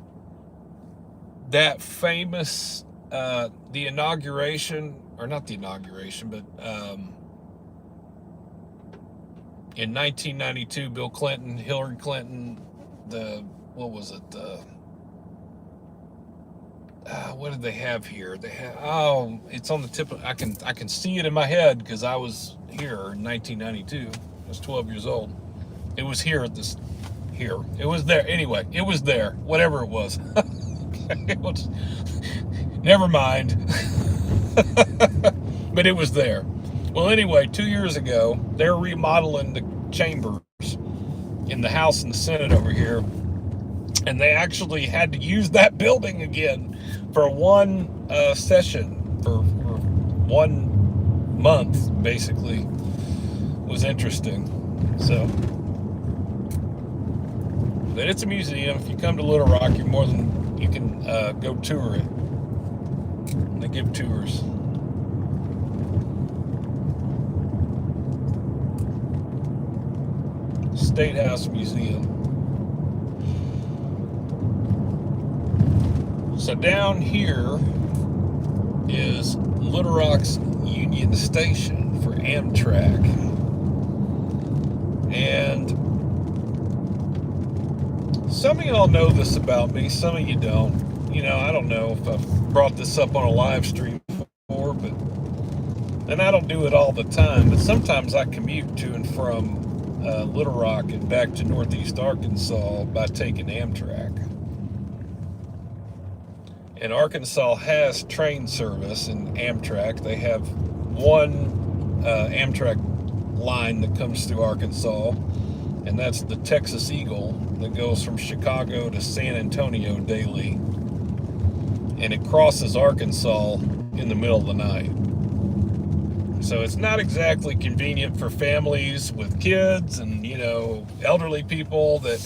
that famous, the inauguration, or not the inauguration, but in 1992, Bill Clinton, Hillary Clinton, what did they have here? They have, it's on the tip of, I can see it in my head because I was here in 1992. I was 12 years old. It was here at this, here. It was there. Anyway, it was there, whatever it was. Never mind. But it was there. Well, anyway, 2 years ago, they're remodeling the chambers in the House and the Senate over here. And they actually had to use that building again for one session, for 1 month, basically. It was interesting. So, but it's a museum. If you come to Little Rock, you can go tour it. They give tours. State House Museum. So down here is Little Rock's Union Station for Amtrak. And some of y'all know this about me, some of you don't. You know, I don't know if I've brought this up on a live stream before, and I don't do it all the time, but sometimes I commute to and from Little Rock and back to Northeast Arkansas by taking Amtrak. And Arkansas has train service in Amtrak. They have one Amtrak line that comes through Arkansas, and that's the Texas Eagle that goes from Chicago to San Antonio daily. And it crosses Arkansas in the middle of the night. So it's not exactly convenient for families with kids and, elderly people that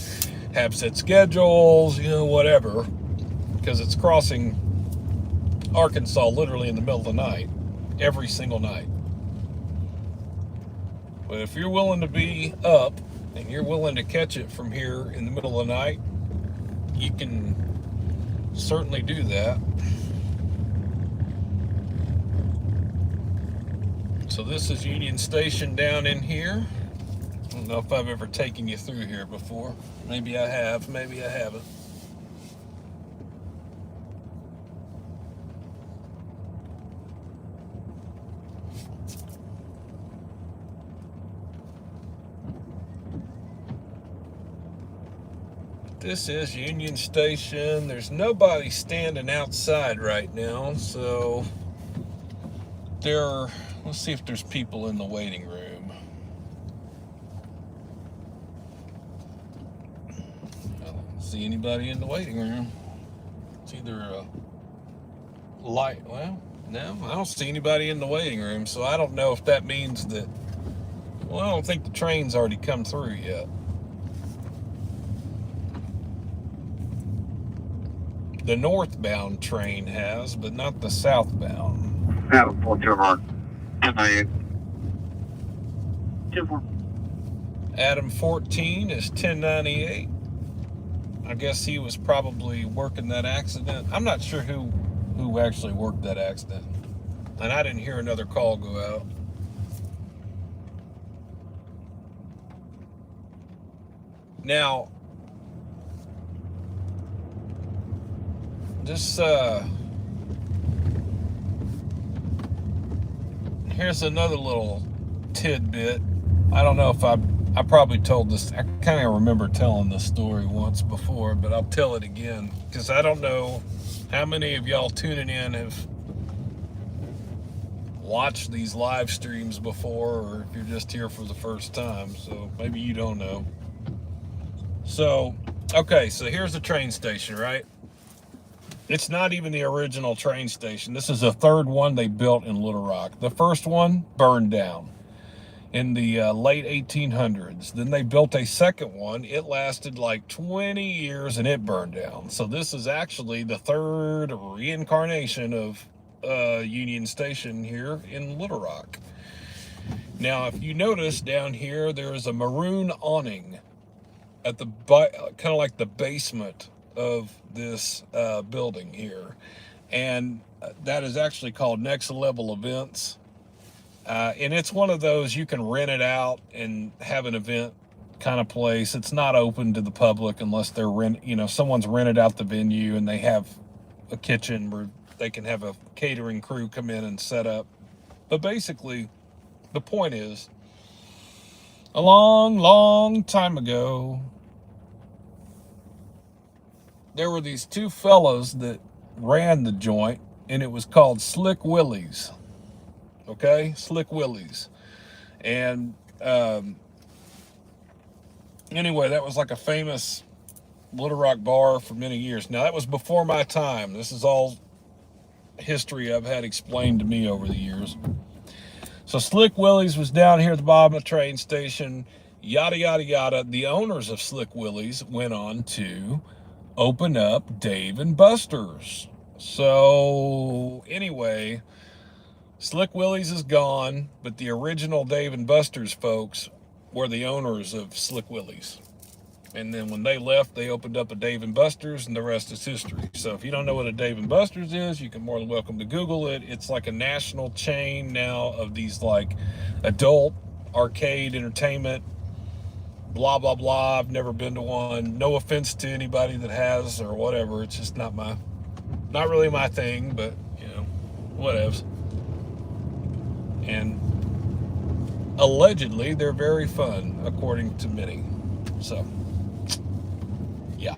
have set schedules, whatever, because it's crossing Arkansas literally in the middle of the night, every single night. But if you're willing to be up and you're willing to catch it from here in the middle of the night, you can certainly do that. So this is Union Station down in here. I don't know if I've ever taken you through here before. Maybe I have, maybe I haven't. This is Union Station. There's nobody standing outside right now, so let's see if there's people in the waiting room. I don't see anybody in the waiting room. It's either a light. Well, no, I don't see anybody in the waiting room, so I don't know if that means that. Well, I don't think the train's already come through yet. The northbound train has, but not the southbound. Adam 4 Adam 14 is 1098. I guess he was probably working that accident. I'm not sure who actually worked that accident. And I didn't hear another call go out. Now, this, here's another little tidbit. I don't know if I probably told this. I kind of remember telling this story once before, but I'll tell it again because I don't know how many of y'all tuning in have watched these live streams before, or if you're just here for the first time. So maybe you don't know. So, okay, so here's the train station, right? It's not even the original train station. This is the third one they built in Little Rock. The first one burned down in the late 1800s. Then they built a second one. It lasted like 20 years and it burned down. So this is actually the third reincarnation of Union Station here in Little Rock. Now, if you notice down here, there is a maroon awning at the kind of like the basement of this building here, and that is actually called Next Level Events, and it's one of those you can rent it out and have an event kind of place. It's not open to the public unless they're someone's rented out the venue and they have a kitchen where they can have a catering crew come in and set up. But basically the point is, a long time ago, there were these two fellows that ran the joint, and it was called Slick Willie's. Okay, Slick Willie's. And anyway, that was like a famous Little Rock bar for many years. Now, that was before my time. This is all history I've had explained to me over the years. So Slick Willie's was down here at the bottom of the train station, yada, yada, yada. The owners of Slick Willie's went on to open up Dave and Buster's. So anyway, Slick Willie's is gone, but the original Dave and Buster's folks were the owners of Slick Willie's. And then when they left, they opened up a Dave and Buster's, and the rest is history. So if you don't know what a Dave and Buster's is, you can more than welcome to Google it. It's like a national chain now of these like adult arcade entertainment, blah, blah, blah. I've never been to one. No offense to anybody that has or whatever. It's just not really my thing, but, whatevs. And allegedly, they're very fun, according to many. So, yeah.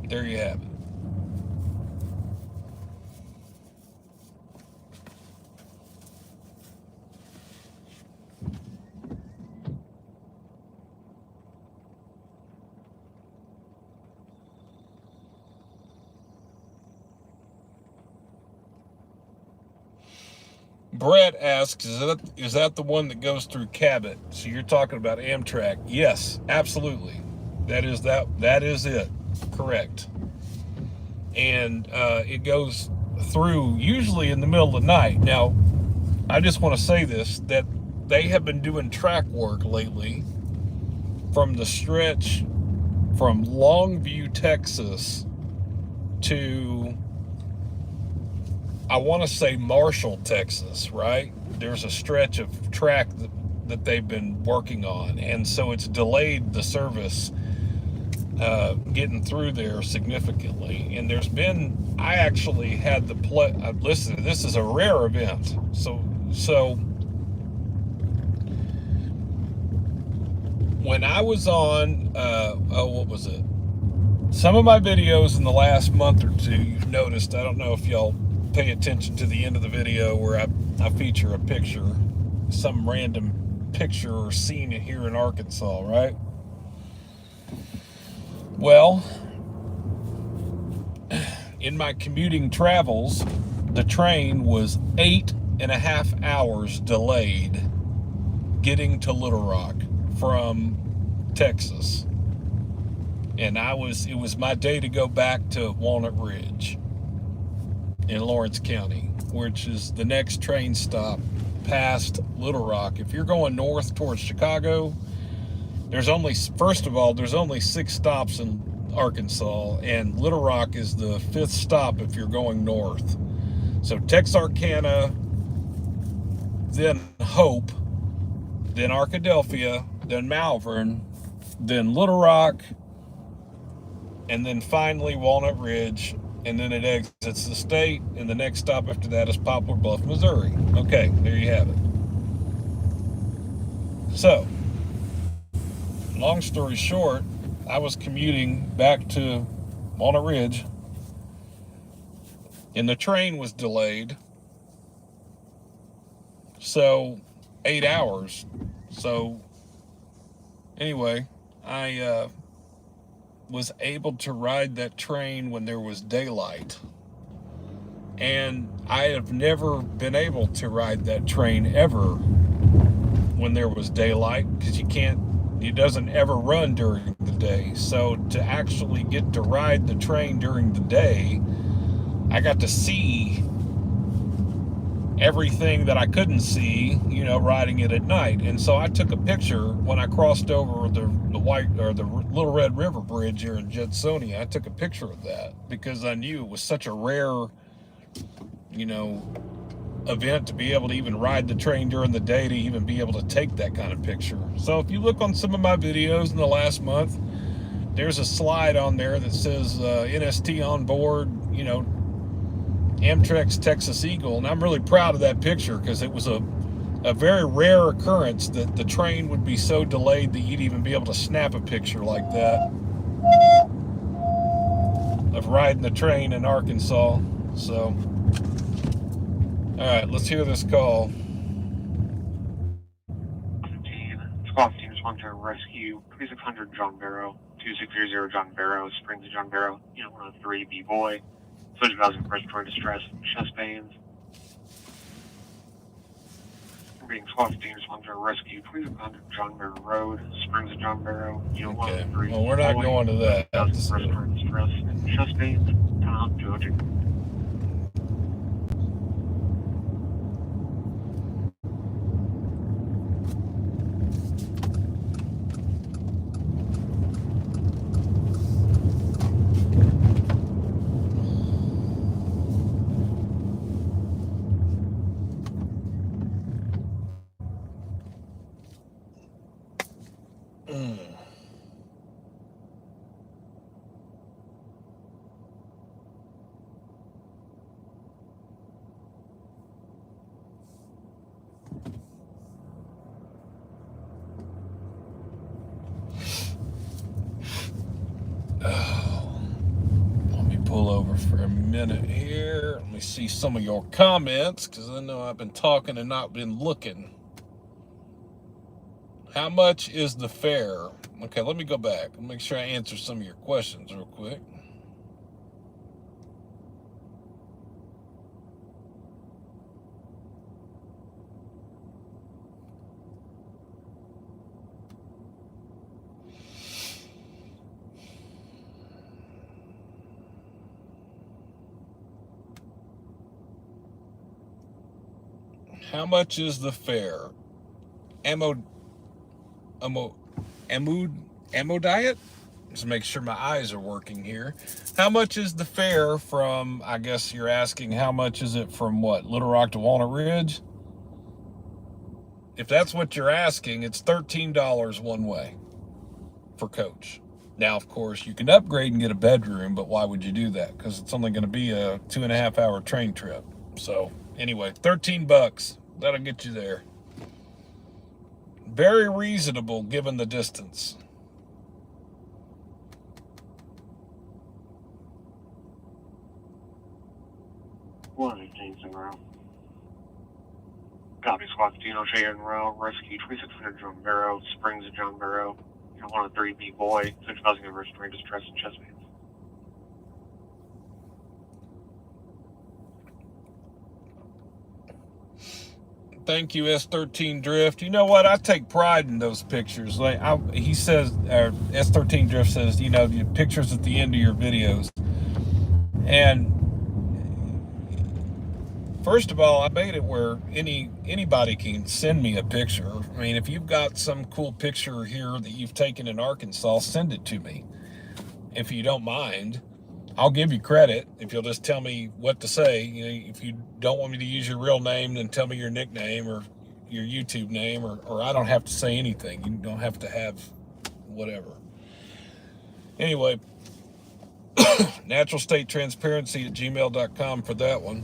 There you have it. Brett asks, is that the one that goes through Cabot? So you're talking about Amtrak? Yes, absolutely. That is it. Correct. And it goes through usually in the middle of the night. Now, I just want to say this, that they have been doing track work lately from the stretch from Longview, Texas to, I want to say Marshall, Texas, right? There's a stretch of track that they've been working on, and so it's delayed the service getting through there significantly. And there's been, I actually had the listen, this is a rare event. So when I was on, what was it? Some of my videos in the last month or two, you've noticed, I don't know if y'all pay attention to the end of the video where I feature a picture, some random picture or scene here in Arkansas, right? Well, in my commuting travels, the train was 8.5 hours delayed getting to Little Rock from Texas. And it was my day to go back to Walnut Ridge in Lawrence County, which is the next train stop past Little Rock. If you're going north towards Chicago, there's only 6 stops in Arkansas, and Little Rock is the 5th stop if you're going north. So Texarkana, then Hope, then Arkadelphia, then Malvern, then Little Rock, and then finally Walnut Ridge, and then it exits the state, and the next stop after that is Poplar Bluff, Missouri. Okay, there you have it. So, long story short, I was commuting back to Walnut Ridge, and the train was delayed, so 8 hours. So anyway, I was able to ride that train when there was daylight, and I have never been able to ride that train ever when there was daylight, because it doesn't ever run during the day. So to actually get to ride the train during the day, I got to see everything that I couldn't see, riding it at night. And so I took a picture when I crossed over the Little Red River Bridge here in Judsonia. I took a picture of that because I knew it was such a rare, event to be able to even ride the train during the day, to even be able to take that kind of picture. So if you look on some of my videos in the last month, there's a slide on there that says NST on board, Amtrak's Texas Eagle, and I'm really proud of that picture because it was a very rare occurrence that the train would be so delayed that you'd even be able to snap a picture like that of riding the train in Arkansas. So all right, let's hear this call. 12 teams, 1 to rescue, 2600 John Barrow, 2600 John Barrow, Springs of John Barrow, 103 B-Boy, Social Housing Respiratory Distress, chest pains. Being 12 teams, 1 to rescue, 2600 John Barrow Road, Springs of John Barrow, Okay, 103 well, we're not going to that. Respiratory Distress, and chest pains, Tom, Georgia. Let me pull over for a minute here. Let me see some of your comments, because I know I've been talking and not been looking. How much is the fare? Okay, let me go back. I'll make sure I answer some of your questions real quick. How much is the fare? Ammo diet? Just make sure my eyes are working here. How much is the fare from, I guess you're asking, how much is it from what, Little Rock to Walnut Ridge? If that's what you're asking, it's $13 one way for coach. Now, of course, you can upgrade and get a bedroom, but why would you do that? Because it's only going to be a 2.5 hour train trip. So anyway, 13 bucks. That'll get you there. Very reasonable given the distance. Copy Squad Dino Sheridan Row, Rescue 2600 John Barrow, Springs of John Barrow, 103B boy, 6,000 University Marine Distress and chest pains. Thank you, S13 Drift. You know what? I take pride in those pictures. Like he says, S13 Drift says, you know, the pictures at the end of your videos. And first of all, I made it where anybody can send me a picture. I mean, if you've got some cool picture here that you've taken in Arkansas, send it to me. If you don't mind, I'll give you credit if you'll just tell me what to say. You know, if you don't want me to use your real name, then tell me your nickname or your YouTube name, or I don't have to say anything. You don't have to have whatever. Anyway, naturalstatetransparency@gmail.com for that one.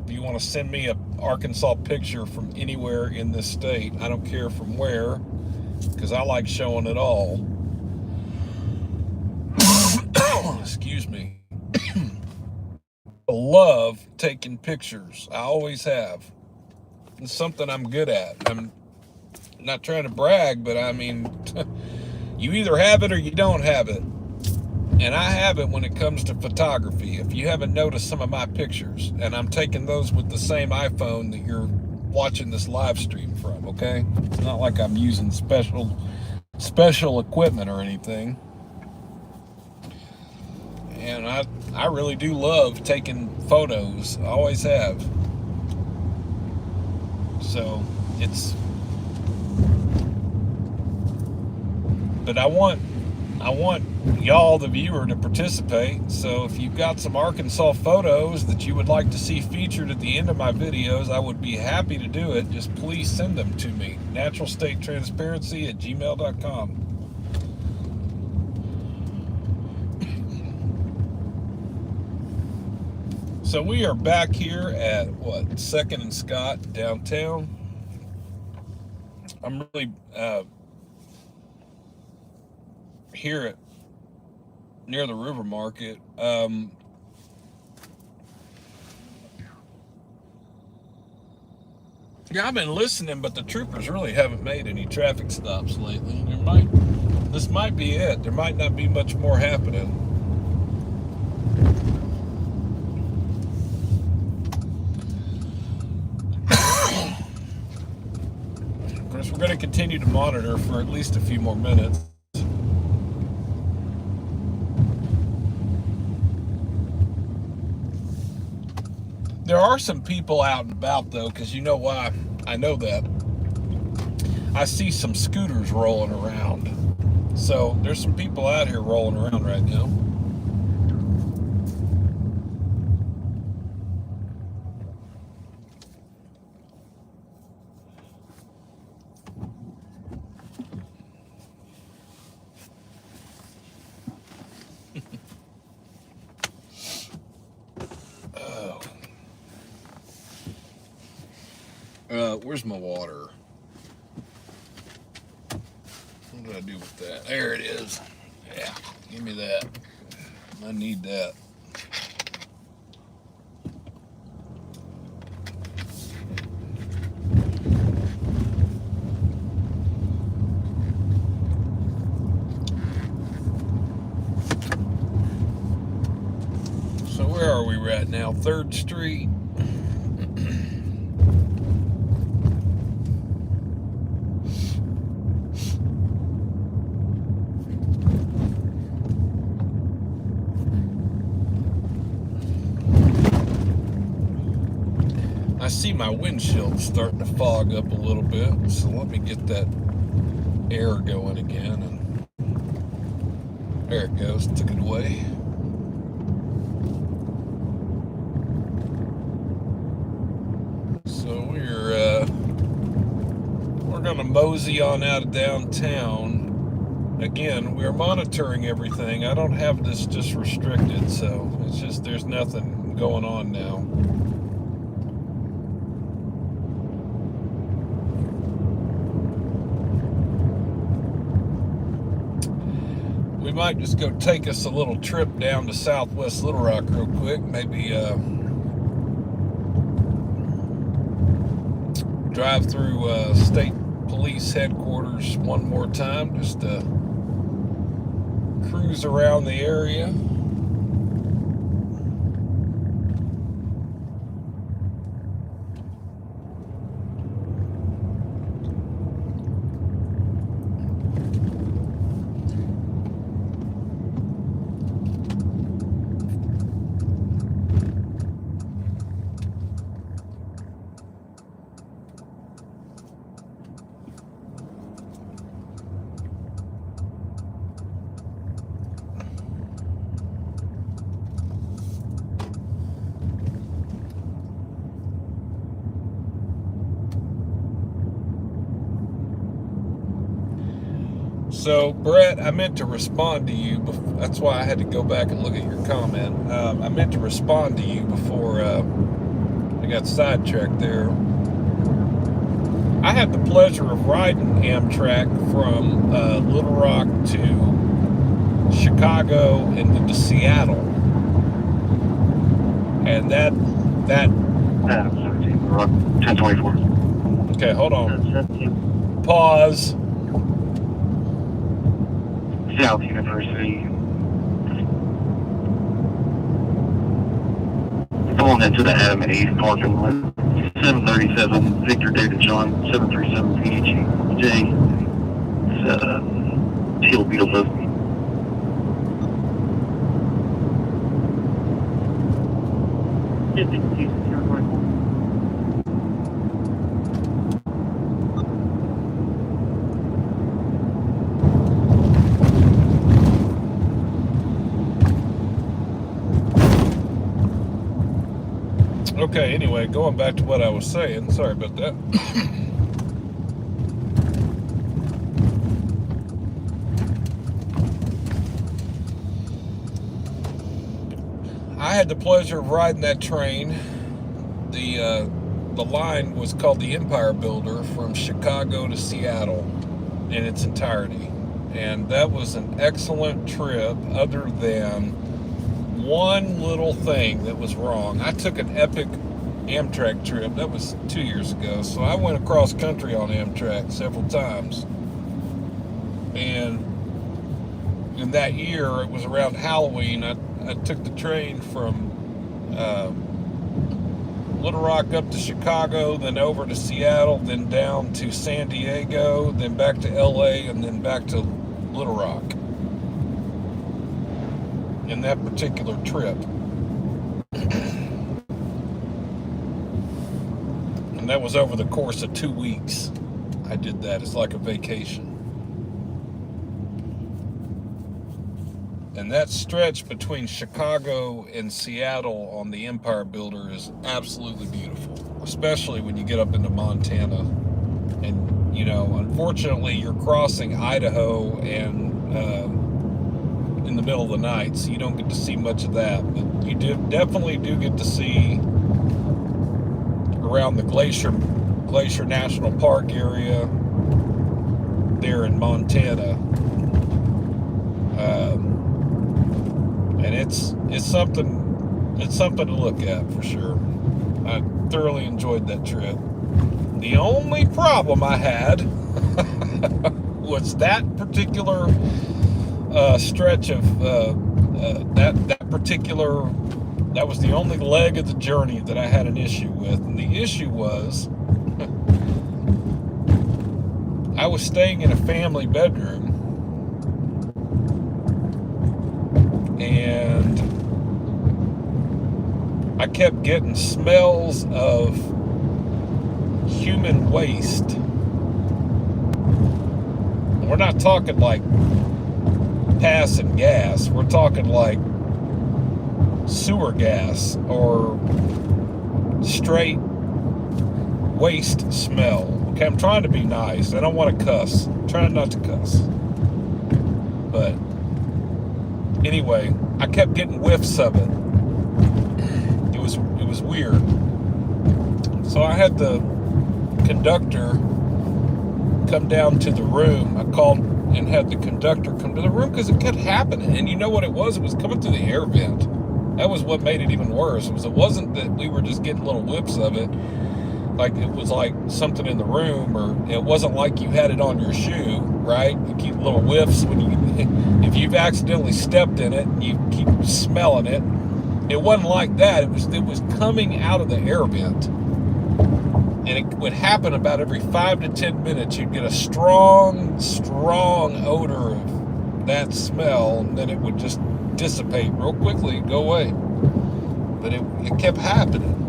If you want to send me a Arkansas picture from anywhere in this state, I don't care from where, because I like showing it all. Excuse me. I love taking pictures. I always have. It's something I'm good at. I'm not trying to brag, but I mean, you either have it or you don't have it. And I have it when it comes to photography. If you haven't noticed some of my pictures, and I'm taking those with the same iPhone that you're watching this live stream from, okay? It's not like I'm using special equipment or anything. And I really do love taking photos. I always have. So it's, but I want y'all, the viewer, to participate. So if you've got some Arkansas photos that you would like to see featured at the end of my videos, I would be happy to do it. Just please send them to me. naturalstatetransparency@gmail.com. So we are back here at, what, 2nd and Scott, downtown. I'm really here at near the river market. Yeah, I've been listening, but the troopers really haven't made any traffic stops lately. This might be it. There might not be much more happening. Of course, we're going to continue to monitor for at least a few more minutes. There are some people out and about, though, because you know why I know that. I see some scooters rolling around. So there's some people out here rolling around right now. Where's my water? What did I do with that? There it is. Yeah, give me that. I need that. So where are we at now? 3rd Street. see my windshield starting to fog up a little bit, so let me get that air going again. And there it goes, took it away. So we're gonna mosey on out of downtown. Again, we're monitoring everything. I don't have this just restricted, so it's just there's nothing going on now. We might just go take us a little trip down to Southwest Little Rock real quick. Maybe drive through state police headquarters one more time, just to cruise around the area. So, Brett, I meant to respond to you. That's why I had to go back and look at your comment. I meant to respond to you before I got sidetracked there. I had the pleasure of riding Amtrak from Little Rock to Chicago and then to Seattle. And that 1024. Okay, hold on. Pause. South University. Pulling into the Adam 8 parking lot. 737 Victor David John 737 PHJ. It's Teal Beetle Boat. Okay, anyway, going back to what I was saying, sorry about that. I had the pleasure of riding that train. The line was called the Empire Builder from Chicago to Seattle in its entirety. And that was an excellent trip, other than one little thing that was wrong. I took an epic Amtrak trip. That was 2 years ago. So I went across country on Amtrak several times. And in that year, it was around Halloween, I took the train from Little Rock up to Chicago, then over to Seattle, then down to San Diego, then back to LA, and then back to Little Rock. In that particular trip. And that was over the course of 2 weeks. I did that. It's like a vacation. And that stretch between Chicago and Seattle on the Empire Builder is absolutely beautiful, especially when you get up into Montana. And, you know, unfortunately, you're crossing Idaho and in the middle of the night, so you don't get to see much of that. But you definitely do get to see around the Glacier National Park area there in Montana. And it's something to look at for sure. I thoroughly enjoyed that trip. The only problem I had was that particular stretch of that was the only leg of the journey that I had an issue with. And the issue was I was staying in a family bedroom, and I kept getting smells of human waste. We're not talking like passing gas. We're talking like sewer gas or straight waste smell. Okay, I'm trying to be nice. I don't want to cuss. I'm trying not to cuss. But anyway, I kept getting whiffs of it. It was weird. So I had the conductor come down to the room. I called and had the conductor come to the room because it kept happening. And you know what it was? It was coming through the air vent. That was what made it even worse. It wasn't that we were just getting little whiffs of it. Like it was like something in the room, or it wasn't like you had it on your shoe, right? You keep little whiffs when if you've accidentally stepped in it, you keep smelling it. It wasn't like that. It was coming out of the air vent. And it would happen about every 5 to 10 minutes. You'd get a strong, strong odor of that smell, and then it would just dissipate real quickly and go away. But it kept happening.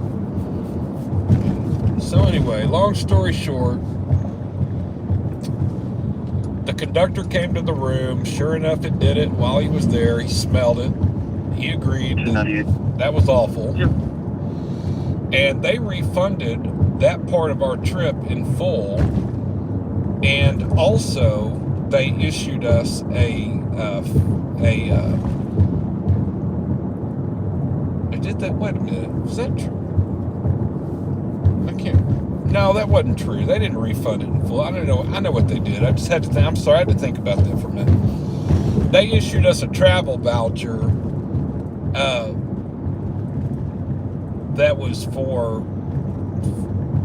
So anyway, long story short, the conductor came to the room. Sure enough, it did it while he was there. He smelled it. He agreed that was awful. And they refunded that part of our trip in full. And also, they issued us I did that, wait a minute, was that true? No, that wasn't true. They didn't refund it in full. I don't know. I know what they did. I just had to think. I'm sorry, I had to think about that for a minute. They issued us a travel voucher that was for,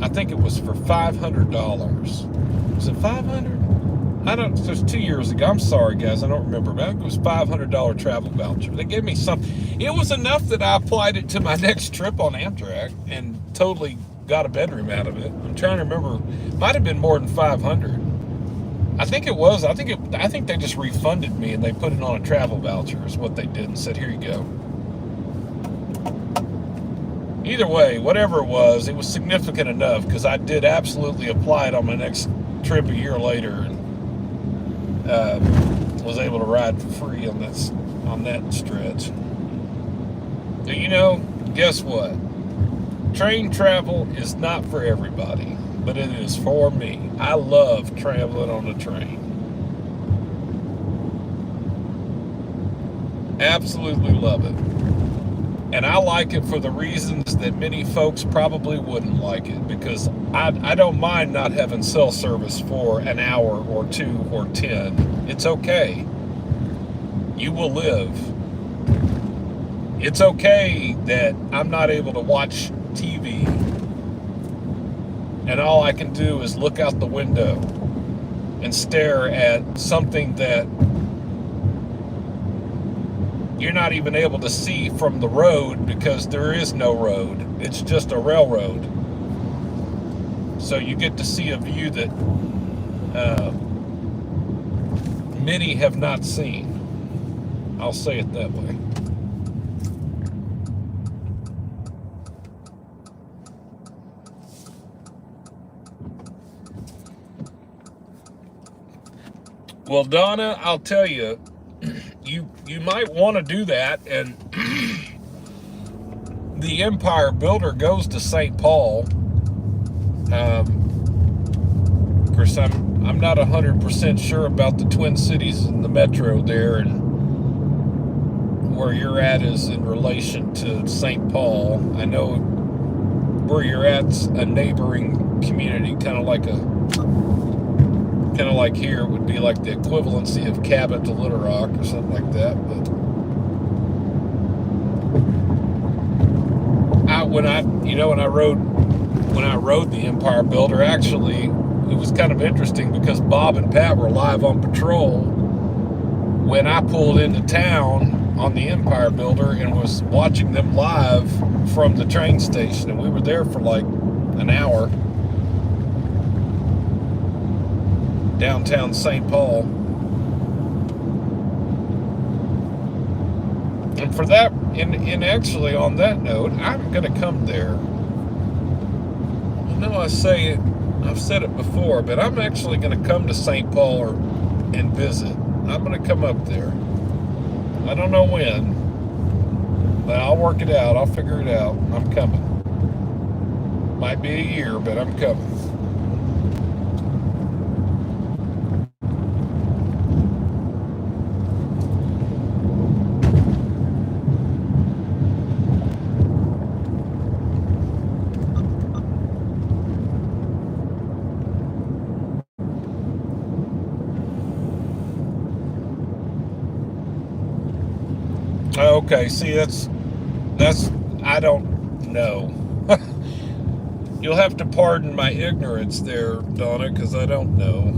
I think it was for $500. Was it $500? I don't, it was 2 years ago. I'm sorry, guys. I don't remember. But I think it was $500 travel voucher. They gave me some. It was enough that I applied it to my next trip on Amtrak and totally got a bedroom out of it. I'm trying to remember. Might have been more than 500. I think it was. I think they just refunded me and they put it on a travel voucher is what they did and said, here you go. Either way, whatever it was significant enough because I did absolutely apply it on my next trip a year later and was able to ride for free on that stretch. So, you know, guess what? Train travel is not for everybody, but it is for me. I love traveling on a train. Absolutely love it. And I like it for the reasons that many folks probably wouldn't like it, because I don't mind not having cell service for an hour or 2 or 10. It's okay. You will live. It's okay that I'm not able to watch TV and all I can do is look out the window and stare at something that you're not even able to see from the road because there is no road. It's just a railroad. So you get to see a view that many have not seen. I'll say it that way. Well, Donna, I'll tell you, you might want to do that, and the Empire Builder goes to St. Paul. Of course, I'm not 100% sure about the Twin Cities and the metro there, and where you're at is in relation to St. Paul. I know where you're at's a neighboring community, kind of like here would be like the equivalency of Cabot to Little Rock or something like that. But when I rode the Empire Builder, actually it was kind of interesting because Bob and Pat were live on patrol when I pulled into town on the Empire Builder and was watching them live from the train station, and we were there for like an hour. Downtown St. Paul. And for that, and actually on that note, I'm going to come there. I know I say it I've said it before, but I'm actually going to come to St. Paul and visit. I'm going to come up there. I don't know when, but I'll work it out. I'll figure it out. I'm coming. Might be a year, but I'm coming. Okay, see, that's I don't know. You'll have to pardon my ignorance there, Donna, because I don't know.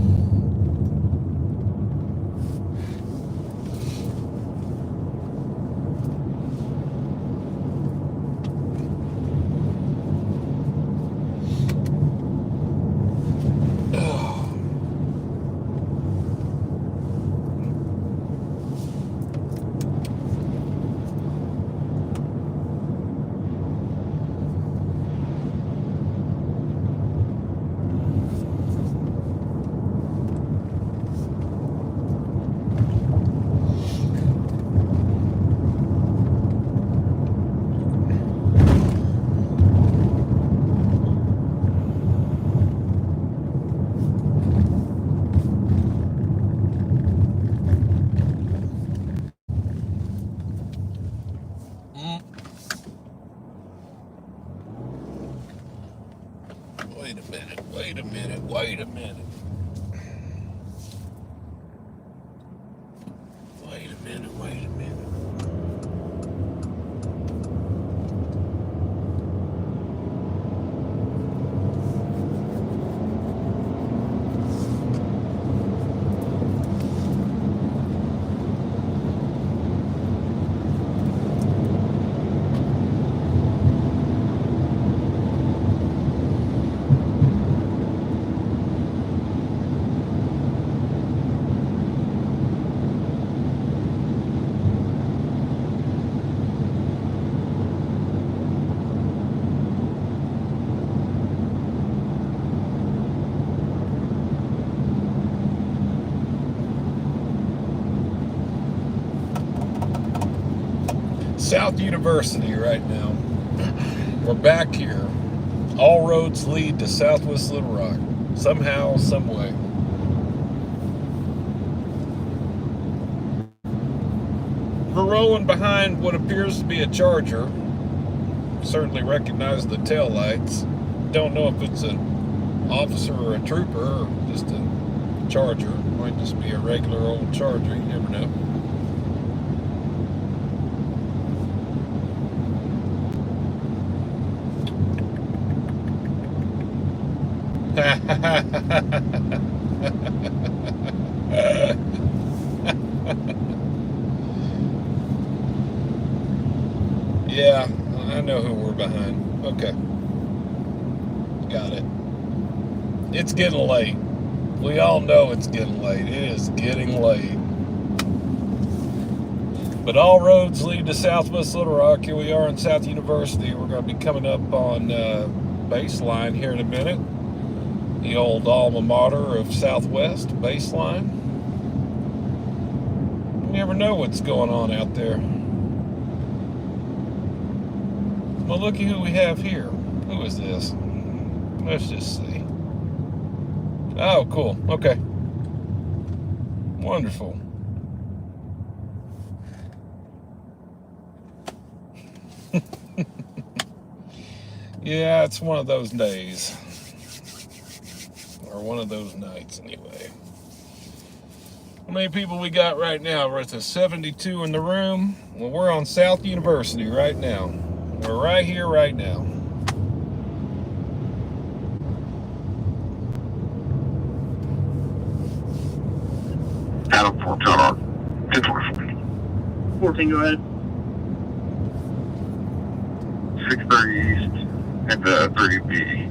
Wait a minute. Wait a minute. Wait a minute. South University right now. We're back here. All roads lead to Southwest Little Rock. Somehow, some way. We're rolling behind what appears to be a Charger. Certainly recognize the tail lights. Don't know if it's an officer or a trooper or just a Charger. Might just be a regular old Charger. You never know. Yeah, I know who we're behind. Okay. Got it. It's getting late. We all know it's getting late. It is getting late. But all roads lead to Southwest Little Rock. Here we are in South University. We're going to be coming up on Baseline here in a minute. The old alma mater of Southwest, Baseline. You never know what's going on out there. Well, looky who we have here. Who is this? Let's just see. Oh, cool. Okay. Wonderful. Yeah, it's one of those days. Or one of those nights, anyway. How many people we got right now? We're at the 72 in the room. Well, we're on South University right now. We're right here, right now. Adam 14, 14, go ahead. 630 East into 30B.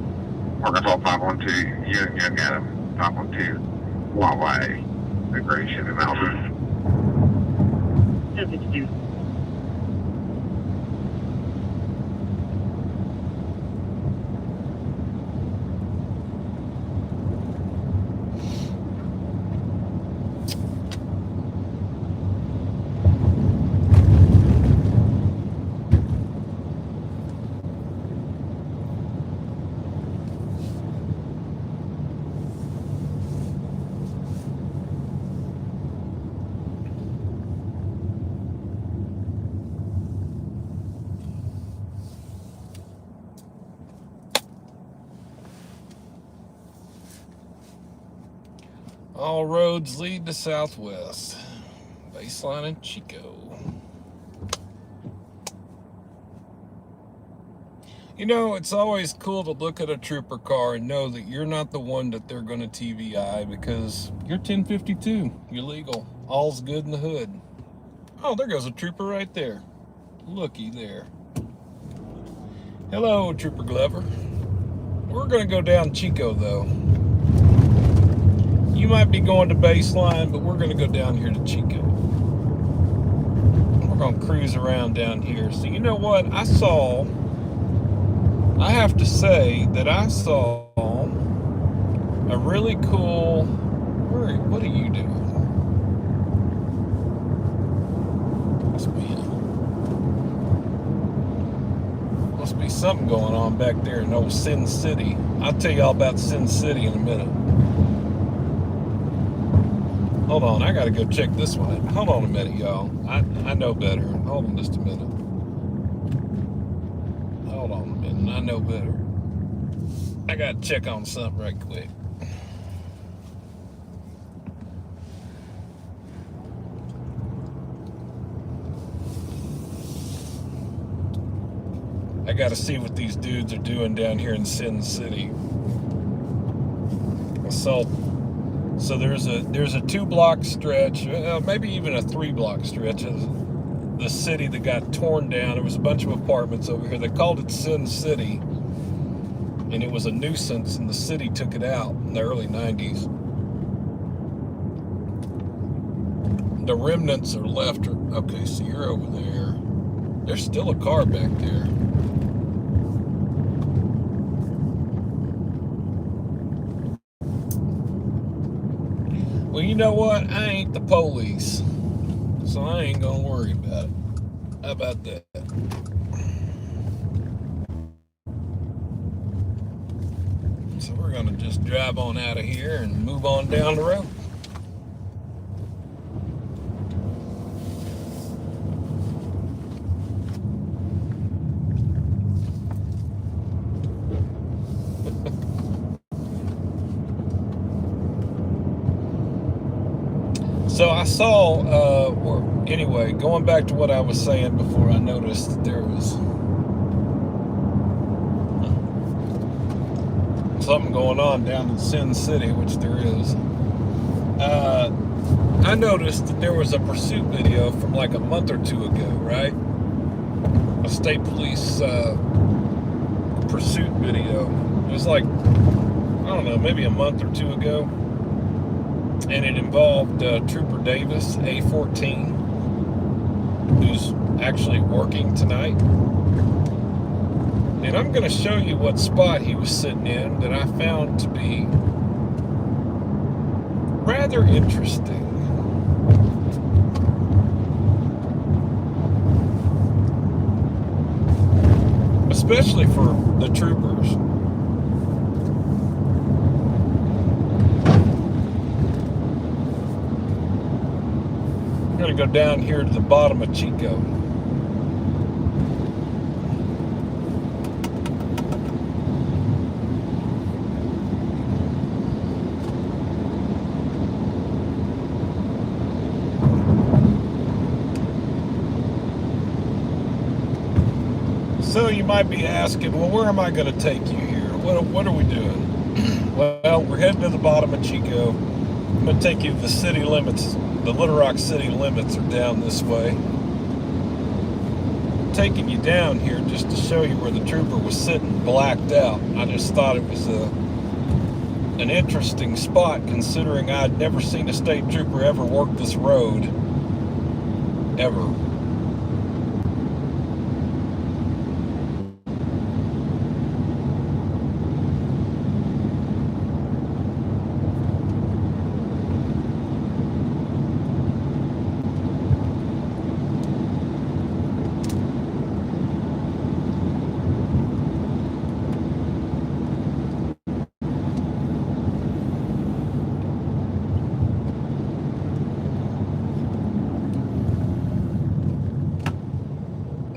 Arkansas 512, Young Adam 512, YY, Migration and Alvin. 1062. All roads lead to Southwest. Baseline and Chico. You know, it's always cool to look at a trooper car and know that you're not the one that they're going to TVI because you're 1052. You're legal. All's good in the hood. Oh, there goes a trooper right there. Looky there. Hello, Trooper Glover. We're going to go down Chico, though. You might be going to Baseline, but we're going to go down here to Chico. We're going to cruise around down here. So you know what? I have to say that I saw a really cool... What are you doing? Must be something going on back there in old Sin City. I'll tell you all about Sin City in a minute. Hold on, I gotta go check this one out. Hold on a minute, y'all. I know better. Hold on just a minute. Hold on a minute, I know better. I gotta check on something right quick. I gotta see what these dudes are doing down here in Sin City. So there's a 2-block stretch, maybe even a 3-block stretch of the city that got torn down. There was a bunch of apartments over here. They called it Sin City, and it was a nuisance, and the city took it out in the early 90s. The remnants are left. Okay, so you're over there. There's still a car back there. Well, you know what? I ain't the police, so I ain't gonna worry about it. How about that? So we're gonna just drive on out of here and move on down the road. So I saw, anyway, going back to what I was saying before, I noticed that there was something going on down in Sin City, which there is. I noticed that there was a pursuit video from like a month or two ago, right? A state police pursuit video. It was like, I don't know, maybe a month or two ago. And it involved Trooper Davis, A14, who's actually working tonight. And I'm going to show you what spot he was sitting in that I found to be rather interesting. Especially for the troopers. I'm going to go down here to the bottom of Chico. So you might be asking, well, where am I going to take you here? What are we doing? Well, we're heading to the bottom of Chico. I'm going to take you to the city limits. The Little Rock city limits are down this way. I'm taking you down here just to show you where the trooper was sitting blacked out. I just thought it was an interesting spot, considering I'd never seen a state trooper ever work this road. Ever.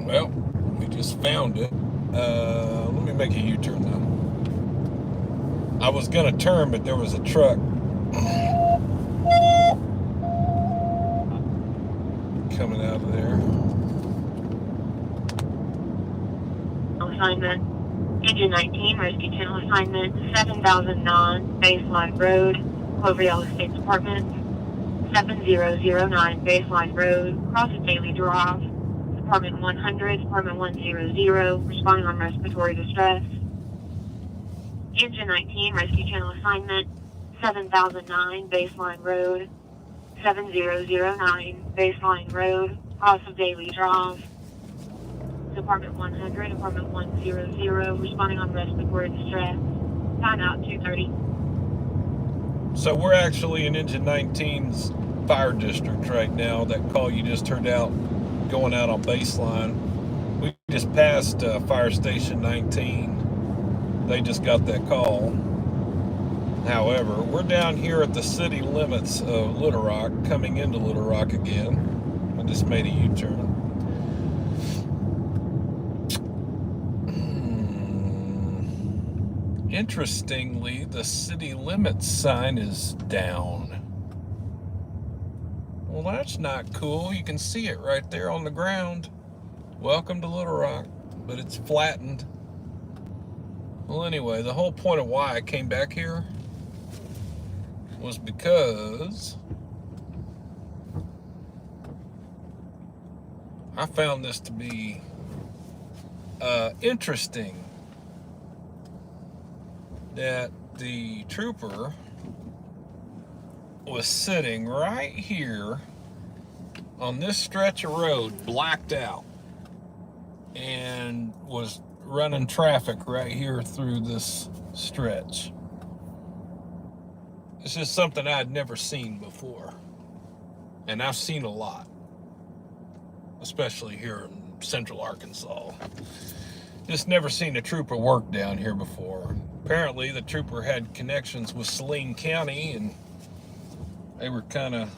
Well, we just found it. Let me make a U-turn now. I was gonna turn, but there was a truck coming out of there. Assignment. Engine 19, Rescue Channel Assignment 7009, Baseline Road, Cloverdale Estates Department. 7009, Baseline Road, Crossing Daily Drive. Department 100, Department 100, responding on respiratory distress. Engine 19, Rescue Channel Assignment 7009, Baseline Road. 7009, Baseline Road, Crossing Daily Drive. Department 100, Department 100, responding on respiratory distress. Timeout 2:30. So we're actually in Engine 19's fire district right now. That call you just heard out, going out on baseline. We just passed Fire Station 19. They just got that call. However, we're down here at the city limits of Little Rock, coming into Little Rock again. I just made a U-turn. Interestingly, the city limits sign is down. Well, that's not cool. You can see it right there on the ground. Welcome to Little Rock, but it's flattened. Well, anyway, the whole point of why I came back here was because I found this to be interesting, that the trooper was sitting right here on this stretch of road, blacked out, and was running traffic right here through this stretch. It's just something I'd never seen before. And I've seen a lot, especially here in central Arkansas. Just never seen a trooper work down here before. Apparently the trooper had connections with Saline County, and they were kind of,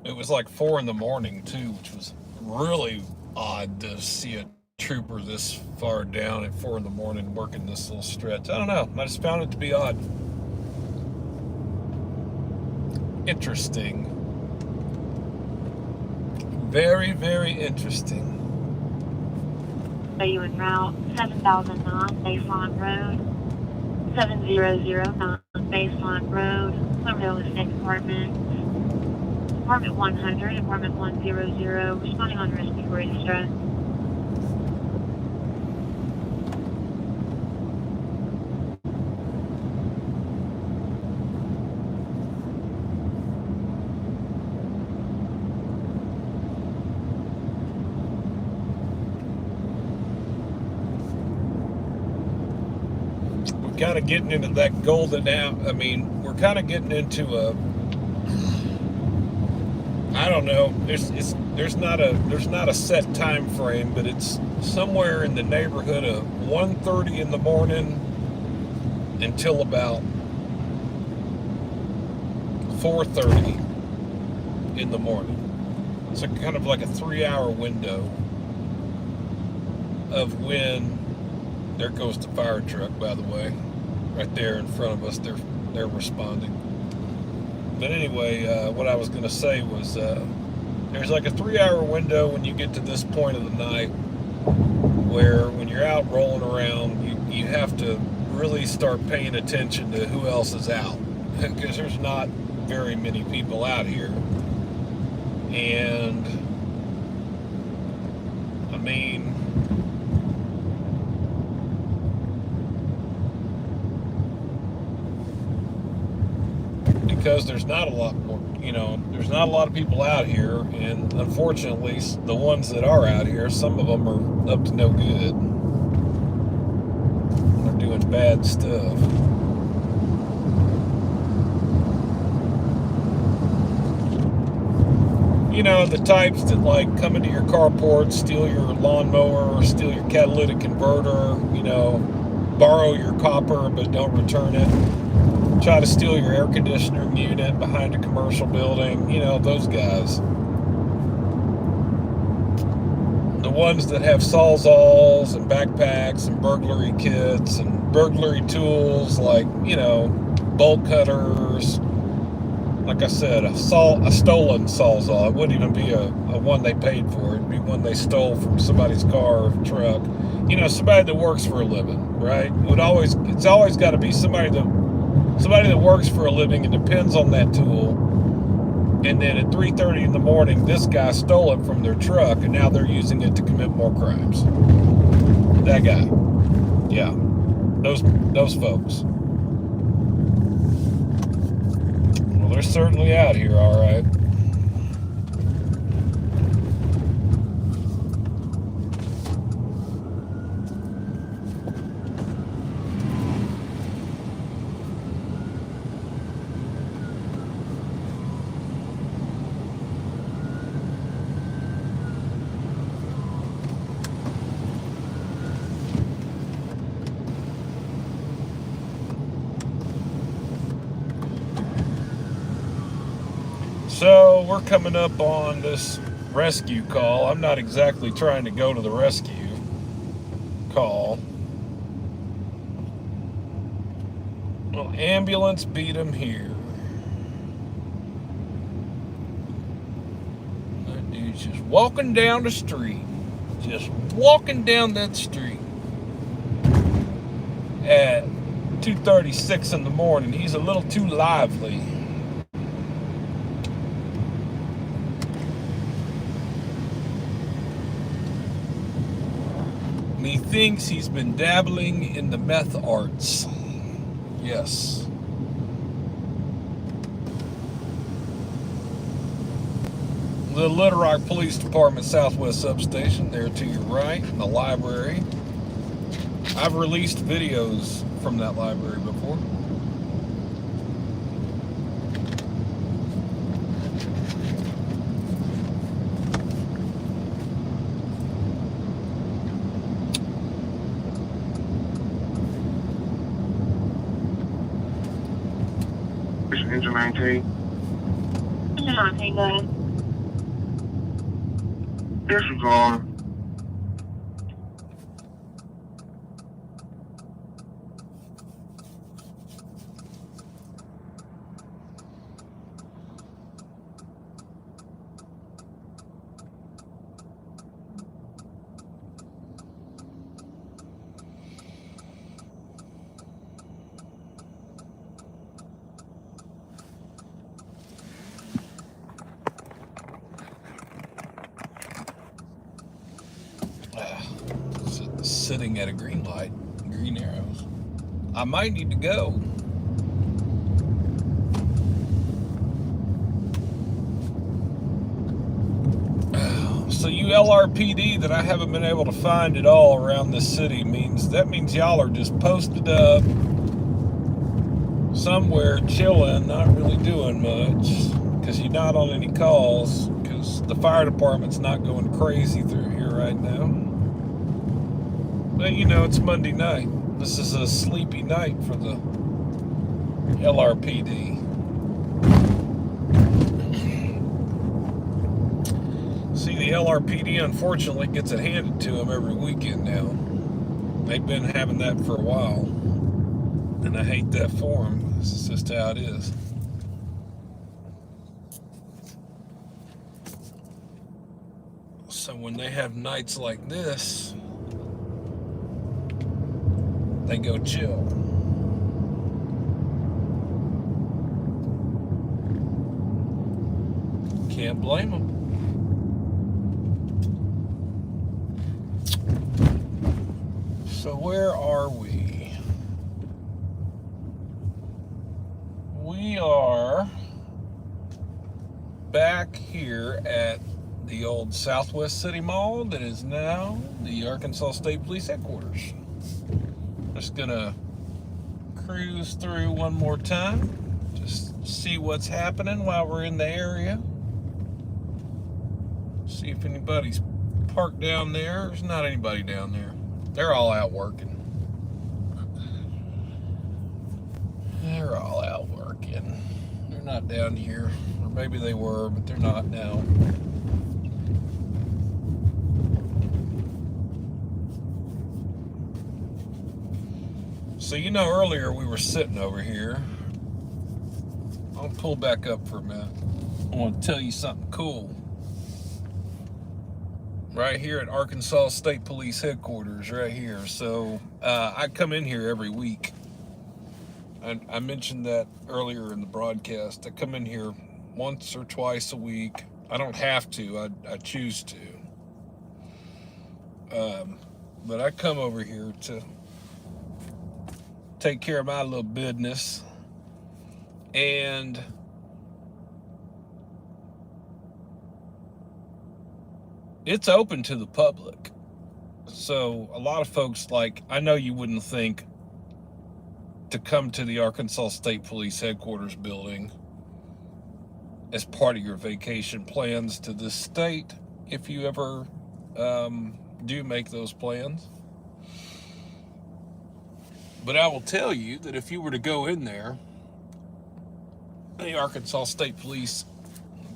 it was like 4 in the morning too, which was really odd to see a trooper this far down at 4 in the morning working this little stretch. I don't know, I just found it to be odd. Interesting. Very, very interesting. Are you en route 7009 Baseline Road, 7009 Baseline Road, Cloverdale Estates Department, Department 100, Department 100, responding on respiratory distress. Kind of getting into that golden hour. I mean, we're kind of getting into a, I don't know, there's not a set time frame, but it's somewhere in the neighborhood of 1:30 in the morning until about 4:30 in the morning. It's a kind of like a 3-hour window of when. There goes the fire truck, by the way, right there in front of us. They're responding. But anyway, what I was going to say was there's like a 3-hour window when you get to this point of the night where when you're out rolling around, you have to really start paying attention to who else is out, because there's not very many people out here. And I mean, because there's not a lot more, there's not a lot of people out here, and unfortunately the ones that are out here, some of them are up to no good. They're doing bad stuff. The types that like come into your carport, steal your lawnmower, steal your catalytic converter, borrow your copper but don't return it. Try to steal your air conditioning unit behind a commercial building, those guys. The ones that have sawzalls and backpacks and burglary kits and burglary tools like, bolt cutters, like I said, a stolen Sawzall. It wouldn't even be a one they paid for. It'd be one they stole from somebody's car or truck. You know, somebody that works for a living, right? It's always got to be somebody that works for a living and depends on that tool. And then at 3:30 in the morning, this guy stole it from their truck, and now they're using it to commit more crimes. That guy. Yeah. Those folks. Well, they're certainly out here, all right. So we're coming up on this rescue call. I'm not exactly trying to go to the rescue call. Well, ambulance beat him here. That dude's just walking down the street. Just walking down that street at 2:36 in the morning. He's a little too lively. He thinks he's been dabbling in the meth arts. Yes. The Little Rock Police Department Southwest Substation, there to your right, the library. I've released videos from that library before. Engine 19. Disregard. Sitting at a green light, green arrows. I might need to go. So you LRPD that I haven't been able to find at all around this city means y'all are just posted up somewhere chilling, not really doing much, because you're not on any calls, because the fire department's not going crazy through here right now. But you know, it's Monday night. This is a sleepy night for the LRPD. See, the LRPD unfortunately gets it handed to them every weekend now. They've been having that for a while. And I hate that for them. This is just how it is. So when they have nights like this, they go chill. Can't blame them. So where are we? We are back here at the old Southwest City Mall that is now the Arkansas State Police Headquarters. Just gonna cruise through one more time, just see what's happening while we're in the area. See if anybody's parked down there. There's not anybody down there. They're all out working. They're all out working. They're not down here. Or maybe they were, but they're not now. So you know, earlier we were sitting over here I'll pull back up for a minute. I want to tell you something cool. Right here at Arkansas State Police Headquarters, right here. So I come in here every week. I mentioned that earlier in the broadcast. I come in here once or twice a week. I don't have to. I choose to. But I come over here to take care of my little business. And it's open to the public. So a lot of folks, like, I know you wouldn't think to come to the Arkansas State Police Headquarters building as part of your vacation plans to this state, if you ever do make those plans. But I will tell you that if you were to go in there, the Arkansas State Police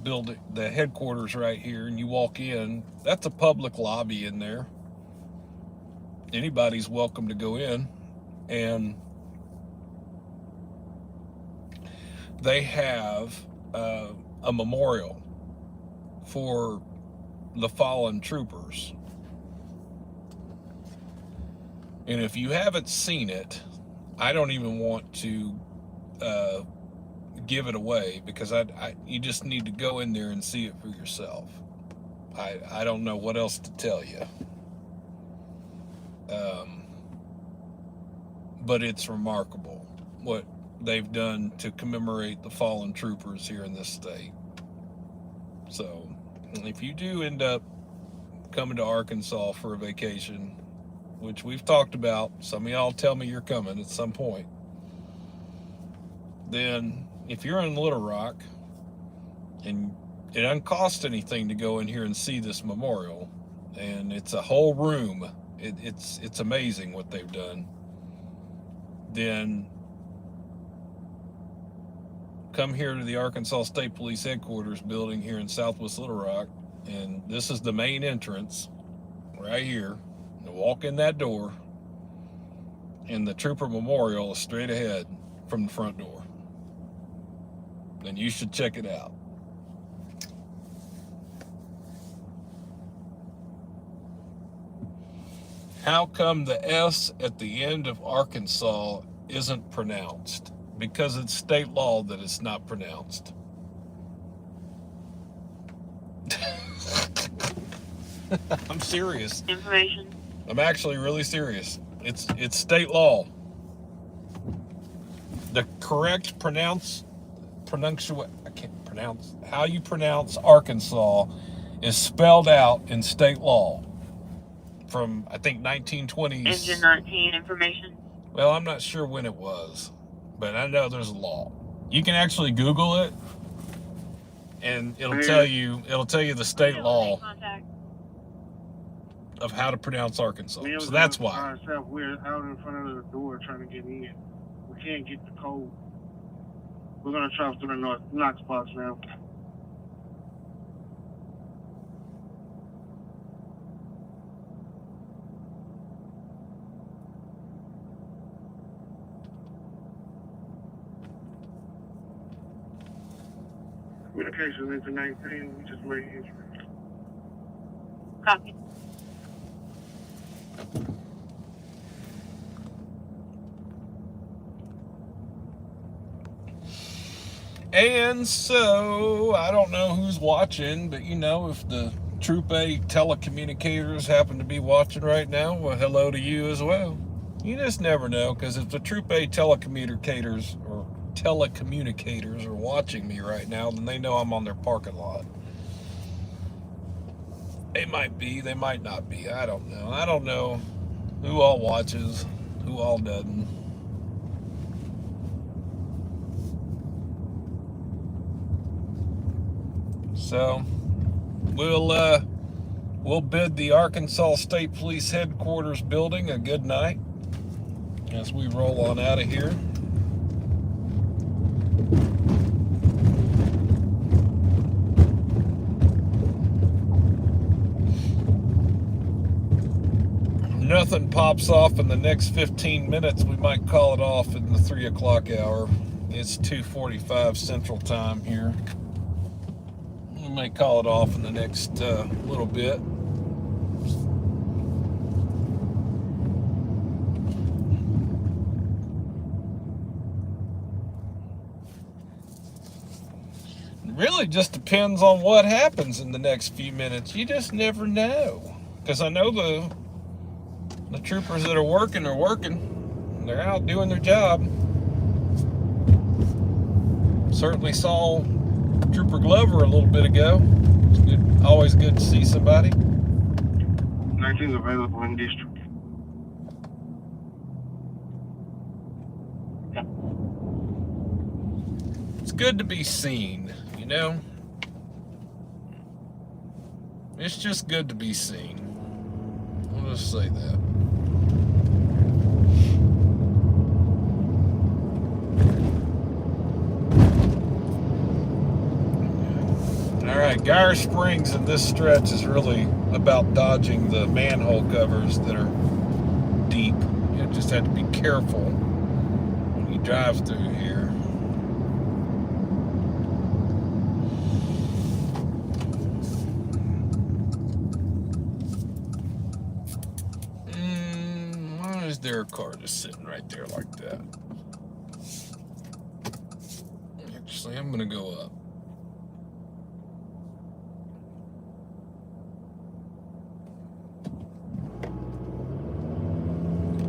building, the headquarters right here, and you walk in, that's a public lobby in there. Anybody's welcome to go in, and they have a memorial for the fallen troopers. And if you haven't seen it, I don't even want to give it away, because you just need to go in there and see it for yourself. I don't know what else to tell you. But it's remarkable what they've done to commemorate the fallen troopers here in this state. So if you do end up coming to Arkansas for a vacation, which we've talked about, some of y'all tell me you're coming at some point, then if you're in Little Rock, and it doesn't cost anything to go in here and see this memorial, and it's a whole room, it's amazing what they've done, then come here to the Arkansas State Police Headquarters building here in Southwest Little Rock, and this is the main entrance right here. You walk in that door, and the Trooper Memorial is straight ahead from the front door. Then you should check it out. How come the S at the end of Arkansas isn't pronounced? Because it's state law that it's not pronounced. I'm serious. Information. I'm actually really serious. It's state law. The correct I can't pronounce how you pronounce Arkansas is spelled out in state law from, I think, 1920s. Engine 19 information. Well, I'm not sure when it was, but I know there's a law. You can actually Google it, and it'll tell you the state law of how to pronounce Arkansas. So that's why. We're out in front of the door trying to get in. We can't get the code. We're gonna travel through the Knox box now. Communication into 19. We just made entry. Copy. And so, I don't know who's watching, but if the Troop A telecommunicators happen to be watching right now, well, hello to you as well. You just never know, because if the Troop A telecommunicators are watching me right now, then they know I'm on their parking lot. They might be, they might not be. I don't know. I don't know who all watches, who all doesn't. So we'll bid the Arkansas State Police Headquarters building a good night as we roll on out of here. Nothing pops off in the next 15 minutes, we might call it off in the 3 o'clock hour. It's 2:45 Central Time here. We may call it off in the next little bit. Really just depends on what happens in the next few minutes. You just never know. Because I know the troopers that are working. They're out doing their job. Certainly saw Trooper Glover a little bit ago. It's good, always good to see somebody. 19's available in district. It's good to be seen, you know? It's just good to be seen. I'll just say that. Alright, Geyer Springs in this stretch is really about dodging the manhole covers that are deep. You just have to be careful when you drive through here. Why is there a car just sitting right there like that? Actually, I'm going to go up.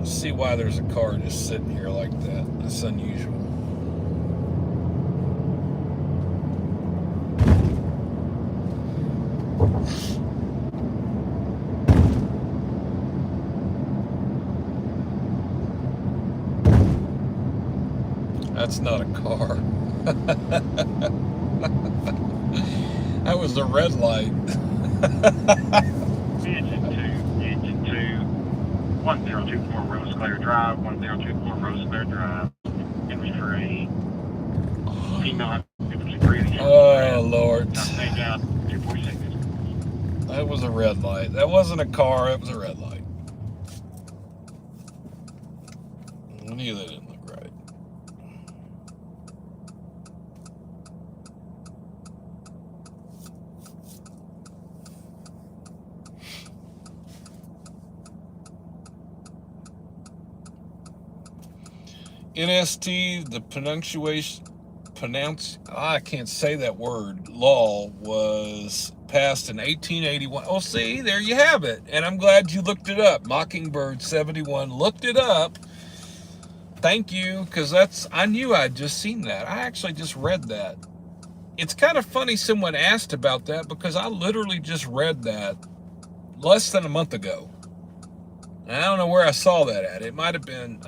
See why there's a car just sitting here like that. That's unusual. That's not a car. That was a red light. Engine 2, 1024 Rose Clare Drive, 1024 Rose Clare Drive, Henry for a female 53. Oh, Lord. Stay down 246. That was a red light. That wasn't a car, it was a red light. I knew that didn't look right. NST, the I can't say that word, law was passed in 1881. Oh, see, there you have it. And I'm glad you looked it up. Mockingbird 71 looked it up. Thank you, because I knew I'd just seen that. I actually just read that. It's kind of funny someone asked about that because I literally just read that less than a month ago. And I don't know where I saw that at. It might have been...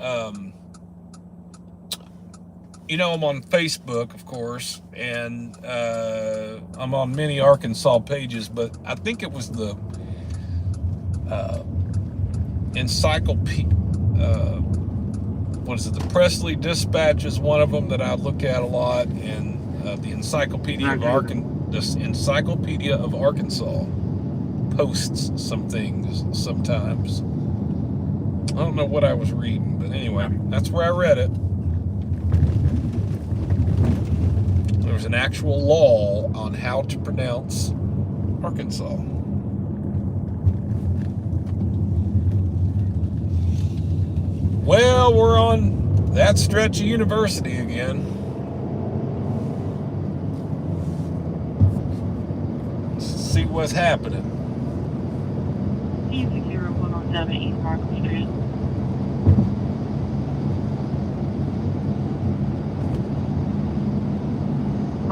you know, I'm on Facebook, of course, and I'm on many Arkansas pages, but I think it was the encyclopedia, the Presley Dispatch is one of them that I look at a lot, and the Encyclopedia of Arkansas posts some things sometimes. I don't know what I was reading, but anyway, that's where I read it. There's an actual law on how to pronounce Arkansas. Well, we're on that stretch of university again. Let's see what's happening. T0107 East Market Street.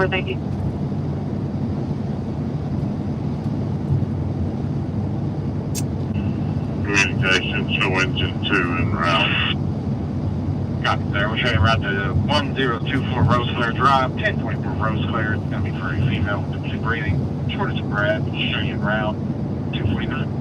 Thank you. Communication, show engine 2 en route. Copy there. We're heading right to 1024 Rose Clare Drive, 1024 Rose Clare. It's going to be for a female with breathing. Shortest of breath. We'll show you en route. 249.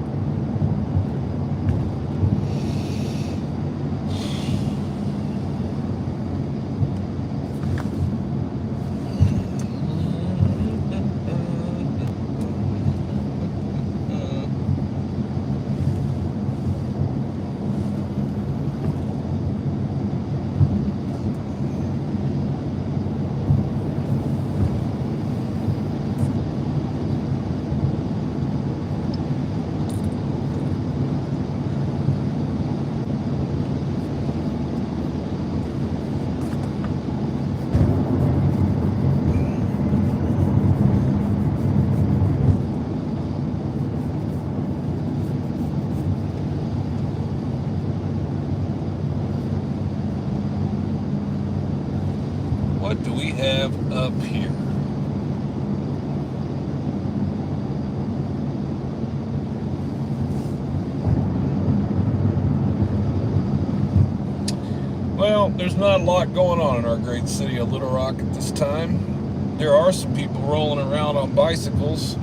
Well, there's not a lot going on in our great city of Little Rock at this time. There are some people rolling around on bicycles.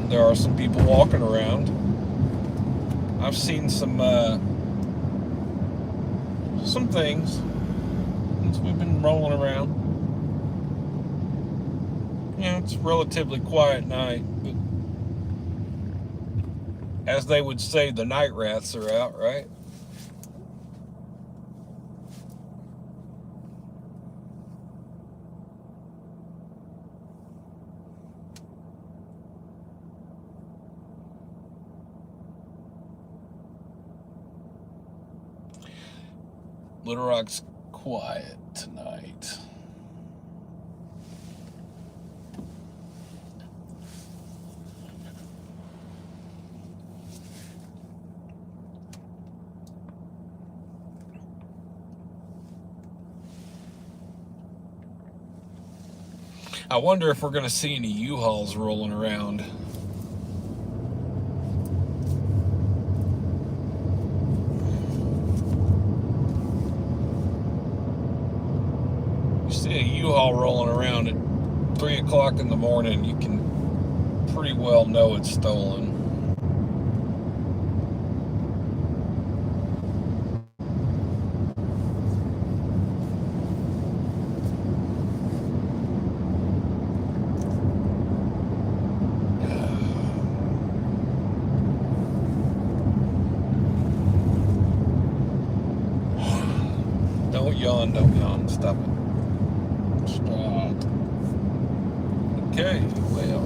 There are some people walking around. I've seen some things since we've been rolling around. Yeah, it's a relatively quiet night, but as they would say, the night rats are out, right? Little Rock's quiet tonight. I wonder if we're going to see any U-Hauls rolling around. You see a U-Haul rolling around at 3 o'clock in the morning, you can pretty well know it's stolen. Don't yawn, stop it. Stop. Okay, well.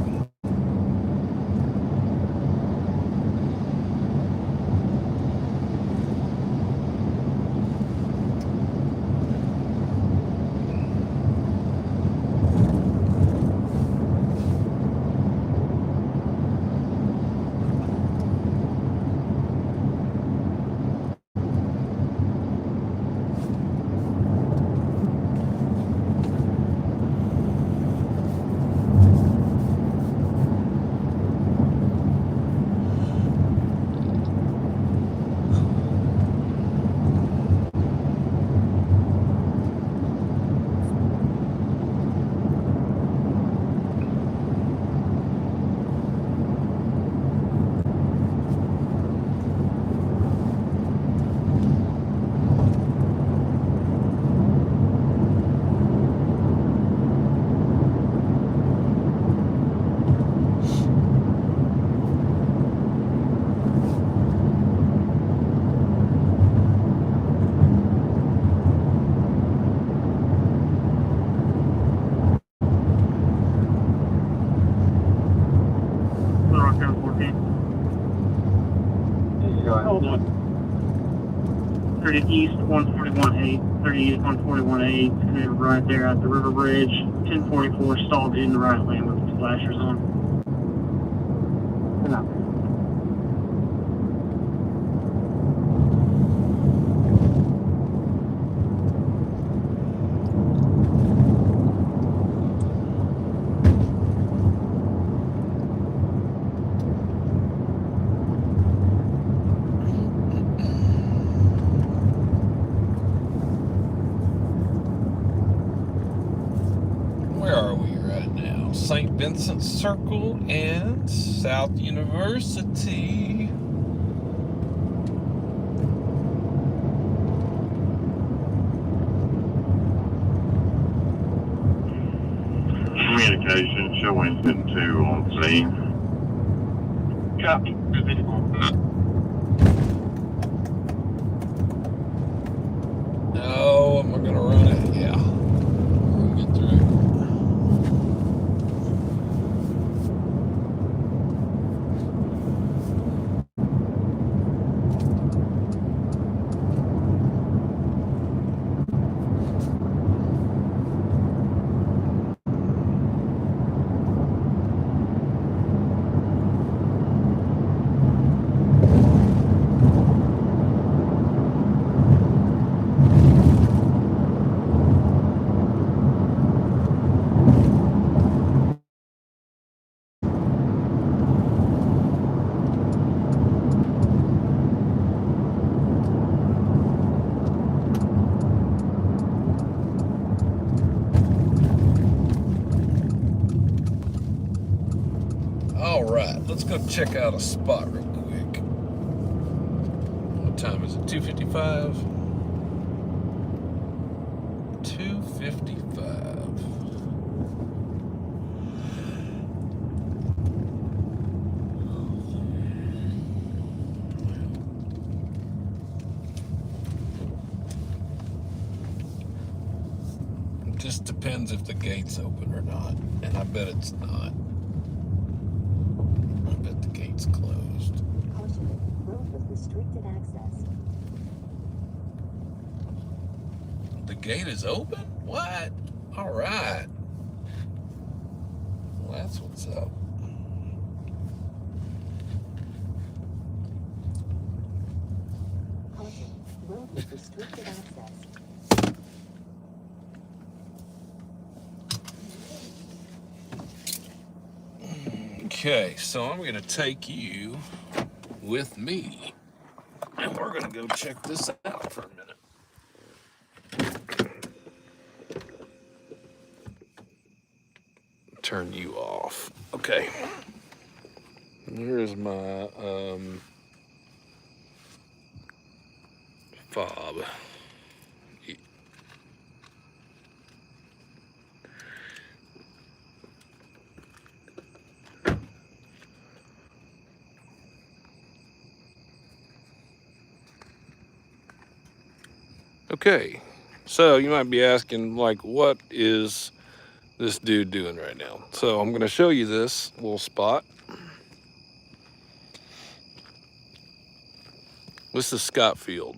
Hold on. 30 east, 141.8. 30 east, 141.8. And right there at the river bridge. 1044 stalled in the right lane with the flashers on. St. Vincent Circle and South University. Communication showing 10-2 on scene. Copy. Oh, am I gonna run it? Yeah. We'll get through it. All right, let's go check out a spot real quick. What time is it? 2:55. 2:55. It just depends if the gate's open or not, and I bet it's not. I bet the gate's closed. Caution, road with restricted access. The gate is open? What? All right. Well, that's what's up. Caution, road with restricted access. Okay, so I'm gonna take you with me, and we're gonna go check this out for a minute. Turn you off. Okay. Here's my fob. Okay, so you might be asking, like, what is this dude doing right now? So I'm going to show you this little spot. This is Scott Field.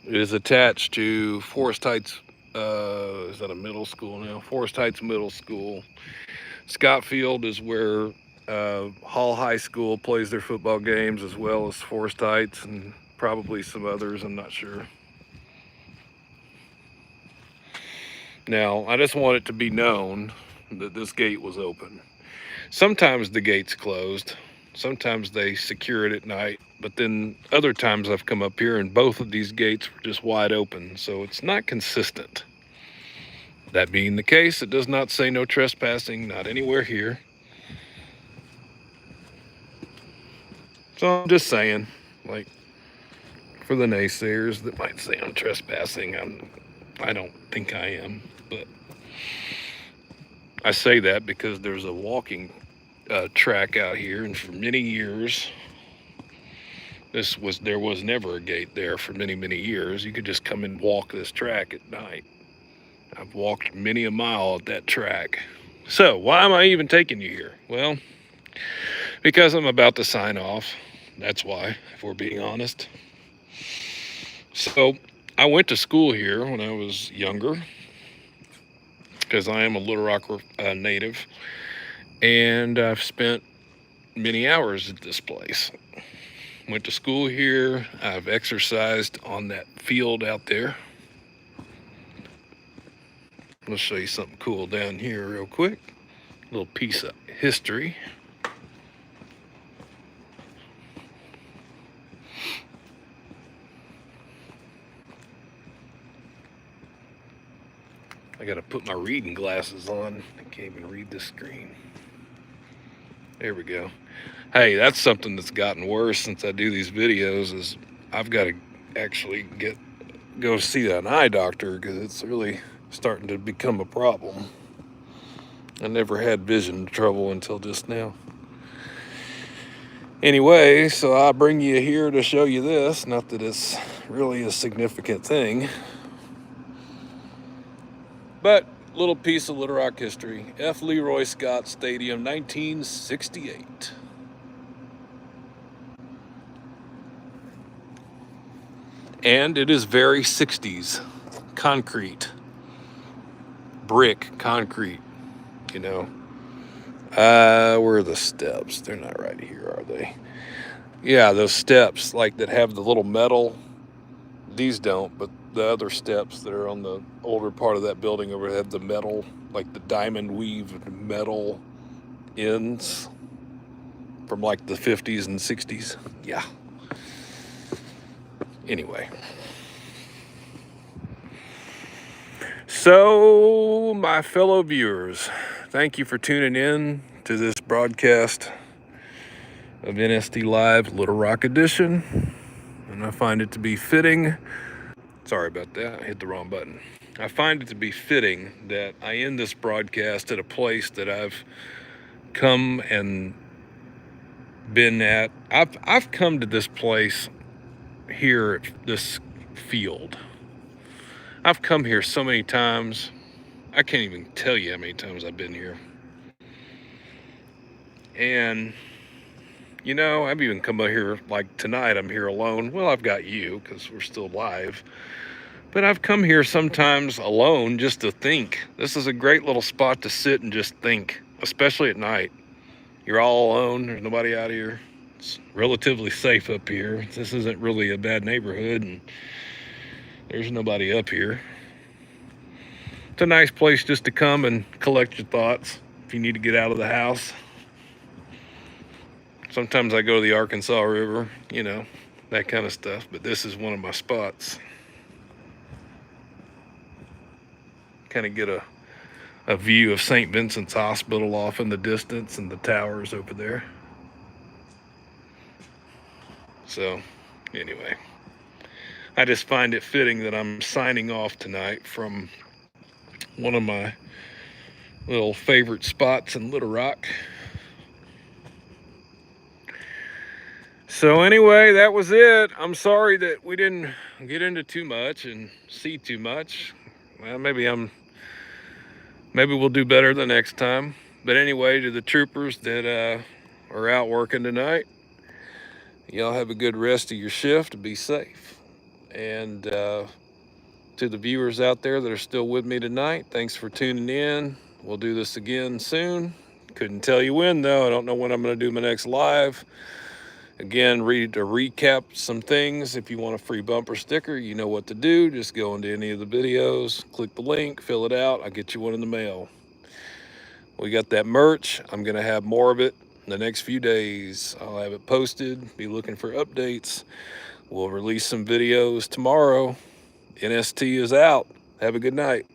It is attached to Forest Heights, is that a middle school now? Forest Heights Middle School. Scott Field is where Hall High School plays their football games, as well as Forest Heights and probably some others, I'm not sure. Now, I just want it to be known that this gate was open. Sometimes the gate's closed, sometimes they secure it at night, but then other times I've come up here and both of these gates were just wide open, so it's not consistent. That being the case, it does not say no trespassing, not anywhere here. So I'm just saying, like, for the naysayers that might say I'm trespassing, I don't think I am, but I say that because there's a walking track out here, and for many years, there was never a gate there for many years. You could just come and walk this track at night. I've walked many a mile at that track. So why am I even taking you here? Well, because I'm about to sign off. That's why, if we're being honest. So I went to school here when I was younger, because I am a Little Rock native, and I've spent many hours at this place. Went to school here. I've exercised on that field out there. Let's show you something cool down here real quick. A little piece of history. I gotta put my reading glasses on. I can't even read this screen. There we go. Hey, that's something that's gotten worse since I do these videos, is I've got to actually go see an eye doctor, because it's really starting to become a problem. I never had vision trouble until just now. Anyway, so I bring you here to show you this. Not that it's really a significant thing, but little piece of Little Rock history. F. Leroy Scott Stadium, 1968. And it is very 60s. Concrete. Brick concrete, you know. Where are the steps? They're not right here, are they? Yeah, those steps, like, that have the little metal. These don't, but the other steps that are on the older part of that building over there have the metal, like the diamond weave metal ends from like the 50s and 60s. Yeah. Anyway. So So, my fellow viewers, thank you for tuning in to this broadcast of NST Live Little Rock Edition. And I find it to be fitting. Sorry about that, I hit the wrong button. I find it to be fitting that I end this broadcast at a place that I've come and been at. I've come to this place here, this field. I've come here so many times. I can't even tell you how many times I've been here. And, you know, I've even come out here, like tonight, I'm here alone. Well, I've got you, because we're still live. But I've come here sometimes alone just to think. This is a great little spot to sit and just think, especially at night. You're all alone, there's nobody out here. It's relatively safe up here. This isn't really a bad neighborhood, and there's nobody up here. It's a nice place just to come and collect your thoughts if you need to get out of the house. Sometimes I go to the Arkansas River, you know, that kind of stuff, but this is one of my spots. Kind of get a view of St. Vincent's Hospital off in the distance and the towers over there. So, anyway, I just find it fitting that I'm signing off tonight from one of my little favorite spots in Little Rock. So anyway, that was it. I'm sorry that we didn't get into too much and see too much. Well, maybe we'll do better the next time. But anyway, to the troopers that are out working tonight, y'all have a good rest of your shift. Be safe. And to the viewers out there that are still with me tonight, thanks for tuning in. We'll do this again soon. Couldn't tell you when, though. I don't know when I'm going to do my next live. Again, to recap some things. If you want a free bumper sticker, you know what to do. Just go into any of the videos, click the link, fill it out. I'll get you one in the mail. We got that merch. I'm going to have more of it in the next few days. I'll have it posted. Be looking for updates. We'll release some videos tomorrow. NST is out. Have a good night.